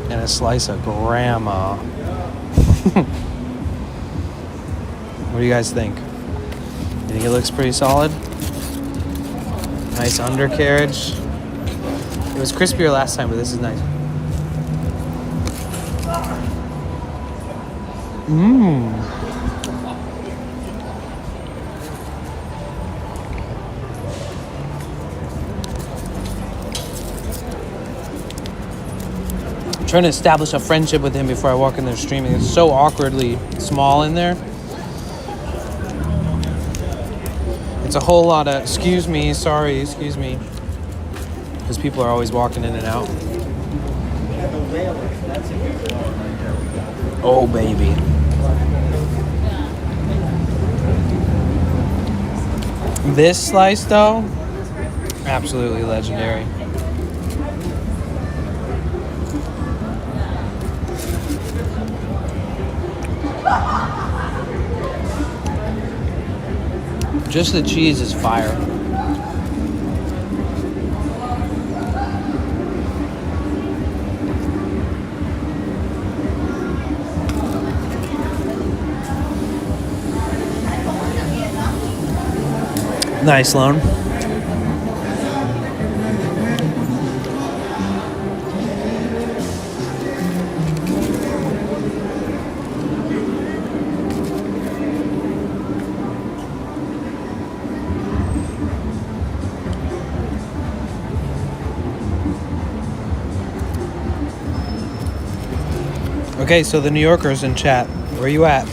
and a slice of grandma. What do you guys think? You think it looks pretty solid? Nice undercarriage. It was crispier last time, but this is nice. Mmm. Trying to establish a friendship with him before I walk in there streaming. It's so awkwardly small in there. It's a whole lot of, excuse me, sorry, excuse me. Because people are always walking in and out. Oh, baby. This slice, though, absolutely legendary. Just the cheese is fire. Nice, Lone. Okay, so the New Yorkers in chat, where you at?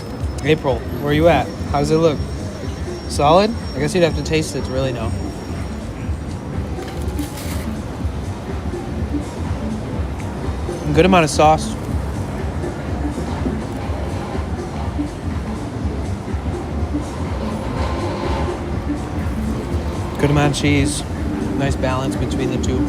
April, where you at? How's it look? Solid? I guess you'd have to taste it to really know. Good amount of sauce. Good amount of cheese. Nice balance between the two.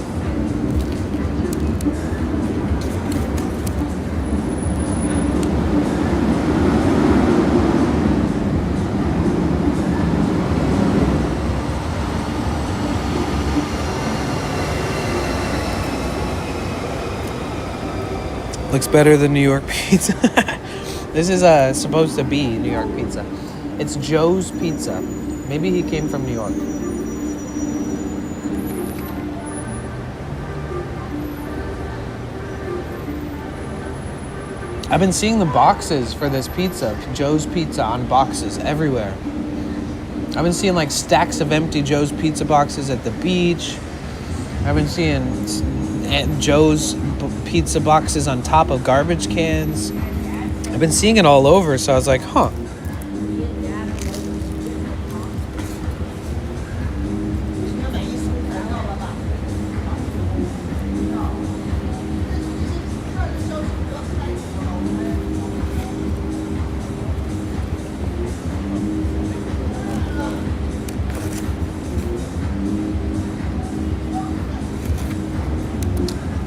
Looks better than New York pizza. This is supposed to be New York pizza. It's Joe's Pizza. Maybe he came from New York. I've been seeing the boxes for this pizza, Joe's Pizza, on boxes everywhere. I've been seeing like stacks of empty Joe's Pizza boxes at the beach. I've been seeing Joe's pizza boxes on top of garbage cans. I've been seeing it all over, so I was like, huh.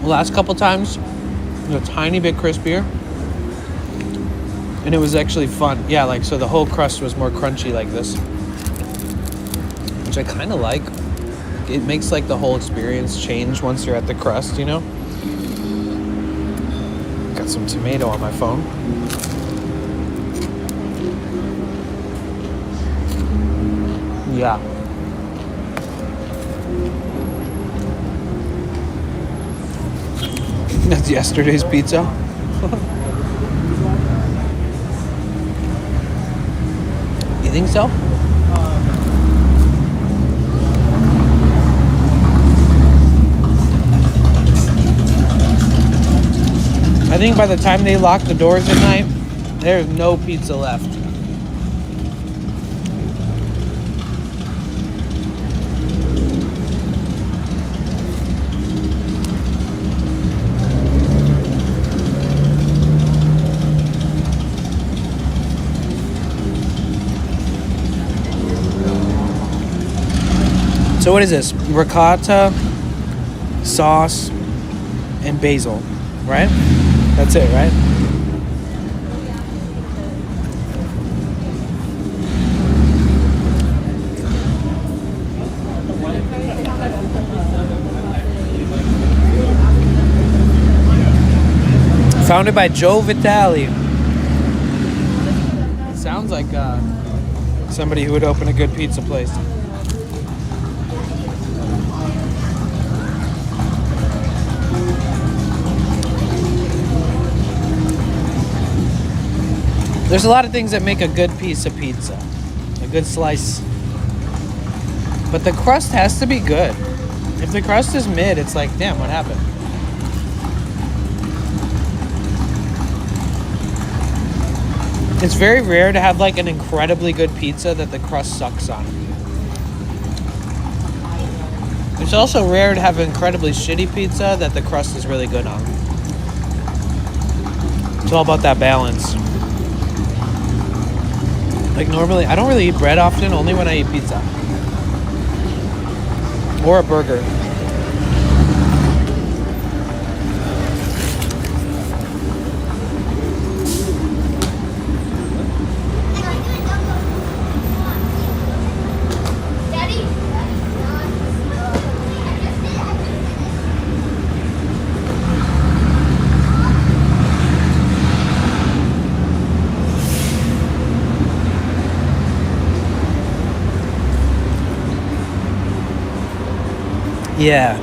The last couple times, it was a tiny bit crispier. And it was actually fun. Yeah, like, so the whole crust was more crunchy like this. Which I kind of like. It makes, like, the whole experience change once you're at the crust, you know? Got some tomato on my phone. Yeah. That's yesterday's pizza. You think so? I think by the time they lock the doors at night, there's no pizza left. So what is this? Ricotta, sauce, and basil, right? That's it, right? Founded by Joe Vitale. Sounds like somebody who would open a good pizza place. There's a lot of things that make a good piece of pizza, a good slice. But the crust has to be good. If the crust is mid, it's like, damn, what happened? It's very rare to have like an incredibly good pizza that the crust sucks on. It's also rare to have an incredibly shitty pizza that the crust is really good on. It's all about that balance. Like normally, I don't really eat bread often, only when I eat pizza. Or a burger. Yeah.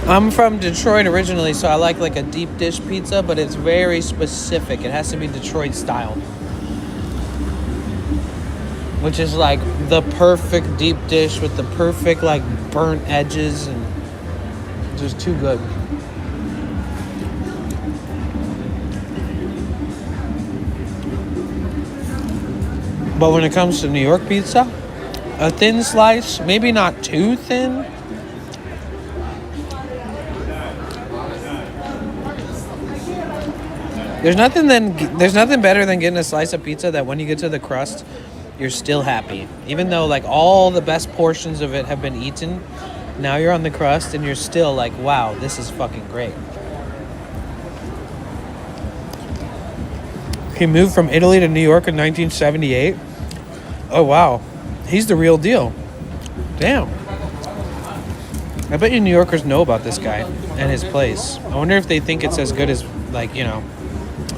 I'm from Detroit originally, so I like a deep dish pizza, but it's very specific. It has to be Detroit style. Which is like the perfect deep dish with the perfect like burnt edges and just too good. But when it comes to New York pizza, a thin slice, maybe not too thin. There's nothing better than getting a slice of pizza that when you get to the crust, you're still happy. Even though like all the best portions of it have been eaten, now you're on the crust and you're still like, wow, this is fucking great. He moved from Italy to New York in 1978. Oh, wow. He's the real deal. Damn. I bet you New Yorkers know about this guy and his place. I wonder if they think it's as good as, like, you know,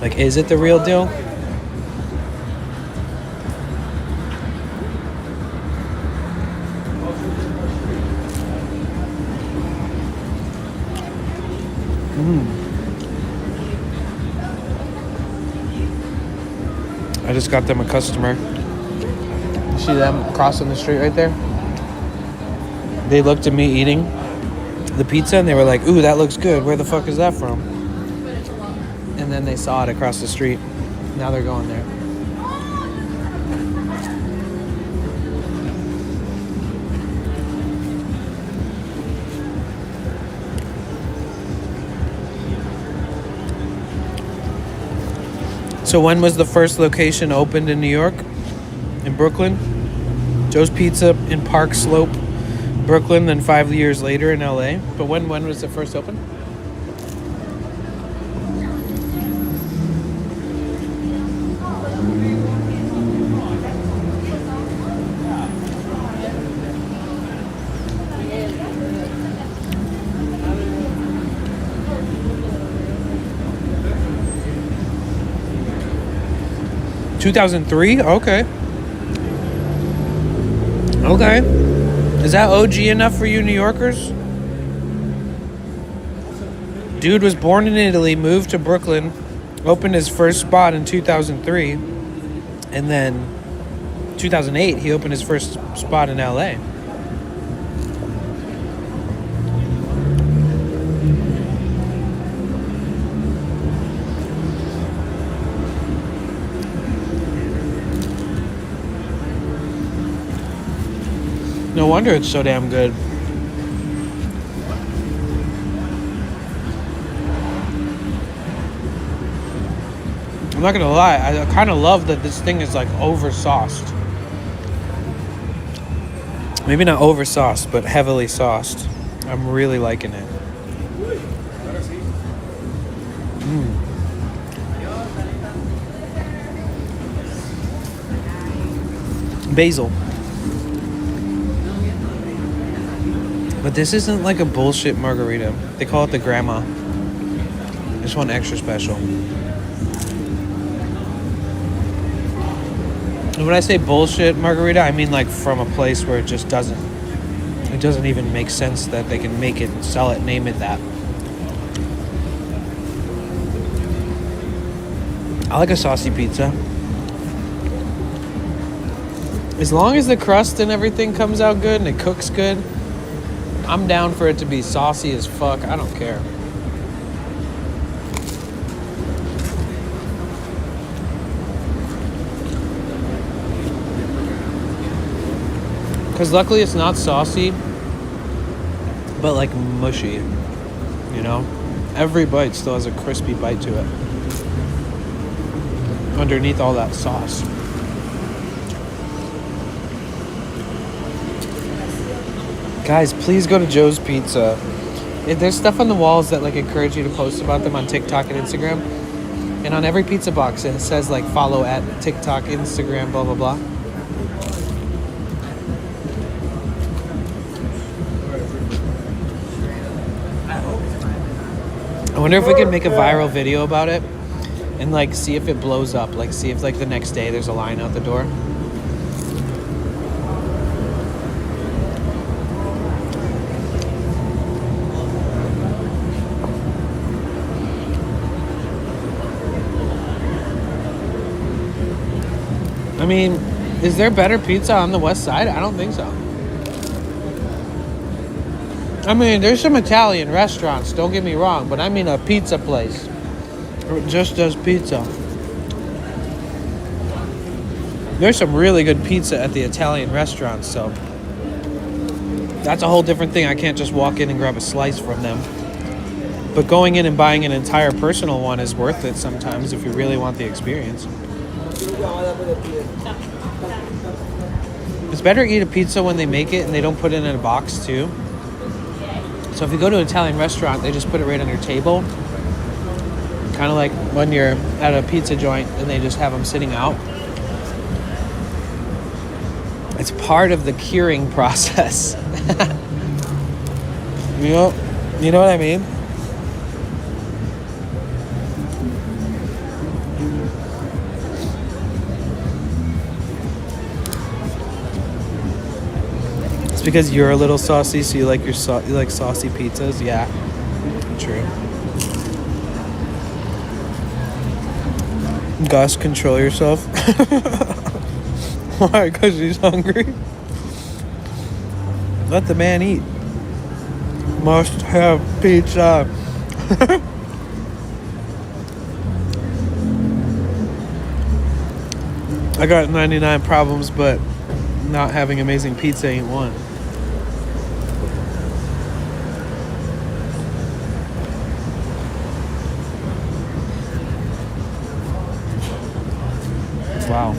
like, is it the real deal? I just got them a customer. You see them crossing the street right there? They looked at me eating the pizza and they were like, ooh, that looks good. Where the fuck is that from? And then they saw it across the street. Now they're going there. So when was the first location opened in New York? In Brooklyn? Joe's Pizza in Park Slope, Brooklyn, then 5 years later in LA. But when was it first opened? $2003? Okay. Is that OG enough for you New Yorkers? Dude was born in Italy, moved to Brooklyn, opened his first spot in 2003, and then 2008 he opened his first spot in LA. No wonder it's so damn good. I'm not gonna lie, I kind of love that this thing is like over sauced. Maybe not over sauced, but heavily sauced. I'm really liking it. Basil. But this isn't like a bullshit margarita. They call it the grandma. This one extra special. And when I say bullshit margarita, I mean like from a place where it just doesn't even make sense that they can make it and sell it, name it that. I like a saucy pizza. As long as the crust and everything comes out good and it cooks good, I'm down for it to be saucy as fuck. I don't care. Because luckily it's not saucy, but like mushy, you know? Every bite still has a crispy bite to it. Underneath all that sauce. Guys, please go to Joe's Pizza. There's stuff on the walls that like encourage you to post about them on TikTok and Instagram. And on every pizza box it says like follow at TikTok, Instagram, blah, blah, blah. I wonder if we can make a viral video about it and like see if it blows up. Like see if like the next day there's a line out the door. I mean, is there better pizza on the west side? I don't think so. I mean, there's some Italian restaurants, don't get me wrong, but I mean a pizza place. It just does pizza. There's some really good pizza at the Italian restaurants, so that's a whole different thing. I can't just walk in and grab a slice from them. But going in and buying an entire personal one is worth it sometimes if you really want the experience. It's better to eat a pizza when they make it and they don't put it in a box too. So if you go to an Italian restaurant, they just put it right on your table. Kind of like when you're at a pizza joint and they just have them sitting out. It's part of the curing process. You know what I mean? It's because you're a little saucy, so you like you like saucy pizzas. Yeah, true. Gus, control yourself. Why? Because he's hungry? Let the man eat. Must have pizza. I got 99 problems, but not having amazing pizza ain't one. Wow.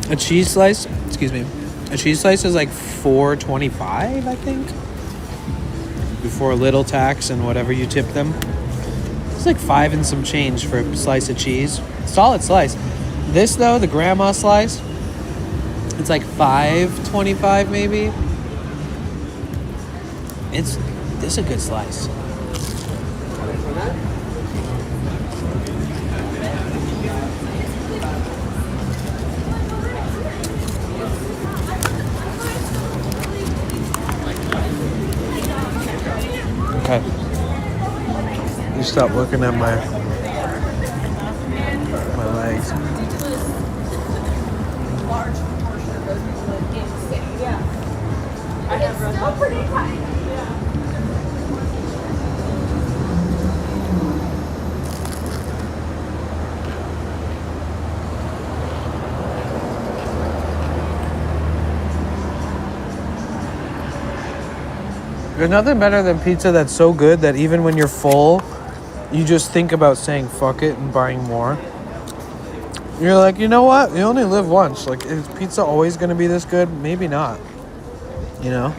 A cheese slice, excuse me, a cheese slice is like $4.25, I think, before a little tax and whatever you tip them. It's like $5 and some change for a slice of cheese. Solid slice. This though, the grandma slice, it's like $5.25 maybe. This is a good slice. Okay. You stop looking at my legs. There's nothing better than pizza that's so good that even when you're full, you just think about saying fuck it and buying more. You're like, you know what? You only live once. Like, is pizza always going to be this good? Maybe not. You know?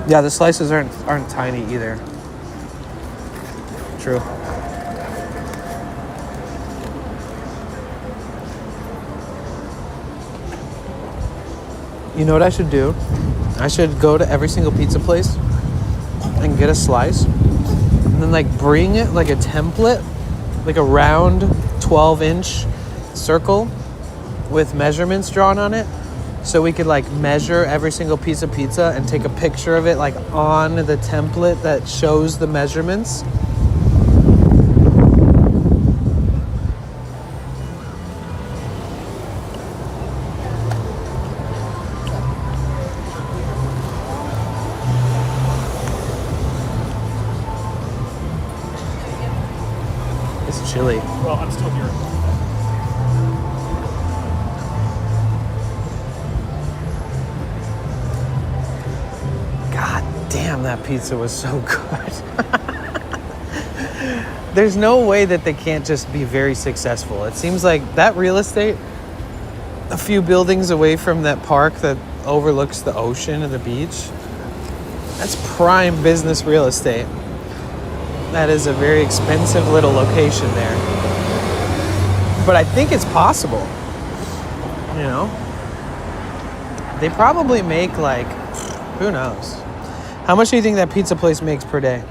Yeah, the slices aren't tiny either. True. You know what I should do? I should go to every single pizza place and get a slice and then like bring it like a template, like a round 12-inch circle with measurements drawn on it, so we could like measure every single piece of pizza and take a picture of it like on the template that shows the measurements. Chili. Well, I'm still here. God damn, that pizza was so good. There's no way that they can't just be very successful. It seems like that real estate, a few buildings away from that park that overlooks the ocean and the beach, that's prime business real estate. That is a very expensive little location there. But I think it's possible. You know? They probably make like, who knows? How much do you think that pizza place makes per day?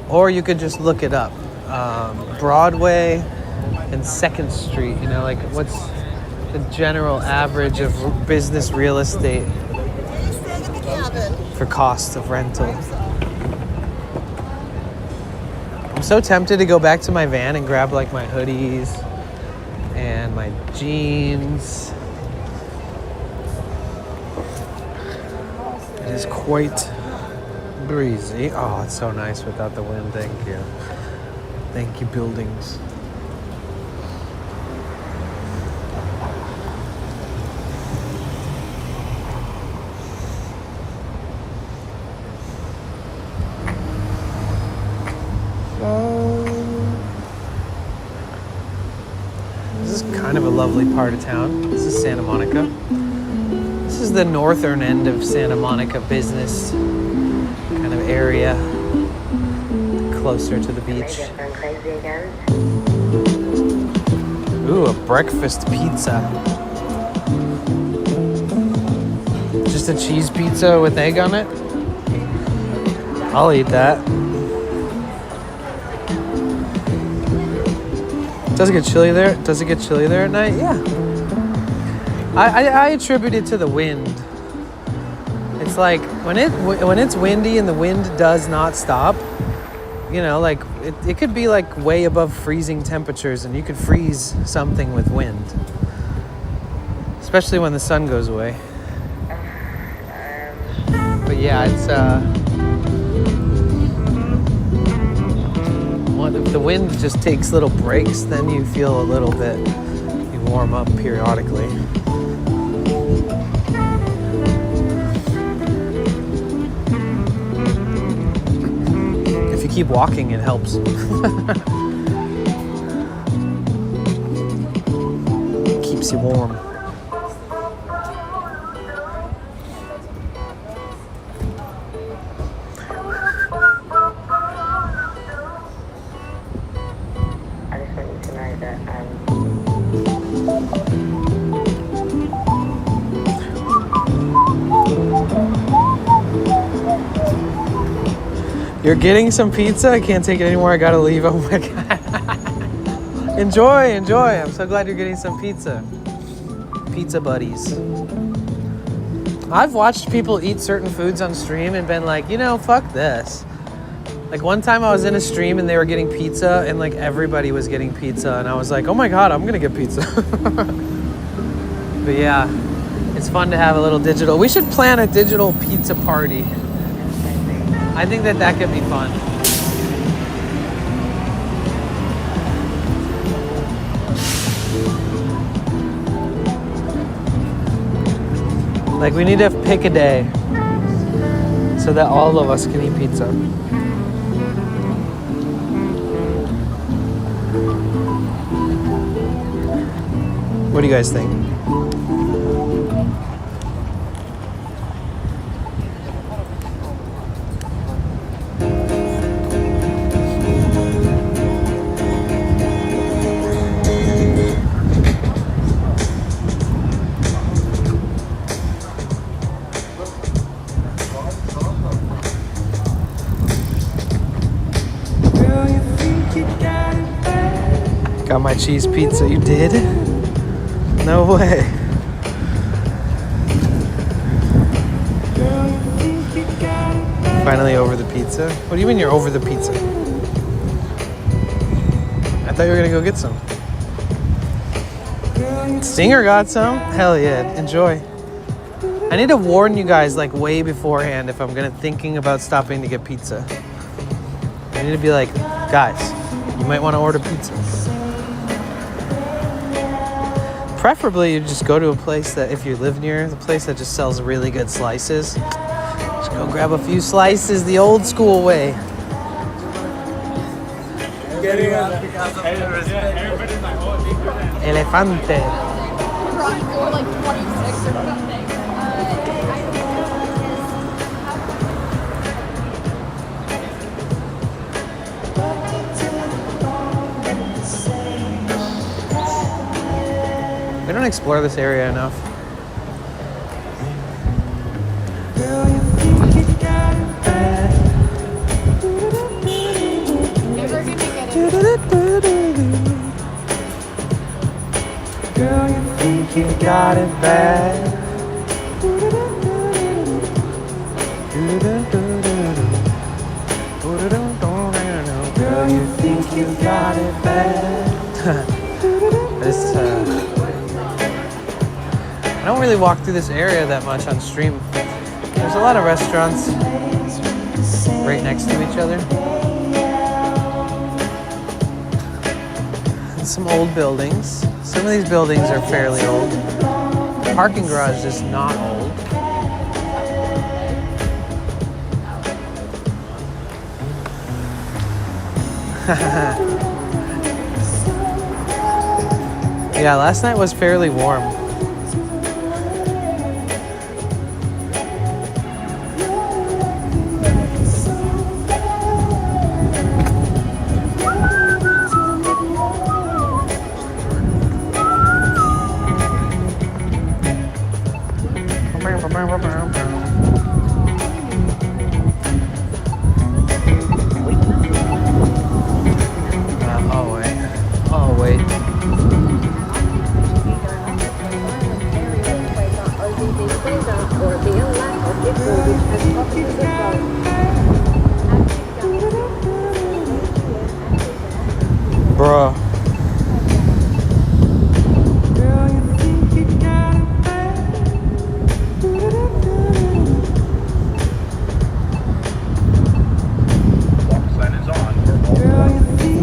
Or you could just look it up. Broadway and 2nd Street? You know, like what's the general average of business real estate for cost of rental? I'm so tempted to go back to my van and grab like my hoodies and my jeans. It is quite breezy. Oh, it's so nice without the wind. Thank you. Thank you, buildings. This is kind of a lovely part of town. This is Santa Monica. This is the northern end of Santa Monica business kind of area, closer to the beach. Ooh, a breakfast pizza. Just a cheese pizza with egg on it? I'll eat that. Does it get chilly there? Does it get chilly there at night? Yeah. I attribute it to the wind. It's like when it's windy and the wind does not stop, you know, like it could be like way above freezing temperatures and you could freeze something with wind. Especially when the sun goes away. But yeah, it's if the wind just takes little breaks, then you feel a little bit, you warm up periodically. If you keep walking, it helps. Keeps you warm. You're getting some pizza? I can't take it anymore. I gotta leave. Oh my God. Enjoy. I'm so glad you're getting some pizza. Pizza buddies. I've watched people eat certain foods on stream and been like, you know, fuck this. Like one time I was in a stream and they were getting pizza and like everybody was getting pizza and I was like, oh my God, I'm gonna get pizza. But yeah, it's fun to have a little digital. We should plan a digital pizza party. I think that could be fun. Like we need to pick a day so that all of us can eat pizza. What do you guys think? Got my cheese pizza. You did? No way. Finally over the pizza? What do you mean you're over the pizza? I thought you were gonna go get some. Stinger got some? Hell yeah, enjoy. I need to warn you guys like way beforehand if I'm thinking about stopping to get pizza. I need to be like, guys, you might want to order pizza. Preferably you just go to a place that, if you live near, the place that just sells really good slices. Just go grab a few slices the old school way. Elefante. Like 26 or something. We don't explore this area enough. got it bad? Girl, you think you got it bad? This, I don't really walk through this area that much on stream. There's a lot of restaurants right next to each other. And some old buildings. Some of these buildings are fairly old. The parking garage is not old. Yeah, last night was fairly warm. Oh wait. Bruh.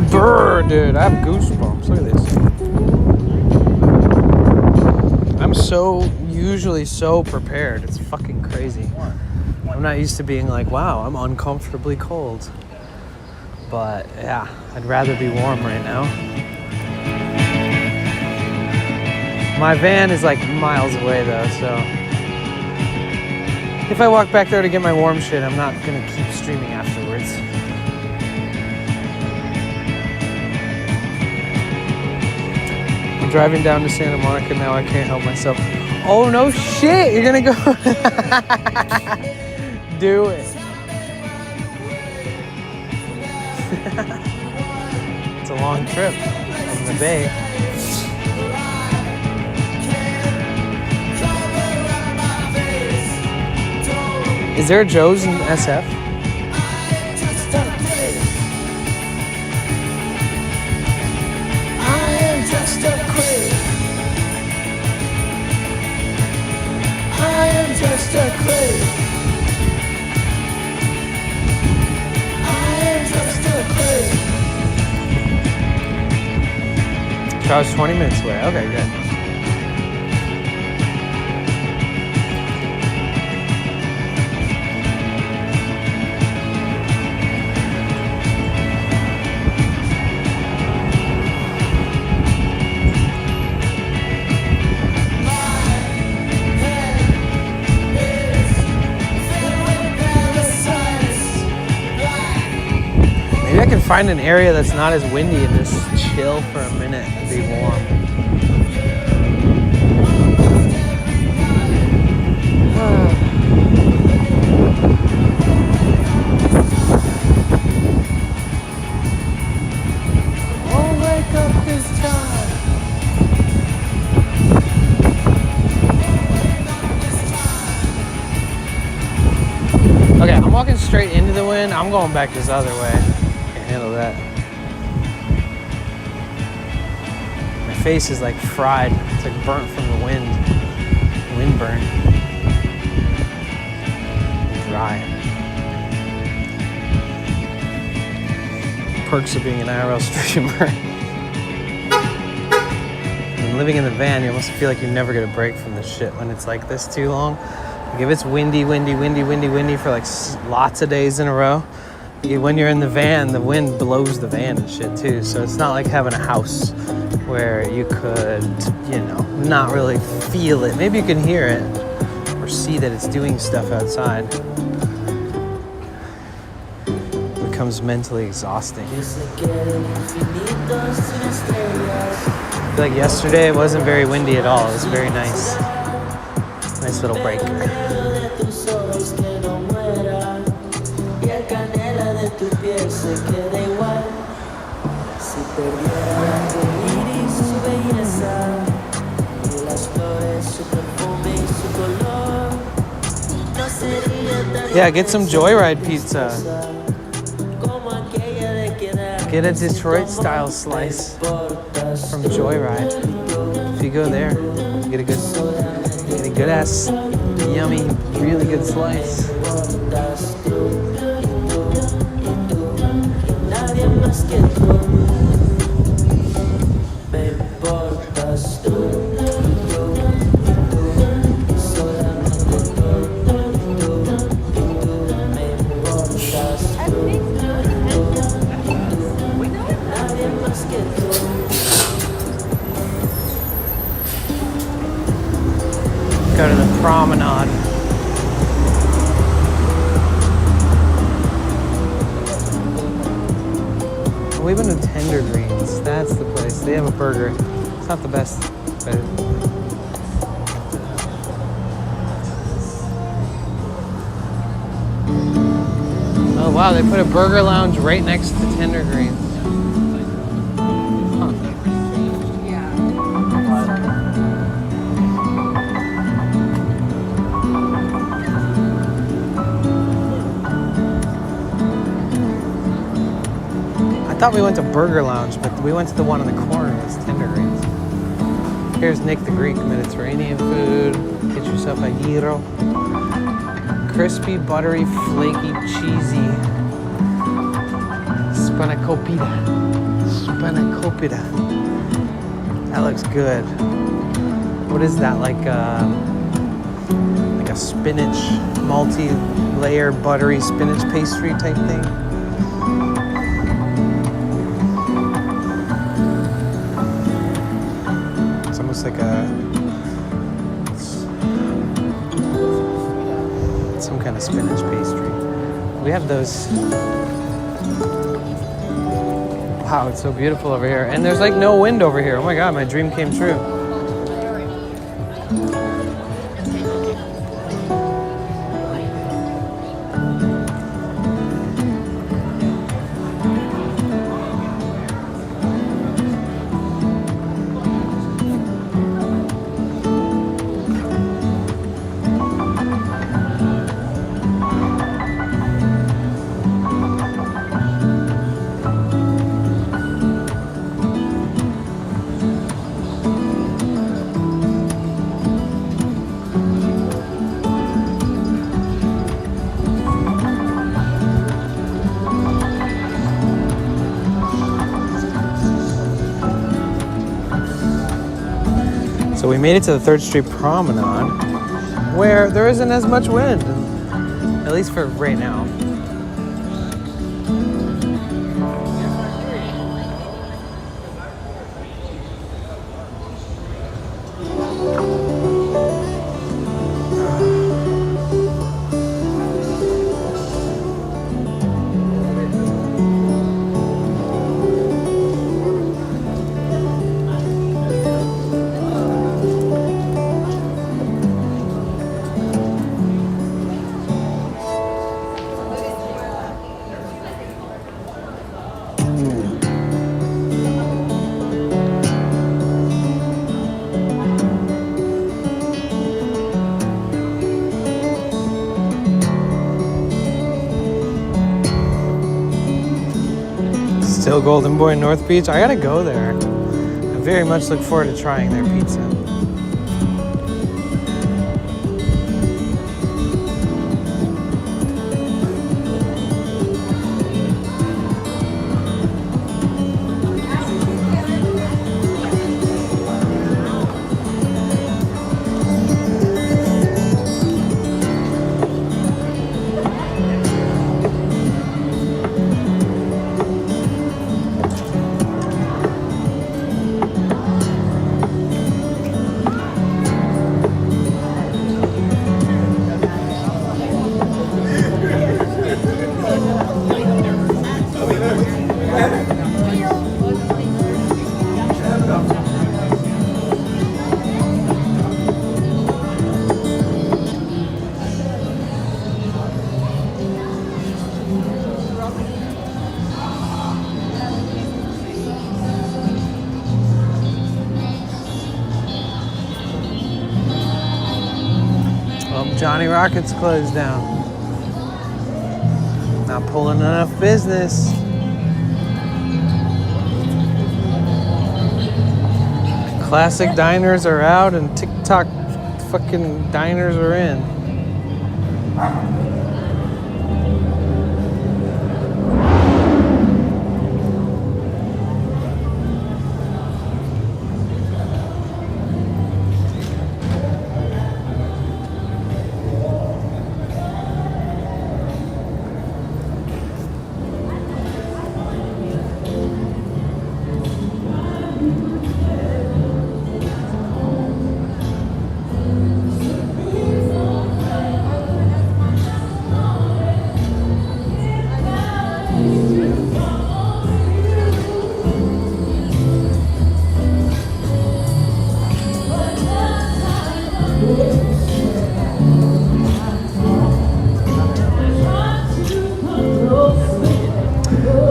Brr, dude, I have goosebumps. Look at this. I'm usually so prepared. It's fucking crazy. I'm not used to being like, wow, I'm uncomfortably cold. But yeah, I'd rather be warm right now. My van is like miles away though, so if I walk back there to get my warm shit, I'm not gonna keep streaming afterwards. I'm driving down to Santa Monica now. I can't help myself. Oh no shit! You're gonna go do it. It's a long trip from the bay. Is there a Joe's in SF? So I was 20 minutes away. Okay, good. Maybe I can find an area that's not as windy and just chill for a minute and be warm. Oh, wake up this time. Okay, I'm walking straight into the wind. I'm going back this other way. Can't handle that. My face is like fried. It's like burnt from the wind. Wind burn. Dry. Perks of being an IRL streamer. And living in the van, you almost feel like you never get a break from this shit when it's like this too long. Like if it's windy for like lots of days in a row, when you're in the van, the wind blows the van and shit too. So it's not like having a house where you could, you know, not really feel it. Maybe you can hear it or see that it's doing stuff outside. It becomes mentally exhausting. I feel like yesterday it wasn't very windy at all. It was very nice. Nice little break. Si perdieran tu iris, su belleza y las flores Yeah, get some Joyride pizza. Get a Detroit style slice from Joyride. If you go there, you get a good ass, yummy, really good slice. Go to the promenade. We've been to Tender Greens. That's the place. They have a burger. It's not the best, but oh wow, they put a burger lounge right next to Tender Greens. Huh. I thought we went to Burger Lounge, but we went to the one on the corner. It's Tender Greens. Here's Nick the Greek, Mediterranean food. Get yourself a gyro. Crispy, buttery, flaky, cheesy spanakopita. Spanakopita. That looks good. What is that? Like a spinach, multi-layer, buttery spinach pastry type thing? It's almost like some kind of spinach pastry. We have those. Wow, it's so beautiful over here. And there's like no wind over here. Oh my God, my dream came true. So we made it to the 3rd Street Promenade, where there isn't as much wind, at least for right now. Still Golden Boy North Beach. I gotta go there. I very much look forward to trying their pizza. Johnny Rockets closed down. Not pulling enough business. Classic diners are out and TikTok fucking diners are in.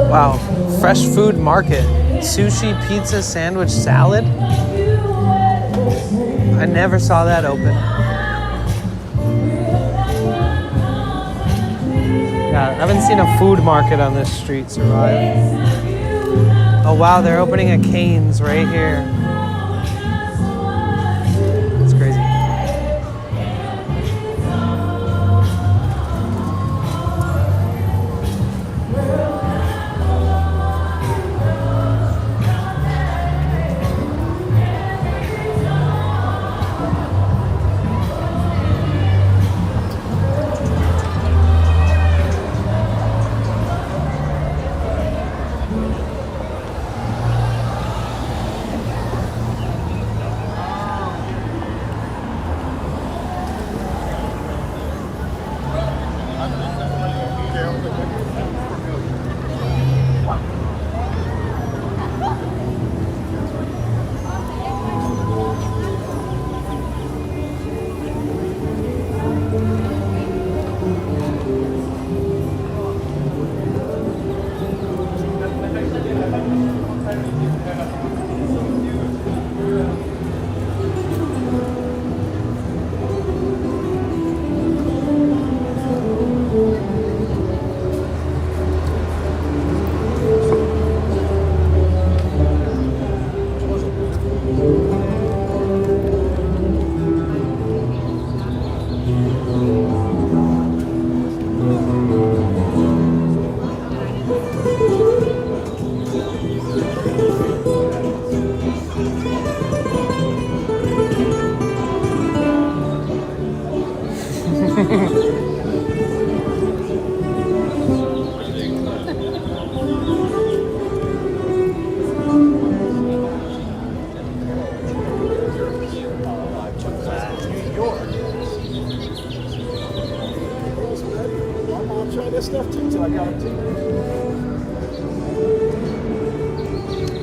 Wow, fresh food market. Sushi, pizza, sandwich, salad. I never saw that open. Yeah, I haven't seen a food market on this street survive. Oh wow, they're opening a Cane's right here. That's crazy.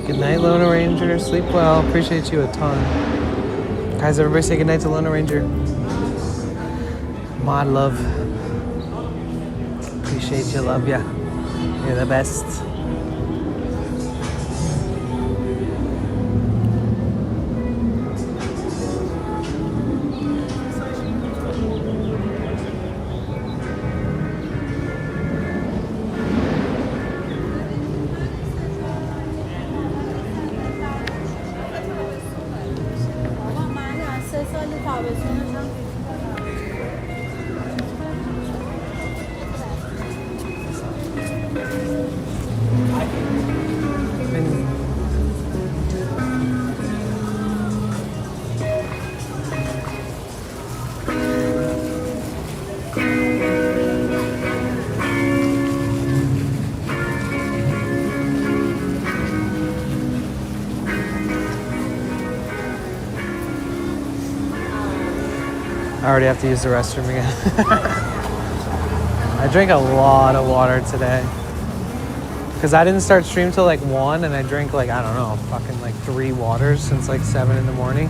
Good night, Lone Ranger. Sleep well. Appreciate you a ton. Guys, everybody say good night to Lone Ranger. Mod love. Appreciate you. Love ya. You're the best. I already have to use the restroom again. I drank a lot of water today. Because I didn't start stream till like 1 and I drank like, I don't know, fucking like 3 waters since like 7 in the morning.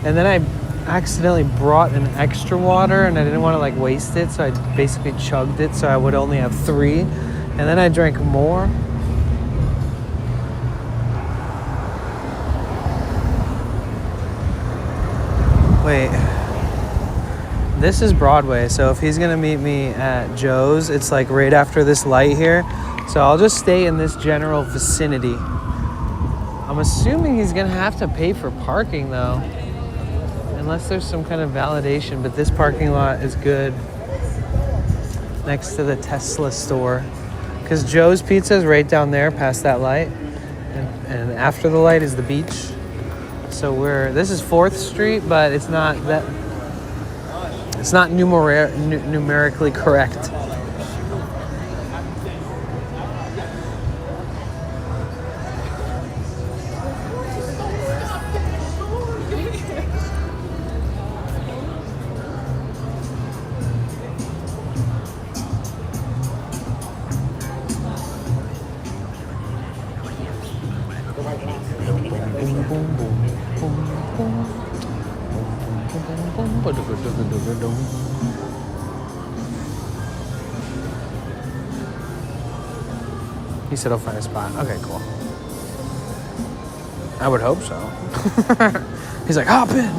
And then I accidentally brought an extra water and I didn't want to like waste it. So I basically chugged it so I would only have 3. And then I drank more. Wait. This is Broadway, so if he's gonna meet me at Joe's, it's like right after this light here. So I'll just stay in this general vicinity. I'm assuming he's gonna have to pay for parking though, unless there's some kind of validation, but this parking lot is good next to the Tesla store. Because Joe's Pizza is right down there past that light, and after the light is the beach. So this is 4th Street, but it's not numerically correct. He said he'll find a spot. Okay, cool. I would hope so. He's like, hop in.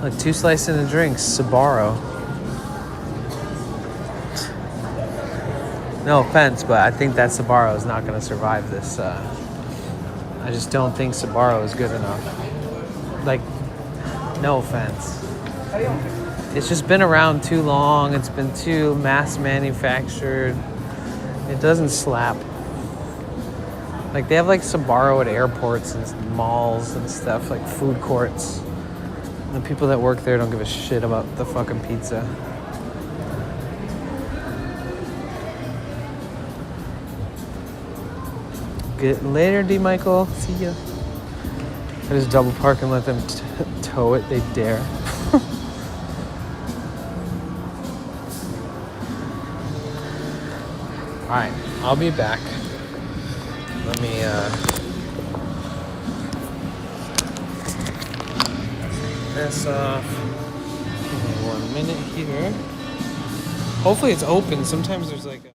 Like 2 slices and a drink, Sbarro. No offense, but I think that Sbarro is not going to survive this. I just don't think Sbarro is good enough. Like, no offense. It's just been around too long. It's been too mass manufactured. It doesn't slap. Like, they have like Sbarro at airports and malls and stuff, like food courts. And the people that work there don't give a shit about the fucking pizza. Get later, D. Michael. See ya. I just double park and let them tow it. They dare. All right, I'll be back. Let me this off. Give me 1 minute here. Hopefully it's open. Sometimes there's like a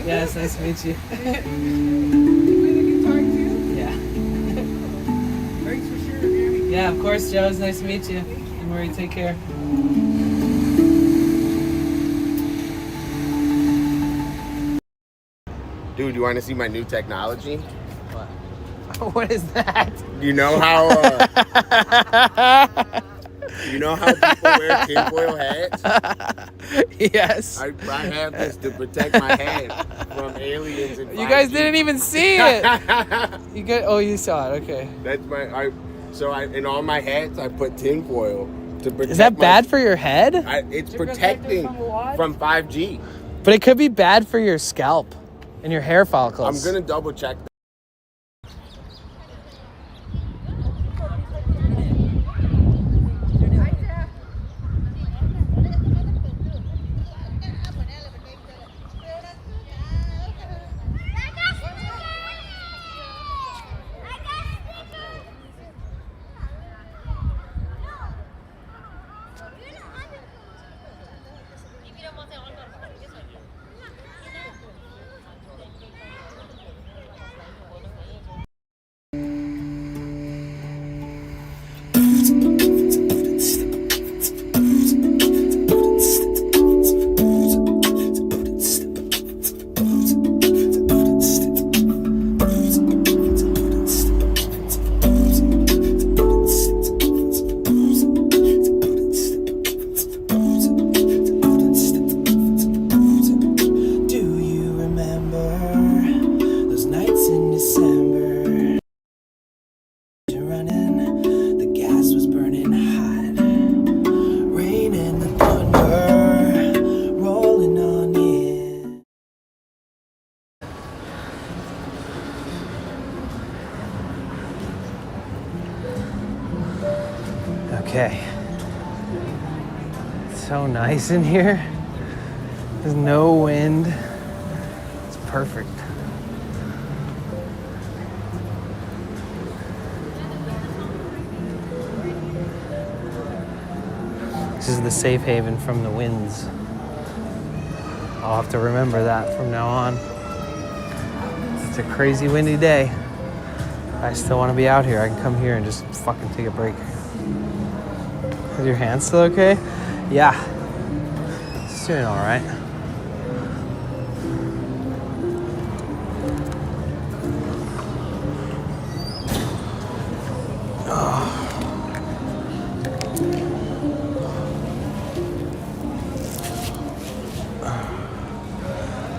Yes, nice to meet you. Yeah. Thanks for sharing, Danny. Yeah, of course, Joe. It's nice to meet you. Don't worry, take care. Dude, you want to see my new technology? What? What is that? You know how people wear tinfoil hats? Yes. I have this to protect my head from aliens and 5G. You guys didn't even see it. You saw it. Okay. That's in all my hats I put tinfoil to protect. Is that bad for your head? It's protecting from 5G. But it could be bad for your scalp and your hair follicles. I'm gonna double check that. Okay. It's so nice in here. There's no wind. It's perfect. This is the safe haven from the winds. I'll have to remember that from now on. It's a crazy windy day. I still want to be out here. I can come here and just fucking take a break. Is your hand still okay? Yeah. It's doing all right.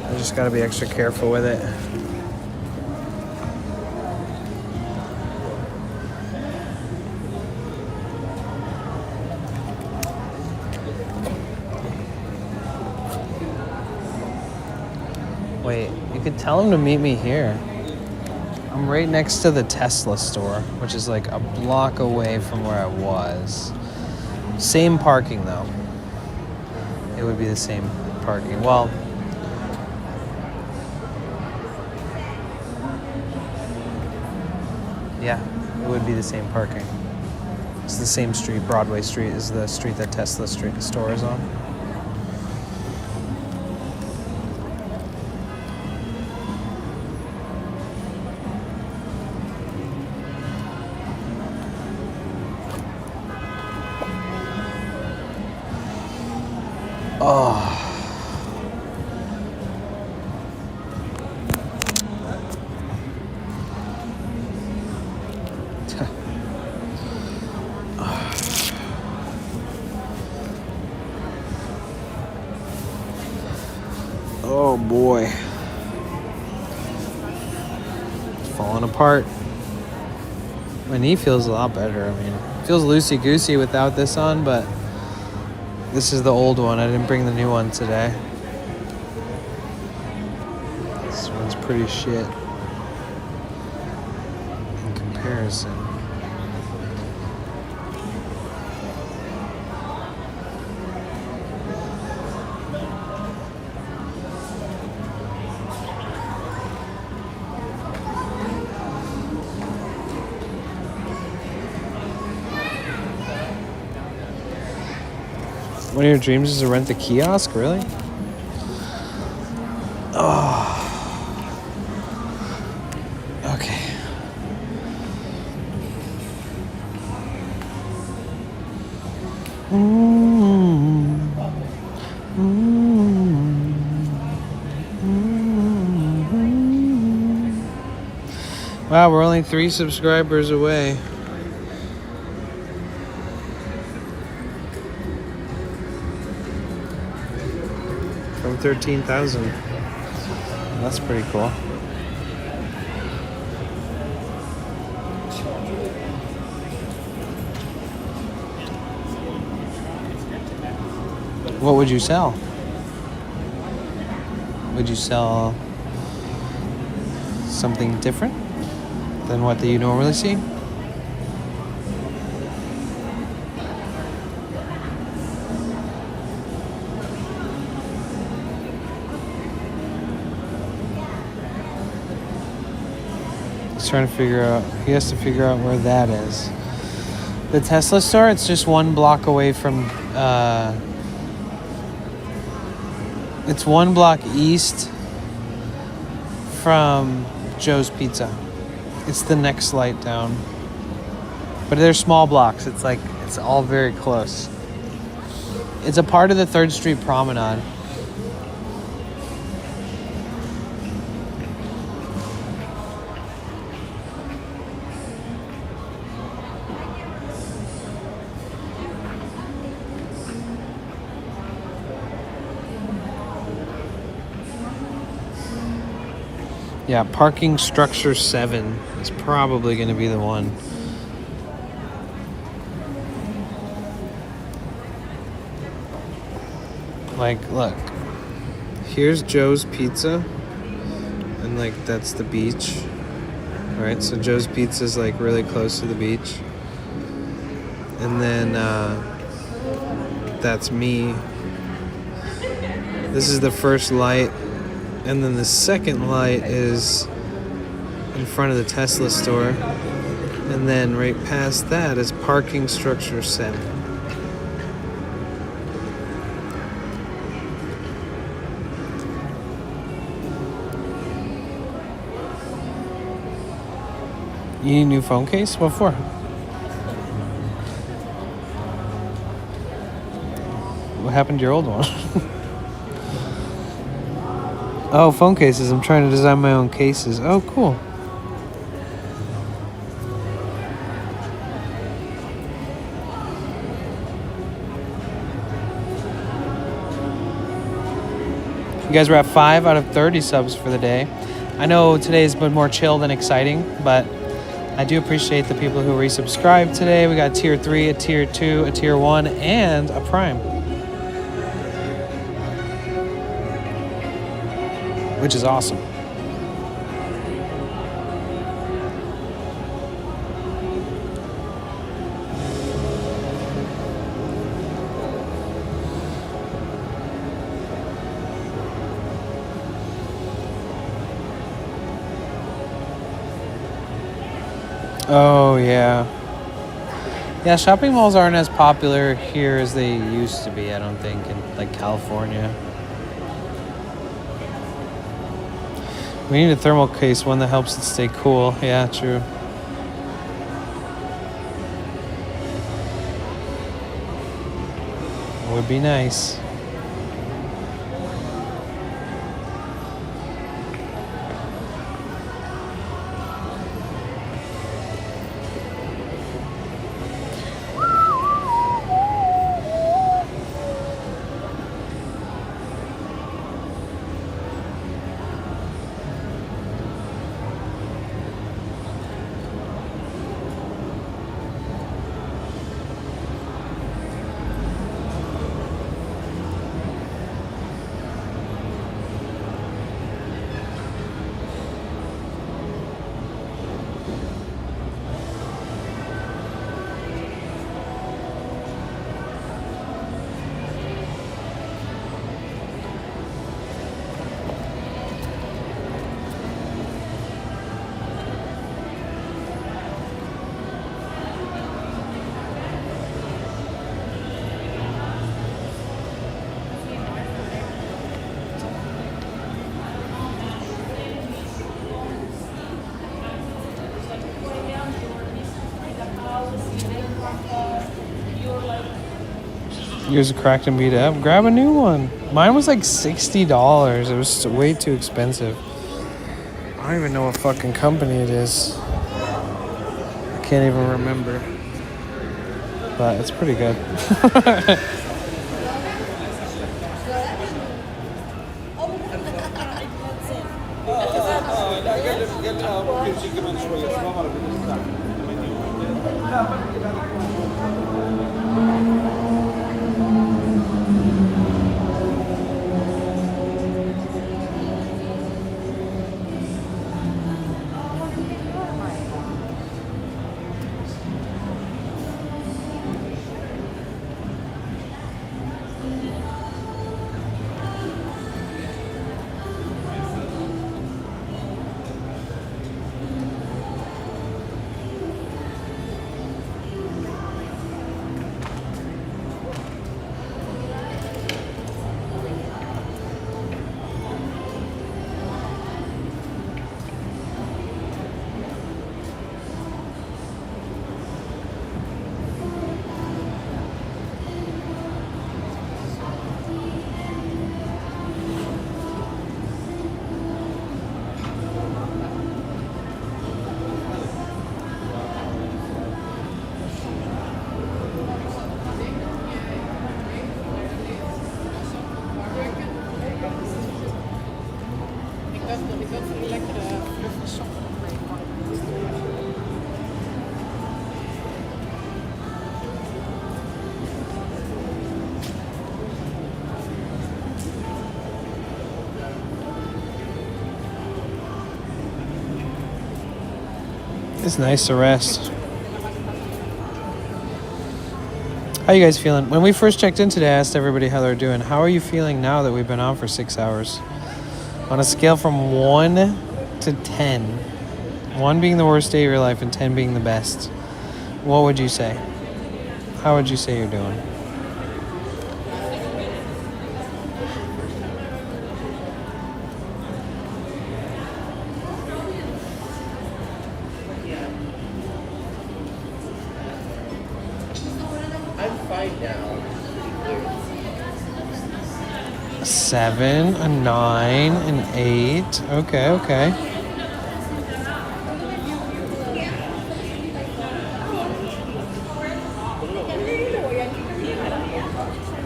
I just gotta be extra careful with it. Wait, you could tell him to meet me here. I'm right next to the Tesla store, which is like a block away from where I was. Same parking though. It would be the same parking. Well, yeah, it would be the same parking. It's the same street. Broadway Street is the street that Tesla store is on. Oh. Oh boy. It's falling apart. My knee feels a lot better. I mean, it feels loosey-goosey without this on, but this is the old one. I didn't bring the new one today. This one's pretty shit in comparison. One of your dreams is to rent the kiosk? Really? Oh. Okay. Wow, we're only 3 subscribers away. From 13,000. That's pretty cool. What would you sell? Would you sell something different than what you normally see? Trying to figure out, he has to figure out where that is. The Tesla store, it's just 1 block away from, it's 1 block east from Joe's Pizza. It's the next light down. But they're small blocks. It's like, it's all very close. It's a part of the 3rd Street Promenade. Yeah, parking structure 7 is probably going to be the one. Like, look. Here's Joe's Pizza. And, like, that's the beach. Alright, so Joe's Pizza is, like, really close to the beach. And then that's me. This is the first light. And then the second light is in front of the Tesla store. And then right past that is parking structure 7. You need a new phone case? What for? What happened to your old one? Oh, phone cases. I'm trying to design my own cases. Oh, cool. You guys were at 5 out of 30 subs for the day. I know today's been more chill than exciting, but I do appreciate the people who resubscribed today. We got tier 3, a tier 2, a tier 1, and a prime, which is awesome. Oh, yeah. Yeah, shopping malls aren't as popular here as they used to be, I don't think, in, like, California. We need a thermal case, one that helps it stay cool. Yeah, true. Would be nice. Yours are cracked and beat up. Grab a new one. Mine was like $60. It was way too expensive. I don't even know what fucking company it is. I can't even remember. But it's pretty good. It's nice to rest. How you guys feeling? When we first checked in today, I asked everybody how they're doing. How are you feeling now that we've been on for 6 hours? On a scale from 1 to 10, 1 being the worst day of your life and 10 being the best, what would you say? How would you say you're doing? I'm fine now. A 7, a 9, an 8. Okay.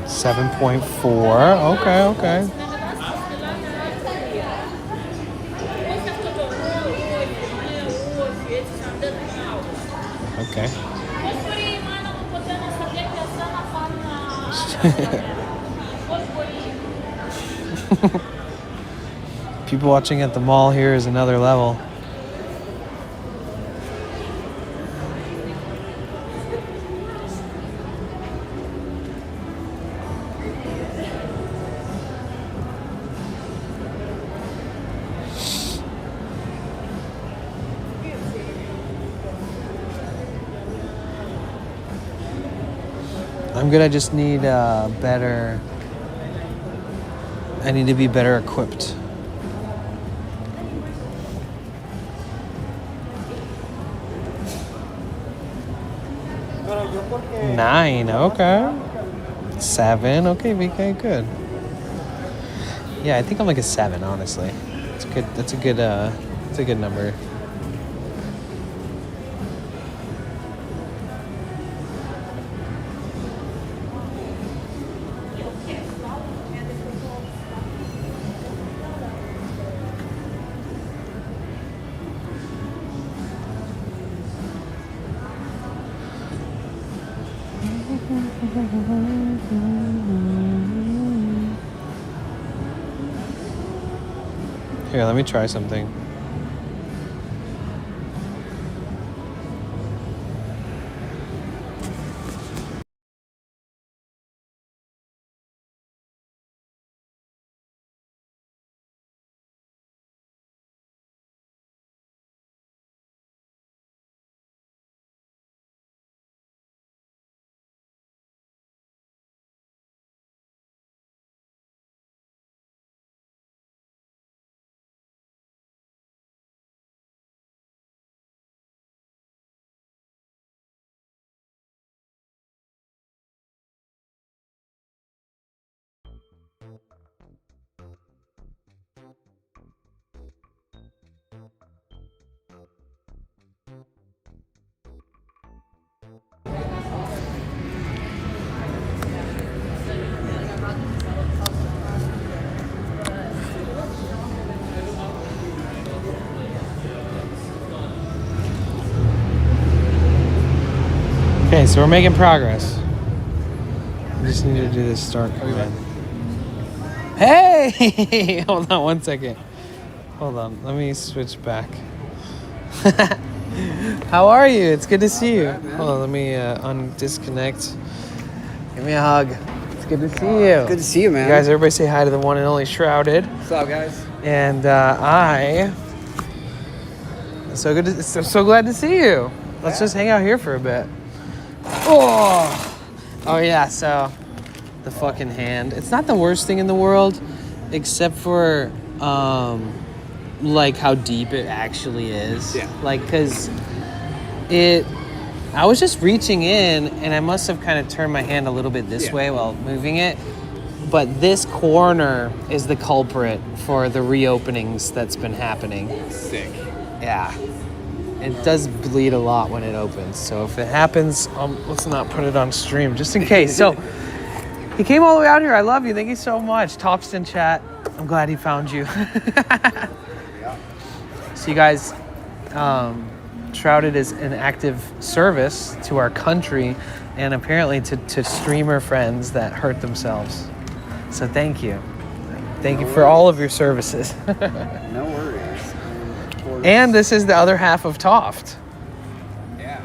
7.4. Okay. Okay. People watching at the mall here is another level. I'm good. I just need better. I need to be better equipped. Nine. Okay. 7. Okay, VK. Good. Yeah, I think I'm like a 7. Honestly, it's good. That's a good. It's a good number. Here, let me try something. Okay, so we're making progress. We just need to do this start command. Hey! Hold on 1 second. Hold on. Let me switch back. How are you? It's good to see you. Hold on. Let me disconnect. Give me a hug. It's good to see you. Good to see you, man. You guys, everybody say hi to the one and only Shrouded. What's up, guys? And so glad to see you. Let's just hang out here for a bit. Oh yeah, so the fucking hand. It's not the worst thing in the world, except for like how deep it actually is. Yeah. Like, cause I was just reaching in and I must have kind of turned my hand a little bit this way while moving it. But this corner is the culprit for the reopenings that's been happening. Sick. Yeah. It does bleed a lot when it opens. So if it happens, let's not put it on stream, just in case. So he came all the way out here. I love you. Thank you so much. Topston chat. I'm glad he found you. So you guys, Shrouded is an active service to our country and apparently to streamer friends that hurt themselves. So thank you. Thank you for all of your services. No worries. And this is the other half of Toft. Yeah.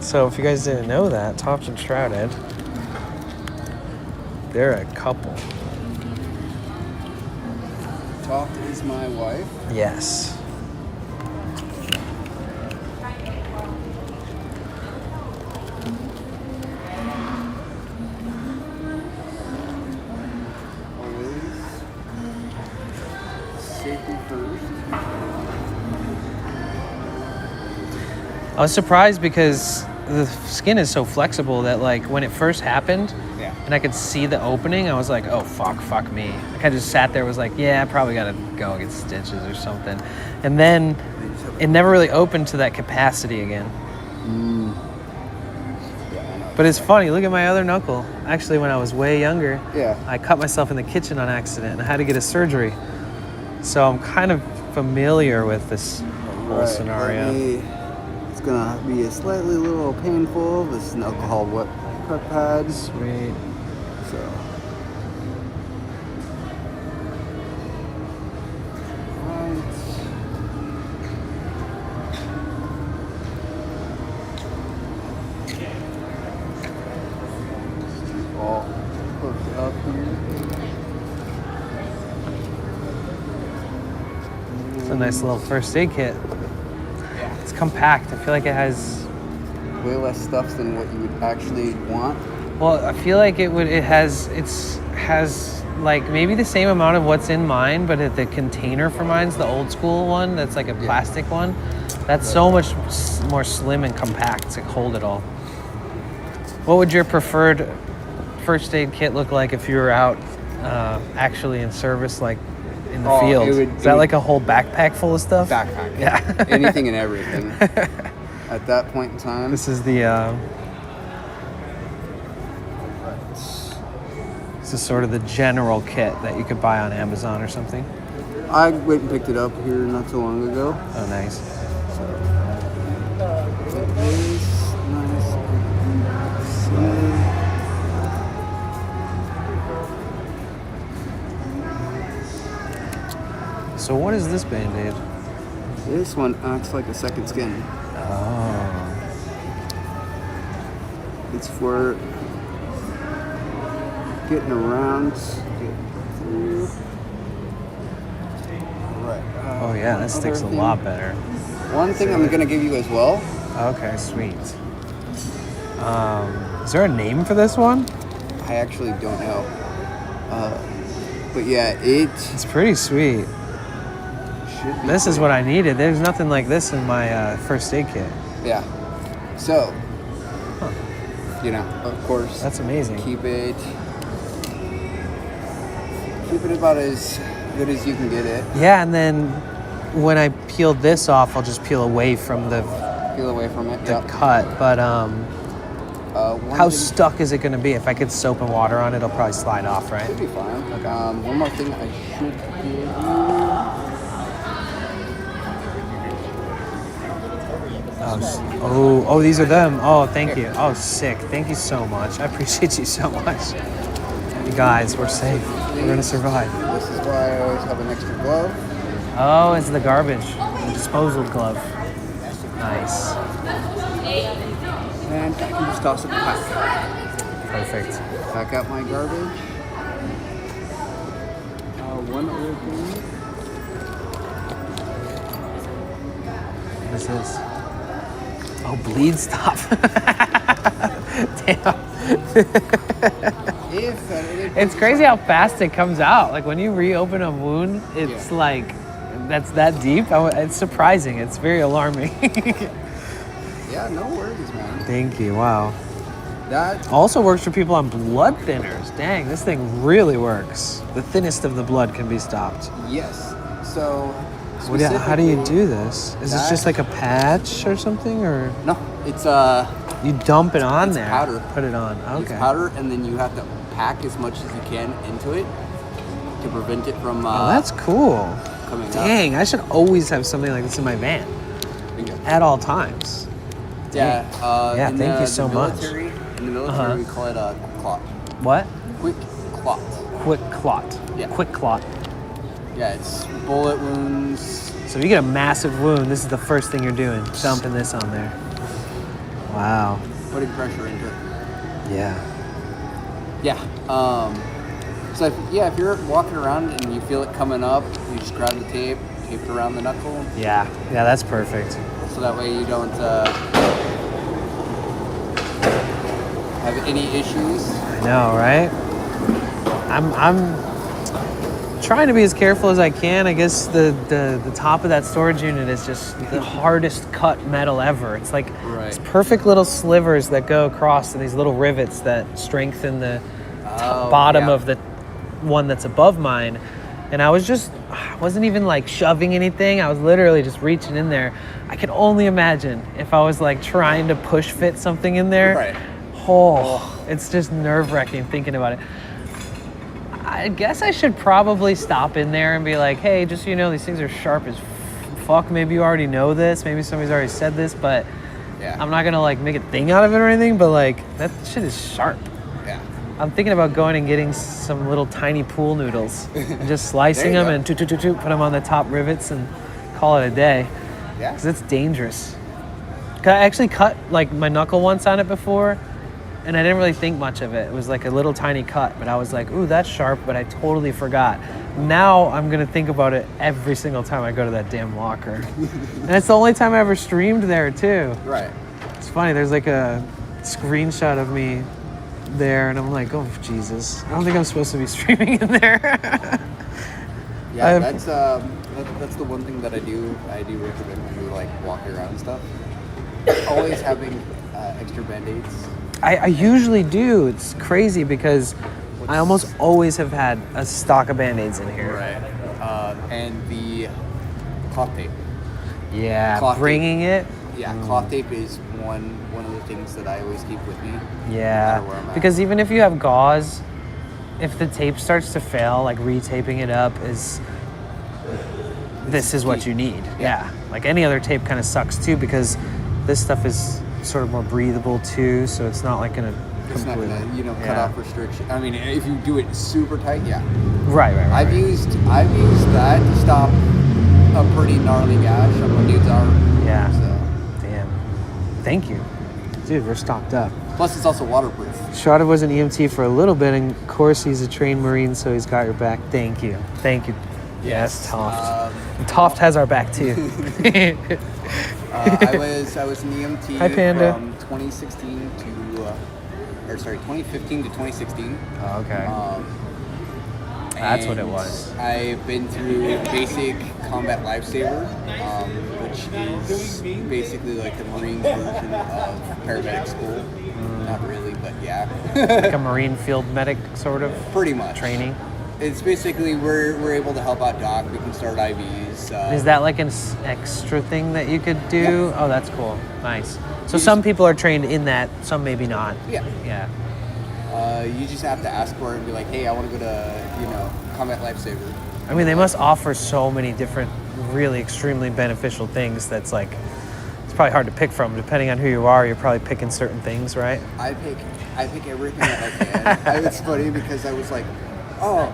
So if you guys didn't know that, topped and shrouded, they're a couple. Topped is my wife. Yes. Always safety first. I was surprised because the skin is so flexible that like when it first happened Yeah. and I could see the opening, I was like, oh, fuck me. Like I just sat there, was like, yeah, I probably got to go get stitches or something. And then it never really opened to that capacity again. But it's funny, look at my other knuckle. Actually, when I was way younger, Yeah. I cut myself in the kitchen on accident and I had to get a surgery. So I'm kind of familiar with this whole scenario. It's gonna be a slightly little painful. This is an alcohol wet prep pad. Sweet. So. Right. All hooked up here. It's a nice little first aid kit. It's compact. I feel like it has. Way less stuff than what you would actually want. Well, I feel like it has like maybe the same amount of what's in mine, but the container for mine's the old school one. That's like a plastic one. That's so much more slim and compact to hold it all. What would your preferred first aid kit look like if you were out actually in service, like in the field? Is that like a whole backpack full of stuff? Backpack. Yeah. Anything and everything. At that point in time. This is the. This is sort of the general kit that you could buy on Amazon or something. I went and picked it up here not so long ago. Oh, nice. So it is nice. So what is this Band-Aid? This one acts like a second skin. Oh. It's for getting around, getting through. Right. Oh yeah, that sticks a lot better. One thing I'm gonna give you as well. Okay, sweet. Is there a name for this one? I actually don't know. But yeah, it's pretty sweet. This is what I needed. There's nothing like this in my first aid kit. Yeah. So, you know, of course. That's amazing. Keep it about as good as you can get it. Yeah, and then when I peel this off, I'll just peel away from the cut. But how stuck is it going to be? If I get soap and water on it, it'll probably slide off, right? Should be fine. Okay. One more thing I should give you. Oh, these are them. Oh, thank you. Oh, sick. Thank you so much. I appreciate you so much. You guys, we're safe. We're gonna survive. This is why I always have an extra glove. Oh, it's the garbage, the disposal glove. Nice. And I can just toss it back. Perfect. Back out my garbage. One other thing. What is this? Oh, bleed stop. Damn. It's crazy how fast it comes out. Like when you reopen a wound, it's like, that's that deep. It's surprising. It's very alarming. Yeah, no worries, man. Thank you. Wow. That also works for people on blood thinners. Dang, this thing really works. The thinnest of the blood can be stopped. Yes. So, how do you do this? Is this just like a patch or something, or no? It's you dump it on there. Powder. Put it on. Okay. It's powder, and then you have to pack as much as you can into it to prevent it from. Oh, that's cool. Coming Dang, I should always have something like this in my van at all times. Yeah. Yeah. Thank you so much. In the military, we call it a quick clot. What? Quick clot. Quick clot. Yeah. Quick clot. Yeah, it's bullet wounds. So if you get a massive wound, this is the first thing you're doing, dumping this on there. Wow. putting pressure into it. Yeah. Yeah. So if you're walking around and you feel it coming up, you just grab the tape it around the knuckle. Yeah. Yeah, that's perfect. So that way you don't have any issues. I know, right? I'm trying to be as careful as I can. I guess the top of that storage unit is just the hardest cut metal ever. It's like it's perfect little slivers that go across to these little rivets that strengthen the bottom of the one that's above mine. And I wasn't even like shoving anything. I was literally just reaching in there. I can only imagine if I was like trying to push fit something in there. Right. Oh, it's just nerve-wracking thinking about it. I guess I should probably stop in there and be like, hey, just so you know, these things are sharp as fuck. Maybe you already know this. Maybe somebody's already said this, but I'm not gonna like make a thing out of it or anything, but like that shit is sharp. Yeah. I'm thinking about going and getting some little tiny pool noodles and just slicing them and put them on the top rivets and call it a day. Yeah. Because it's dangerous. I actually cut like my knuckle once on it before, and I didn't really think much of it. It was like a little tiny cut, but I was like, ooh, that's sharp, but I totally forgot. Now I'm gonna think about it every single time I go to that damn locker. And it's the only time I ever streamed there too. Right. It's funny, there's like a screenshot of me there, and I'm like, oh Jesus, I don't think I'm supposed to be streaming in there. Yeah, that's the one thing that I do recommend when you're like walking around and stuff. Always having extra band-aids. I usually do. It's crazy because I almost always have had a stock of Band-Aids in here. Right. And the cloth tape. Yeah, Cloth bringing tape. it. Yeah, cloth tape is one of the things that I always keep with me. Yeah, no matter where I'm at. because even if you have gauze, if the tape starts to fail, like retaping it up is what you need. Yeah, like any other tape kind of sucks too because this stuff is sort of more breathable too, so it's not like gonna completely. Not gonna, cut off restriction. I mean, if you do it super tight, yeah. Right. I've used that to stop a pretty gnarly gash on my dude's arm. Yeah. So. Damn. Thank you, dude. We're stocked up. Plus, it's also waterproof. Shada was an EMT for a little bit, and of course he's a trained Marine, so he's got your back. Thank you. Yes, Toft. Toft has our back too. I was an EMT Hi, Panda. from 2015 to 2016. Oh, okay. That's what it was. I've been through basic combat lifesaver, which is basically like the Marine version of paramedic school. Not really, but yeah. Like a Marine field medic sort of? Pretty much. Training? It's basically we're able to help out doc. We can start IVs. Is that like an extra thing that you could do? Yeah. Oh, that's cool. Nice. So some people are trained in that, some maybe not. Yeah. Yeah. You just have to ask for it and be like, hey, I want to go to, combat lifesaver. I mean, they must offer so many different, really extremely beneficial things that's like, it's probably hard to pick from. Depending on who you are, you're probably picking certain things, right? I pick everything that I can. It's funny because I was like, oh,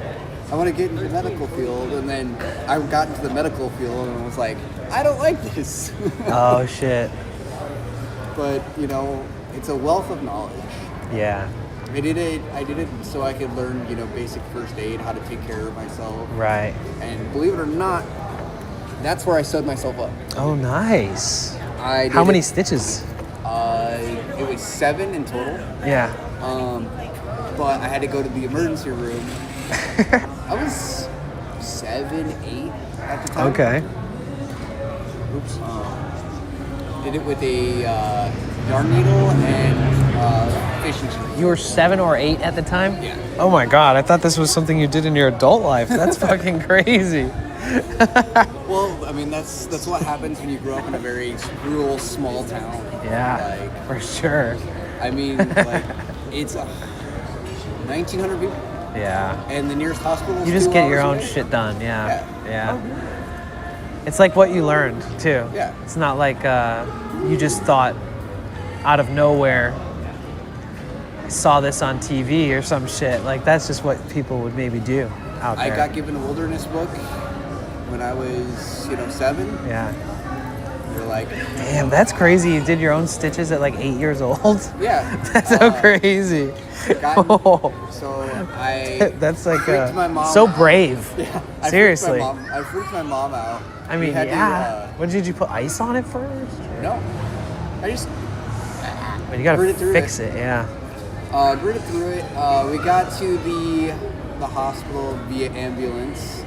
I want to get into the medical field, and then I got into the medical field and I was like, I don't like this. Oh, shit. But, it's a wealth of knowledge. Yeah. I did it so I could learn, basic first aid, how to take care of myself. Right. And believe it or not, that's where I sewed myself up. Oh, nice. How many stitches? It was 7 in total. Yeah. But I had to go to the emergency room. I was 7, 8 at the time. Okay. Oops. Did it with a yarn needle and fishing string. You were 7 or 8 at the time? Yeah. Oh my God, I thought this was something you did in your adult life. That's fucking crazy. Well, I mean, that's what happens when you grow up in a very rural, small town. Yeah, for sure. I mean, it's 1,900 people. Yeah. And the nearest hospital is You just 2 get your hours own away. shit done, yeah. It's like what you learned, too. Yeah. It's not like you just thought out of nowhere, I saw this on TV or some shit. Like, that's just what people would maybe do out there. I got given a wilderness book when I was, 7. Yeah. They're like, Damn, that's crazy. You did your own stitches at like 8 years old. yeah. That's so crazy. So I That's like freaked my mom so out. brave. Yeah, Seriously. I freaked my mom out. I mean, We had to, yeah. What did you put ice on it first? no, I just But you gotta gritted through fix it. Yeah. gritted through it. We got to the hospital via ambulance,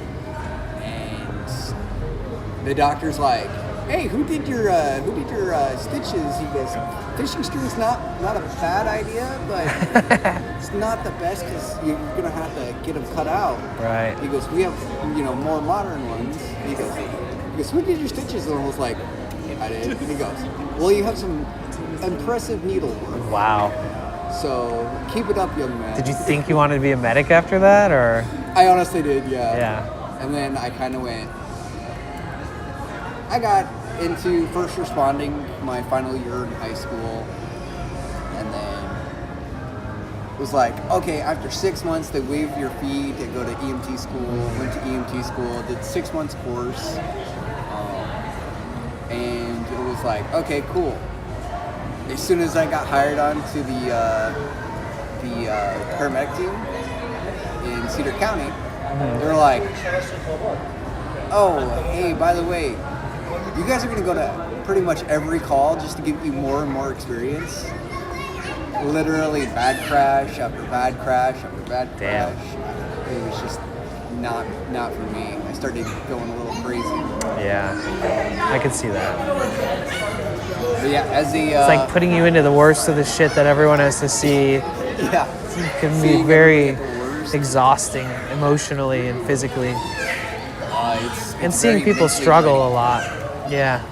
and the doctor's like, "Hey, who did your stitches?" He goes, "Fishing string's not a bad idea, but it's not the best because you're gonna have to get them cut out." Right. He goes, "We have more modern ones." He goes, "Who did your stitches?" And I was like, "I did." And he goes, "Well, you have some impressive needlework. Wow. So keep it up, young man." Did you think you wanted to be a medic after that, or? I honestly did, yeah. Yeah. And then I kind of went. I got into first responding my final year in high school, and then it was like, okay, after 6 months they waived your fee to go to EMT school. Went to EMT school, did 6 months course, and it was like, okay, cool. As soon as I got hired on to the paramedic team in Cedar County, they were like, "Oh, hey, by the way, you guys are going to go to pretty much every call just to give you more and more experience." Literally bad crash after bad crash after bad crash. It was just not for me. I started going a little crazy. Yeah. I could see that. But yeah, as the It's like putting you into the worst of the shit that everyone has to see. yeah, It can be Seeing very everything at the worst. exhausting emotionally and physically. it's And seeing very people mentally struggle draining. a lot. Yeah.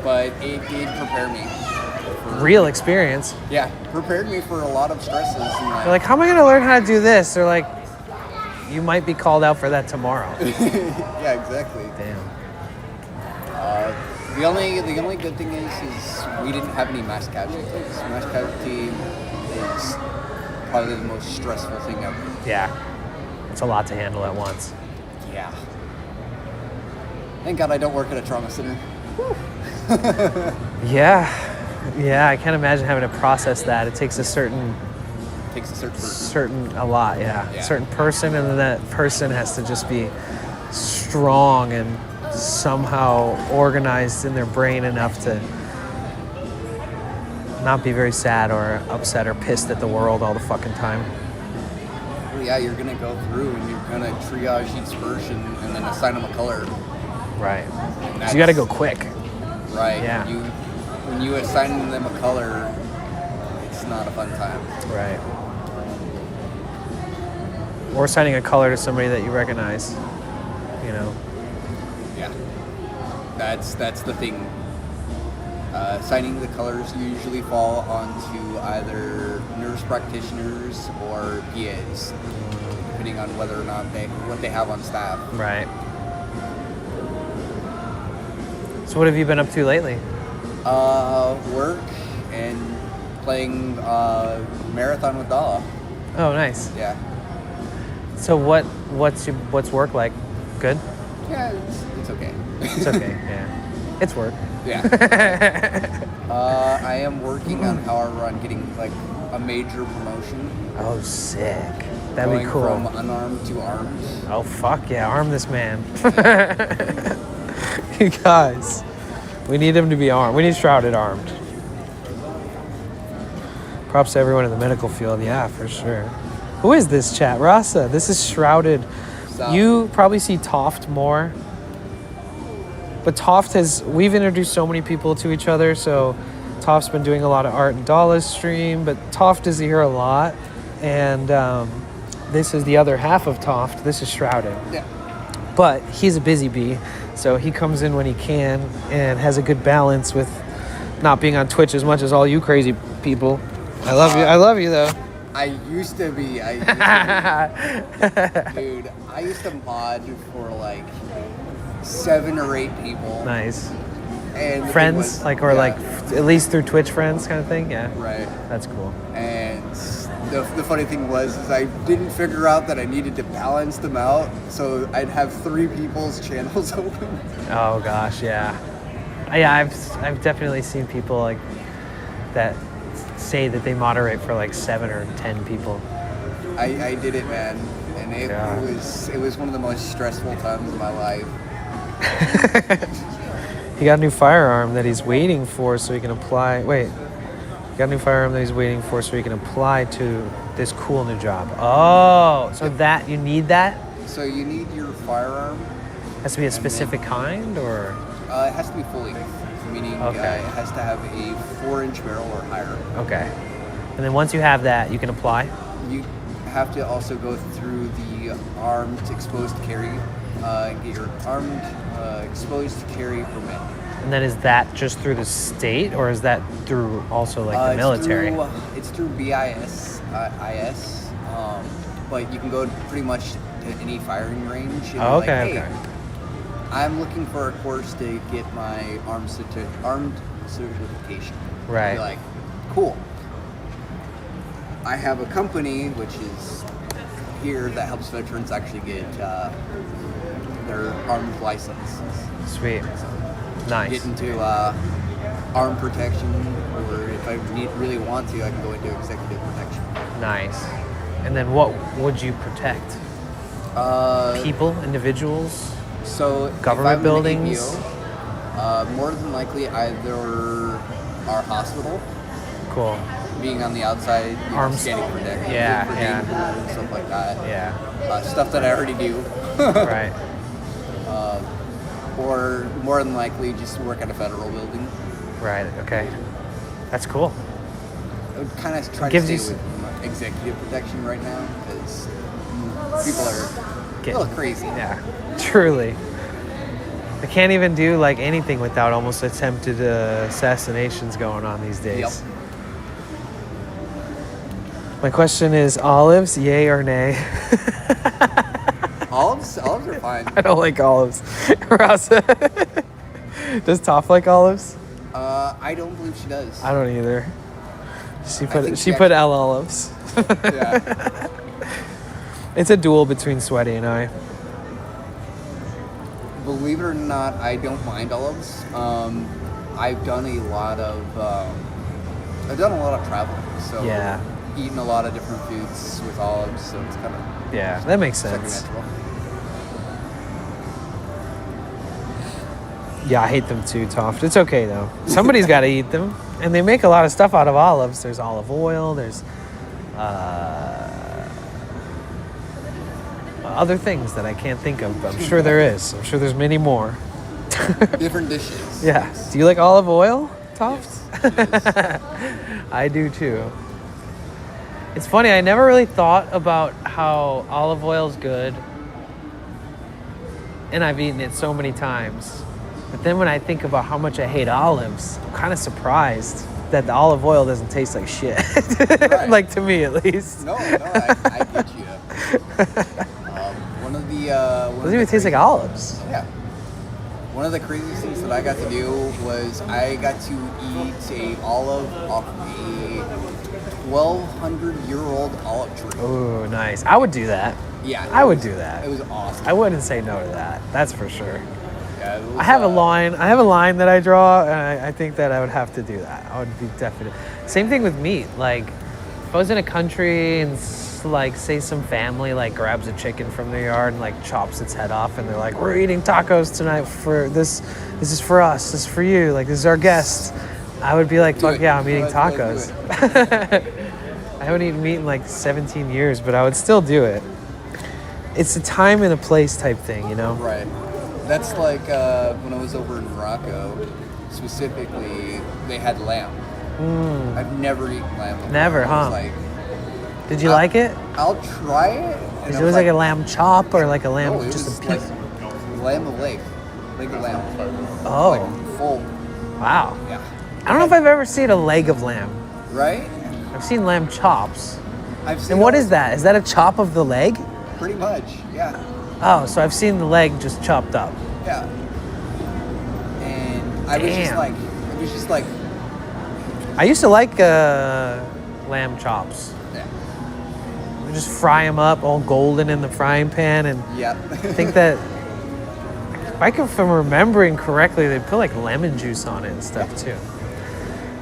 But it did prepare me. Real experience. Yeah, prepared me for a lot of stresses. And They're like, how am I going to learn how to do this? They're like, you might be called out for that tomorrow. yeah, exactly. Damn. The only good thing is we didn't have any mass casualties. Mass casualty is probably the most stressful thing ever. Yeah. It's a lot to handle at once. Yeah. Thank God I don't work at a trauma center. Yeah. Yeah, I can't imagine having to process that. It takes a certain Takes a certain person. a lot, yeah. Yeah. Certain person, and then that person has to just be strong and somehow organized in their brain enough to not be very sad or upset or pissed at the world all the fucking time. Well, yeah, you're gonna go through and you're gonna triage each person and then assign them a color. Right. And So you got to go quick. Right. Yeah. When you assign them a color, it's not a fun time. Right. Or assigning a color to somebody that you recognize, you know. Yeah. That's the thing. Assigning the colors usually fall onto either nurse practitioners or PAs, depending on whether or not what they have on staff. Right. So what have you been up to lately? Work and playing marathon with Dala. Oh, nice. Yeah. So what's work like? Good? Yeah, it's okay. It's okay, yeah. It's work. Yeah. I am working on, however, on getting like a major promotion. Oh, sick. That'd Going be cool. from unarmed to armed. Oh, fuck yeah. Arm this man. You guys, we need him to be armed. We need Shrouded armed. Props to everyone in the medical field. Yeah, for sure. Who is this chat? Rasa. This is Shrouded. So, You probably see Toft more. But Toft we've introduced so many people to each other, so Toft's been doing a lot of Art and Dala's stream, but Toft is here a lot, and this is the other half of Toft. This is Shrouded. Yeah. But he's a busy bee, so he comes in when he can and has a good balance with not being on Twitch as much as all you crazy people. I love you. I love you, though. I used to be. Dude, I used to mod for like 7 or 8 people. Nice. And the Friends, thing was- like at least through Twitch friends kind of thing. Yeah. Right. That's cool. And the funny thing was is I didn't figure out that I needed to balance them out, so I'd have 3 people's channels open. Oh gosh, yeah. Yeah, I've definitely seen people like that say that they moderate for like 7 or 10 people. I did it, man, and it was one of the most stressful times of my life. He got a new firearm that he's waiting for so he can apply. Wait, he got a new firearm that he's waiting for so he can apply to this cool new job. Oh, so that you need that? So you need your firearm. Has to be a specific kind, or? It has to be full length, meaning it has to have a 4-inch barrel or higher. Okay. And then once you have that, you can apply? You have to also go through the armed exposed carry, get your armed exposed carry permit. And then is that just through the state, or is that through also like the military? It's through BIS, but you can go pretty much to any firing range. And Okay. I'm looking for a course to get my armed certification. Right. Be like, cool. I have a company which is here that helps veterans actually get their armed license. Sweet. Nice. Get into armed protection, or if I really want to, I can go into executive protection. Nice. And then what would you protect? People, individuals? So government buildings? APO, more than likely either our hospital. Cool. Being on the outside, arms, standing protection, yeah, stuff like that. Yeah. Stuff that I already do. Right. Or more than likely, just work at a federal building. Right. Okay. That's cool. I would kind of try to stay with executive protection right now because people are a little crazy. Yeah. Truly. I can't even do like anything without almost attempted assassinations going on these days. Yep. My question is, olives, yay or nay? Olives are fine. I don't like olives. Does Toph like olives? I don't believe she does. I don't either. She put L olives. Yeah. It's a duel between Sweaty and I. Believe it or not, I don't mind olives. I've done a lot of traveling, so yeah. Eaten a lot of different foods with olives, so it's kind of that makes sense. Yeah, I hate them too, Toft. It's okay though. Somebody's got to eat them, and they make a lot of stuff out of olives. There's olive oil. There's other things that I can't think of, but I'm sure there is. I'm sure there's many more. Different dishes. Yeah. Yes. Do you like olive oil, Toft? Yes. I do too. It's funny, I never really thought about how olive oil is good, and I've eaten it so many times. But then when I think about how much I hate olives, I'm kind of surprised that the olive oil doesn't taste like shit. Right. Like to me, at least. No, I get you. One of the doesn't even taste like olives. Yeah. One of the craziest things that I got to do was I got to eat a olive off a 1,200-year-old olive tree. Oh, nice. I would do that. Yeah. I would do that. It was awesome. I wouldn't say no to that. That's for sure. Yeah, I have a line. I have a line that I draw, and I think that I would have to do that. I would be definite. Same thing with meat. Like, if I was in a country and like say some family like grabs a chicken from their yard and like chops its head off, and they're like, "We're eating tacos tonight for this. This is for us. This is for you. Like, this is our guest." I would be like, "Fuck yeah, I'm eating tacos." I haven't eaten meat in like 17 years, but I would still do it. It's a time and a place type thing, you know? Right. That's like when I was over in Morocco, specifically, they had lamb. I've never eaten lamb before. Never, huh? Like, did you like it? I'll try it. Is it like a lamb chop or like a lamb No, it just was a piece? like lamb of leg of lamb. Oh. Like full. Wow. Yeah. I don't know if I've ever seen a leg of lamb. Right? I've seen lamb chops. I've seen. And what is that? Is that a chop of the leg? Pretty much, yeah. Oh, so I've seen the leg just chopped up. Yeah. And I was just like. I used to like lamb chops. Yeah. You just fry them up all golden in the frying pan, and Yeah. I think that if I'm remembering correctly, they put like lemon juice on it and stuff too.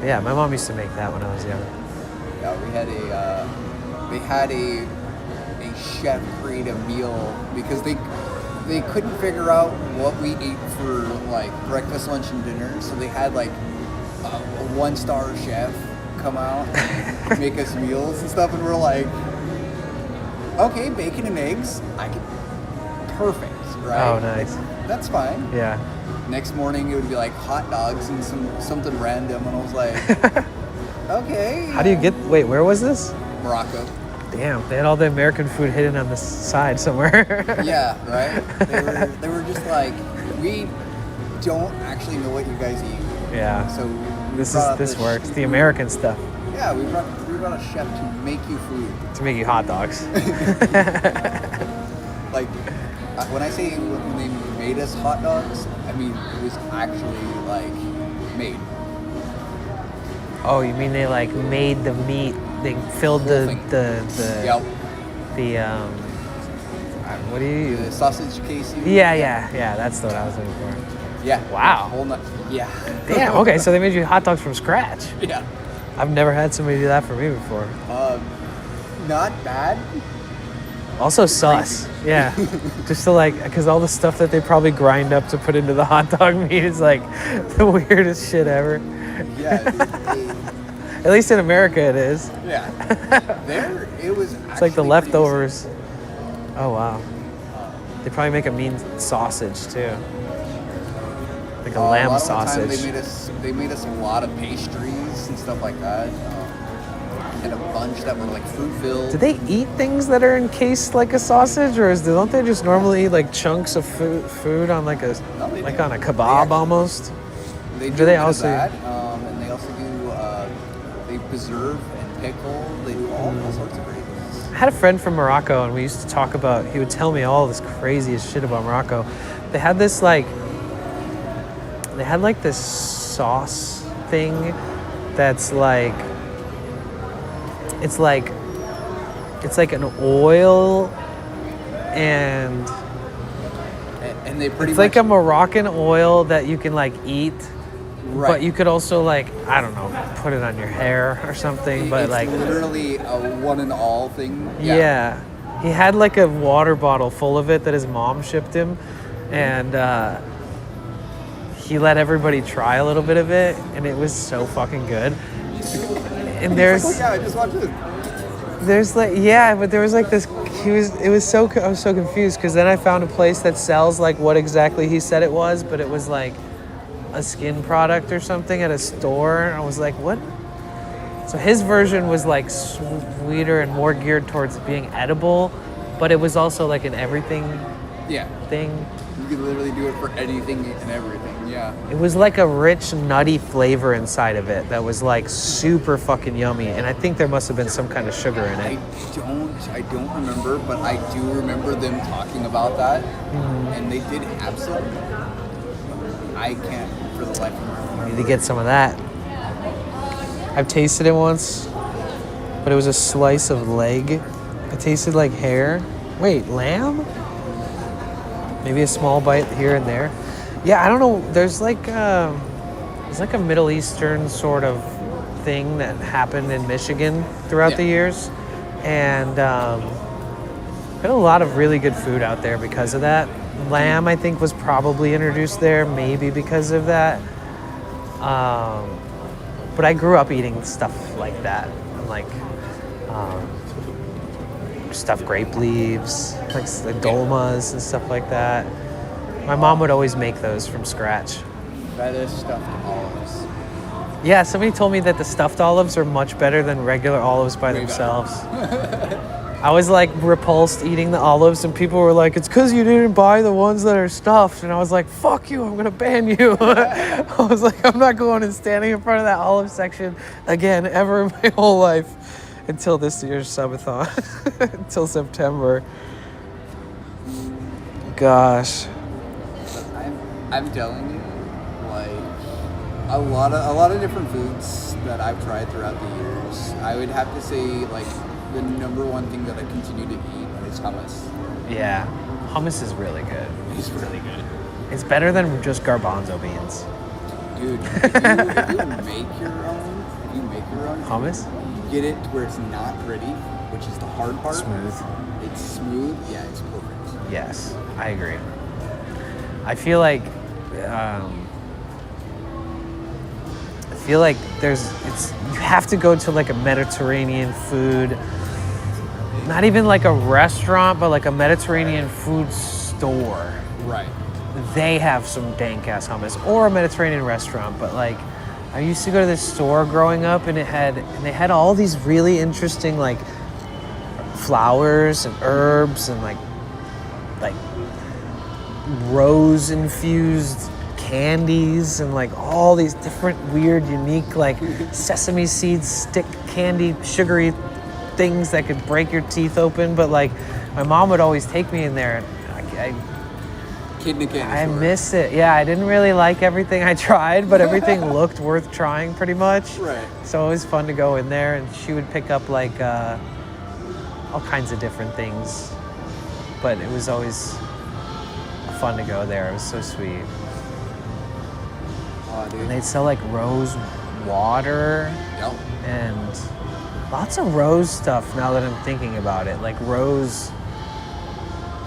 Yeah, my mom used to make that when I was young. Yeah, they had a chef create a meal because they couldn't figure out what we ate for like breakfast, lunch, and dinner. So they had like a 1-star chef come out and make us meals and stuff, and we're like, okay, bacon and eggs, perfect, right? Oh, nice. That's fine. Yeah. Next morning, it would be like hot dogs and something random, and I was like, okay. How do you wait, where was this? Morocco. Damn, they had all the American food hidden on the side somewhere. Yeah, right? They were just like, we don't actually know what you guys eat. Yeah. So this works. The American stuff. Yeah, we brought a chef to make you food. To make you hot dogs. Like, when I say when they made us hot dogs, I mean it was actually like made. Oh, you mean they like made the meat? They filled the Yep. What do you use? The sausage casing. Yeah. That's what I was looking for. Yeah. Wow. Yeah. Damn. Okay, so they made you hot dogs from scratch. Yeah. I've never had somebody do that for me before. Not bad. Also sus. Yeah. Just to because all the stuff that they probably grind up to put into the hot dog meat is like the weirdest shit ever. Yeah. At least in America it is. Yeah. There, it was. It's like the leftovers. Oh wow. They probably make a mean sausage too. Like a lamb lot of sausage. The time they made us a lot of pastries and stuff like that. And a bunch that were like fruit filled. Do they eat things that are encased like a sausage, or don't they just normally eat like chunks of food on on a kebab almost? They do they also that, and they also do they preserve and pickle. They do all sorts of great things. I had a friend from Morocco, and we used to talk about. He would tell me all this craziest shit about Morocco. They had this this sauce thing that's like. It's like an oil and they pretty it's much like a Moroccan oil that you can eat, right. But you could also I don't know, put it on your hair or something. But it's literally a one and all thing. Yeah. He had a water bottle full of it that his mom shipped him, and he let everybody try a little bit of it, and it was so fucking good. And there's I just watched it. There's but there was this. I was so confused because then I found a place that sells what exactly he said it was, but it was a skin product or something at a store, and I was like, what? So his version was sweeter and more geared towards being edible, but it was also an everything thing. You could literally do it for anything and everything. Yeah. It was a rich, nutty flavor inside of it that was super fucking yummy, and I think there must have been some kind of sugar in it. I don't remember, but I do remember them talking about that, and they did have some. I can't for the life of me remember. I need to get some of that. I've tasted it once, but it was a slice of leg. It tasted like hair. Wait, lamb? Maybe a small bite here and there. Yeah, I don't know. There's a Middle Eastern sort of thing that happened in Michigan throughout the years, and got a lot of really good food out there because of that. Lamb, I think, was probably introduced there, maybe because of that. But I grew up eating stuff like that, stuffed grape leaves, dolmas and stuff like that. My mom would always make those from scratch. That is stuffed olives. Yeah, somebody told me that the stuffed olives are much better than regular olives by themselves. I was repulsed eating the olives, and people were like, it's because you didn't buy the ones that are stuffed. And I was like, fuck you, I'm going to ban you. I was like, I'm not going and standing in front of that olive section again ever in my whole life until this year's subathon, until September. Gosh. I'm telling you, a lot of different foods that I've tried throughout the years. I would have to say the number one thing that I continue to eat is hummus. Yeah, hummus is really good. It's really good. It's better than just garbanzo beans. Dude, if you make your own Hummus? you get it to where it's not gritty, which is the hard part. Smooth. It's smooth. Yeah, it's perfect. Yes, I agree. I feel like you have to go to like a Mediterranean food, not even like a restaurant, but like a Mediterranean food store. Right. They have some dank ass hummus, or a Mediterranean restaurant. But like, I used to go to this store growing up, and they had all these really interesting like flowers and herbs and like rose infused candies and like all these different weird, unique like sesame seeds stick candy, sugary things that could break your teeth open. But like, my mom would always take me in there, and I miss it. Yeah, I didn't really like everything I tried, but everything looked worth trying pretty much. Right. So it was fun to go in there, and she would pick up like all kinds of different things. But it was always fun to go there. It was so sweet. Oh, dude. And they'd sell like rose water. Yep. And lots of rose stuff now that I'm thinking about it. Like rose,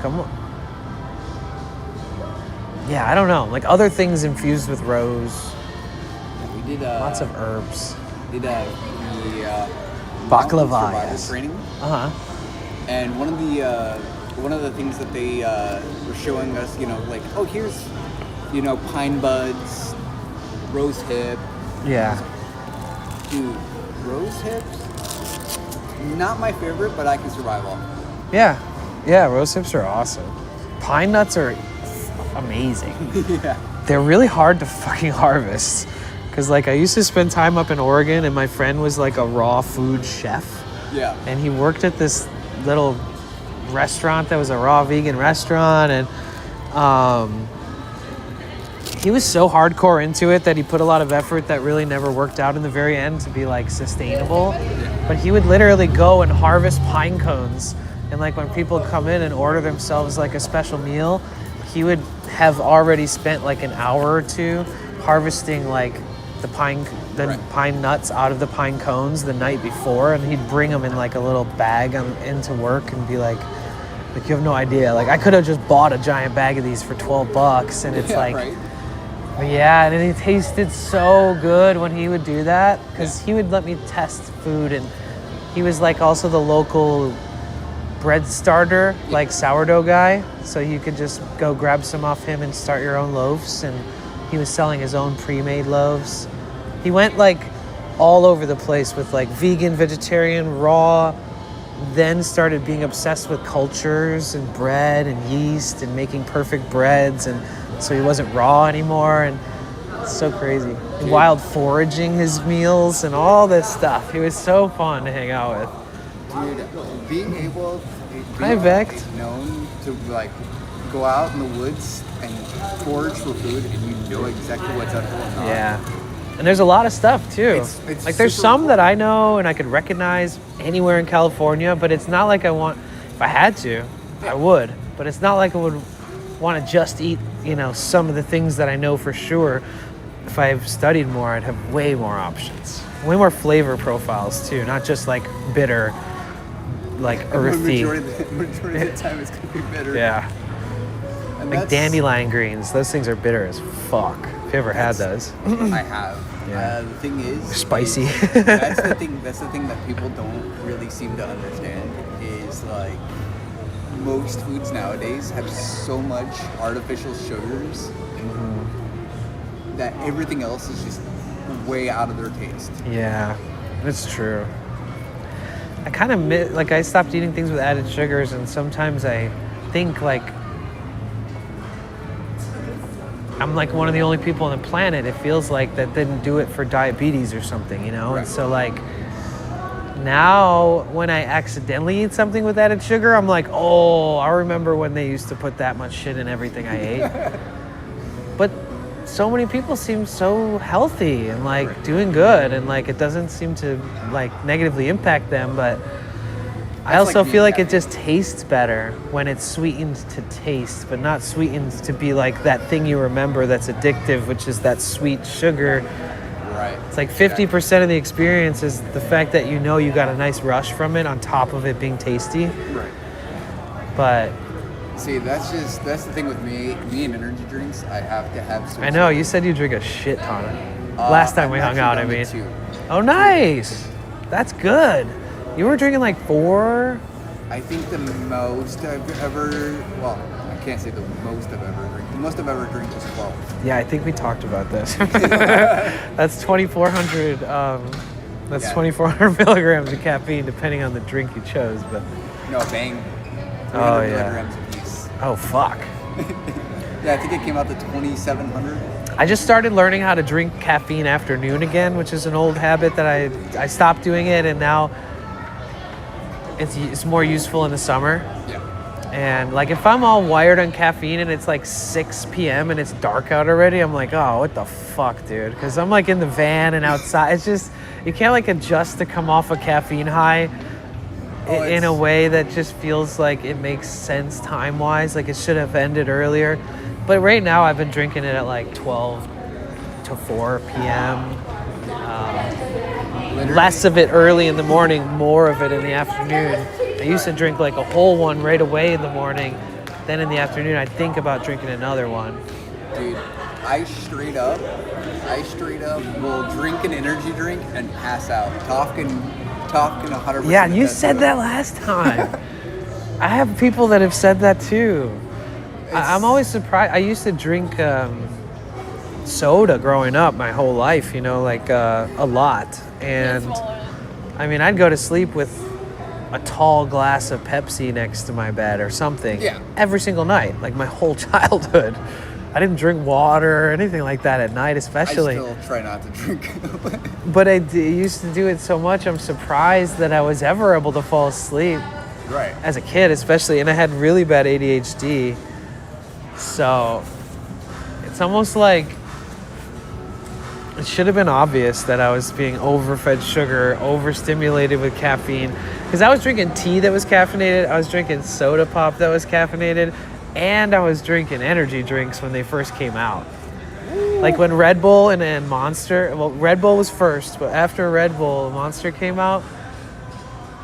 come on. Yeah, I don't know. Like other things infused with rose. We did lots of herbs. Did the baklava survival training. And one of the things that they were showing us, like, oh, here's, pine buds, rose hip. Yeah. Dude, rose hips, not my favorite, but I can survive on. Yeah, rose hips are awesome. Pine nuts are amazing. Yeah. They're really hard to fucking harvest. Because, like, I used to spend time up in Oregon, and my friend was, like, a raw food chef. Yeah. And he worked at this little restaurant that was a raw vegan restaurant, and he was so hardcore into it that he put a lot of effort that really never worked out in the very end to be, like, sustainable. But he would literally go and harvest pine cones, and, like, when people come in and order themselves, like, a special meal, he would have already spent, like, an hour or two harvesting, like, the pine nuts out of the pine cones the night before, and he'd bring them in like a little bag into work and be like you have no idea. Like, I could have just bought a giant bag of these for $12, and it's and it tasted so good when he would do that, because he would let me test food, and he was like also the local bread starter, like sourdough guy, so you could just go grab some off him and start your own loaves. And he was selling his own pre-made loaves. He went like all over the place with like vegan, vegetarian, raw, then started being obsessed with cultures and bread and yeast and making perfect breads, and so he wasn't raw anymore, and it's so crazy. And wild foraging his meals and all this stuff. He was so fun to hang out with. Dude, being known to like go out in the woods and forage for food, and you know exactly what's edible and not. Yeah. And there's a lot of stuff too. It's like there's some that I know and I could recognize anywhere in California, but it's not like if I had to, I would. But it's not like I would want to just eat, some of the things that I know for sure. If I've studied more, I'd have way more options. Way more flavor profiles too, not just like bitter, like earthy. Majority of the time it's going to be bitter. Yeah. And like dandelion greens, those things are bitter as fuck. Have you ever had those? I have. Yeah. The thing is, they're spicy. That's the thing that people don't really seem to understand is like most foods nowadays have so much artificial sugars that everything else is just way out of their taste. Yeah, it's true. I kind of I stopped eating things with added sugars, and sometimes I think like I'm like one of the only people on the planet, it feels like, that didn't do it for diabetes or something, Right. And so like now when I accidentally eat something with added sugar, I'm like, oh, I remember when they used to put that much shit in everything I ate. But so many people seem so healthy and like doing good, and like it doesn't seem to like negatively impact them, but I also feel like it just tastes better when it's sweetened to taste, but not sweetened to be like that thing you remember that's addictive, which is that sweet sugar. Right. It's like 50% of the experience is the fact that you know you got a nice rush from it on top of it being tasty. Right. But see, that's the thing with me and energy drinks. I have to have some. I know, you said you drink a shit ton. Last time we hung out, I mean. Oh, nice. That's good. You were drinking like 4? I think the most I've ever, well, I can't say the most I've ever drank. The most I've ever drank was 12. Yeah, I think we talked about this. That's 2,400. That's 2,400 milligrams of caffeine, depending on the drink you chose. But no, bang. 300 milligrams a piece. Oh, fuck. Yeah, I think it came out to 2,700. I just started learning how to drink caffeine afternoon again, which is an old habit that I stopped doing it, and now it's more useful in the summer. Yeah. And like if I'm all wired on caffeine and it's like 6 p.m. and it's dark out already, I'm like, oh, what the fuck, dude? Because I'm like in the van and outside. It's just, you can't like adjust to come off a caffeine high in a way that just feels like it makes sense time-wise. Like it should have ended earlier. But right now I've been drinking it at like 12 to 4 p.m. Less of it early in the morning, more of it in the afternoon. I used to drink like a whole one right away in the morning. Then in the afternoon, I'd think about drinking another one. Dude, I straight up will drink an energy drink and pass out. Talking 100%. Yeah, you said that last time. I have people that have said that too. I'm always surprised. I used to drink soda growing up my whole life, you know, like a lot. And I mean, I'd go to sleep with a tall glass of Pepsi next to my bed or something every single night, like my whole childhood. I didn't drink water or anything like that at night, especially. I still try not to drink. But I used to do it so much, I'm surprised that I was ever able to fall asleep. Right. As a kid, especially, and I had really bad ADHD. So it's almost like it should have been obvious that I was being overfed sugar, overstimulated with caffeine. Because I was drinking tea that was caffeinated, I was drinking soda pop that was caffeinated, and I was drinking energy drinks when they first came out. Like when Red Bull and Monster, well, Red Bull was first, but after Red Bull, Monster came out,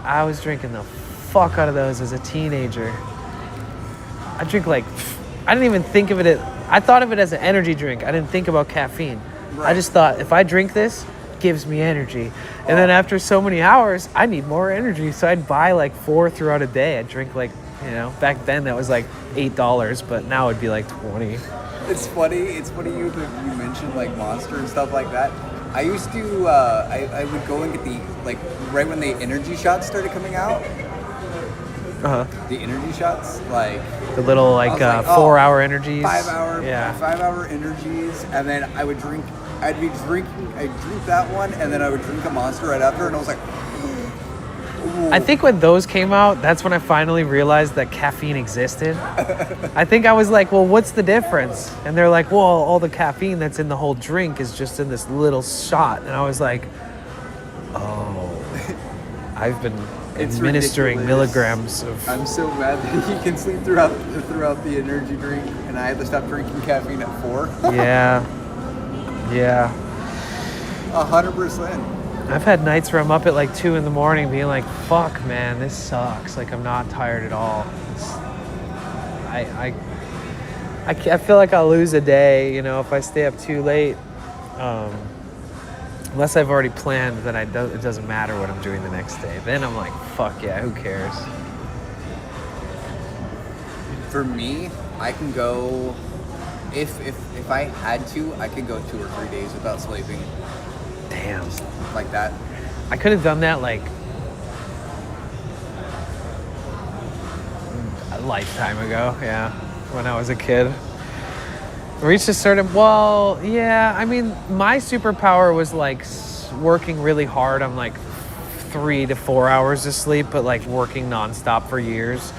I was drinking the fuck out of those as a teenager. I drink like, I didn't even think of it I thought of it as an energy drink. I didn't think about caffeine. Right. I just thought, if I drink this, it gives me energy. And then after so many hours, I need more energy. So I'd buy like 4 throughout a day. I'd drink like, you know, back then that was like $8, but now it'd be like 20. It's funny you mentioned like Monster and stuff like that. I used to, I would go and get the, like, right when the energy shots started coming out. The energy shots, like the little like 4-hour energies, 5 hour energies, and then I'd drink that one, and then I would drink a Monster right after, and I was like, ooh. I think when those came out, that's when I finally realized that caffeine existed. I think I was like, well, what's the difference? And they're like, well, all the caffeine that's in the whole drink is just in this little shot, and I was like, oh, I've been administering milligrams of. I'm so mad that he can sleep throughout the energy drink, and I had to stop drinking caffeine at 4. Yeah. 100%. I've had nights where I'm up at like 2 a.m. being like, fuck, man, this sucks. Like, I'm not tired at all. I feel like I'll lose a day, you know, if I stay up too late. Unless I've already planned that it doesn't matter what I'm doing the next day. Then I'm like, fuck yeah, who cares? For me, I can go, if I had to, I could go 2 or 3 days without sleeping. Damn. Just like that. I could have done that like a lifetime ago, yeah, when I was a kid. Reached a certain, well, yeah, I mean, my superpower was like working really hard on like 3 to 4 hours of sleep, but like working nonstop for years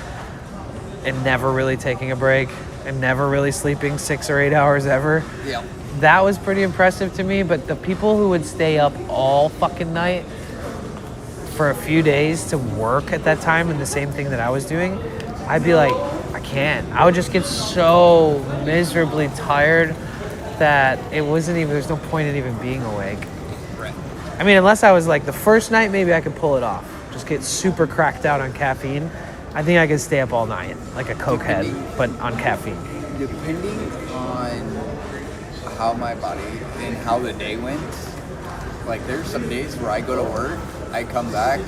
and never really taking a break and never really sleeping 6 or 8 hours ever. Yeah. That was pretty impressive to me, but the people who would stay up all fucking night, for a few days to work at that time in the same thing that I was doing, I'd be like, I can't. I would just get so miserably tired that it wasn't even, there's no point in even being awake. Right. I mean, unless I was like the first night, maybe I could pull it off. Just get super cracked out on caffeine. I think I could stay up all night, like a cokehead, but on caffeine. Depending on how my body and how the day went, like there's some days where I go to work, I come back,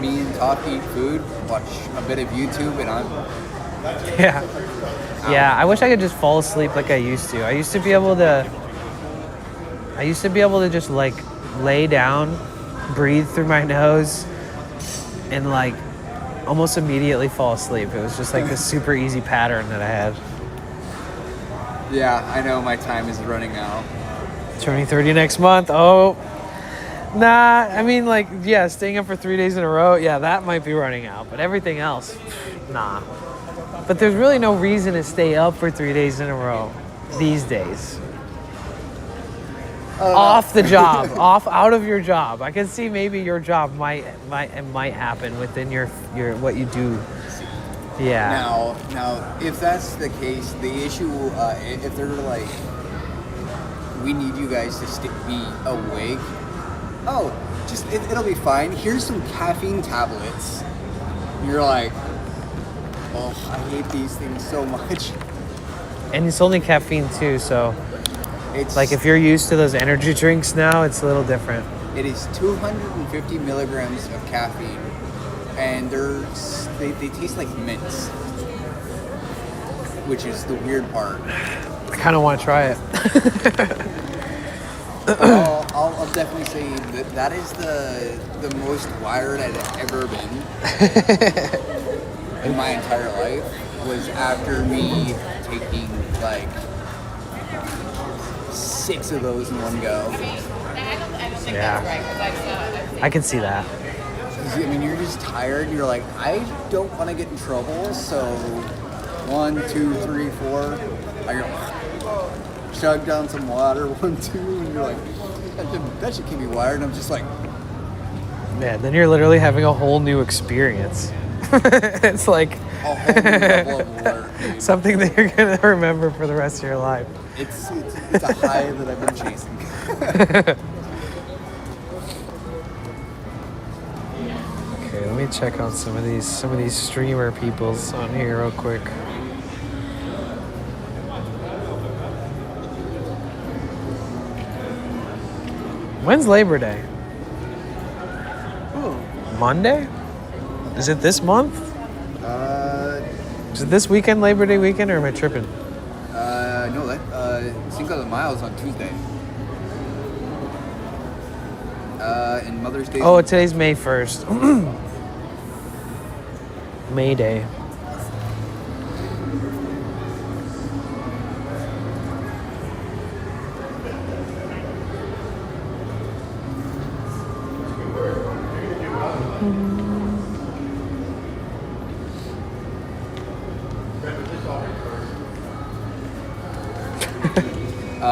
me and Top eat food, watch a bit of YouTube, and I'm Yeah, I wish I could just fall asleep like I used to. I used to be able to just like lay down, breathe through my nose, and like almost immediately fall asleep. It was just like this super easy pattern that I had. Yeah, I know my time is running out. Turning 30 next month. Oh, nah. I mean, like, yeah, staying up for 3 days in a row. Yeah, that might be running out. But everything else, nah. But there's really no reason to stay up for 3 days in a row these days. Off the job, out of your job. I can see maybe your job might happen within your what you do. Yeah. Now, if that's the case, the issue, if they're like, we need you guys to be awake. Oh, just it'll be fine. Here's some caffeine tablets. You're like, oh, I hate these things so much. And it's only caffeine too, so it's like if you're used to those energy drinks now, it's a little different. It is 250 milligrams of caffeine, and they taste like mints, which is the weird part. I kind of want to try it. I'll definitely say that is the most wired I've ever been in my entire life. Was after me taking like 6 of those in one go. Yeah, I can see that. I mean, you're just tired. And you're like, I don't want to get in trouble. So 1, 2, 3, 4. I go chug down some water. 1, 2, and you're like, that should keep me wired. And I'm just like, man. Then you're literally having a whole new experience. It's like a whole new level of alert. Something that you're gonna remember for the rest of your life. It's a high that I've been chasing. Okay, let me check out some of these streamer peoples on here real quick. When's Labor Day? Monday? Is it this month? Is it this weekend, Labor Day weekend, or am I tripping? No, Cinco de Mayo is on Tuesday. And Mother's Day. Oh, today's May 1st. May Day.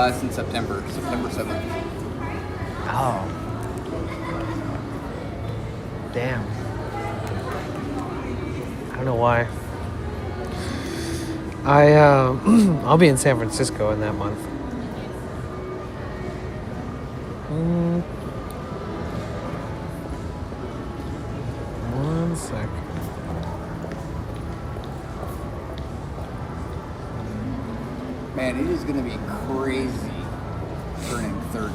It's in September 7th. Oh. Damn. I don't know why. I'll be in San Francisco in that month. One sec. Man, it is gonna be crazy turning 30.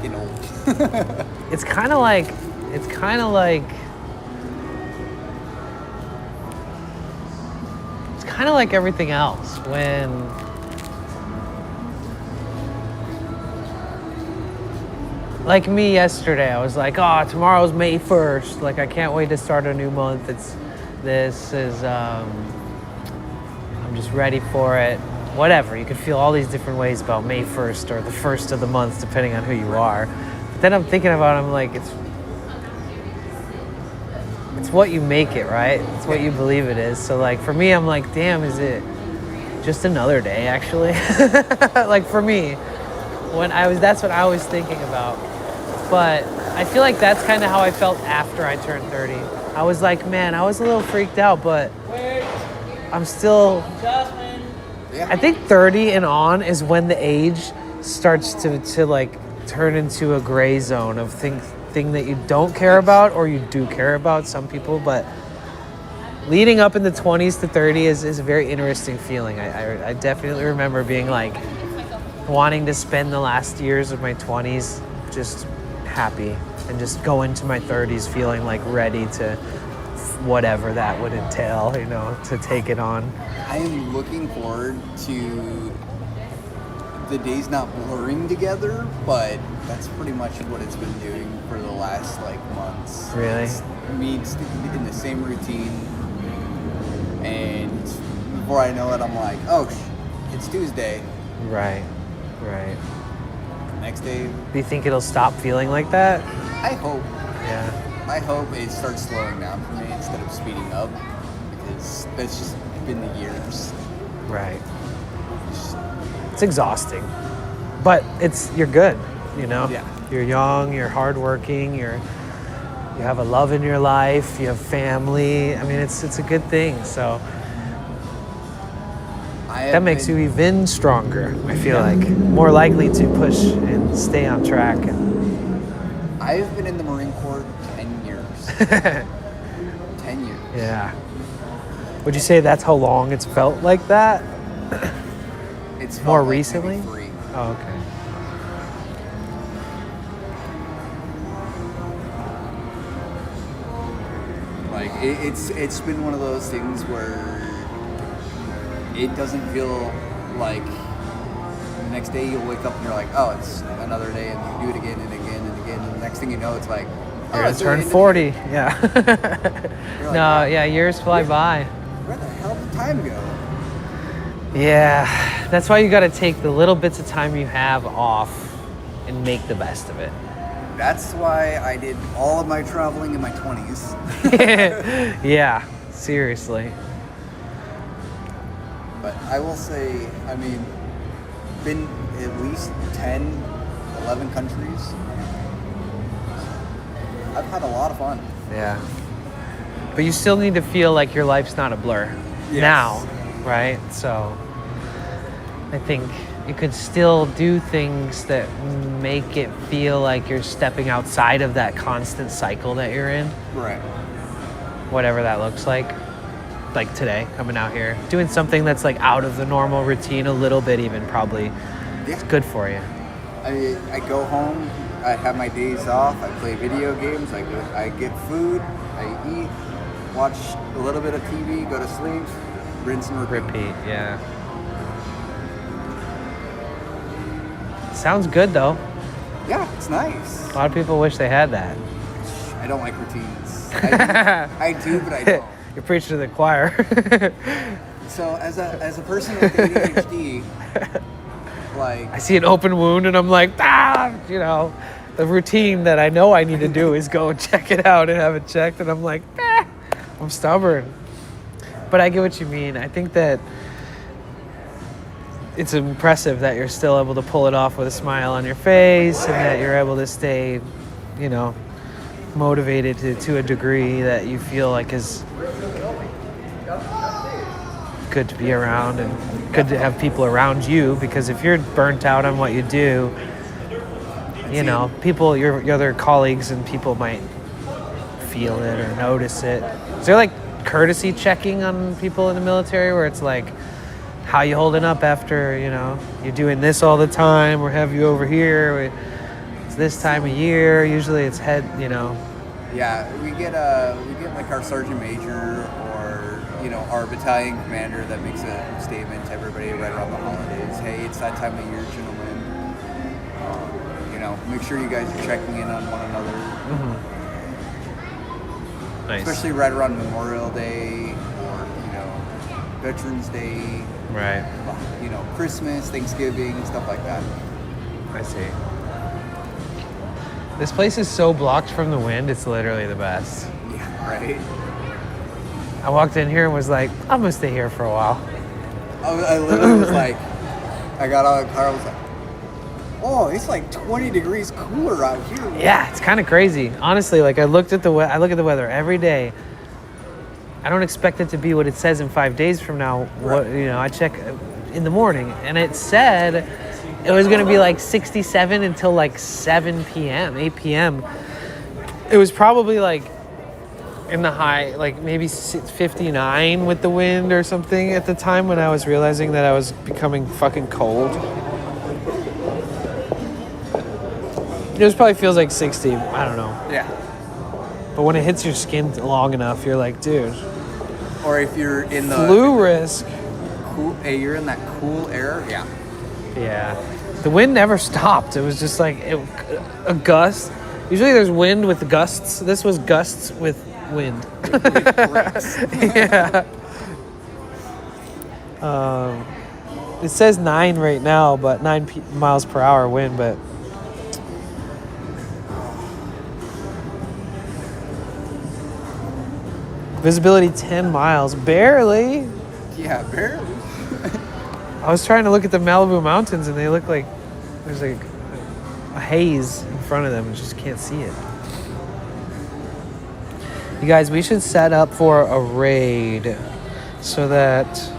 Getting old. It's kind of like everything else when like me yesterday. I was like, oh, tomorrow's May 1st. Like, I can't wait to start a new month. I'm just ready for it. Whatever, you could feel all these different ways about May 1st or the first of the month, depending on who you are. But then I'm thinking about it, I'm like, it's what you make it, right? It's what you believe it is. So like for me, I'm like, damn, is it just another day actually? Like for me, That's what I was thinking about. But I feel like that's kind of how I felt after I turned 30. I was like, man, I was a little freaked out, but I'm still... I think 30 and on is when the age starts to like turn into a gray zone of thing that you don't care about or you do care about, some people, but leading up in the 20s to 30 is a very interesting feeling. I definitely remember being like wanting to spend the last years of my 20s just happy and just go into my 30s feeling like ready to whatever that would entail, you know, to take it on. I am looking forward to the days not blurring together, but that's pretty much what it's been doing for the last like months. Really? It's me sticking in the same routine, and before I know it, I'm like, oh, it's Tuesday. Right. Next day. Do you think it'll stop feeling like that? I hope. Yeah. I hope it starts slowing down for me instead of speeding up, because that's just been the years. Right. It's exhausting, but you're good, you know? Yeah. You're young, you're hardworking, you have a love in your life, you have family. I mean, it's a good thing, so that makes you even stronger, I feel like. More likely to push and stay on track. I've been in the Marine Corps 10 years. 10 years. Yeah. Would you say that's how long it's felt like that? It's felt more like recently? maybe 3. Oh, okay. Like it's been one of those things where it doesn't feel like the next day you'll wake up and you're like, oh, it's another day, and you do it again and again and again, and the next thing you know, it's like, You're gonna turn 40. Yeah. Like, No, yeah, years fly by. Where the hell did time go? Yeah, that's why you got to take the little bits of time you have off and make the best of it. That's why I did all of my traveling in my 20s. Yeah, seriously. But I will say, I mean, been at least 10, 11 countries. I've had a lot of fun. Yeah. But you still need to feel like your life's not a blur now, right? So I think you could still do things that make it feel like you're stepping outside of that constant cycle that you're in. Right. Whatever that looks like today, coming out here, doing something that's like out of the normal routine a little bit even, probably. It's good for you. I go home, I have my days off, I play video games, I get food, I eat, watch a little bit of TV, go to sleep, rinse and repeat. Yeah. Sounds good though. Yeah, it's nice. A lot of people wish they had that. I don't like routines. I do, but I don't. You're preaching to the choir. So as a person with ADHD, like, I see an open wound and I'm like, you know, the routine that I know I need to do is go and check it out and have it checked, and I'm like, I'm stubborn. But I get what you mean. I think that it's impressive that you're still able to pull it off with a smile on your face, and that you're able to stay, you know, motivated to a degree that you feel like is good to be around and good to have people around you, because if you're burnt out on what you do, you know, people, your other colleagues and people might feel it or notice it. Is there like courtesy checking on people in the military where it's like, how you holding up after, you know, you're doing this all the time, or have you over here? It's this time of year. Usually it's head, you know. Yeah, we get like our sergeant major, or, you know, our battalion commander that makes a statement to everybody right around the holidays. Hey, it's that time of year, gentlemen. You know, make sure you guys are checking in on one another. Mm-hmm. Nice. Especially right around Memorial Day, or, you know, Veterans Day. Right. You know, Christmas, Thanksgiving, stuff like that. I see. This place is so blocked from the wind, it's literally the best. Yeah, right? I walked in here and was like, I'm gonna stay here for a while. I literally was like, I got out of the car, I was like, Oh, it's like 20 degrees cooler out here. Yeah, it's kind of crazy. Honestly, like I look at the weather every day. I don't expect it to be what it says in 5 days from now. What I check in the morning, and it said it was going to be like 67 until like 7 p.m., 8 p.m. It was probably like in the high, like maybe 59 with the wind or something at the time when I was realizing that I was becoming fucking cold. It probably feels like 60. I don't know. Yeah. But when it hits your skin long enough, you're like, dude. Or if you're in the flu risk. Cool, hey, you're in that cool air. Yeah. Yeah. The wind never stopped. It was just like a gust. Usually there's wind with gusts. This was gusts with wind. Yeah. It says 9 right now, but 9 miles per hour wind, but visibility 10 miles, barely. Yeah, barely. I was trying to look at the Malibu mountains and they look like there's like a haze in front of them and just can't see it. You guys, we should set up for a raid so that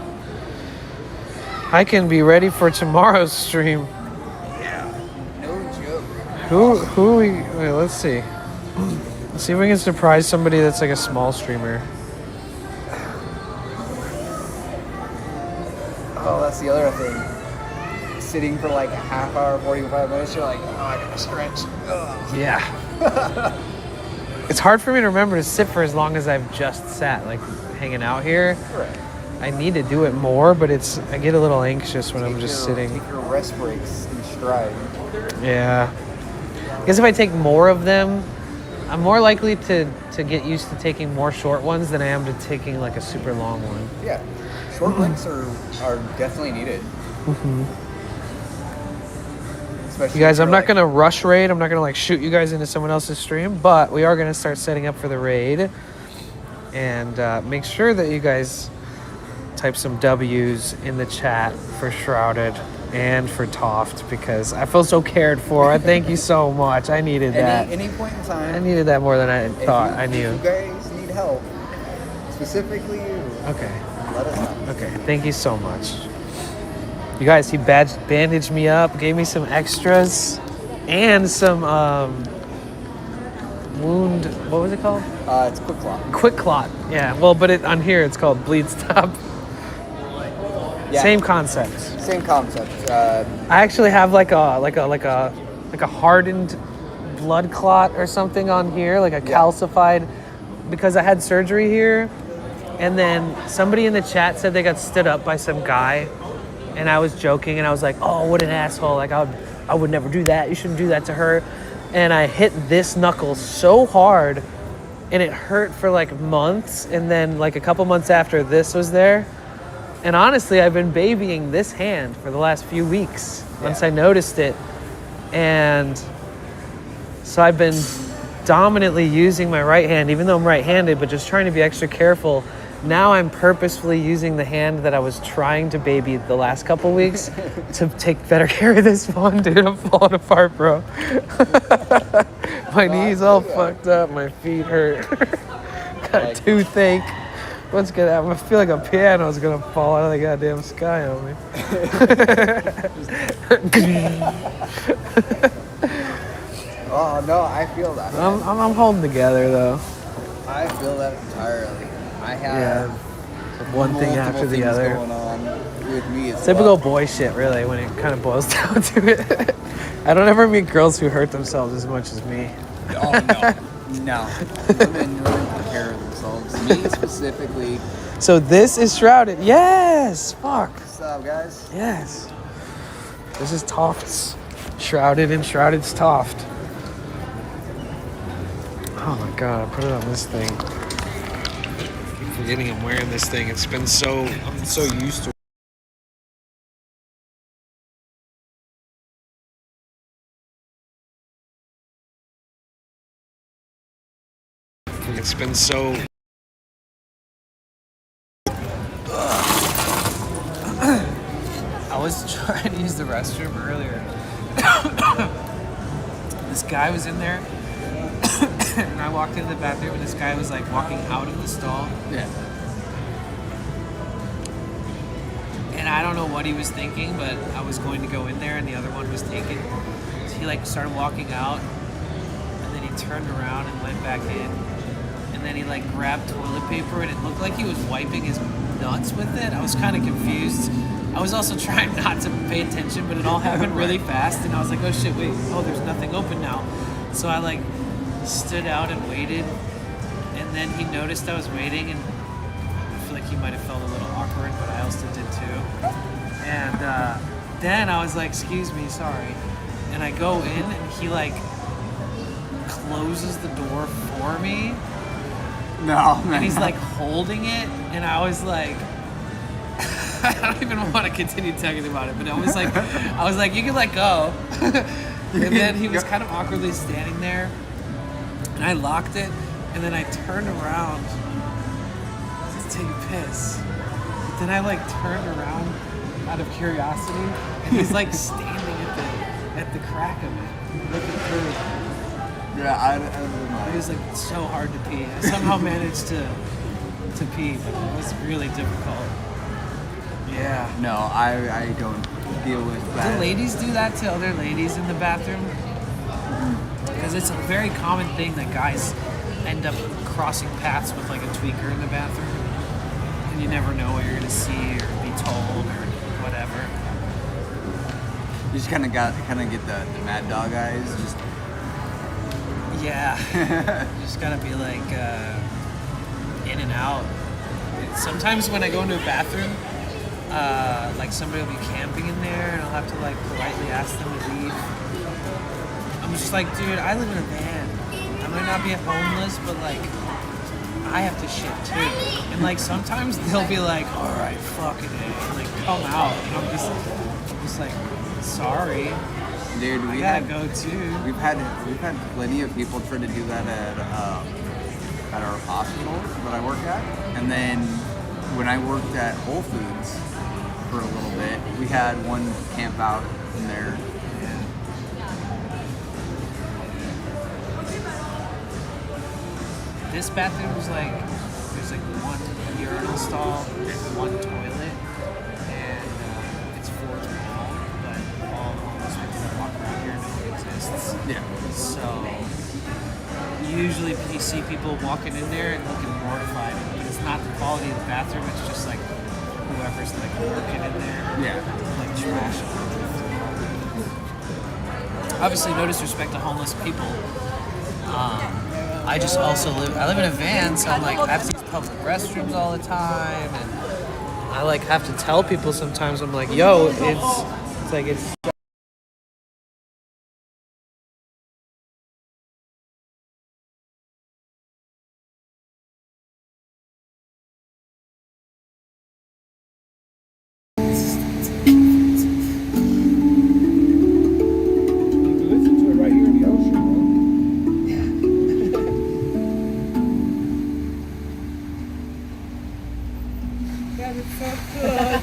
I can be ready for tomorrow's stream. Yeah, no joke. Who we, wait, let's see. Let's see if we can surprise somebody that's like a small streamer. Oh, that's the other thing. Sitting for like a half hour, 45 minutes, you're like, oh, I gotta stretch. Ugh. Yeah. It's hard for me to remember to sit for as long as I've just sat, like hanging out here. Right. I need to do it more, but I get a little anxious when I'm just sitting. Take your rest breaks in stride. Yeah. I guess if I take more of them, I'm more likely to get used to taking more short ones than I am to taking like a super long one. Yeah. Short breaks are definitely needed. Mm-hmm. You guys, I'm not going to rush raid. I'm not going to like shoot you guys into someone else's stream, but we are going to start setting up for the raid. And make sure that you guys type some W's in the chat for Shrouded and for Toft because I feel so cared for. I thank you so much. I needed that. Any point in time. I needed that more than I thought I knew. If you guys need help, specifically you. Okay. Let us know. Okay. Thank you so much. You guys, he bandaged me up, gave me some extras, and some wound. What was it called? It's Quick Clot. Quick Clot. Yeah. Well, but on here it's called Bleed Stop. Yeah. Same concept. Same concept. I actually have like a hardened blood clot or something on here, like a calcified, because I had surgery here, and then somebody in the chat said they got stood up by some guy. And I was joking, and I was like, "Oh, what an asshole! Like I would never do that. You shouldn't do that to her." And I hit this knuckle so hard, and it hurt for like months. And then like a couple months after, this was there. And honestly, I've been babying this hand for the last few weeks. Once I noticed it, and so I've been dominantly using my right hand, even though I'm right-handed, but just trying to be extra careful. Now I'm purposefully using the hand that I was trying to baby the last couple weeks to take better care of this one, dude. I'm falling apart, bro. My knees all fucked up. My feet hurt. Got toothache. What's gonna happen? I feel like a piano is gonna fall out of the goddamn sky on me. Oh no, I feel that. I'm holding together though. I feel that entirely. I have one thing after the other going on with me as typical well. boy shit, really, when it kind of boils down to it. I don't ever meet girls who hurt themselves as much as me. Oh no. Women really take care of themselves. Me specifically. So this is Shrouded. Yes. Fuck. What's up, guys? Yes. This is Toft's Shrouded and Shrouded's Toft. Oh my god! I put it on this thing. I keep forgetting I'm wearing this thing. It's been I'm so used to it. It's been so. I was trying to use the restroom earlier. this guy was in there, and I walked into the bathroom, and this guy was like walking out of the stall. Yeah. And I don't know what he was thinking, but I was going to go in there, and the other one was taken. So he like started walking out, and then he turned around and went back in, and then he like grabbed toilet paper, and it looked like he was wiping his nuts with it. I was kind of confused. I was also trying not to pay attention, but it all happened really fast, and I was like, oh shit, wait, oh, there's nothing open now. So I like stood out and waited, and then he noticed I was waiting, and I feel like he might have felt a little awkward, but I also did too. And then I was like, excuse me, sorry. And I go in, and he like closes the door for me. No, man. And he's like holding it, and I was like, I don't even want to continue talking about it, but I was like, you can let go. And then he was kind of awkwardly standing there, and I locked it, and then I turned around to take a piss. But then I like turned around out of curiosity, and he's like standing at the crack of it, looking through. Yeah, I don't know. It was like so hard to pee. I somehow managed to pee, but it was really difficult. Yeah. No, I don't deal with that. Do ladies do that to other ladies in the bathroom? Because it's a very common thing that guys end up crossing paths with like a tweaker in the bathroom, and you never know what you're gonna see or be told or whatever. You just kind of get the mad dog eyes. Just yeah. You just gotta be like in and out. Sometimes when I go into a bathroom, like somebody will be camping in there, and I'll have to like politely ask them to leave. I'm just like, dude, I live in a van. I might not be homeless, but like, I have to shit too. And like sometimes they'll be like, all right, fucking it, and like come out, and I'm just like, sorry, dude, I gotta go too. We've had plenty of people try to do that at our hospital that I work at, and then when I worked at Whole Foods for a little bit, we had one camp out in there. This bathroom was like, there's like one urinal stall and one toilet, and it's 4 long, but all the homeless people that walk around here know it exists. Yeah. So usually you see people walking in there and looking mortified, but it's not the quality of the bathroom, it's just like whoever's like working in there, like trash. Obviously, no disrespect to homeless people. I just also live in a van, so I'm like, I have to use public restrooms all the time, and I like have to tell people sometimes, I'm like, yo, it's like, it's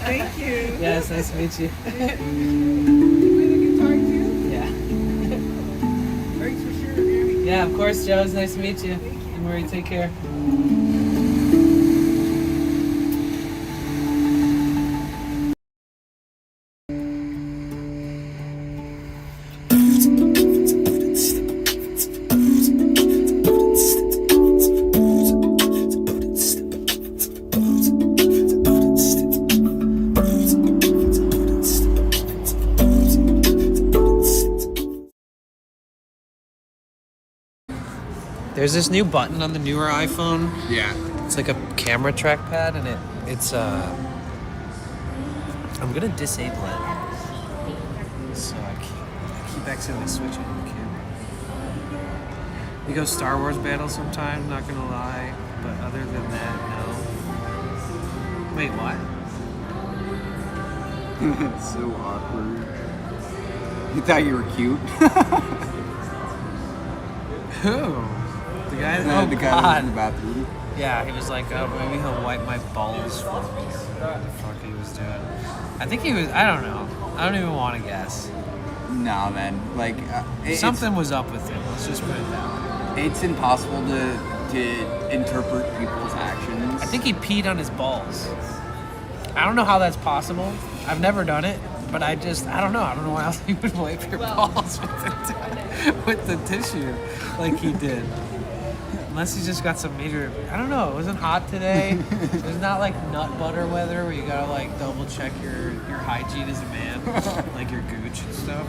Thank you. yeah, it's nice to meet you. Play the guitar too? Yeah. Thanks for sharing, Annie. Yeah, of course, Joe. It's nice to meet you. And Marie, take care. There's this new button on the newer iPhone. Yeah. It's like a camera trackpad, and it's I'm gonna disable it. So I keep accidentally switching the camera. We go Star Wars battle sometime, not gonna lie. But other than that, no. Wait, what? It's so awkward. You thought you were cute? Who? The guy? No, Oh, the guy God. was in the bathroom. Yeah, he was like, oh, maybe he'll wipe my balls for me. Or what the fuck he was doing. I think he was, I don't know. I don't even want to guess. Nah, man. Like Something was up with him. Let's just put it that way. It's impossible to interpret people's actions. I think he peed on his balls. I don't know how that's possible. I've never done it, but I don't know. I don't know why else you would wipe your balls with the tissue like he did. Unless he's just got some major, I don't know, it wasn't hot today. It's not like nut butter weather where you gotta like double check your hygiene as a man, like your gooch and stuff.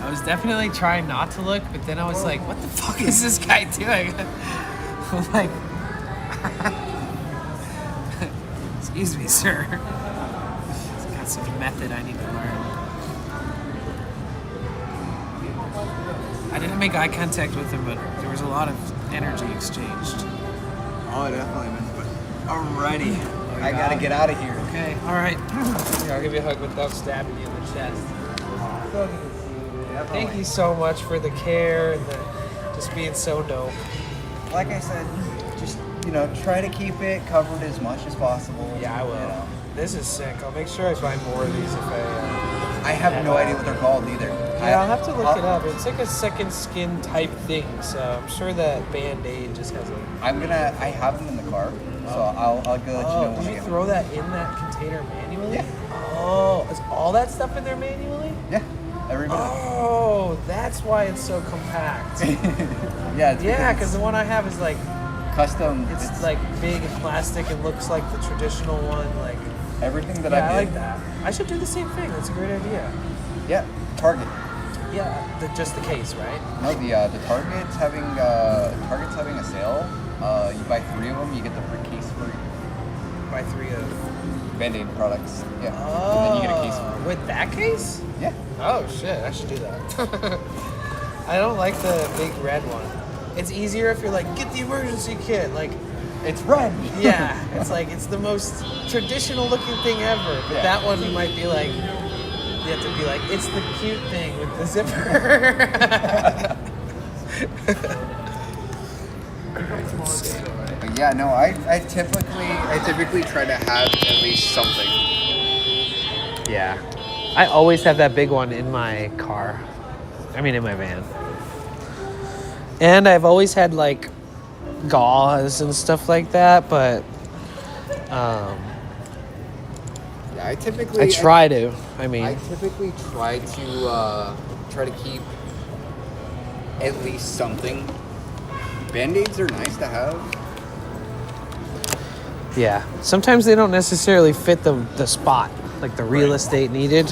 I was definitely trying not to look, but then I was like, what the fuck is this guy doing? I'm like, excuse me, sir. He's got some method I need to learn. I didn't make eye contact with him, but there was a lot of energy exchanged. Oh, definitely, man. But alrighty. I gotta get out of here. Okay, alright. Here, I'll give you a hug without stabbing you in the chest. Thank you so much for the care and just being so dope. Like I said, just, try to keep it covered as much as possible. Yeah, I will. This is sick. I'll make sure I find more of these if I have no idea what they're called either. Yeah, I'll have to look it up. It's like a second skin type thing, so I'm sure that Band-Aid just has a... I have them in the car, so I'll go let you know when did I you get throw them. that in that container manually? Yeah. Oh, is all that stuff in there manually? Yeah, everybody. Oh, that's why it's so compact. Yeah, because the one I have is like... custom. It's like big and plastic and looks like the traditional one, like... Everything that I I like that. I should do the same thing. That's a great idea. Yeah, Target. Yeah, just the case, right? No, the Target's having a sale. You buy 3 of them, you get the free case free. Buy 3 of Band-Aid products. Yeah. Oh, And then you get a case free. with that case? Yeah. Oh shit, I should do that. I don't like the big red one. It's easier if you're like, get the emergency kit. Like, it's red. Yeah, it's like it's the most traditional looking thing ever. But that one you might be like, you have to be like, it's the cute thing with the zipper. But yeah, no, I typically try to have at least something. Yeah. I always have that big one in my car. I mean, in my van. And I've always had like gauze and stuff like that, but yeah, I typically I try to keep at least something. Band-Aids are nice to have. Yeah, sometimes they don't necessarily fit the spot, like the real estate needed.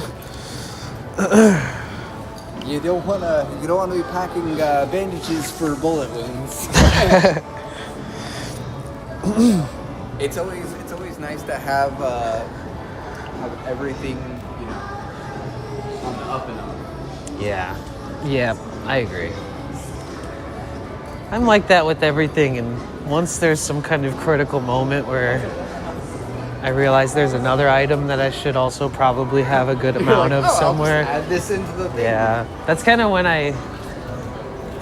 You don't wanna be packing bandages for bullet wounds. It's always nice to have everything, on the up and up. Yeah, I agree. I'm like that with everything, and once there's some kind of critical moment where I realize there's another item that I should also probably have a good amount of somewhere. I'll just add this into the thing. Yeah, that's kind of when I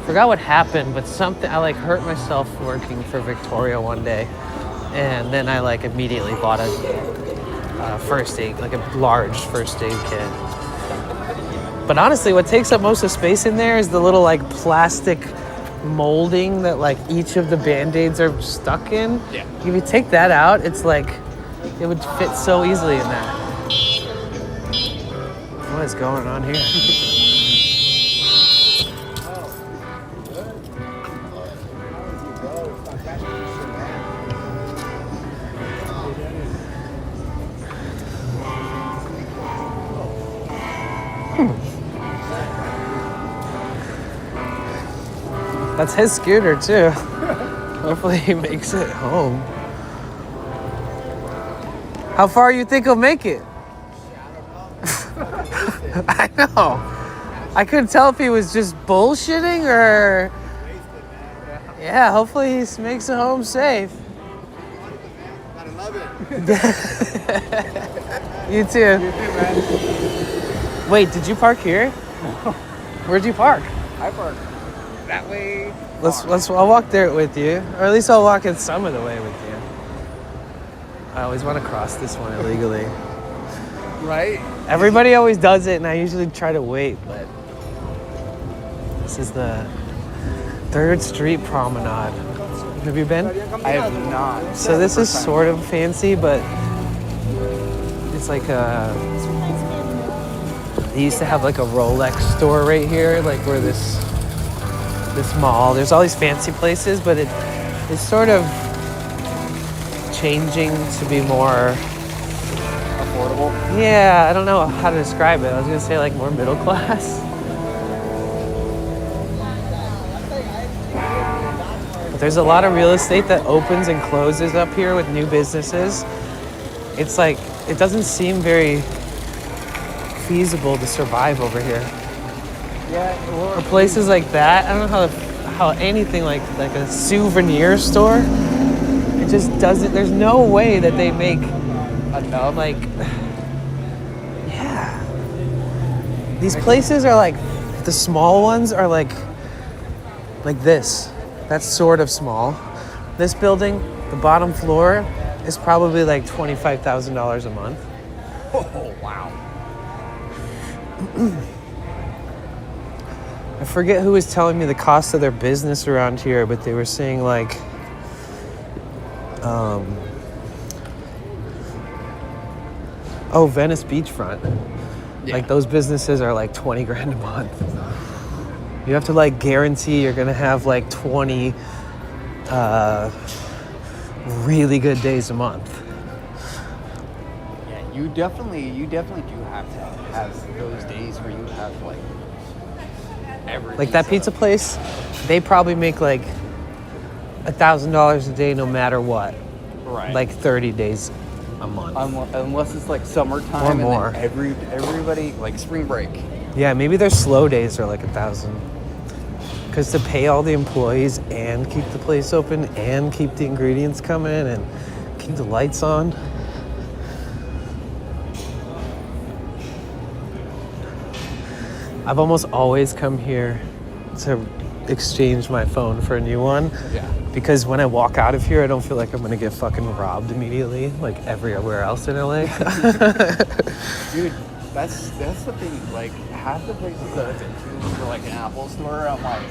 forgot what happened, but I like hurt myself working for Victoria one day, and then I like immediately bought a first aid, like a large first aid kit. But honestly, what takes up most of the space in there is the little like plastic molding that like each of the Band-Aids are stuck in. Yeah. If you take that out, it's like it would fit so easily in that. What is going on here? That's his scooter too. Hopefully he makes it home. How far you think he'll make it? I know. I couldn't tell if he was just bullshitting or... Yeah, hopefully he makes it home safe. You too. You too, man. Wait, did you park here? No. Where'd you park? I park that way. I'll walk there with you, or at least I'll walk in some of the way with you. I always want to cross this one illegally. Right? Everybody always does it, and I usually try to wait, but this is the 3rd Street Promenade. Have you been? I have not. So this is sort of fancy, but it's like they used to have like a Rolex store right here, like where this mall. There's all these fancy places, but it's sort of changing to be more affordable. Yeah, I don't know how to describe it. I was gonna say like more middle class. But there's a lot of real estate that opens and closes up here with new businesses. It's like it doesn't seem very feasible to survive over here. Yeah, or places like that. I don't know how anything like a souvenir store. It just doesn't. There's no way that they make enough. Like, yeah. These places are like the small ones are like this. That's sort of small. This building, the bottom floor, is probably like $25,000 a month. Oh wow. I forget who was telling me the cost of their business around here, but they were saying like Venice Beachfront. Yeah. Like those businesses are like 20 grand a month. You have to like guarantee you're gonna have like 20 really good days a month. Yeah, you definitely do have to have those days where you have like everything. Like that pizza place, they probably make like $1,000 a day no matter what. Right. Like 30 days a month. Unless it's like summertime Or more. and then everybody like spring break. Yeah, maybe their slow days are like 1,000. Because to pay all the employees and keep the place open and keep the ingredients coming and keep the lights on. I've almost always come here to exchange my phone for a new one. Yeah. Because when I walk out of here, I don't feel like I'm gonna get fucking robbed immediately, like everywhere else in LA. Dude, that's the thing. Like half the places that I've been to for like an Apple store, I'm like,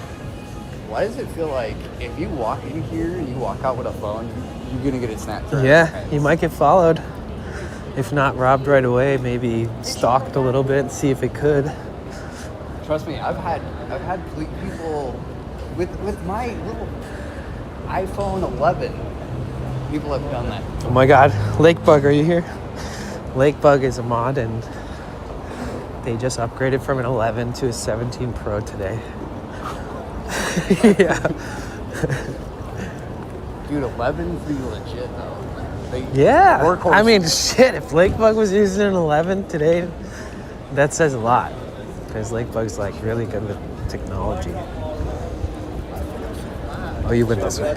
why does it feel like if you walk in here and you walk out with a phone, you're gonna get it snapped? Yeah, you might get followed. If not robbed right away, maybe stalked a little bit, see if it could. Trust me, I've had people with my little iPhone 11. People have done that. Oh my God, Lakebug, are you here? Lakebug is a mod, and they just upgraded from an 11 to a 17 Pro today. Yeah. Dude, 11's pretty legit though. Yeah. Workhorse. I mean, shit, if Lakebug was using an 11 today, that says a lot. Because Lakebug's like really good with technology. Oh, you went this way.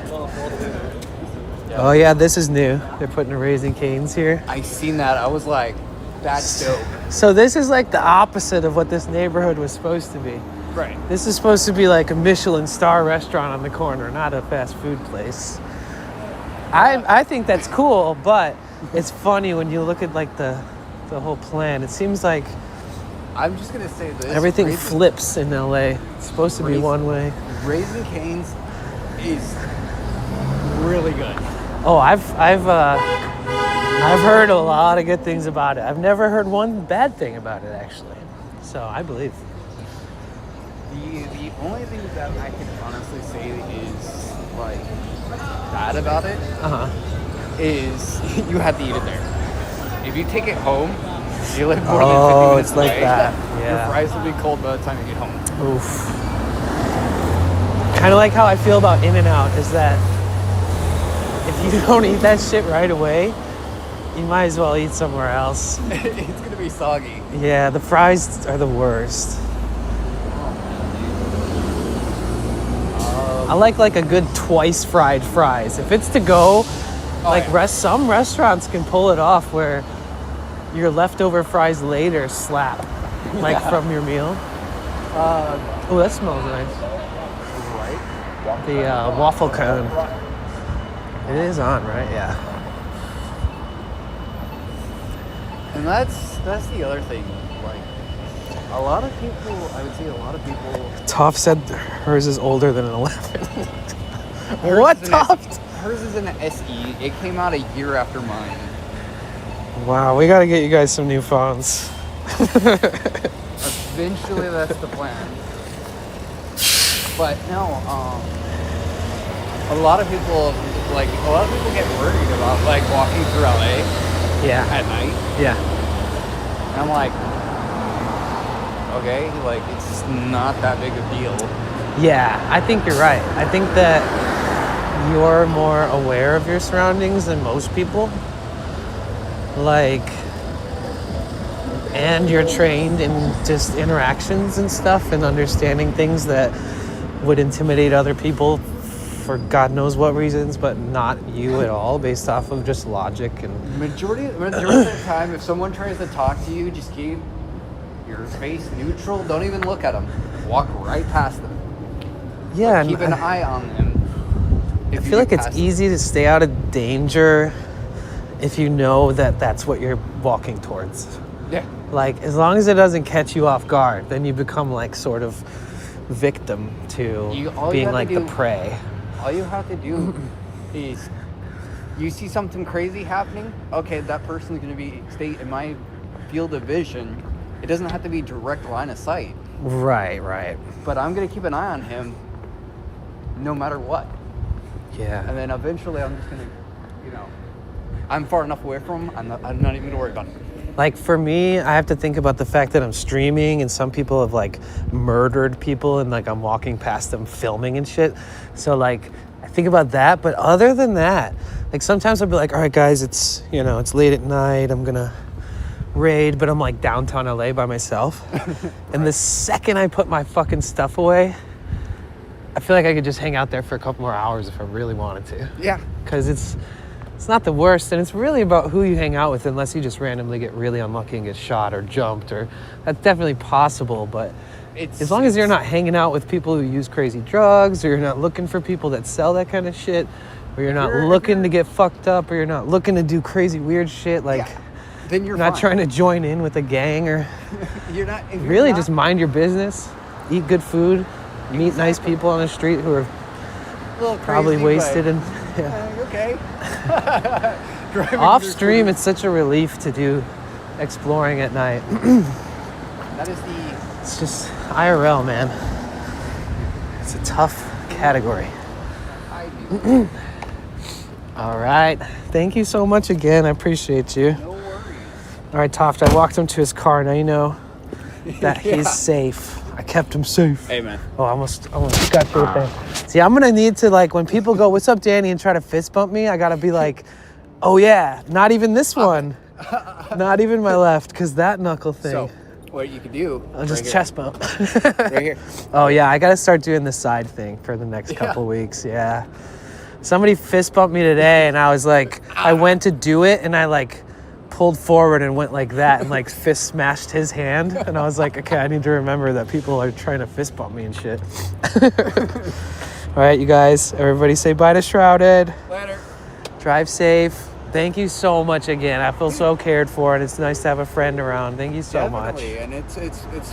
Oh yeah, this is new. They're putting a Raising Cane's here. I seen that. I was like, that's dope. So this is like the opposite of what this neighborhood was supposed to be. Right. This is supposed to be like a Michelin star restaurant on the corner, not a fast food place. I think that's cool, but it's funny when you look at like the whole plan. It seems like I'm just gonna say this. everything flips in LA. It's supposed to be one way. Raising Cane's is really good. Oh, I've heard a lot of good things about it. I've never heard one bad thing about it actually. So I believe. The only thing that I can honestly say is like bad about it is you have to eat it there. If you take it home, you live more than 50 minutes it's like away, that. Yeah. Your fries will be cold by the time you get home. Oof. Kind of like how I feel about In-N-Out is that if you don't eat that shit right away, you might as well eat somewhere else. It's gonna be soggy. Yeah, the fries are the worst. I like a good twice fried fries. If it's to go, some restaurants can pull it off where your leftover fries later slap, from your meal. Oh, that smells nice. Right. The waffle cone. It is on, right? Yeah. And that's that's the other thing. Like, a lot of people, I would say a lot of people. Toph said hers is older than an 11. Hers What, is an Toph? Hers is an SE. It came out a year after mine. Wow, we gotta get you guys some new phones. Eventually, that's the plan. But no, a lot of people get worried about like walking through LA. Yeah. At night. Yeah. And I'm like, okay, like it's not that big a deal. Yeah, I think you're right. I think that you're more aware of your surroundings than most people. Like, and you're trained in just interactions and stuff and understanding things that would intimidate other people for God knows what reasons, but not you at all, based off of just logic and Majority of the time, if someone tries to talk to you, just keep your face neutral. Don't even look at them. Walk right past them. yeah. Keep an eye on them. I feel like it's easy to stay out of danger if you know that that's what you're walking towards. Yeah. Like, as long as it doesn't catch you off guard, then you become like sort of victim to being like the prey. All you have to do is you see something crazy happening. Okay, that person's going to stay in my field of vision. It doesn't have to be direct line of sight. Right, right. But I'm going to keep an eye on him no matter what. Yeah. And then eventually I'm just going to, I'm far enough away from him, I'm not even going to worry about it. Like, for me, I have to think about the fact that I'm streaming and some people have like murdered people and like I'm walking past them filming and shit. So like, I think about that. But other than that, like sometimes I'll be like, all right, guys, it's late at night. I'm going to raid, but I'm like downtown LA by myself. And the second I put my fucking stuff away, I feel like I could just hang out there for a couple more hours if I really wanted to. Yeah. Because it's not the worst, and it's really about who you hang out with, unless you just randomly get really unlucky and get shot or jumped, or that's definitely possible, but as long as you're not hanging out with people who use crazy drugs, or you're not looking for people that sell that kind of shit, or you're not looking to get fucked up, or you're not looking to do crazy weird shit, like then you're not fine. trying to join in with a gang, or just mind your business, eat good food, meet nice people on the street who are probably wasted and okay. Off stream, it's such a relief to do exploring at night. That is it's just IRL, man. It's a tough category. All right. Thank you so much again. I appreciate you. No worries. All right, Toft, I walked him to his car. Now you know that he's safe. I kept him safe. Hey, man. Oh, I almost got you with that. See, I'm gonna need to, like, when people go, "What's up, Danny?" and try to fist bump me, I gotta be like, "Oh yeah, not even this one, not even my left, because that knuckle thing." So, what you could do? I'll just right chest bump. Right here. Oh yeah, I gotta start doing the side thing for the next couple weeks. Yeah. Somebody fist bumped me today, and I was like, I went to do it, and I like pulled forward and went like that and like fist smashed his hand, and I was like, okay, I need to remember that people are trying to fist bump me and shit. All right, you guys, everybody say bye to Shrouded. Later. Drive safe. Thank you so much again. I feel so cared for, and it's nice to have a friend around. Thank you so much. And it's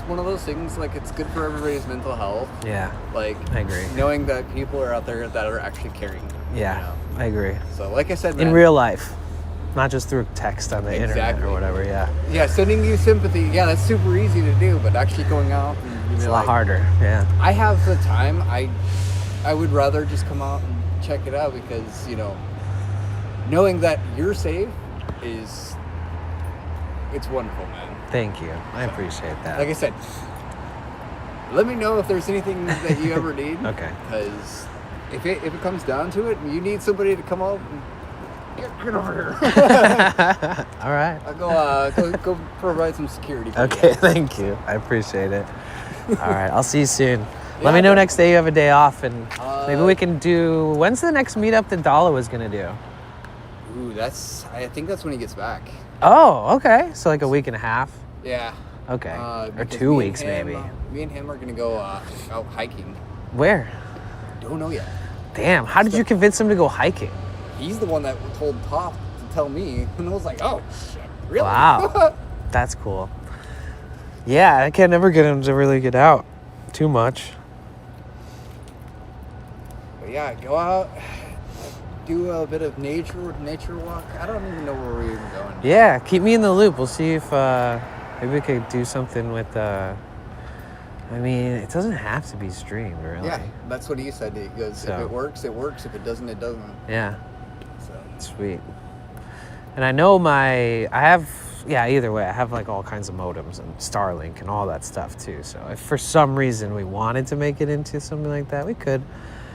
one of those things, like, it's good for everybody's mental health. Yeah. Like, I agree. Knowing that people are out there that are actually caring. Yeah, I agree. So, like I said, man, in real life. Not just through text on the internet or whatever, yeah. Yeah, sending you sympathy, yeah, that's super easy to do, but actually going out and it's a lot harder, yeah. I have the time. I would rather just come out and check it out because, knowing that you're safe it's wonderful, man. Thank you. I appreciate that. Like I said, let me know if there's anything that you ever need. Okay. Because if it comes down to it and you need somebody to come out and get over here. All right. I'll go provide some security for okay, you. Thank you. I appreciate it. All right, I'll see you soon. Let me know next day you have a day off, and maybe we can do... When's the next meetup that Dala was going to do? Ooh, I think that's when he gets back. Oh, okay. So like a week and a half? Yeah. Okay. Or 2 weeks, maybe. Me and him are going to go out hiking. Where? Don't know yet. Damn, how did you convince him to go hiking? He's the one that told Pop to tell me, and I was like, oh, shit, really? Wow. That's cool. Yeah, I can never get him to really get out too much. But yeah, go out, do a bit of nature walk. I don't even know where we're even going. Yeah, keep me in the loop. We'll see if maybe we could do something with. I mean, it doesn't have to be streamed, really. Yeah, that's what he said. He goes, So. if it works, it works. If it doesn't, it doesn't. Yeah. So. Sweet. And I know either way, I have like all kinds of modems and Starlink and all that stuff too. So if for some reason we wanted to make it into something like that, we could.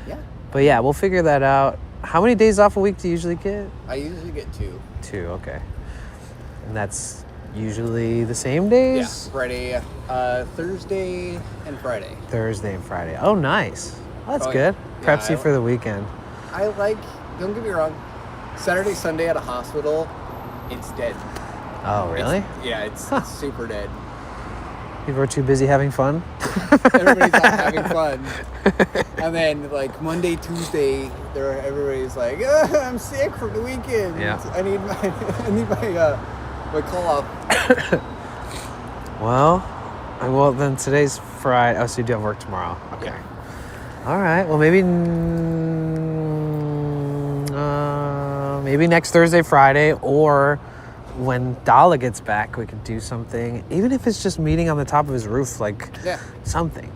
Yeah. But yeah, we'll figure that out. How many days off a week do you usually get? I usually get 2. 2, okay. And that's usually the same days? Yeah, Friday, Thursday, and Friday. Thursday and Friday. Oh, nice. Well, that's Oh, good. yeah, Preps you for the weekend. Don't get me wrong, Saturday, Sunday at a hospital, it's dead. Oh, really? It's super dead. People are too busy having fun? Everybody's out having fun. And then, like, Monday, Tuesday, everybody's like, I'm sick for the weekend. Yeah. I need my call-off. Well, then today's Friday. Oh, so you do have work tomorrow. Okay. Yeah. All right. Well, maybe next Thursday, Friday, or when Dala gets back, we could do something. Even if it's just meeting on the top of his roof, like something.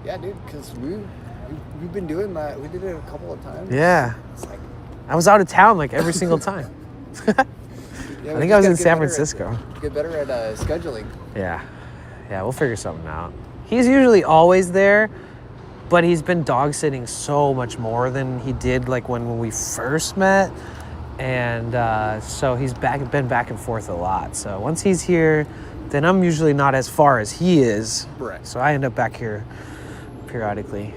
Yeah, dude, because we've been doing that. We did it a couple of times. Yeah. It's like, I was out of town like every single time. yeah, I think I was in San Francisco. Get better at scheduling. Yeah. Yeah, we'll figure something out. He's usually always there, but he's been dog sitting so much more than he did like when we first met. And so he's been back and forth a lot. So once he's here, then I'm usually not as far as he is. Right. So I end up back here periodically.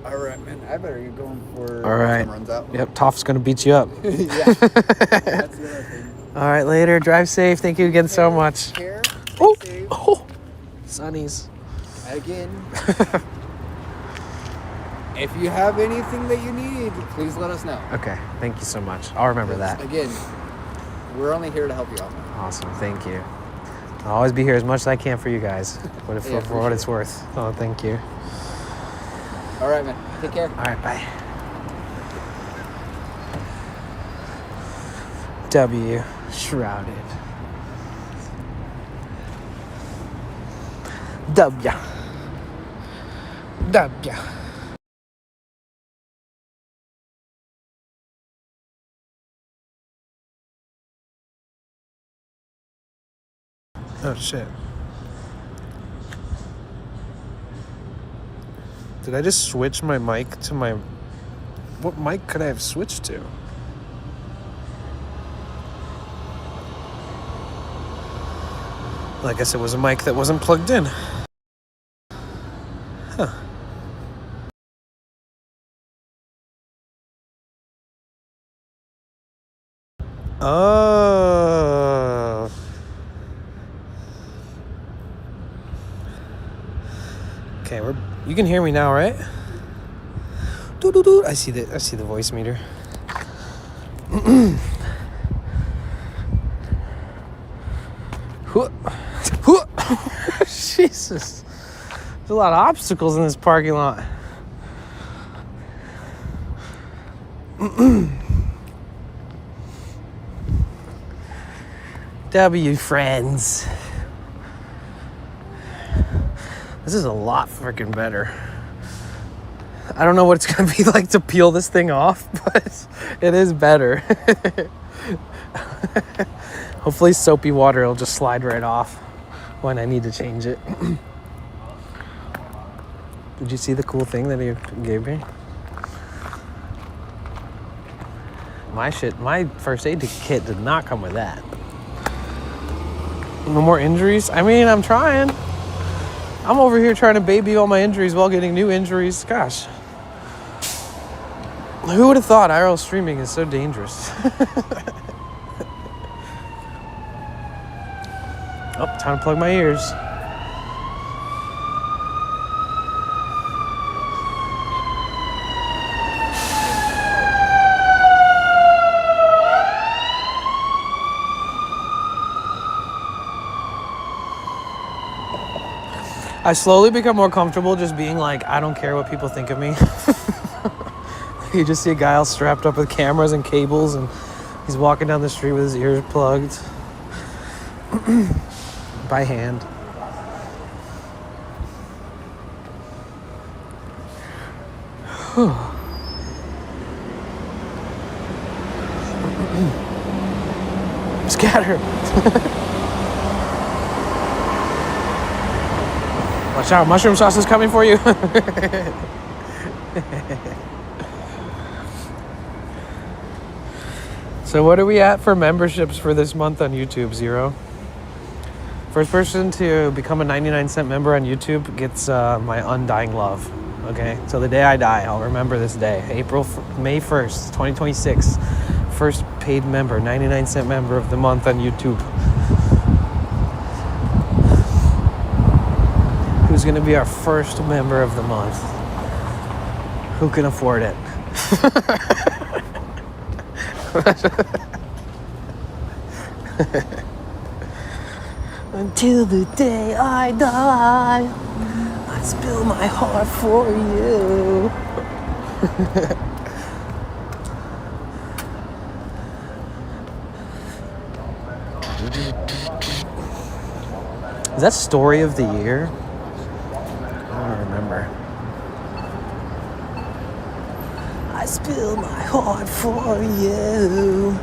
All right, man. I better get going before time runs out. Yep, Toph's going to beat you up. Yeah. That's the other thing. All right, later. Drive safe. Thank you again so much. Take care. Oh, Stay safe. Sonny's. Again. If you have anything that you need, please let us know. Okay, thank you so much. I'll remember that. Again, we're only here to help you out. Awesome, thank you. I'll always be here as much as I can for you guys, for what it's worth. Oh, thank you. All right, man. Take care. All right, bye. W, shrouded. W. W. Oh, shit. Did I just switch my mic to my... What mic could I have switched to? Well, I guess it was a mic that wasn't plugged in. Huh. Oh. Okay, you can hear me now, right? I see the voice meter. Jesus. There's a lot of obstacles in this parking lot. W friends. This is a lot freaking better. I don't know what it's gonna be like to peel this thing off, but it is better. Hopefully soapy water will just slide right off when I need to change it. Did you see the cool thing that he gave me? My first aid kit did not come with that. No more injuries? I mean, I'm trying. I'm over here trying to baby all my injuries while getting new injuries. Gosh. Who would have thought IRL streaming is so dangerous? Oh, time to plug my ears. I slowly become more comfortable just being like, I don't care what people think of me. You just see a guy all strapped up with cameras and cables, and he's walking down the street with his ears plugged by hand. Scatter. Watch out, mushroom sauce is coming for you. So what are we at for memberships for this month on YouTube, Zero? First person to become a 99-cent member on YouTube gets my undying love. Okay, so the day I die, I'll remember this day. May 1st, 2026. First paid member, 99-cent member of the month on YouTube. Who's gonna be our first member of the month? Who can afford it? Until the day I die, I spill my heart for you. Is that story of the year? I don't remember. I spill my heart for you.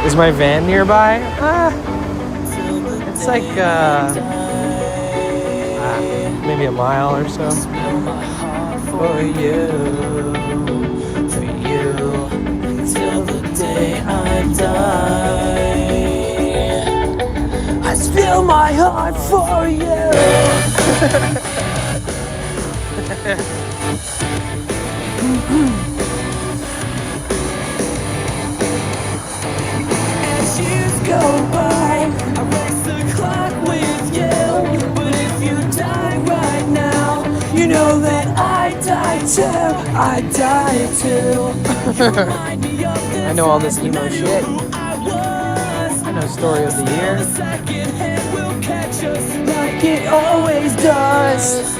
Is my van nearby? It's like maybe a mile or so. For you, till the day I die. I spill my heart for you. Go by, I race the clock with you. But if you die right now, you know that I die too. I die too. I know all this emo shit. I know story of the year. Like it always does.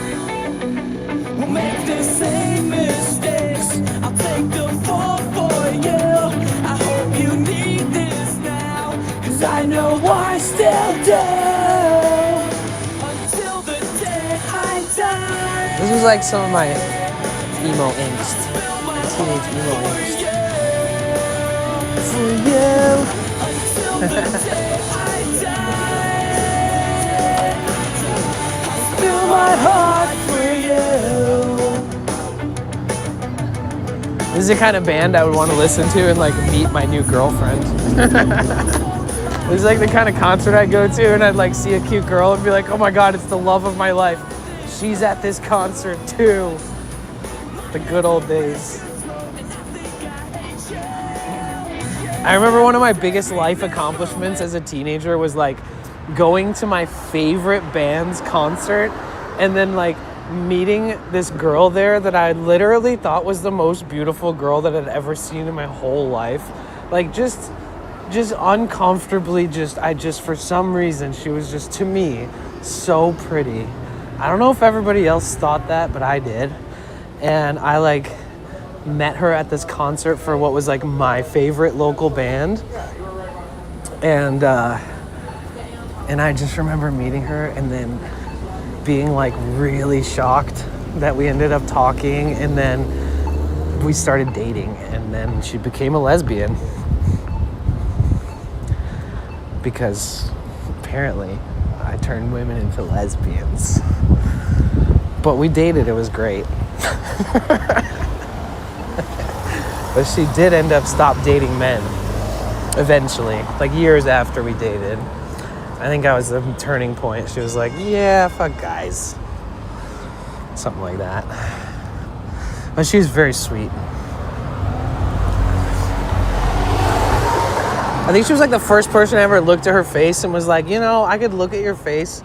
We'll make the same mistakes. I'll take the fall for you. I hope you need this now. I know I still do. Until the day I die. This was like some of my emo angst. Teenage emo angst. For you. Until the day I die. Spill my heart for you. This is the kind of band I would want to listen to and like meet my new girlfriend. This is like the kind of concert I'd go to and I'd like see a cute girl and be like, oh my God, it's the love of my life. She's at this concert too. The good old days. I remember one of my biggest life accomplishments as a teenager was like going to my favorite band's concert and then like meeting this girl there that I literally thought was the most beautiful girl that I'd ever seen in my whole life. Like just uncomfortably, for some reason, she was just, to me, so pretty. I don't know if everybody else thought that, but I did. And I like met her at this concert for what was like my favorite local band. And I just remember meeting her and then being like really shocked that we ended up talking, and then we started dating, and then she became a lesbian. Because apparently I turned women into lesbians. But we dated, it was great. But she did end up stop dating men eventually, like years after we dated. I think I was the turning point. She was like, yeah, fuck guys. Something like that. But she was very sweet. I think she was like the first person I ever looked at her face and was like, you know, I could look at your face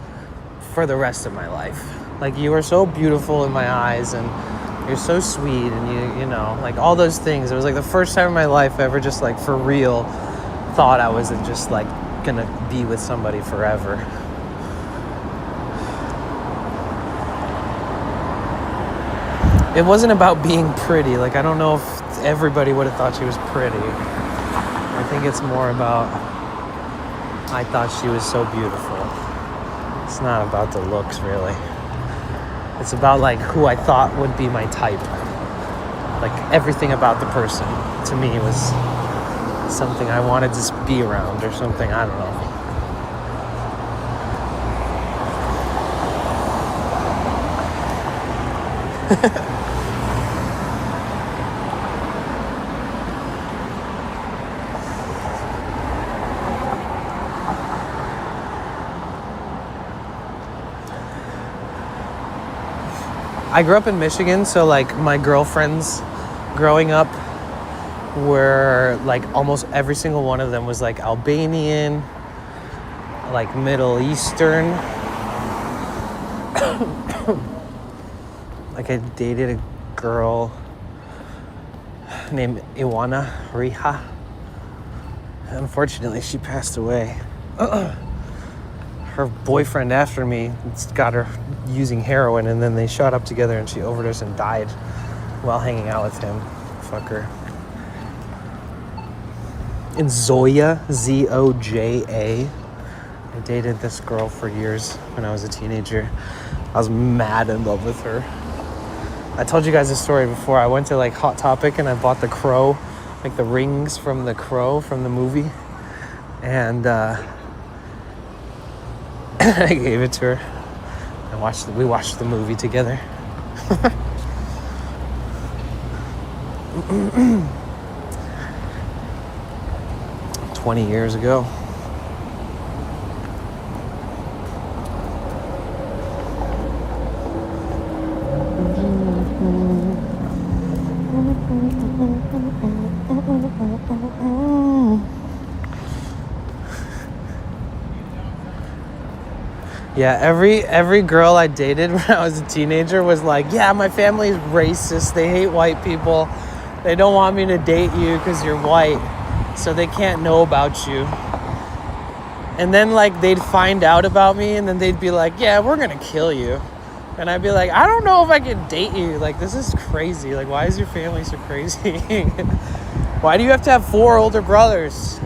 for the rest of my life. Like, you are so beautiful in my eyes, and you're so sweet, and you know, like all those things. It was like the first time in my life I ever just like for real thought I was just like gonna be with somebody forever. It wasn't about being pretty. Like, I don't know if everybody would have thought she was pretty. I think it's more about I thought she was so beautiful. It's not about the looks, really. It's about like who I thought would be my type. Like everything about the person to me was something I wanted to be around or something. I don't know. I grew up in Michigan, so like my girlfriends growing up were like almost every single one of them was like Albanian, like Middle Eastern. Like I dated a girl named Iwana Riha. Unfortunately, she passed away. Her boyfriend after me got her using heroin, and then they shot up together and she overdosed and died while hanging out with him. Fucker. And Zoya, Z-O-J-A. I dated this girl for years when I was a teenager. I was mad in love with her. I told you guys this story before. I went to like Hot Topic and I bought the Crow, like the rings from the Crow from the movie. And I gave it to her. We watched the movie together. 20 years ago. Yeah, every girl I dated when I was a teenager was like, yeah, my family's racist. They hate white people. They don't want me to date you because you're white, so they can't know about you. And then like they'd find out about me and then they'd be like, yeah, we're gonna kill you. And I'd be like, I don't know if I can date you. Like, this is crazy. Like, why is your family so crazy? Why do you have to have 4 older brothers?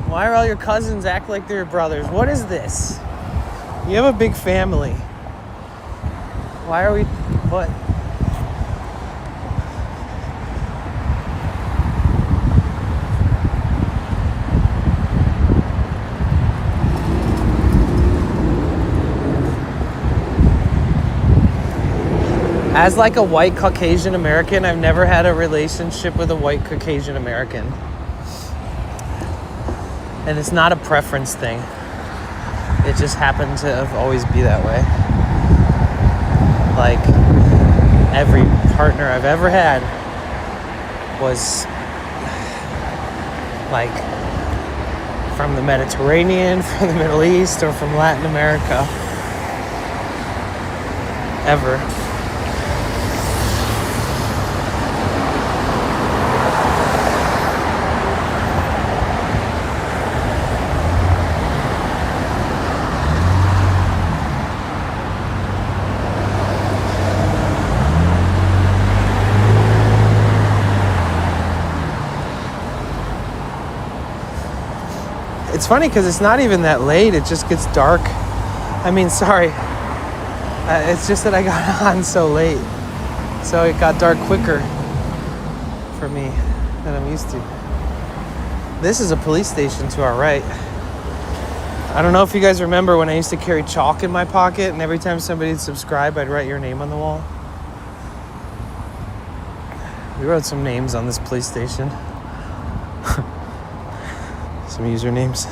Why are all your cousins act like they're your brothers? What is this? You have a big family. Why are we... What? As like a white Caucasian American, I've never had a relationship with a white Caucasian American. And it's not a preference thing. It just happened to have always be that way. Like, every partner I've ever had was like from the Mediterranean, from the Middle East, or from Latin America. Ever. It's funny because it's not even that late. It just gets dark. I mean, sorry. It's just that I got on so late. So it got dark quicker for me than I'm used to. This is a police station to our right. I don't know if you guys remember when I used to carry chalk in my pocket and every time somebody would subscribe, I'd write your name on the wall. We wrote some names on this police station. Some usernames.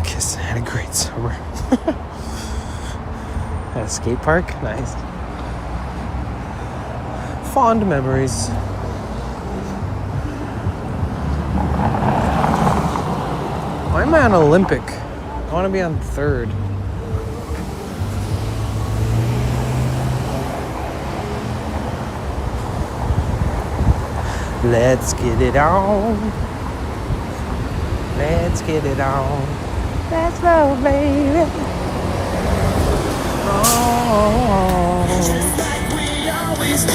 Kiss had a great summer. At a skate park? Nice. Fond memories. Why am I on Olympic? I want to be on 3rd. Let's get it on. Let's get it on. Let's go, baby. Oh. Just like we always do.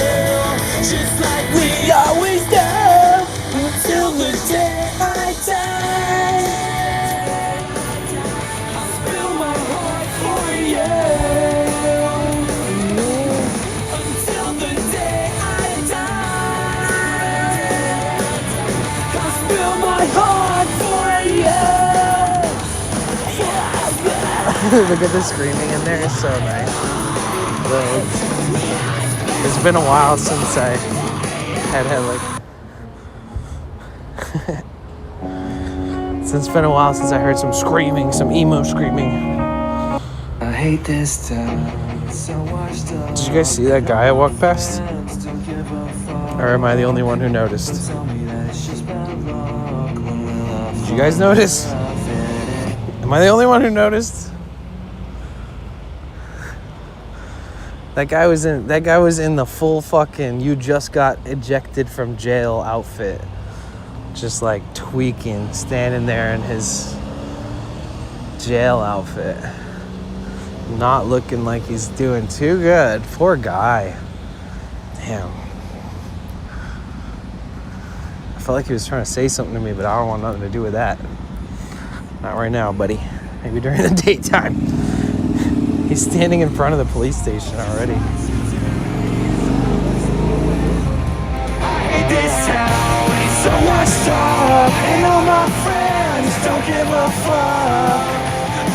Just like we always do. Until the day I die. I'll spill my heart for you. Until the day I die. I'll spill my heart for you. Look at the screaming in there, it's so nice. It's been a while since I had it's been a while since I heard some screaming, some emo screaming. I hate this town, so washed up. Did you guys see that guy I walked past? Or am I the only one who noticed? Did you guys notice? Am I the only one who noticed? That guy was in the full fucking you just got ejected from jail outfit. Just like tweaking, standing there in his jail outfit. Not looking like he's doing too good. Poor guy. Damn. I felt like he was trying to say something to me, but I don't want nothing to do with that. Not right now, buddy. Maybe during the daytime. He's standing in front of the police station already. I hate this town, it's so washed up. And all my friends don't give a fuck.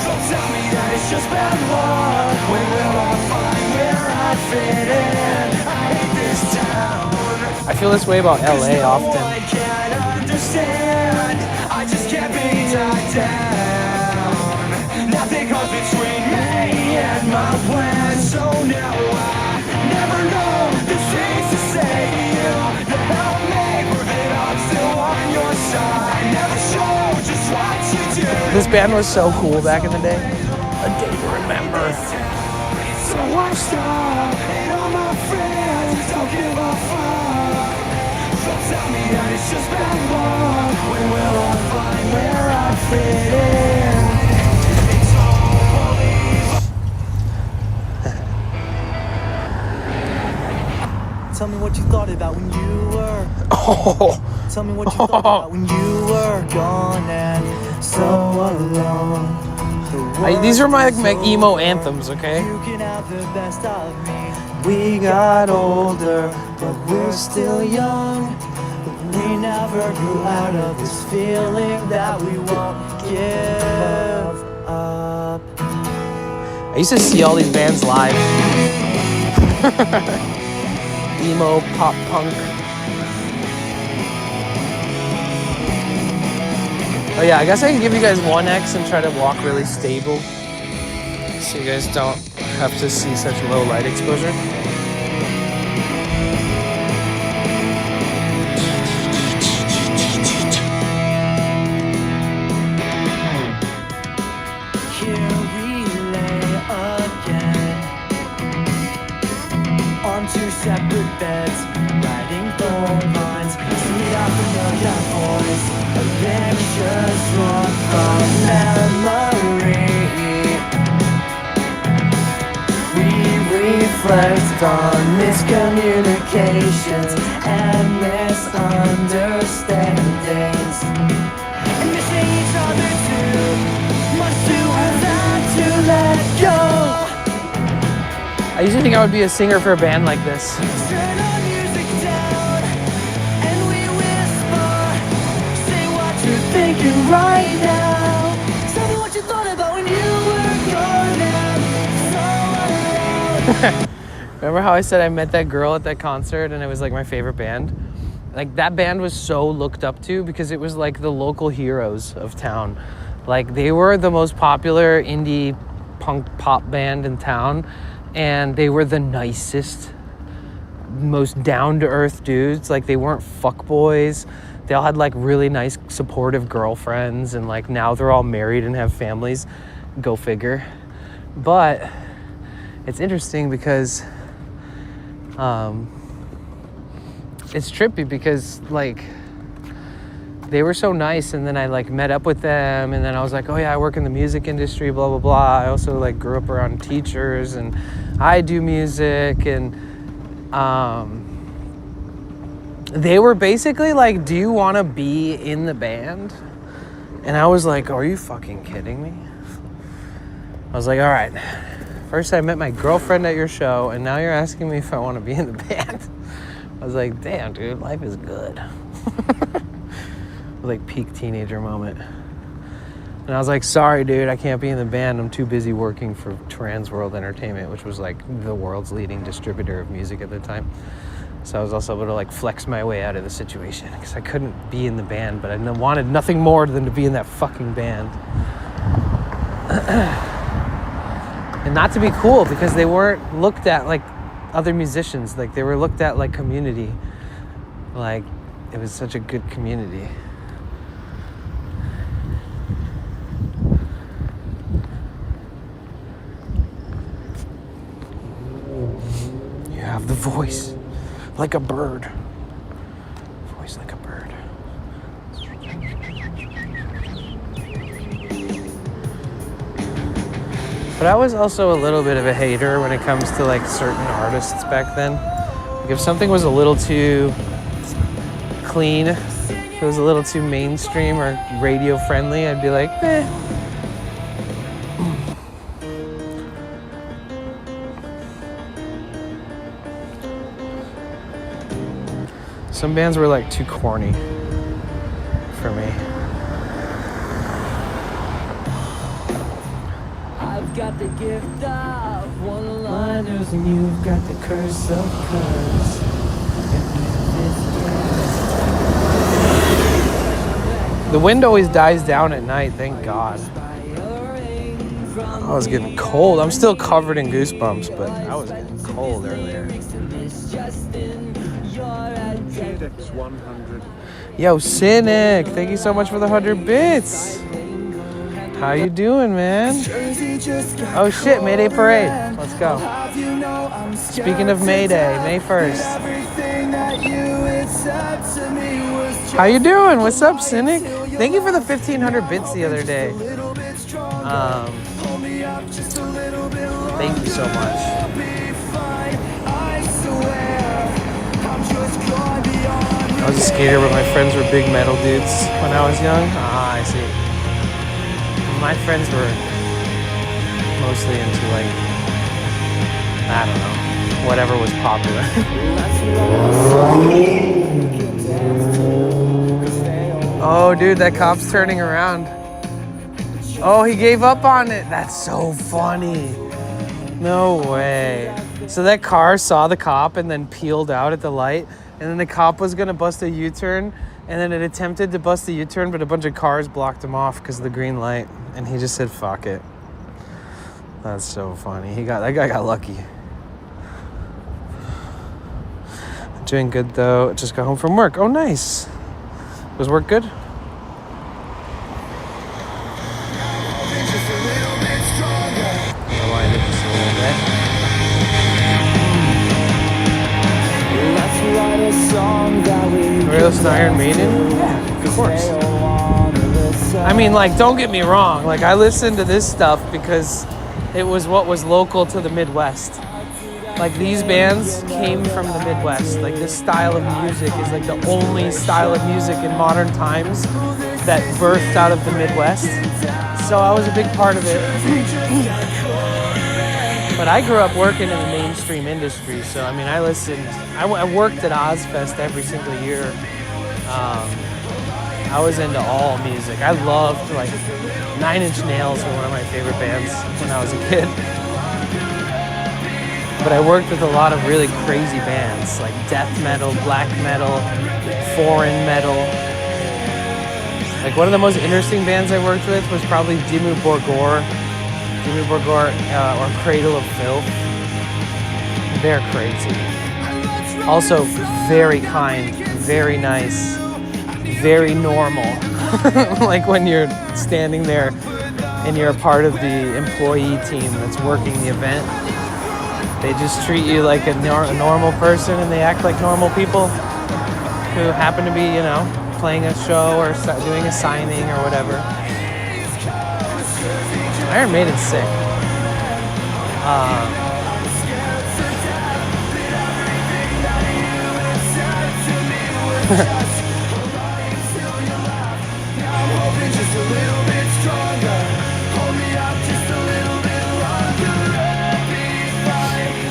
So tell me that it's just bad luck. When will I find where I fit in? I hate this town. I feel this way about LA often. I can't understand. I just can't be tied down. Nothing comes between me and my plan. So now I never know the things to say to you that help me prove that I'm still on your side. Never show just what you do. This band was so cool back in the day. A day to remember. So washed up, and all my friends don't give a fuck. So tell me that it's just bad luck. When will I find where I fit in? Tell me what you thought about when you were. Oh. Tell me what you thought about when you were gone and so alone. These are my emo anthems, okay? You can have the best of me. We got older, but we're still young. We never grew out of this feeling that we won't give up. I used to see all these bands live. Emo, pop punk. Oh yeah, I guess I can give you guys 1x and try to walk really stable so you guys don't have to see such low light exposure. Here we lay again on two separate beds, writing phone lines, sweet out familiar voice, adventures drawn from memory. We reflect on miscommunications and misunderstandings, and missing each other too much to have had to let go. I used to think I would be a singer for a band like this. Turn our music down and we whisper, say what you're thinking right now. Tell me what you thought about when you were gone and so alone. Remember how I said I met that girl at that concert and it was like my favorite band? Like that band was so looked up to because it was like the local heroes of town. Like they were the most popular indie punk pop band in town. And they were the nicest, most down-to-earth dudes. Like, they weren't fuckboys. They all had like really nice, supportive girlfriends, and like now they're all married and have families. Go figure. But it's interesting because it's trippy because like they were so nice, and then I like met up with them, and then I was like, oh yeah, I work in the music industry, blah blah blah. I also like grew up around teachers, and I do music, and they were basically like, do you want to be in the band? And I was like, are you fucking kidding me? I was like, all right, first I met my girlfriend at your show, and now you're asking me if I want to be in the band. I was like, damn, dude, life is good. Like peak teenager moment. And I was like, sorry, dude, I can't be in the band. I'm too busy working for Trans World Entertainment, which was like the world's leading distributor of music at the time. So I was also able to like flex my way out of the situation because I couldn't be in the band, but I wanted nothing more than to be in that fucking band. And not to be cool because they weren't looked at like other musicians. Like they were looked at like community. Like it was such a good community. You have the voice like a bird. Voice like a bird. But I was also a little bit of a hater when it comes to like certain artists back then. Like if something was a little too clean, if it was a little too mainstream or radio friendly, I'd be like, eh. Some bands were like too corny for me. I've got the gift of one-liners and you've got the curse of curves. The wind always dies down at night, thank God. I was getting cold. I'm still covered in goosebumps, but I was getting cold earlier. Yo, Cynic, thank you so much for the 100 bits. How you doing, man? Oh shit, Mayday Parade. Let's go. Speaking of Mayday, May 1st. How you doing? What's up, Cynic? Thank you for the 1,500 bits the other day. Thank you so much. I was a skater, but my friends were big metal dudes when I was young. Ah, I see. My friends were mostly into like, I don't know, whatever was popular. Oh, dude, that cop's turning around. Oh, he gave up on it. That's so funny. No way. So that car saw the cop and then peeled out at the light, and then the cop was gonna bust a U-turn, and then it attempted to bust the U-turn, but a bunch of cars blocked him off because of the green light, and he just said, fuck it. That's so funny. That guy got lucky. Doing good though. Just got home from work. Oh, nice. Was work good? Were you listening to Iron Maiden? Yeah, of course. I mean, like, don't get me wrong. Like, I listened to this stuff because it was what was local to the Midwest. Like, these bands came from the Midwest. Like, this style of music is like the only style of music in modern times that birthed out of the Midwest. So I was a big part of it. But I grew up working in the mainstream industry, so I mean, I listened. I worked at Ozfest every single year. I was into all music. I loved, like, 9 Inch Nails were one of my favorite bands when I was a kid. But I worked with a lot of really crazy bands, like death metal, black metal, foreign metal. Like, one of the most interesting bands I worked with was probably Dimmu Borgir, or Cradle of Filth. They're crazy. Also very kind, very nice, very normal. Like when you're standing there and you're a part of the employee team that's working the event, they just treat you like a normal person, and they act like normal people who happen to be, you know, playing a show or doing a signing or whatever. Iron Maiden's sick.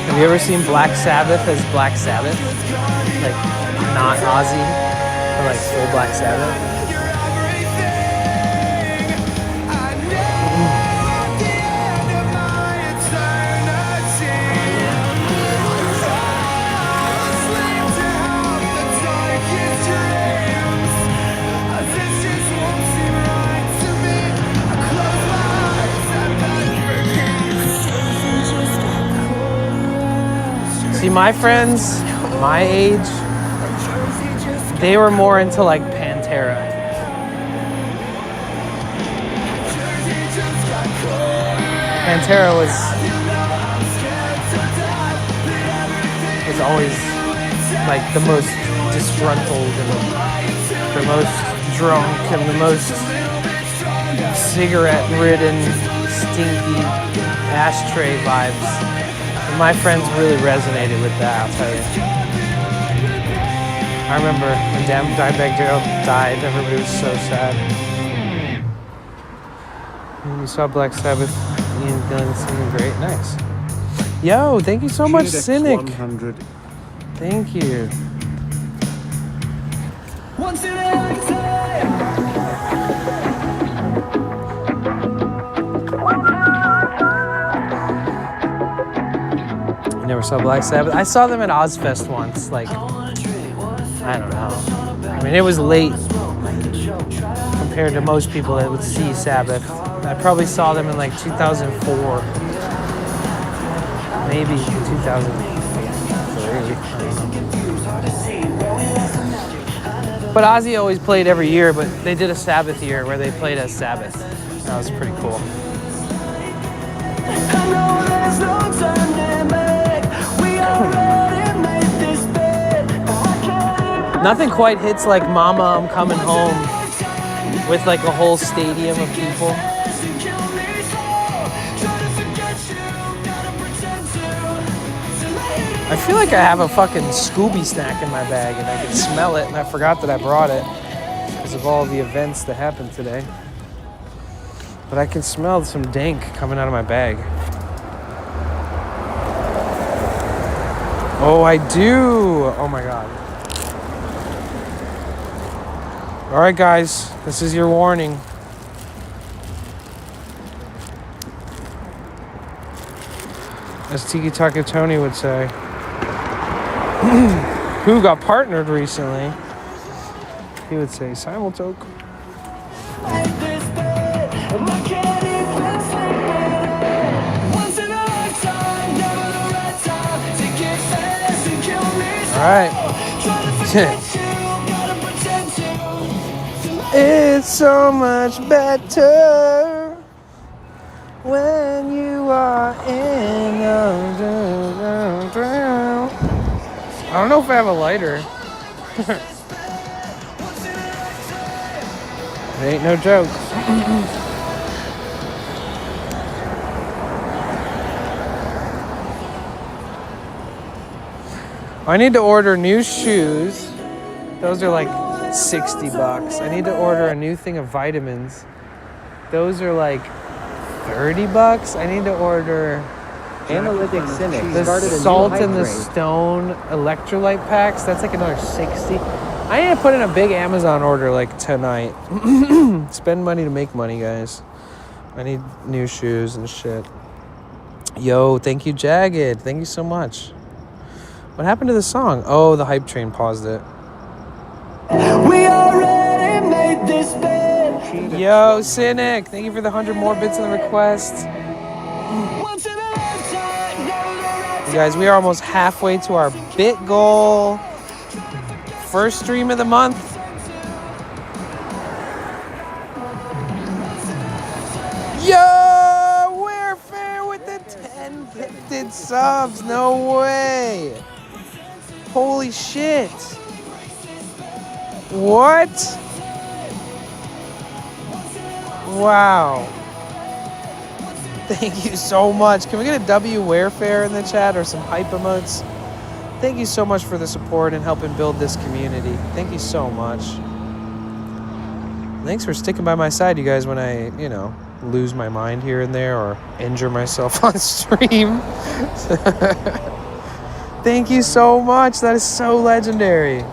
Have you ever seen Black Sabbath as Black Sabbath? Like, not Ozzy, or like full Black Sabbath? See, my friends, my age, they were more into like Pantera. Pantera was always like the most disgruntled and the most drunk and the most cigarette-ridden, stinky ashtray vibes. And my friends really resonated with that, I'll tell you. I remember when Dimebag Darrell died, everybody was so sad. And we saw Black Sabbath, Ian Gillan singing great. Nice. Yo, thank you so much, Cynic. 100. Thank you. Once in a lifetime. You never saw Black Sabbath? I saw them at Ozfest once, like, I don't know. I mean, it was late compared to most people that would see Sabbath. I probably saw them in like 2004, maybe 2003. But Ozzy always played every year, but they did a Sabbath year where they played as Sabbath. That was pretty cool. Nothing quite hits like Mama, I'm Coming Home with like a whole stadium of people. I feel like I have a fucking Scooby snack in my bag and I can smell it, and I forgot that I brought it because of all the events that happened today. But I can smell some dank coming out of my bag. Oh, I do. Oh my God. All right, guys, this is your warning. As Tiki Taka Tony would say, who got partnered recently, he would say simultoke. All right. It's so much better when you are in I don't know if I have a lighter. It ain't no joke. I need to order new shoes. Those are like $60. I need to order a new thing of vitamins. Those are like $30. I need to order Analytic Cynic. the salt and the stone electrolyte packs. That's like another $60. I need to put in a big Amazon order like tonight. Spend money to make money, guys. I need new shoes and shit. Yo, thank you, Jagged. Thank you so much. What happened to the song? Oh, the hype train paused it. We already made this bed. Yo, Cynic, thank you for the 100 more bits in the request. You guys, we are almost halfway to our bit goal. First stream of the month. Gifted subs, no way. Holy shit. What? Wow. Thank you so much. Can we get a W Warefare in the chat or some hype emotes? Thank you so much for the support and helping build this community. Thank you so much. Thanks for sticking by my side, you guys, when I, lose my mind here and there or injure myself on stream. Thank you so much. That is so legendary.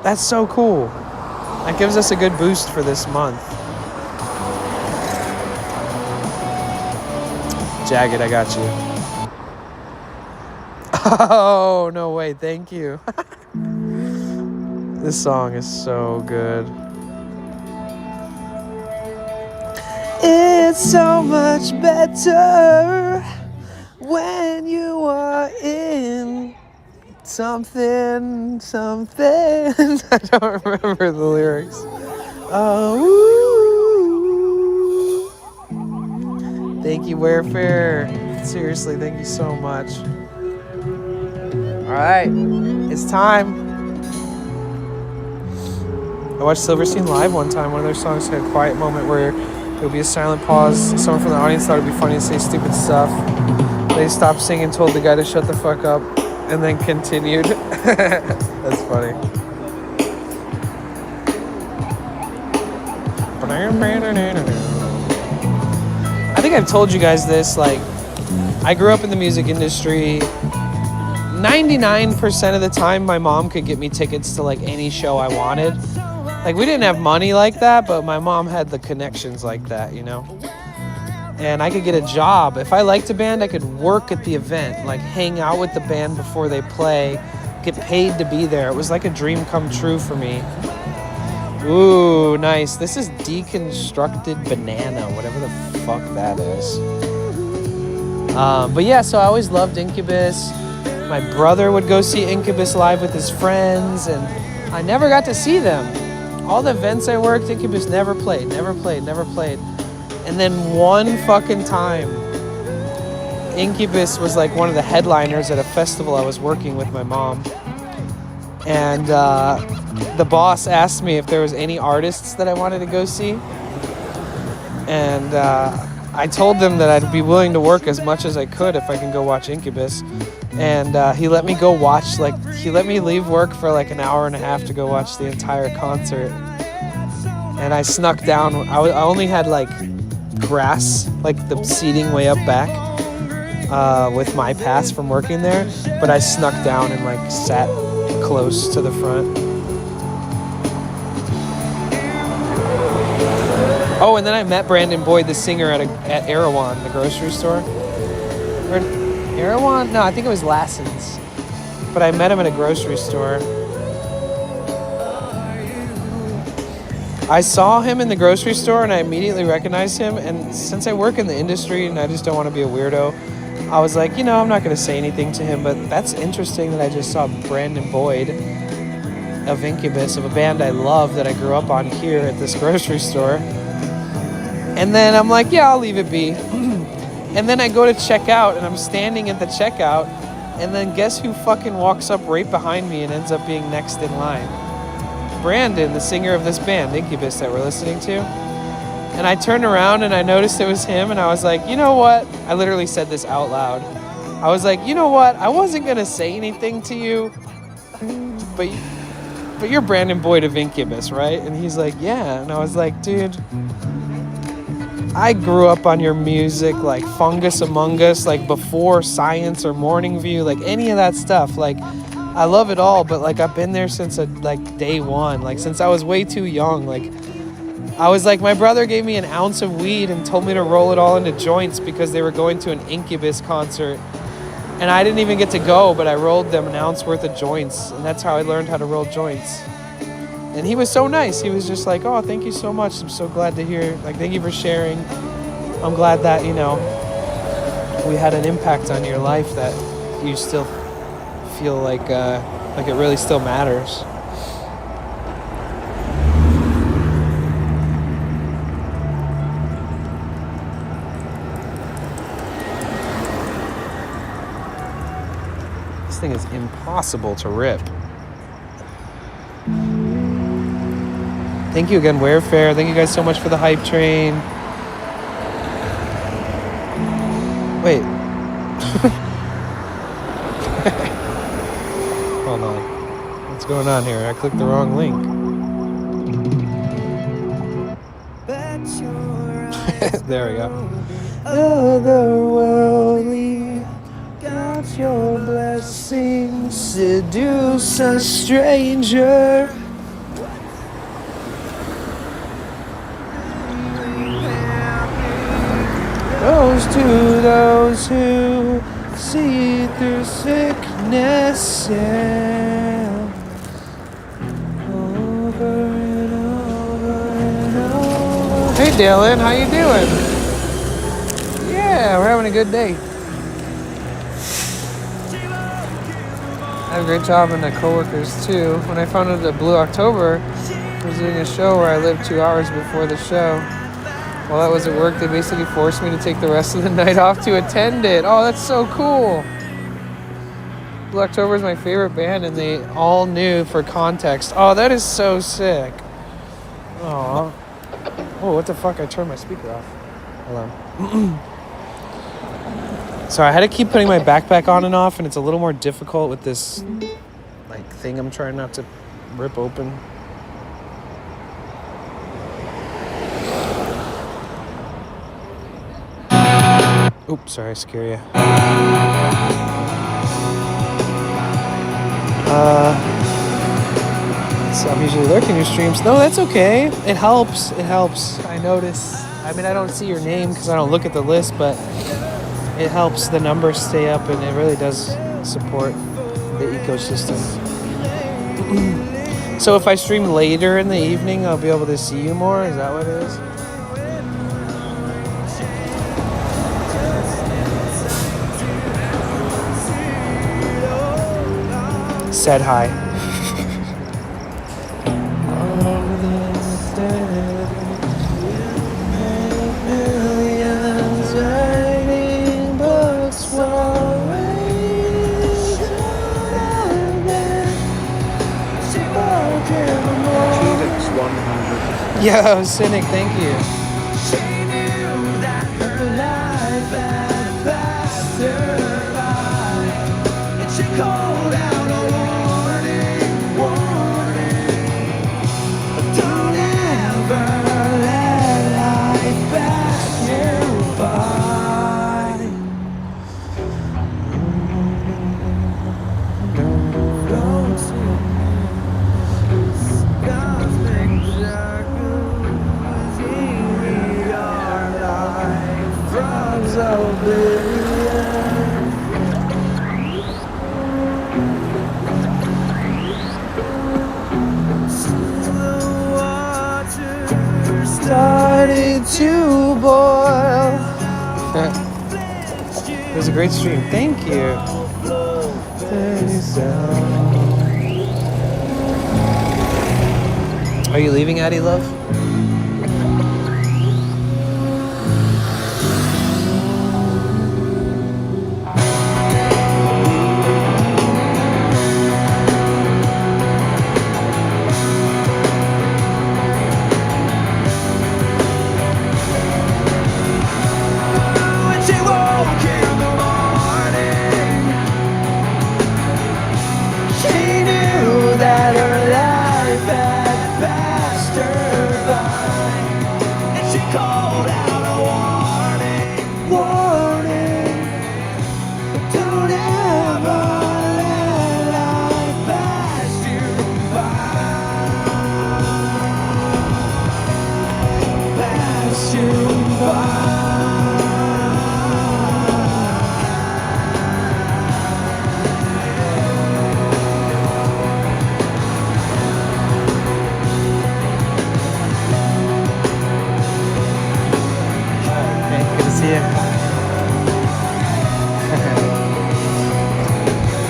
That's so cool. That gives us a good boost for this month. Jagged, I got you. Oh, no way. Thank you. This song is so good. It's so much better when you are in something. I don't remember the lyrics. Oh, thank you, Warefare. Seriously, thank you so much. All right, it's time. I watched Silverstein live one time. One of their songs had a quiet moment where there would be a silent pause. Someone from the audience thought it'd be funny to say stupid stuff. They stopped singing, told the guy to shut the fuck up, and then continued. That's funny. I think I've told you guys this, I grew up in the music industry. 99% of the time, my mom could get me tickets to, any show I wanted. We didn't have money like that, but my mom had the connections like that, And I could get a job. If I liked a band, I could work at the event, hang out with the band before they play, get paid to be there. It was like a dream come true for me. Ooh, nice. This is Deconstructed Banana, whatever the fuck that is. But yeah, so I always loved Incubus. My brother would go see Incubus live with his friends, and I never got to see them. All the events I worked, Incubus never played. And then one fucking time, Incubus was one of the headliners at a festival I was working with my mom. And the boss asked me if there was any artists that I wanted to go see. And I told them that I'd be willing to work as much as I could if I can go watch Incubus. And he let me go watch, he let me leave work for an hour and a half to go watch the entire concert. And I snuck down. I only had grass, the seating way up back with my pass from working there. But I snuck down and sat close to the front. Oh, and then I met Brandon Boyd, the singer, at Erewhon, the grocery store. Or Erewhon? No, I think it was Lassen's. But I met him at a grocery store. I saw him in the grocery store and I immediately recognized him. And since I work in the industry and I just don't want to be a weirdo, I was like, I'm not going to say anything to him. But that's interesting that I just saw Brandon Boyd of Incubus, of a band I love that I grew up on here at this grocery store. And then I'm like, yeah, I'll leave it be. And then I go to check out, and I'm standing at the checkout, and then guess who fucking walks up right behind me and ends up being next in line? Brandon, the singer of this band, Incubus, that we're listening to. And I turned around, and I noticed it was him, and I was like, you know what? I literally said this out loud. I was like, you know what? I wasn't going to say anything to you, but you're Brandon Boyd of Incubus, right? And he's like, yeah. And I was like, dude, I grew up on your music, Fungus Among Us, before Science or Morning View, any of that stuff. I love it all, but I've been there since day one, since I was way too young. I was my brother gave me an ounce of weed and told me to roll it all into joints because they were going to an Incubus concert. And I didn't even get to go, but I rolled them an ounce worth of joints. And that's how I learned how to roll joints. And he was so nice. He was just like, oh, thank you so much. I'm so glad to hear. Thank you for sharing. I'm glad that, we had an impact on your life that you still feel like it really still matters. This thing is impossible to rip. Thank you again, Wayfair. Thank you guys so much for the hype train. Wait. Hold on. What's going on here? I clicked the wrong link. There we go. Otherworldly, got your blessing, seduce a stranger. Goes to those who see through sickness, yeah. Over and over and over. Hey Dylan, how you doing? Yeah, we're having a good day. I have a great job in the coworkers too. When I found out that Blue October was doing a show where I lived 2 hours before the show, while I was at work, they basically forced me to take the rest of the night off to attend it. Oh, that's so cool. Blue October is my favorite band, and they all knew for context. Oh, that is so sick. Aw. Oh, what the fuck? I turned my speaker off. Hold on. So I had to keep putting my backpack on and off, and it's a little more difficult with this like thing I'm trying not to rip open. Oops, sorry, I scare you. So I'm usually lurking your streams. No, that's okay. It helps. It helps. I notice. I mean, I don't see your name because I don't look at the list, but it helps the numbers stay up, and it really does support the ecosystem. So if I stream later in the evening, I'll be able to see you more? Is that what it is? Said hi. Yo, Cynic, thank you. Started to boil. It was a great stream. Thank you. Are you leaving, Addie Love?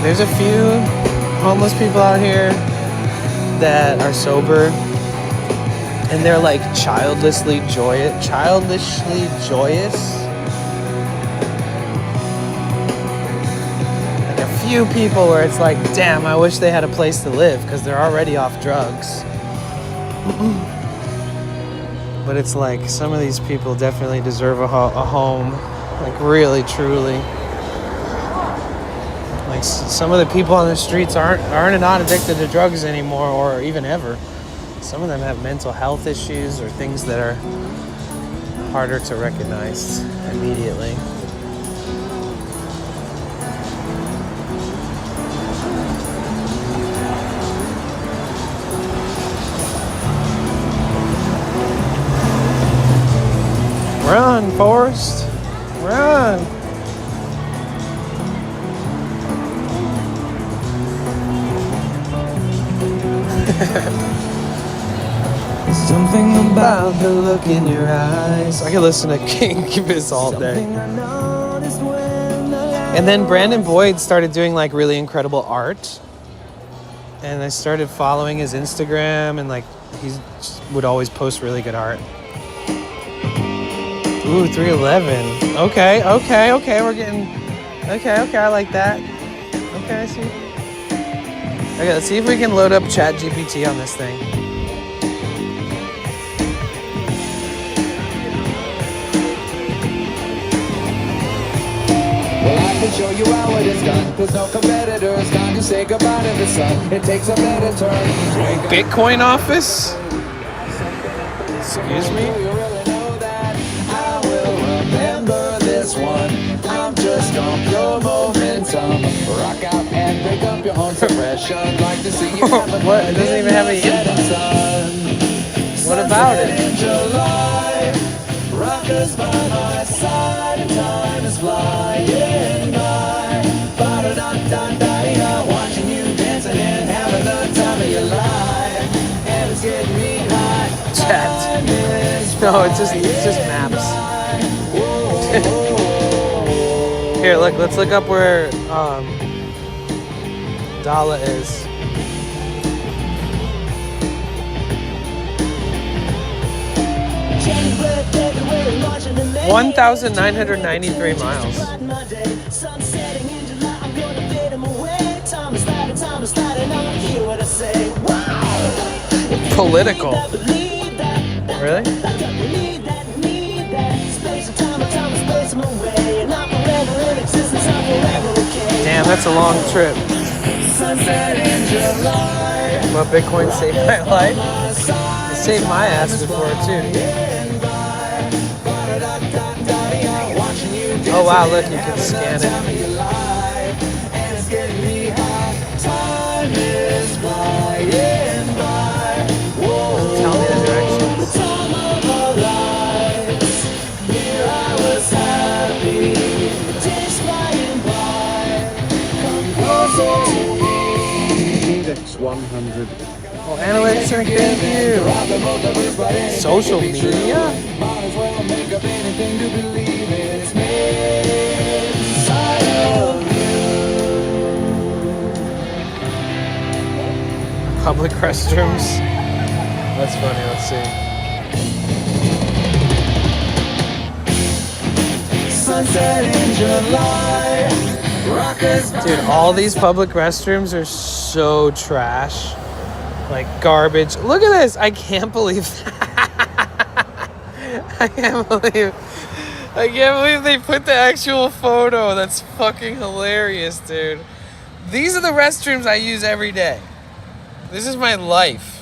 There's a few homeless people out here that are sober, and they're like childishly joyous. Like a few people where it's like, damn, I wish they had a place to live because they're already off drugs. But it's like some of these people definitely deserve a home, like really, truly. Like some of the people on the streets aren't not addicted to drugs anymore, or even ever. Some of them have mental health issues or things that are harder to recognize immediately. Run, Forrest, run. Something about the look in your eyes. I could listen to King Gibbs all day. And then Brandon Boyd started doing like really incredible art. And I started following his Instagram, and like he would always post really good art. Ooh, 311. Okay, we're getting... Okay, I like that. Okay, I see. Okay, let's see if we can load up ChatGPT on this thing. Well, I can show you how it is done. There's no competitors. Time to say goodbye to the sun. It takes a better turn. Bitcoin office? Excuse me? I'm just on pure momentum. Rock out and break up your own suppression. Like to see you have a what? It doesn't even have any info. What about it? In July, rockers by my side, and time is flying by. Ba-da-da-da-da-da, watching you dancing and having the time of your life. And it's getting me high. Chat. No, it's just maps. Here, look, let's look up where Dala is. 1,993 miles. Political. Really? Damn, that's a long trip. But Bitcoin saved my life. It saved my ass before too. Oh wow, look, you can scan it. Tell me the directions. Index 100. Oh, analytics, thank you. Social media? Public restrooms. That's funny, let's see. Sunset in July. Dude, all these public restrooms are so trash. Like garbage. Look at this. I can't believe that. I can't believe they put the actual photo. That's fucking hilarious, dude. These are the restrooms I use every day. This is my life.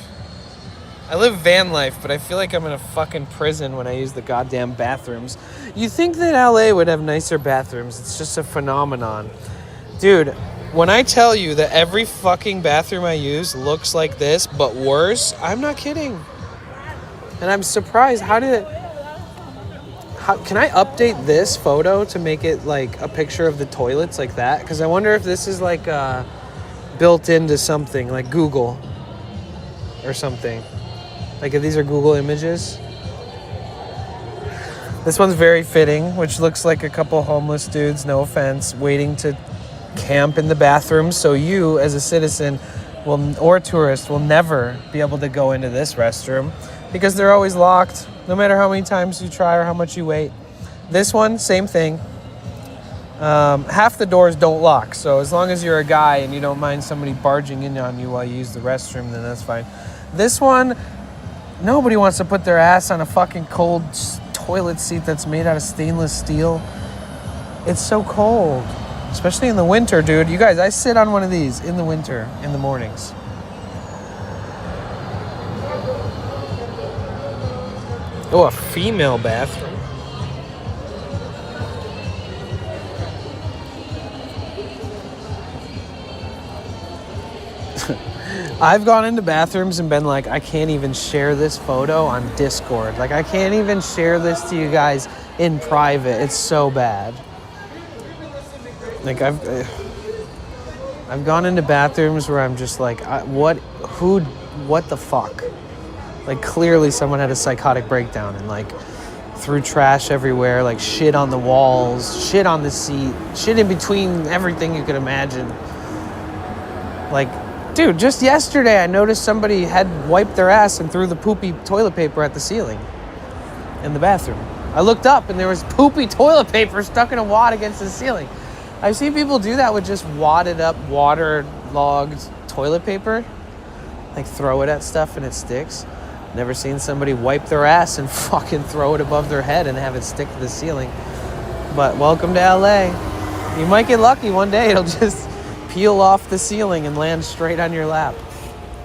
I live van life, but I feel like I'm in a fucking prison when I use the goddamn bathrooms. You think that LA would have nicer bathrooms? It's just a phenomenon. Dude, when I tell you that every fucking bathroom I use looks like this, but worse, I'm not kidding. And I'm surprised. Can I update this photo to make it like a picture of the toilets like that? Because I wonder if this is like built into something like Google or something. Like if these are Google images. This one's very fitting, which looks like a couple homeless dudes, no offense, waiting to camp in the bathroom. So you, as a citizen or a tourist, will never be able to go into this restroom because they're always locked, no matter how many times you try or how much you wait. This one, same thing. half the doors don't lock. So as long as you're a guy and you don't mind somebody barging in on you while you use the restroom, then that's fine. This one, nobody wants to put their ass on a fucking cold toilet seat that's made out of stainless steel. It's so cold, especially in the winter, dude. You guys, I sit on one of these in the winter, in the mornings. Oh, a female bathroom. I've gone into bathrooms and been like, I can't even share this photo on Discord. Like, I can't even share this to you guys in private. It's so bad. Like, I've gone into bathrooms where I'm just like, what the fuck? Like, clearly someone had a psychotic breakdown and like threw trash everywhere, like shit on the walls, shit on the seat, shit in between everything you could imagine. Like, dude, just yesterday I noticed somebody had wiped their ass and threw the poopy toilet paper at the ceiling in the bathroom. I looked up and there was poopy toilet paper stuck in a wad against the ceiling. I've seen people do that with just wadded up, waterlogged toilet paper. Like throw it at stuff and it sticks. Never seen somebody wipe their ass and fucking throw it above their head and have it stick to the ceiling. But welcome to LA. You might get lucky one day. It'll just peel off the ceiling and land straight on your lap.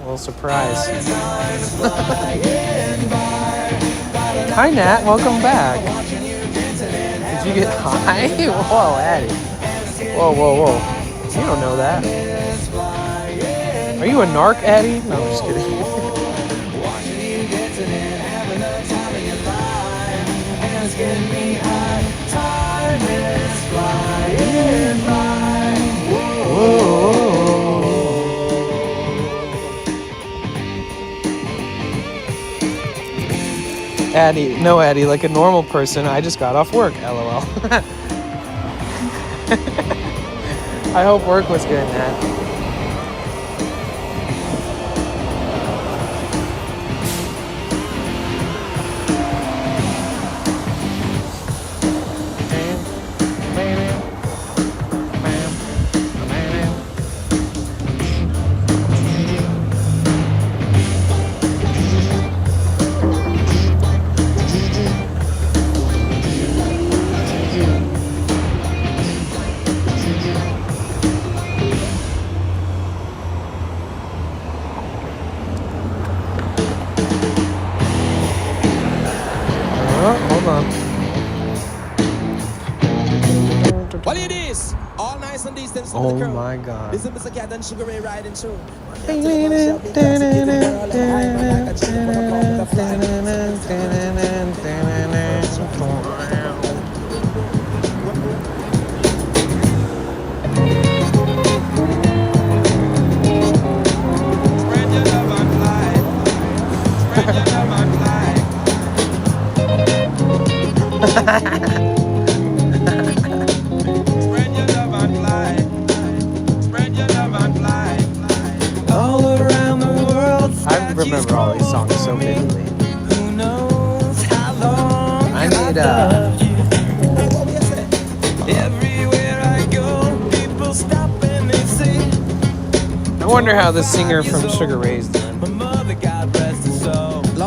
A little surprise. Hi, Nat. Welcome back. Did you get high? Whoa, Addie. Whoa, whoa, whoa. You don't know that. Are you a narc, Addie? No, I'm just kidding. Addie, no, Addie, like a normal person, I just got off work, LOL. I hope work was good, Nat. Oh my God. This is Mr. Cat and Sugar Ray riding through. I remember all these songs so vividly. I need I wonder how the singer from Sugar Ray's doing. Lord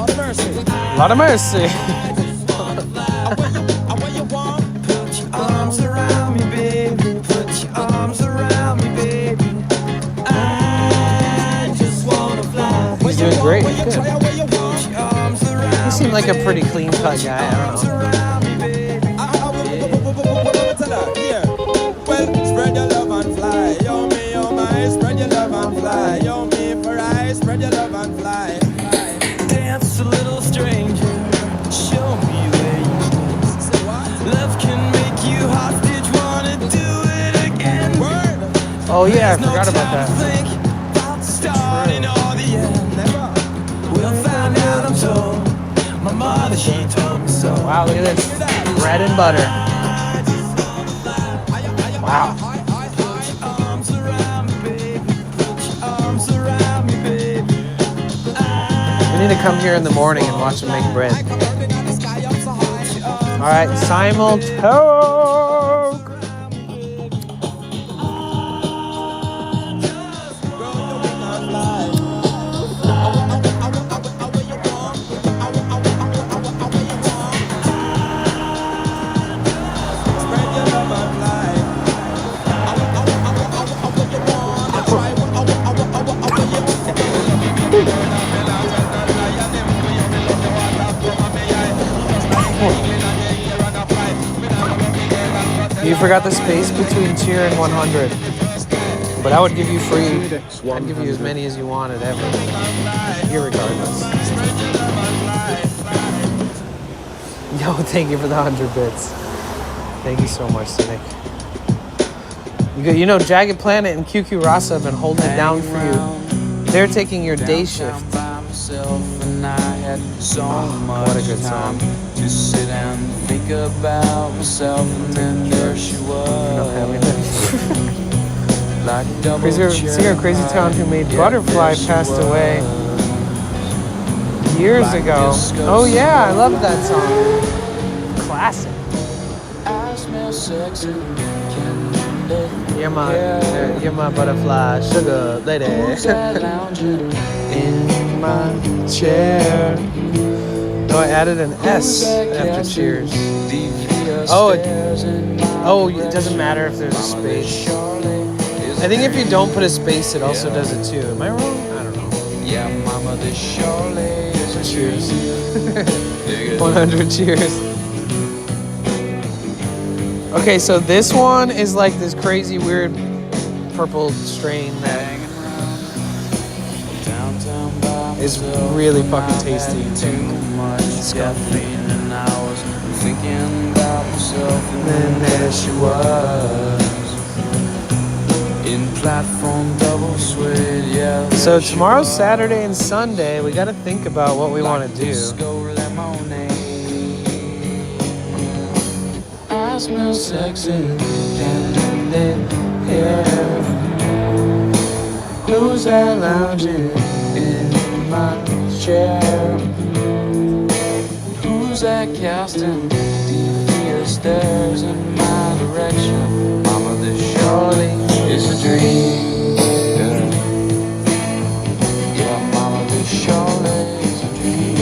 of mercy. Lot of mercy. Put your arms around me, baby. Put your arms around me, baby. I just wanna fly. He's doing great. Good. He seemed like a pretty clean cut guy. I don't know. Well, spread your love and fly. Yo, me, oh my. Spread your love and fly. Yo, me, for I. Spread your love and fly. Dance a little stranger. Show me where you is. Love can make you hostage. Wanna do it again. Oh yeah, I forgot about that. Starting or the end. We'll find out, I'm told. My mother, she told me so. Wow, look at this. Bread and butter. Wow. We need to come here in the morning and watch them make bread. All right, simultoke. forgot the space between cheer and 100. But I would give you free. I'd give you as many as you wanted ever. Irregardless. Yo, thank you for the 100 bits. Thank you so much, Cynic. You know, Jagged Planet and QQ Rasa have been holding it down for you. They're taking your day shift. What a good song. To sit and think about myself, and then there she was. Like Singer Crazy Town, who made Butterfly, passed away years ago. Oh yeah, I love that song. Classic. You're my butterfly, sugar lady. In my chair. No, I added an S after cheers. Oh, it doesn't matter if there's a space. I think if you don't put a space, it also does it too. Am I wrong? I don't know. Yeah, mama, this surely is a cheers. 100 cheers. Okay, so this one is like this crazy weird purple strain that is really fucking tasty. Too much caffeine, and I was thinking about myself, and then there she was. In platform double suede, yeah. So tomorrow's Saturday and Sunday. We got to think about what we want to do. I smell sexy in here. Who's that lounging in my chair? Who's that casting devious stares in my direction? Mama, this surely is a dream. Yeah, mama, this surely is a dream.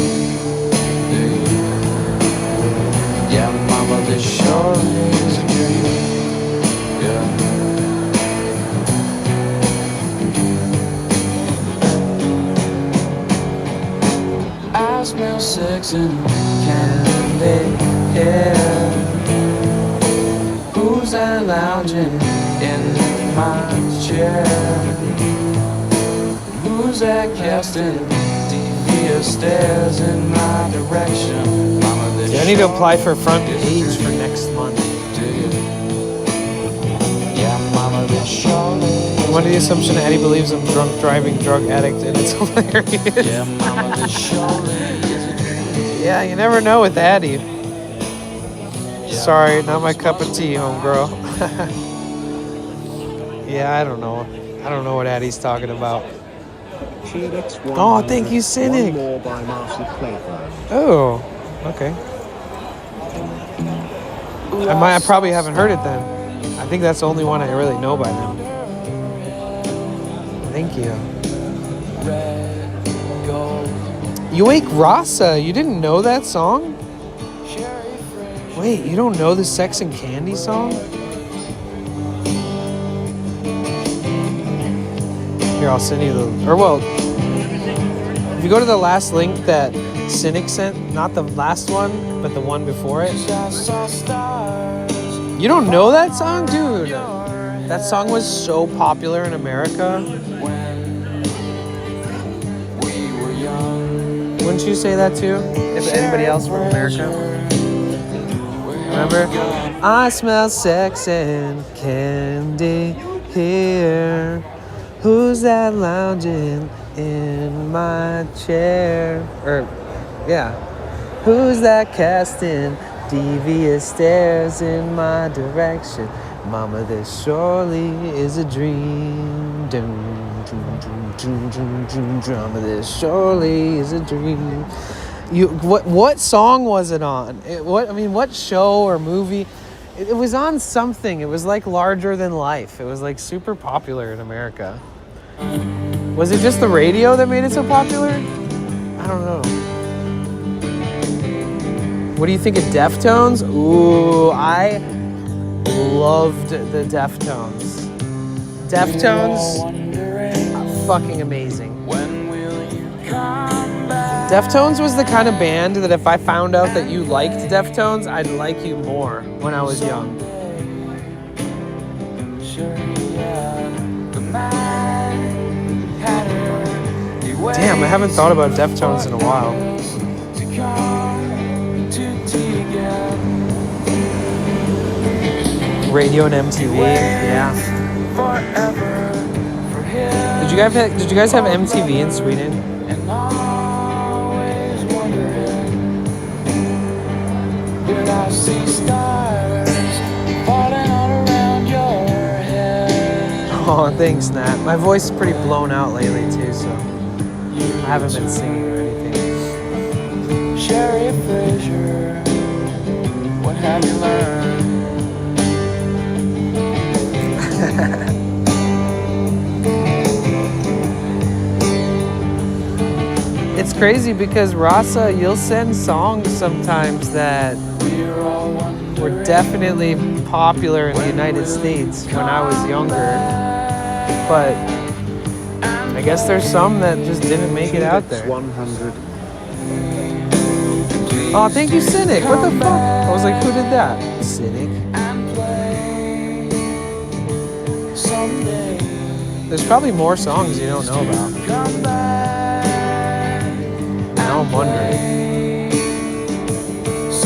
Yeah, mama, this surely is a dream. Yeah. I smell sex and candy here. Who's that lounging in my chair? Who's that casting devious stares in my direction? Mama, this I need to apply for front page for next month. Yeah, mama, this surely. I'm under the assumption Addie believes I'm drunk driving drug addict, and it's hilarious. Yeah, mama, this surely. Yeah, you never know with Addie. Sorry, not my cup of tea, homegirl. Yeah, I don't know. I don't know what Addie's talking about. Oh, thank you, Cynic. Oh, okay. I probably haven't heard it then. I think that's the only one I really know by now. Thank you. You Wake Rasa, you didn't know that song? Wait, you don't know the Sex and Candy song? Here, I'll send you the, if you go to the last link that Cynic sent, not the last one, but the one before it. You don't know that song? Dude, that song was so popular in America. Wouldn't you say that too? If anybody else from America? Remember? I smell sex and candy here. Who's that lounging in my chair? Or, yeah. Who's that casting devious stares in my direction? Mama, this surely is a dream. Mama, this surely is a dream. What song was it on? What show or movie? It was on something. It was like larger than life. It was like super popular in America. Was it just the radio that made it so popular? I don't know. What do you think of Deftones? Ooh, I loved the Deftones. Deftones, fucking amazing. Deftones was the kind of band that if I found out that you liked Deftones, I'd like you more when I was young. Damn, I haven't thought about Deftones in a while. Radio and MTV, yeah. Did you guys have MTV in Sweden? Oh, thanks, Nat. My voice is pretty blown out lately too, so I haven't been singing or anything. Sherry Fraser, what have you learned? It's crazy because Rasa, you'll send songs sometimes that were definitely popular in the United States when I was younger, but I guess there's some that just didn't make it out there. 100. Oh, thank you, Cynic. What the fuck? I was like, who did that? Cynic. There's probably more songs you don't know about. Now I'm wondering.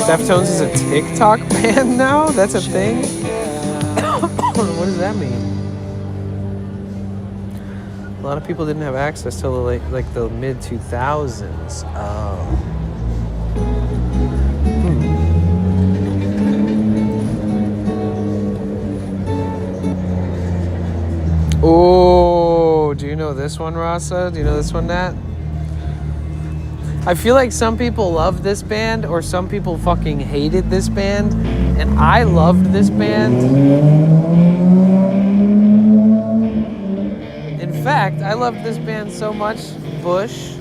Deftones is a TikTok band now? That's a thing? What does that mean? A lot of people didn't have access till like the mid 2000s. Oh, do you know this one, Rasa? Do you know this one, Nat? I feel like some people loved this band or some people fucking hated this band, and I loved this band. In fact, I loved this band so much, Bush,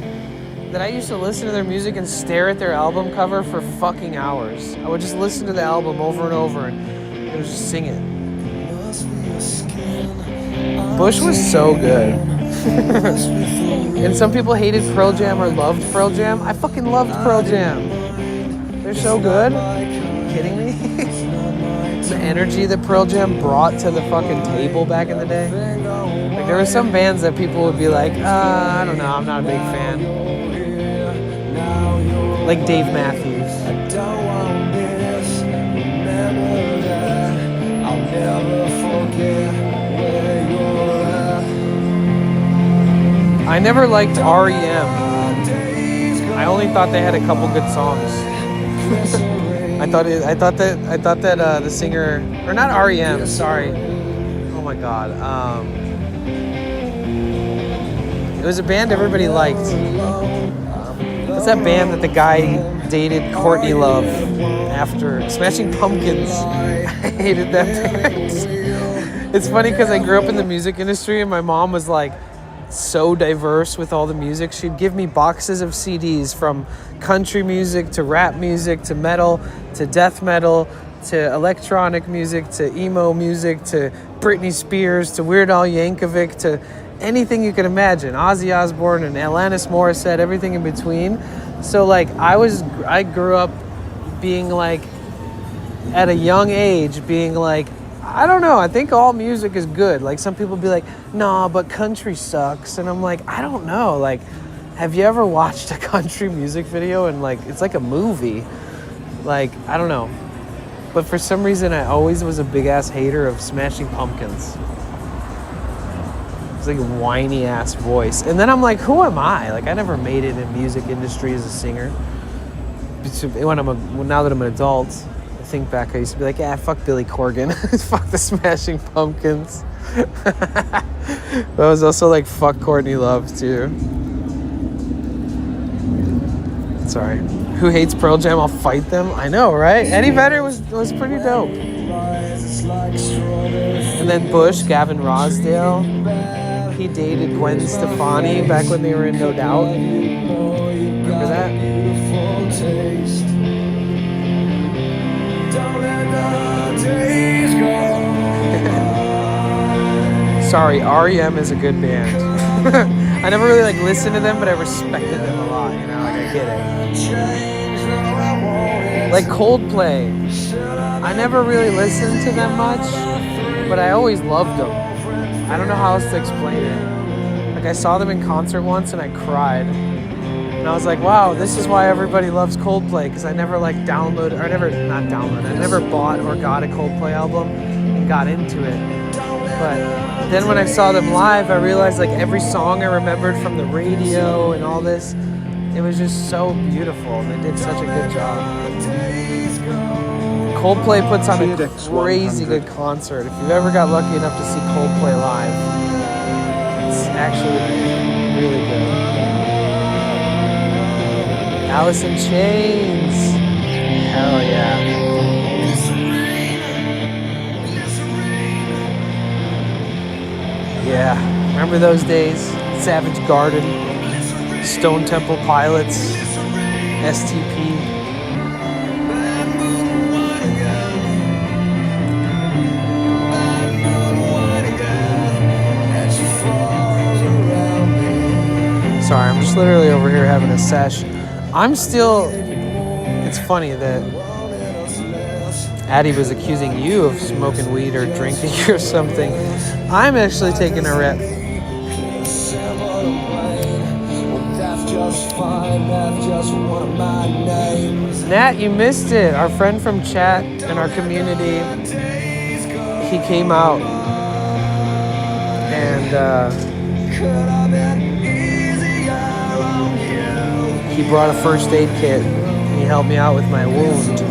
that I used to listen to their music and stare at their album cover for fucking hours. I would just listen to the album over and over and it was just sing it. Bush was so good. And some people hated Pearl Jam or loved Pearl Jam. I fucking loved Pearl Jam. They're so good. Are you kidding me? The energy that Pearl Jam brought to the fucking table back in the day. Like there were some bands that people would be like, I don't know, I'm not a big fan. Like Dave Matthews. I'll never forget. I never liked R.E.M. I only thought they had a couple good songs. I thought that the singer, or not R.E.M. Sorry. Oh my God. It was a band everybody liked. What's that band that the guy dated Courtney Love after? Smashing Pumpkins. I hated that band. It's funny because I grew up in the music industry and my mom was like, so diverse with all the music. She'd give me boxes of CDs from country music to rap music to metal to death metal to electronic music to emo music to Britney Spears to Weird Al Yankovic to anything you could imagine. Ozzy Osbourne and Alanis Morissette, everything in between. So like I grew up being like at a young age being like, I don't know. I think all music is good. Like some people be like, nah, but country sucks. And I'm like, I don't know. Like, have you ever watched a country music video and like, it's like a movie. Like, I don't know. But for some reason, I always was a big ass hater of Smashing Pumpkins. It's like a whiny ass voice. And then I'm like, who am I? Like, I never made it in music industry as a singer. Now that I'm an adult, think back, I used to be like, yeah, fuck Billy Corgan. Fuck the Smashing Pumpkins. But I was also like, fuck Courtney Love too. Sorry. Who hates Pearl Jam? I'll fight them. I know, right? Eddie Vedder was pretty dope. And then Bush, Gavin Rossdale. He dated Gwen Stefani back when they were in No Doubt. Remember that? Sorry, R.E.M. is a good band. I never really like listened to them, but I respected them a lot, you know, like I get it. Like Coldplay. I never really listened to them much, but I always loved them. I don't know how else to explain it. Like I saw them in concert once and I cried. And I was like, wow, this is why everybody loves Coldplay, because I never like I never bought or got a Coldplay album and got into it. But then when I saw them live, I realized like every song I remembered from the radio and all this, it was just so beautiful. They did such a good job. Coldplay puts on a crazy good concert. If you ever got lucky enough to see Coldplay live, it's actually really good. Alice in Chains. Hell yeah. Yeah, remember those days? Savage Garden, Stone Temple Pilots, STP. Sorry, I'm just literally over here having a sesh. It's funny that Addie was accusing you of smoking weed or drinking or something. I'm actually taking a rip. Nat, you missed it. Our friend from chat and our community, he came out and he brought a first aid kit. He helped me out with my wound.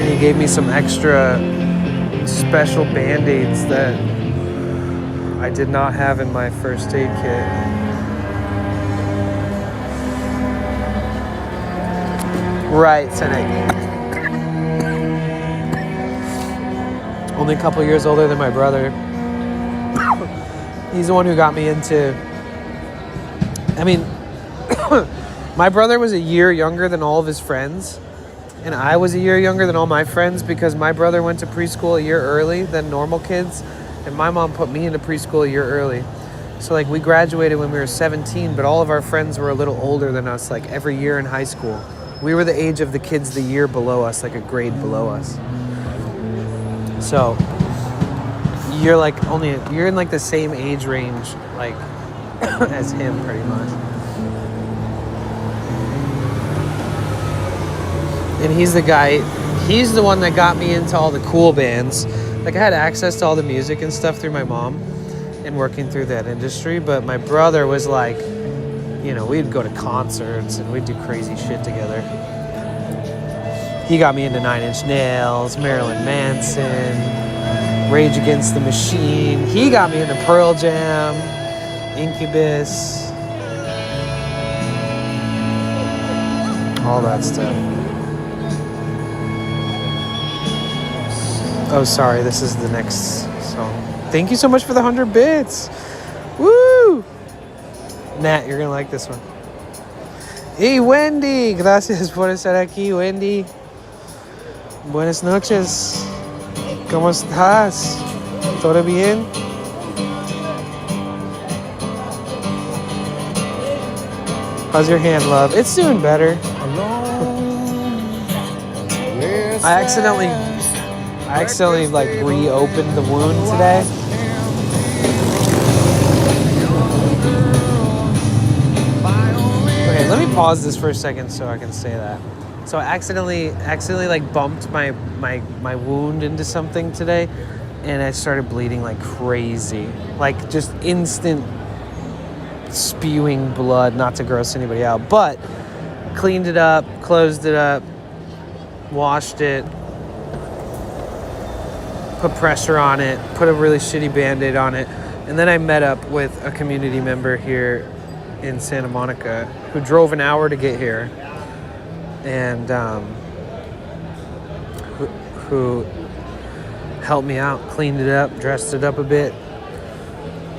He gave me some extra special band-aids that I did not have in my first aid kit. Right, Senek. Only a couple years older than my brother. He's the one who got me into... I mean, my brother was a year younger than all of his friends. And I was a year younger than all my friends because my brother went to preschool a year early than normal kids. And my mom put me into preschool a year early. So like we graduated when we were 17, but all of our friends were a little older than us, like every year in high school. We were the age of the kids the year below us, like a grade below us. So you're in like the same age range like as him pretty much. And he's the one that got me into all the cool bands. Like I had access to all the music and stuff through my mom and working through that industry, but my brother was like, you know, we'd go to concerts and we'd do crazy shit together. He got me into 9 Inch Nails, Marilyn Manson, Rage Against the Machine. He got me into Pearl Jam, Incubus, all that stuff. Oh, sorry, this is the next song. Thank you so much for the 100 bits. Woo! Nat, you're gonna like this one. Hey, Wendy, gracias por estar aquí, Wendy. Buenas noches. ¿Cómo estás? ¿Todo bien? How's your hand, love? It's doing better. I accidentally like reopened the wound today. Okay, let me pause this for a second so I can say that. So I accidentally like bumped my wound into something today, and I started bleeding like crazy, like just instant spewing blood. Not to gross anybody out, but cleaned it up, closed it up, washed it, put pressure on it, put a really shitty Band-Aid on it, and then I met up with a community member here in Santa Monica who drove an hour to get here, and who helped me out, cleaned it up, dressed it up a bit.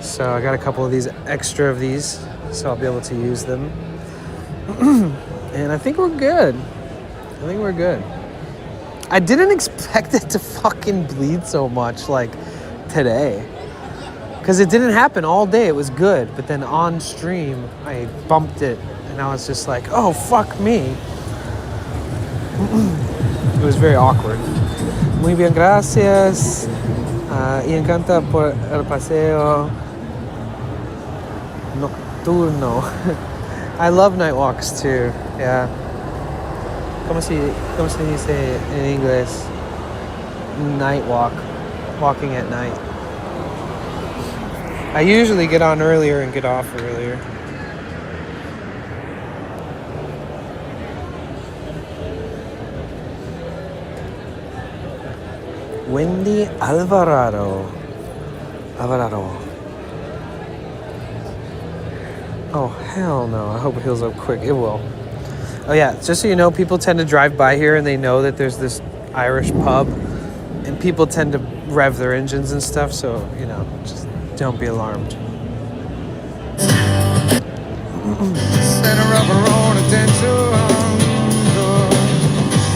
So I got a couple of these extra of these, so I'll be able to use them. And I think we're good. I didn't expect it to fucking bleed so much like today. Because it didn't happen all day. It was good. But then on stream, I bumped it. And I was just like, oh, fuck me. It was very awkward. Muy bien, gracias. Y encanta por el paseo nocturno. I love night walks too. Yeah. ¿Cómo se dice en inglés? Night walk. Walking at night. I usually get on earlier and get off earlier. Wendy Alvarado. Oh, hell no. I hope it heals up quick. It will. Oh, yeah. Just so you know, people tend to drive by here and they know that there's this Irish pub. And people tend to rev their engines and stuff. So, you know, just don't be alarmed. Center of her own attention.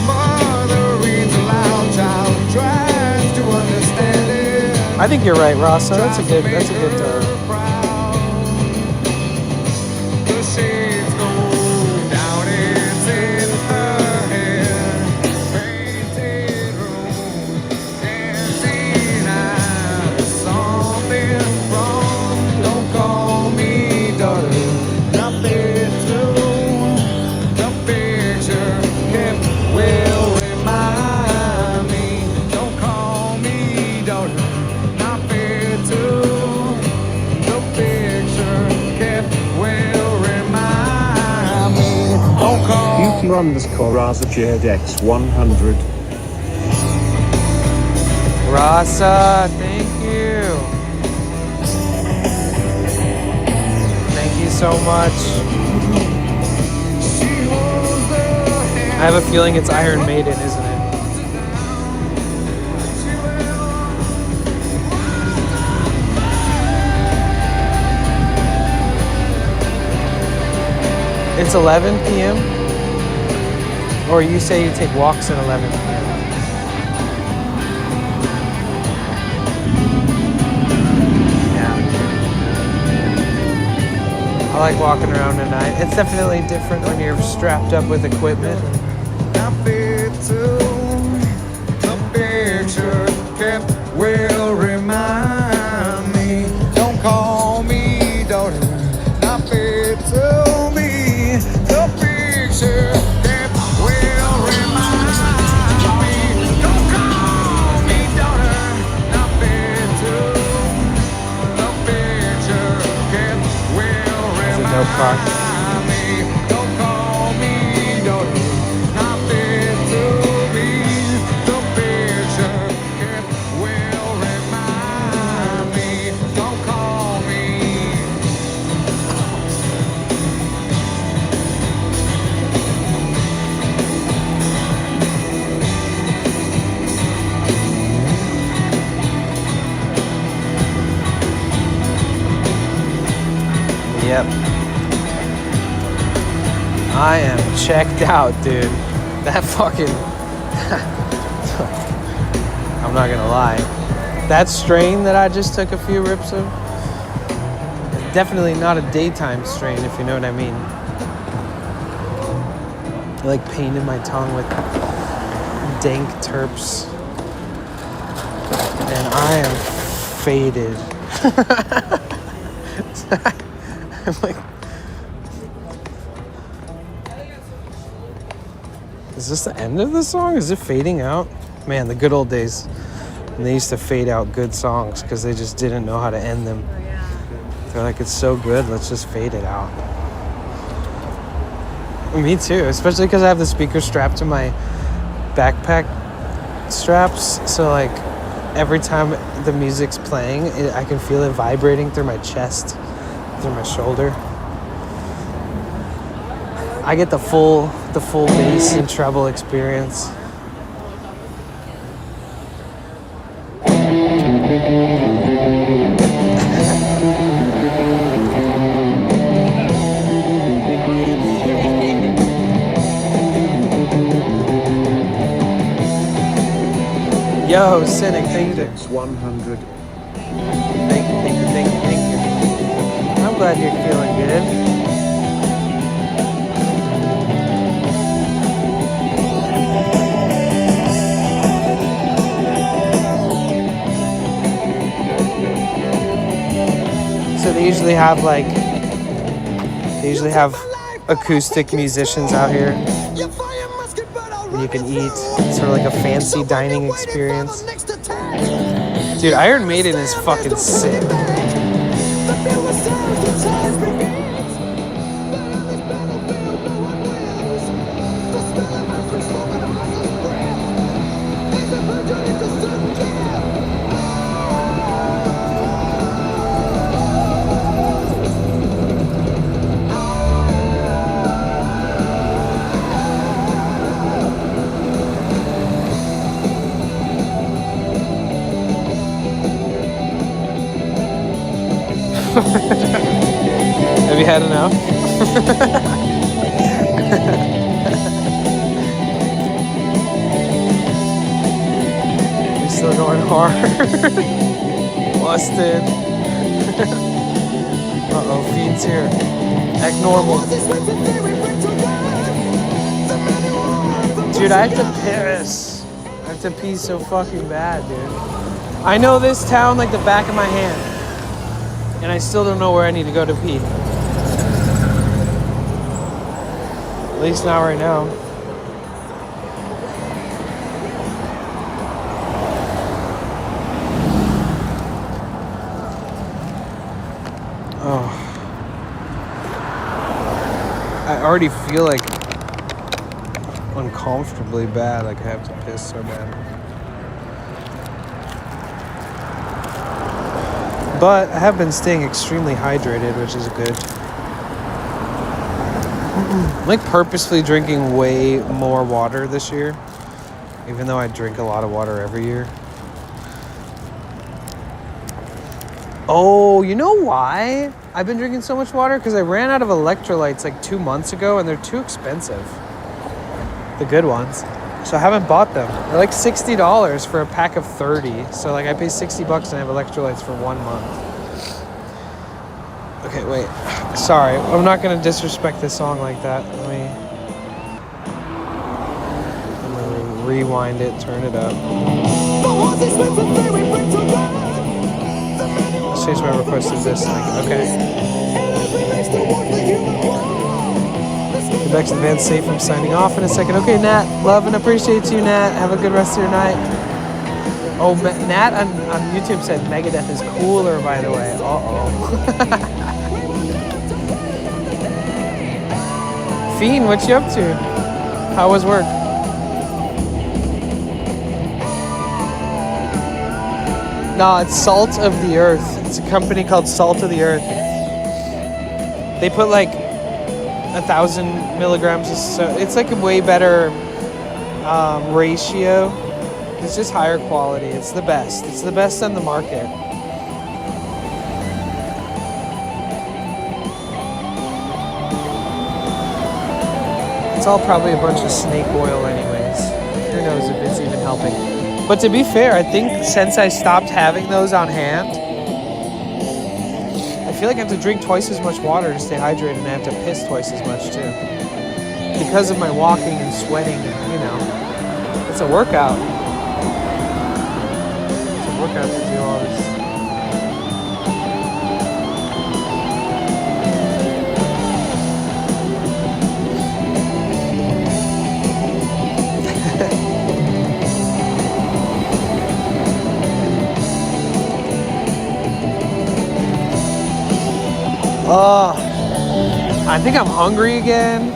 Mother reads aloud, child tries to understand it. I think you're right, Rasa. That's a good The shades go down, it's in her head. Painted room, dancing eyes, something wrong. Don't call me daughter. Nothing to the picture kept will remind me. Don't call me daughter. Nothing to the picture kept will remind me. Don't call Beauty_RazaJX100. Rasa, thank you. Thank you so much. I have a feeling it's Iron Maiden, isn't it? It's 11 p.m.? Or you say you take walks at 11 p.m.? I like walking around at night. It's definitely different when you're strapped up with equipment. nothing to the picture kept will remind me. Don't call me daughter. Nothing to me. The picture kept will remind me. Don't call me daughter. Nothing to the picture kept will remind me. Don't call me daughter. Nothing to me. The picture kept will remind me. Don't call me. Yep. I am checked out, dude. That fucking... I'm not gonna lie. That strain that I just took a few rips of, definitely not a daytime strain, if you know what I mean. I like pain in my tongue with dank terps. And I am faded. I'm like... Is this the end of the song? Is it fading out? Man, the good old days when they used to fade out good songs because they just didn't know how to end them. They're like, it's so good, let's just fade it out. Me too, especially because I have the speaker strapped to my backpack straps. So like every time the music's playing, I can feel it vibrating through my chest, through my shoulder. I get the full bass and treble experience. Yo, Cynic, thank you. X100. Thank you. glad you're feeling good. So they usually have acoustic musicians out here. And you can eat. It's sort of like a fancy dining experience. Dude, Iron Maiden is fucking sick. Have you had enough? You're still going hard. Busted. Uh-oh, Fiend's here. Act normal. Dude, I have to piss. I have to pee so fucking bad, dude. I know this town like the back of my hand. And I still don't know where I need to go to pee. At least not right now. Oh. I already feel like uncomfortably bad, like I have to piss so bad. But I have been staying extremely hydrated, which is good. I'm like purposefully drinking way more water this year, even though I drink a lot of water every year. Oh, you know why I've been drinking so much water? Because I ran out of electrolytes like 2 months ago, and they're too expensive. The good ones. So I haven't bought them. They're like $60 for a pack of 30. So like I pay $60 and I have electrolytes for 1 month. Okay, wait. Sorry, I'm not gonna disrespect this song like that. I'm gonna rewind it, turn it up. Let's change my request to this thing. Okay. Get back to the van safe. I'm signing off in a second. Okay, Nat. Love and appreciate you, Nat. Have a good rest of your night. Oh, Nat on YouTube said Megadeth is cooler, by the way. Uh-oh. Fiend, what you up to? How was work? No, it's Salt of the Earth. It's a company called Salt of the Earth. They put like 1,000 milligrams of soda. It's like a way better ratio. It's just higher quality. It's the best. It's the best on the market. It's all probably a bunch of snake oil anyways. Who knows if it's even helping. But to be fair, I think since I stopped having those on hand, I feel like I have to drink twice as much water to stay hydrated, and I have to piss twice as much too. Because of my walking and sweating, you know. It's a workout. It's a workout to do all this. Oh, I think I'm hungry again.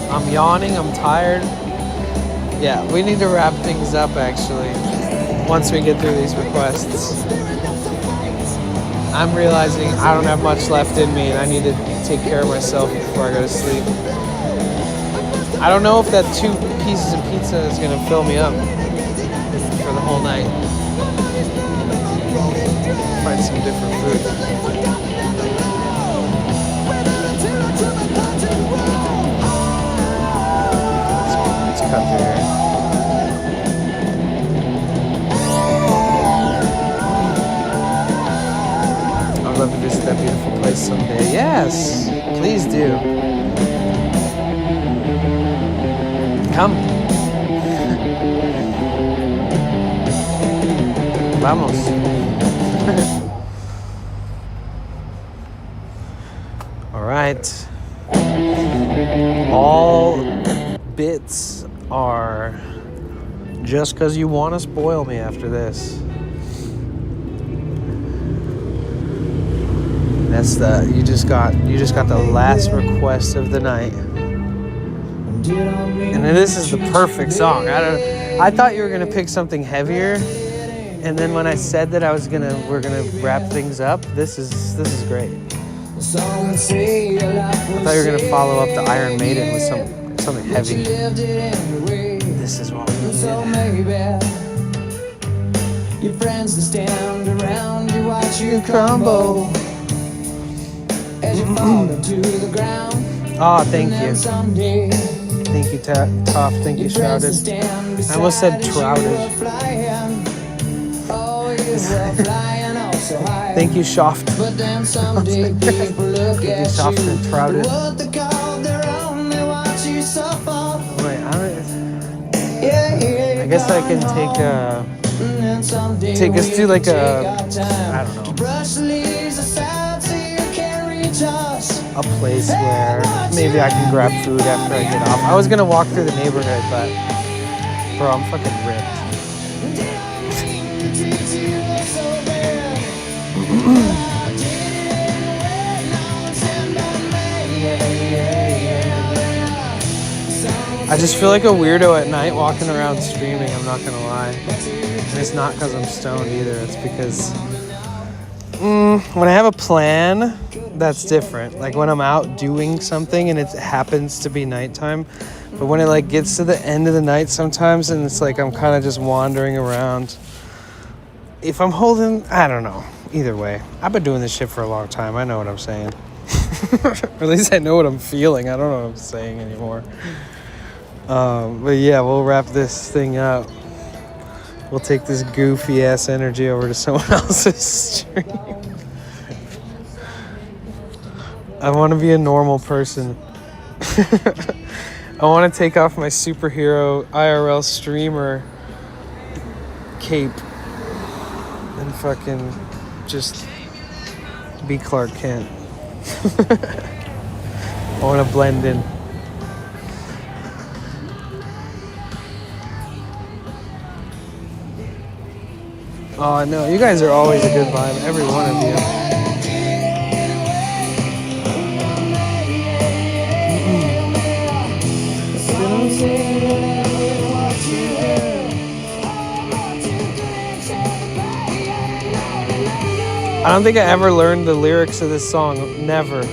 I'm yawning, I'm tired. Yeah, we need to wrap things up actually, once we get through these requests. I'm realizing I don't have much left in me and I need to take care of myself before I go to sleep. I don't know if that 2 pieces of pizza is gonna fill me up for the whole night. Find some different food. Let's cut through here. I'd love to visit that beautiful place Yes, please do. Come. Vamos. All right. All bits are just because you want to spoil me after this. That's you just got the last request of the night. And this is the perfect song. I thought you were gonna pick something heavier, and then when I said that we're gonna wrap things up, this is great. I thought you were gonna follow up the Iron Maiden with something heavy. This is what we needed. Your friends that stand around you, watch you crumble as you fall to the ground. Oh, thank you. Thank you, Tough. Thank you, Shrouded. I almost said Trouted. Thank you, Shoft. Thank you, Shoft and Trouted. Wait, I guess I can take us to like a, I don't know, a place where maybe I can grab food after I get off. I was gonna walk through the neighborhood, but bro, I'm fucking ripped. I just feel like a weirdo at night walking around streaming, I'm not gonna lie. And it's not because I'm stoned either, it's because when I have a plan, that's different. Like when I'm out doing something and it happens to be nighttime, but when it like gets to the end of the night sometimes and it's like I'm kind of just wandering around. If I'm holding, I don't know. Either way, I've been doing this shit for a long time. I know what I'm saying. Or at least I know what I'm feeling. I don't know what I'm saying anymore. But yeah, we'll wrap this thing up. We'll take this goofy ass energy over to someone else's stream. I want to be a normal person. I want to take off my superhero IRL streamer cape and fucking just be Clark Kent. I want to blend in. Oh no, you guys are always a good vibe, every one of you. I don't think I ever learned the lyrics of this song, never,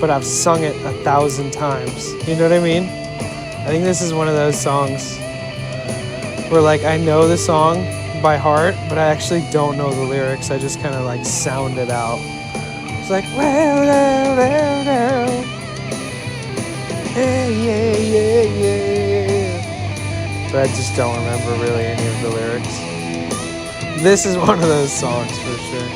but I've sung it 1,000 times. You know what I mean? I think this is one of those songs where like I know the song by heart, but I actually don't know the lyrics. I just kind of like sound it out. It's like, well, yeah. But I just don't remember really any of the lyrics. This is one of those songs for sure.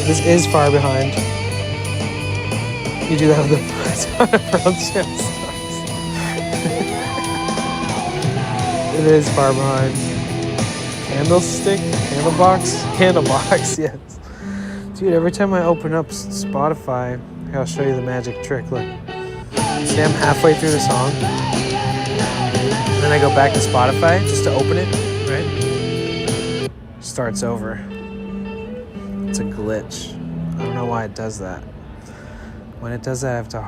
This is Far Behind. You do that with the front chest. It is Far Behind. Candlestick? Candlebox, yes. Dude, every time I open up Spotify, I'll show you the magic trick. Look. See, I'm halfway through the song. And then I go back to Spotify just to open it, right? Starts over. It's a glitch. I don't know why it does that. When it does that, I have to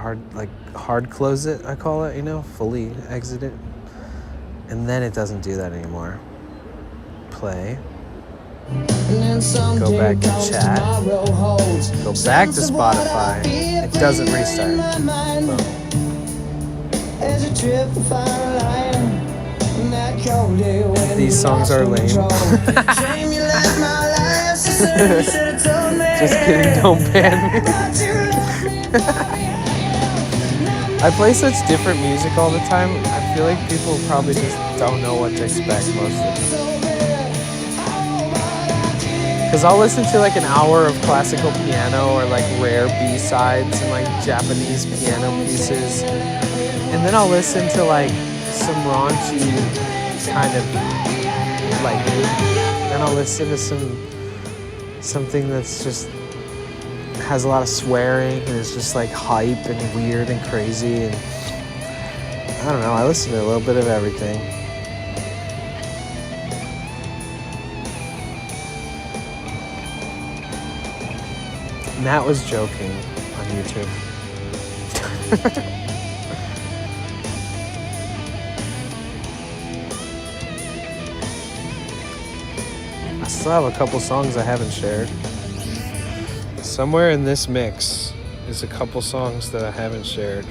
hard close it, I call it, fully exit it. And then it doesn't do that anymore. Play. Go back to chat. Go back to Spotify. It doesn't restart. Boom. These songs are lame. Just kidding, don't ban me. I play such different music all the time. I feel like people probably just don't know what to expect most of the time. Because I'll listen to like an hour of classical piano or like rare B-sides and like Japanese piano pieces. And then I'll listen to like some raunchy kind of like, then I'll listen to something that's just has a lot of swearing and is just like hype and weird and crazy. And I don't know, I listen to a little bit of everything. Matt was joking on YouTube. I still have a couple songs I haven't shared. Somewhere in this mix is a couple songs that I haven't shared.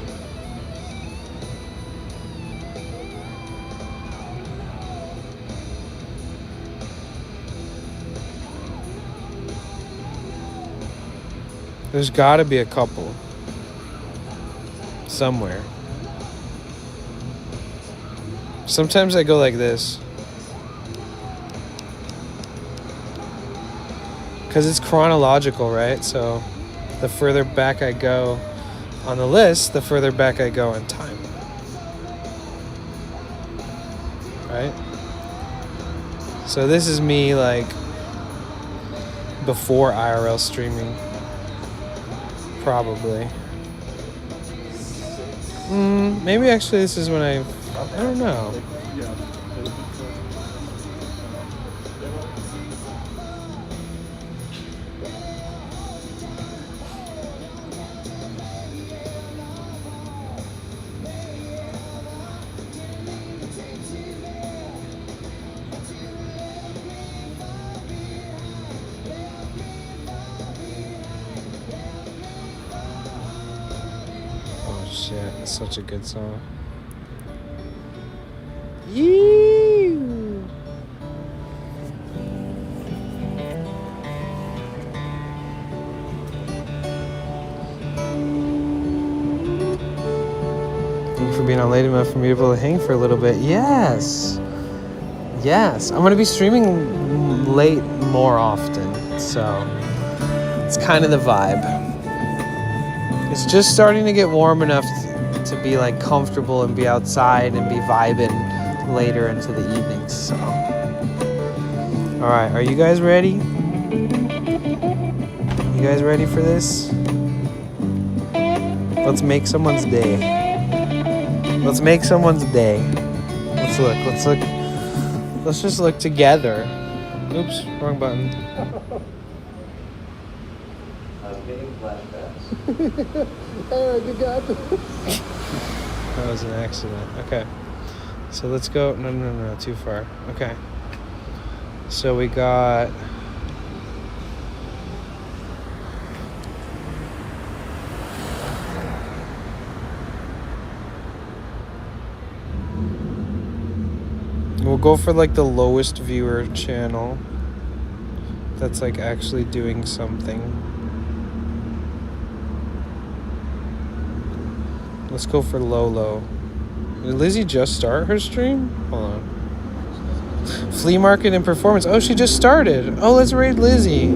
There's gotta be a couple. Somewhere. Sometimes I go like this. Because it's chronological, right? So the further back I go on the list, the further back I go in time. Right? So this is me like before IRL streaming. Probably. Maybe actually this is when I don't know. Shit, it's such a good song. Yee! Thank you for being on late enough for me to be able to hang for a little bit. Yes! Yes, I'm going to be streaming late more often, so it's kind of the vibe. It's just starting to get warm enough to be like comfortable and be outside and be vibing later into the evenings. So, all right, are you guys ready? You guys ready for this? Let's make someone's day. Let's make someone's day. Let's look. Let's just look together. Oops, wrong button. Eric, you got this. That was an accident. Okay. So let's go. No, too far. Okay. So we got. We'll go for like the lowest viewer channel. That's like actually doing something. Let's go for low. Did Lizzie just start her stream? Hold on. Flea market and performance. Oh, she just started. Oh, let's raid Lizzie.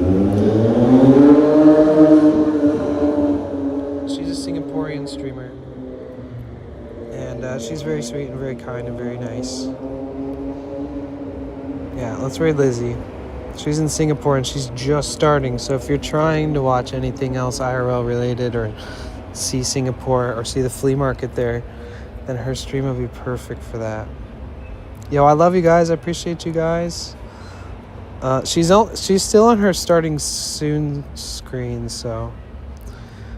She's a Singaporean streamer. And she's very sweet and very kind and very nice. Yeah, let's raid Lizzie. She's in Singapore and she's just starting. So if you're trying to watch anything else IRL related or see Singapore or see the flea market there, then her stream will be perfect for that. Yo, I love you guys. I appreciate you guys. She's still on her starting soon screen, so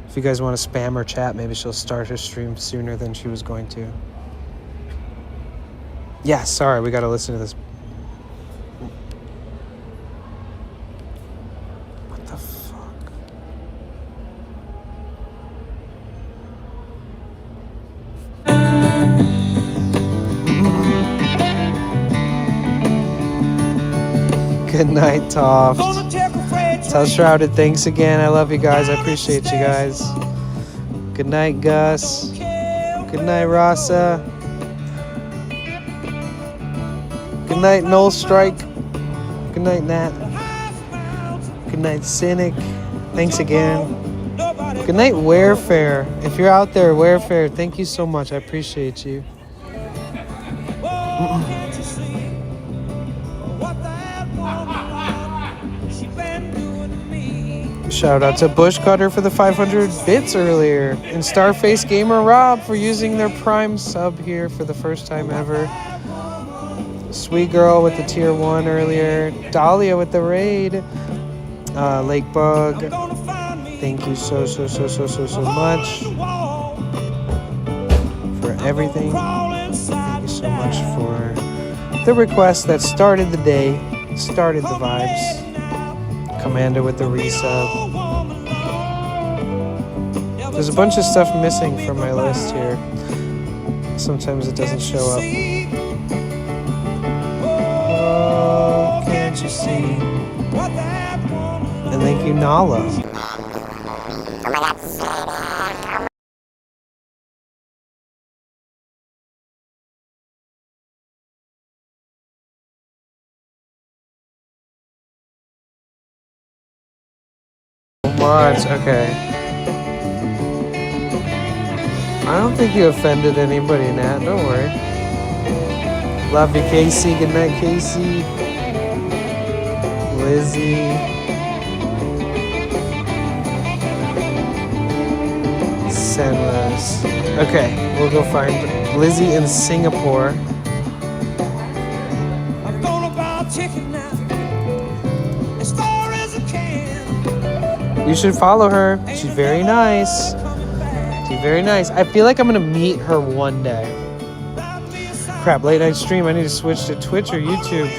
if you guys want to spam her chat, maybe she'll start her stream sooner than she was going to. Yeah, sorry, we got to listen to this. What the fuck? Good night, Toft. Tell Shrouded thanks again. I love you guys. I appreciate you guys. Good night, Gus. Good night, Rasa. Good night, Noel Strike. Good night, Nat. Good night, Cynic. Thanks again. Good night, Warefair. If you're out there, Warefair, thank you so much. I appreciate you. Shout out to Bush Cutter for the 500 bits earlier. And Starface Gamer Rob for using their Prime sub here for the first time ever. Sweet Girl with the tier 1 earlier. Dahlia with the raid. Lakebug. Thank you so much for everything. Thank you so much for the request that started the day, started the vibes. Commander with the resub. There's a bunch of stuff missing from my list here. Sometimes it doesn't show up. Oh, can't you see? And thank you, Nala. Much. Okay. I don't think you offended anybody, Nat. Don't worry. Love you, Casey. Good night, Casey. Lizzie. Senras. Okay, we'll go find Lizzie in Singapore. You should follow her. She's very nice. She's very nice. I feel like I'm gonna meet her one day. Crap, late night stream. I need to switch to Twitch or YouTube.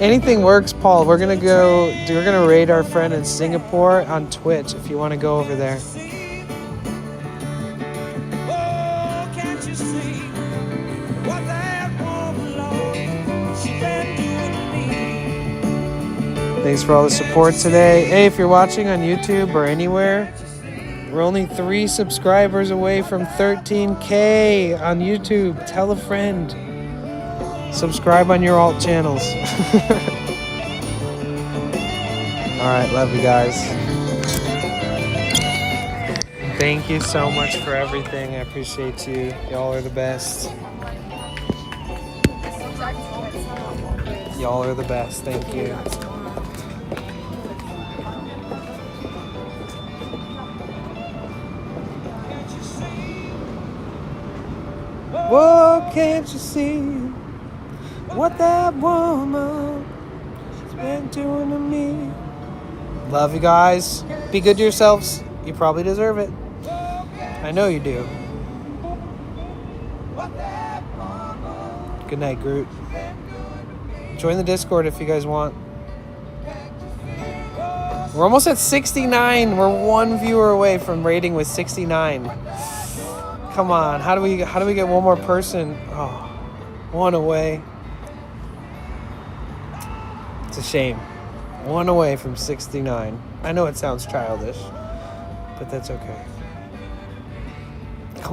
Anything works, Paul. We're gonna raid our friend in Singapore on Twitch if you want to go over there. Thanks for all the support today. Hey, if you're watching on YouTube or anywhere, we're only 3 subscribers away from 13K on YouTube. Tell a friend. Subscribe on your alt channels. All right, love you guys. Thank you so much for everything. I appreciate you. Y'all are the best. Y'all are the best. Thank you. Whoa, can't you see what that woman has been doing to me? Love you guys. Be good to yourselves. You probably deserve it. I know you do. Good night, Groot. Join the Discord if you guys want. We're almost at 69. We're 1 viewer away from rating with 69. Come on, how do we get one more person? Oh, 1 away. It's a shame. 1 away from 69. I know it sounds childish, but that's okay.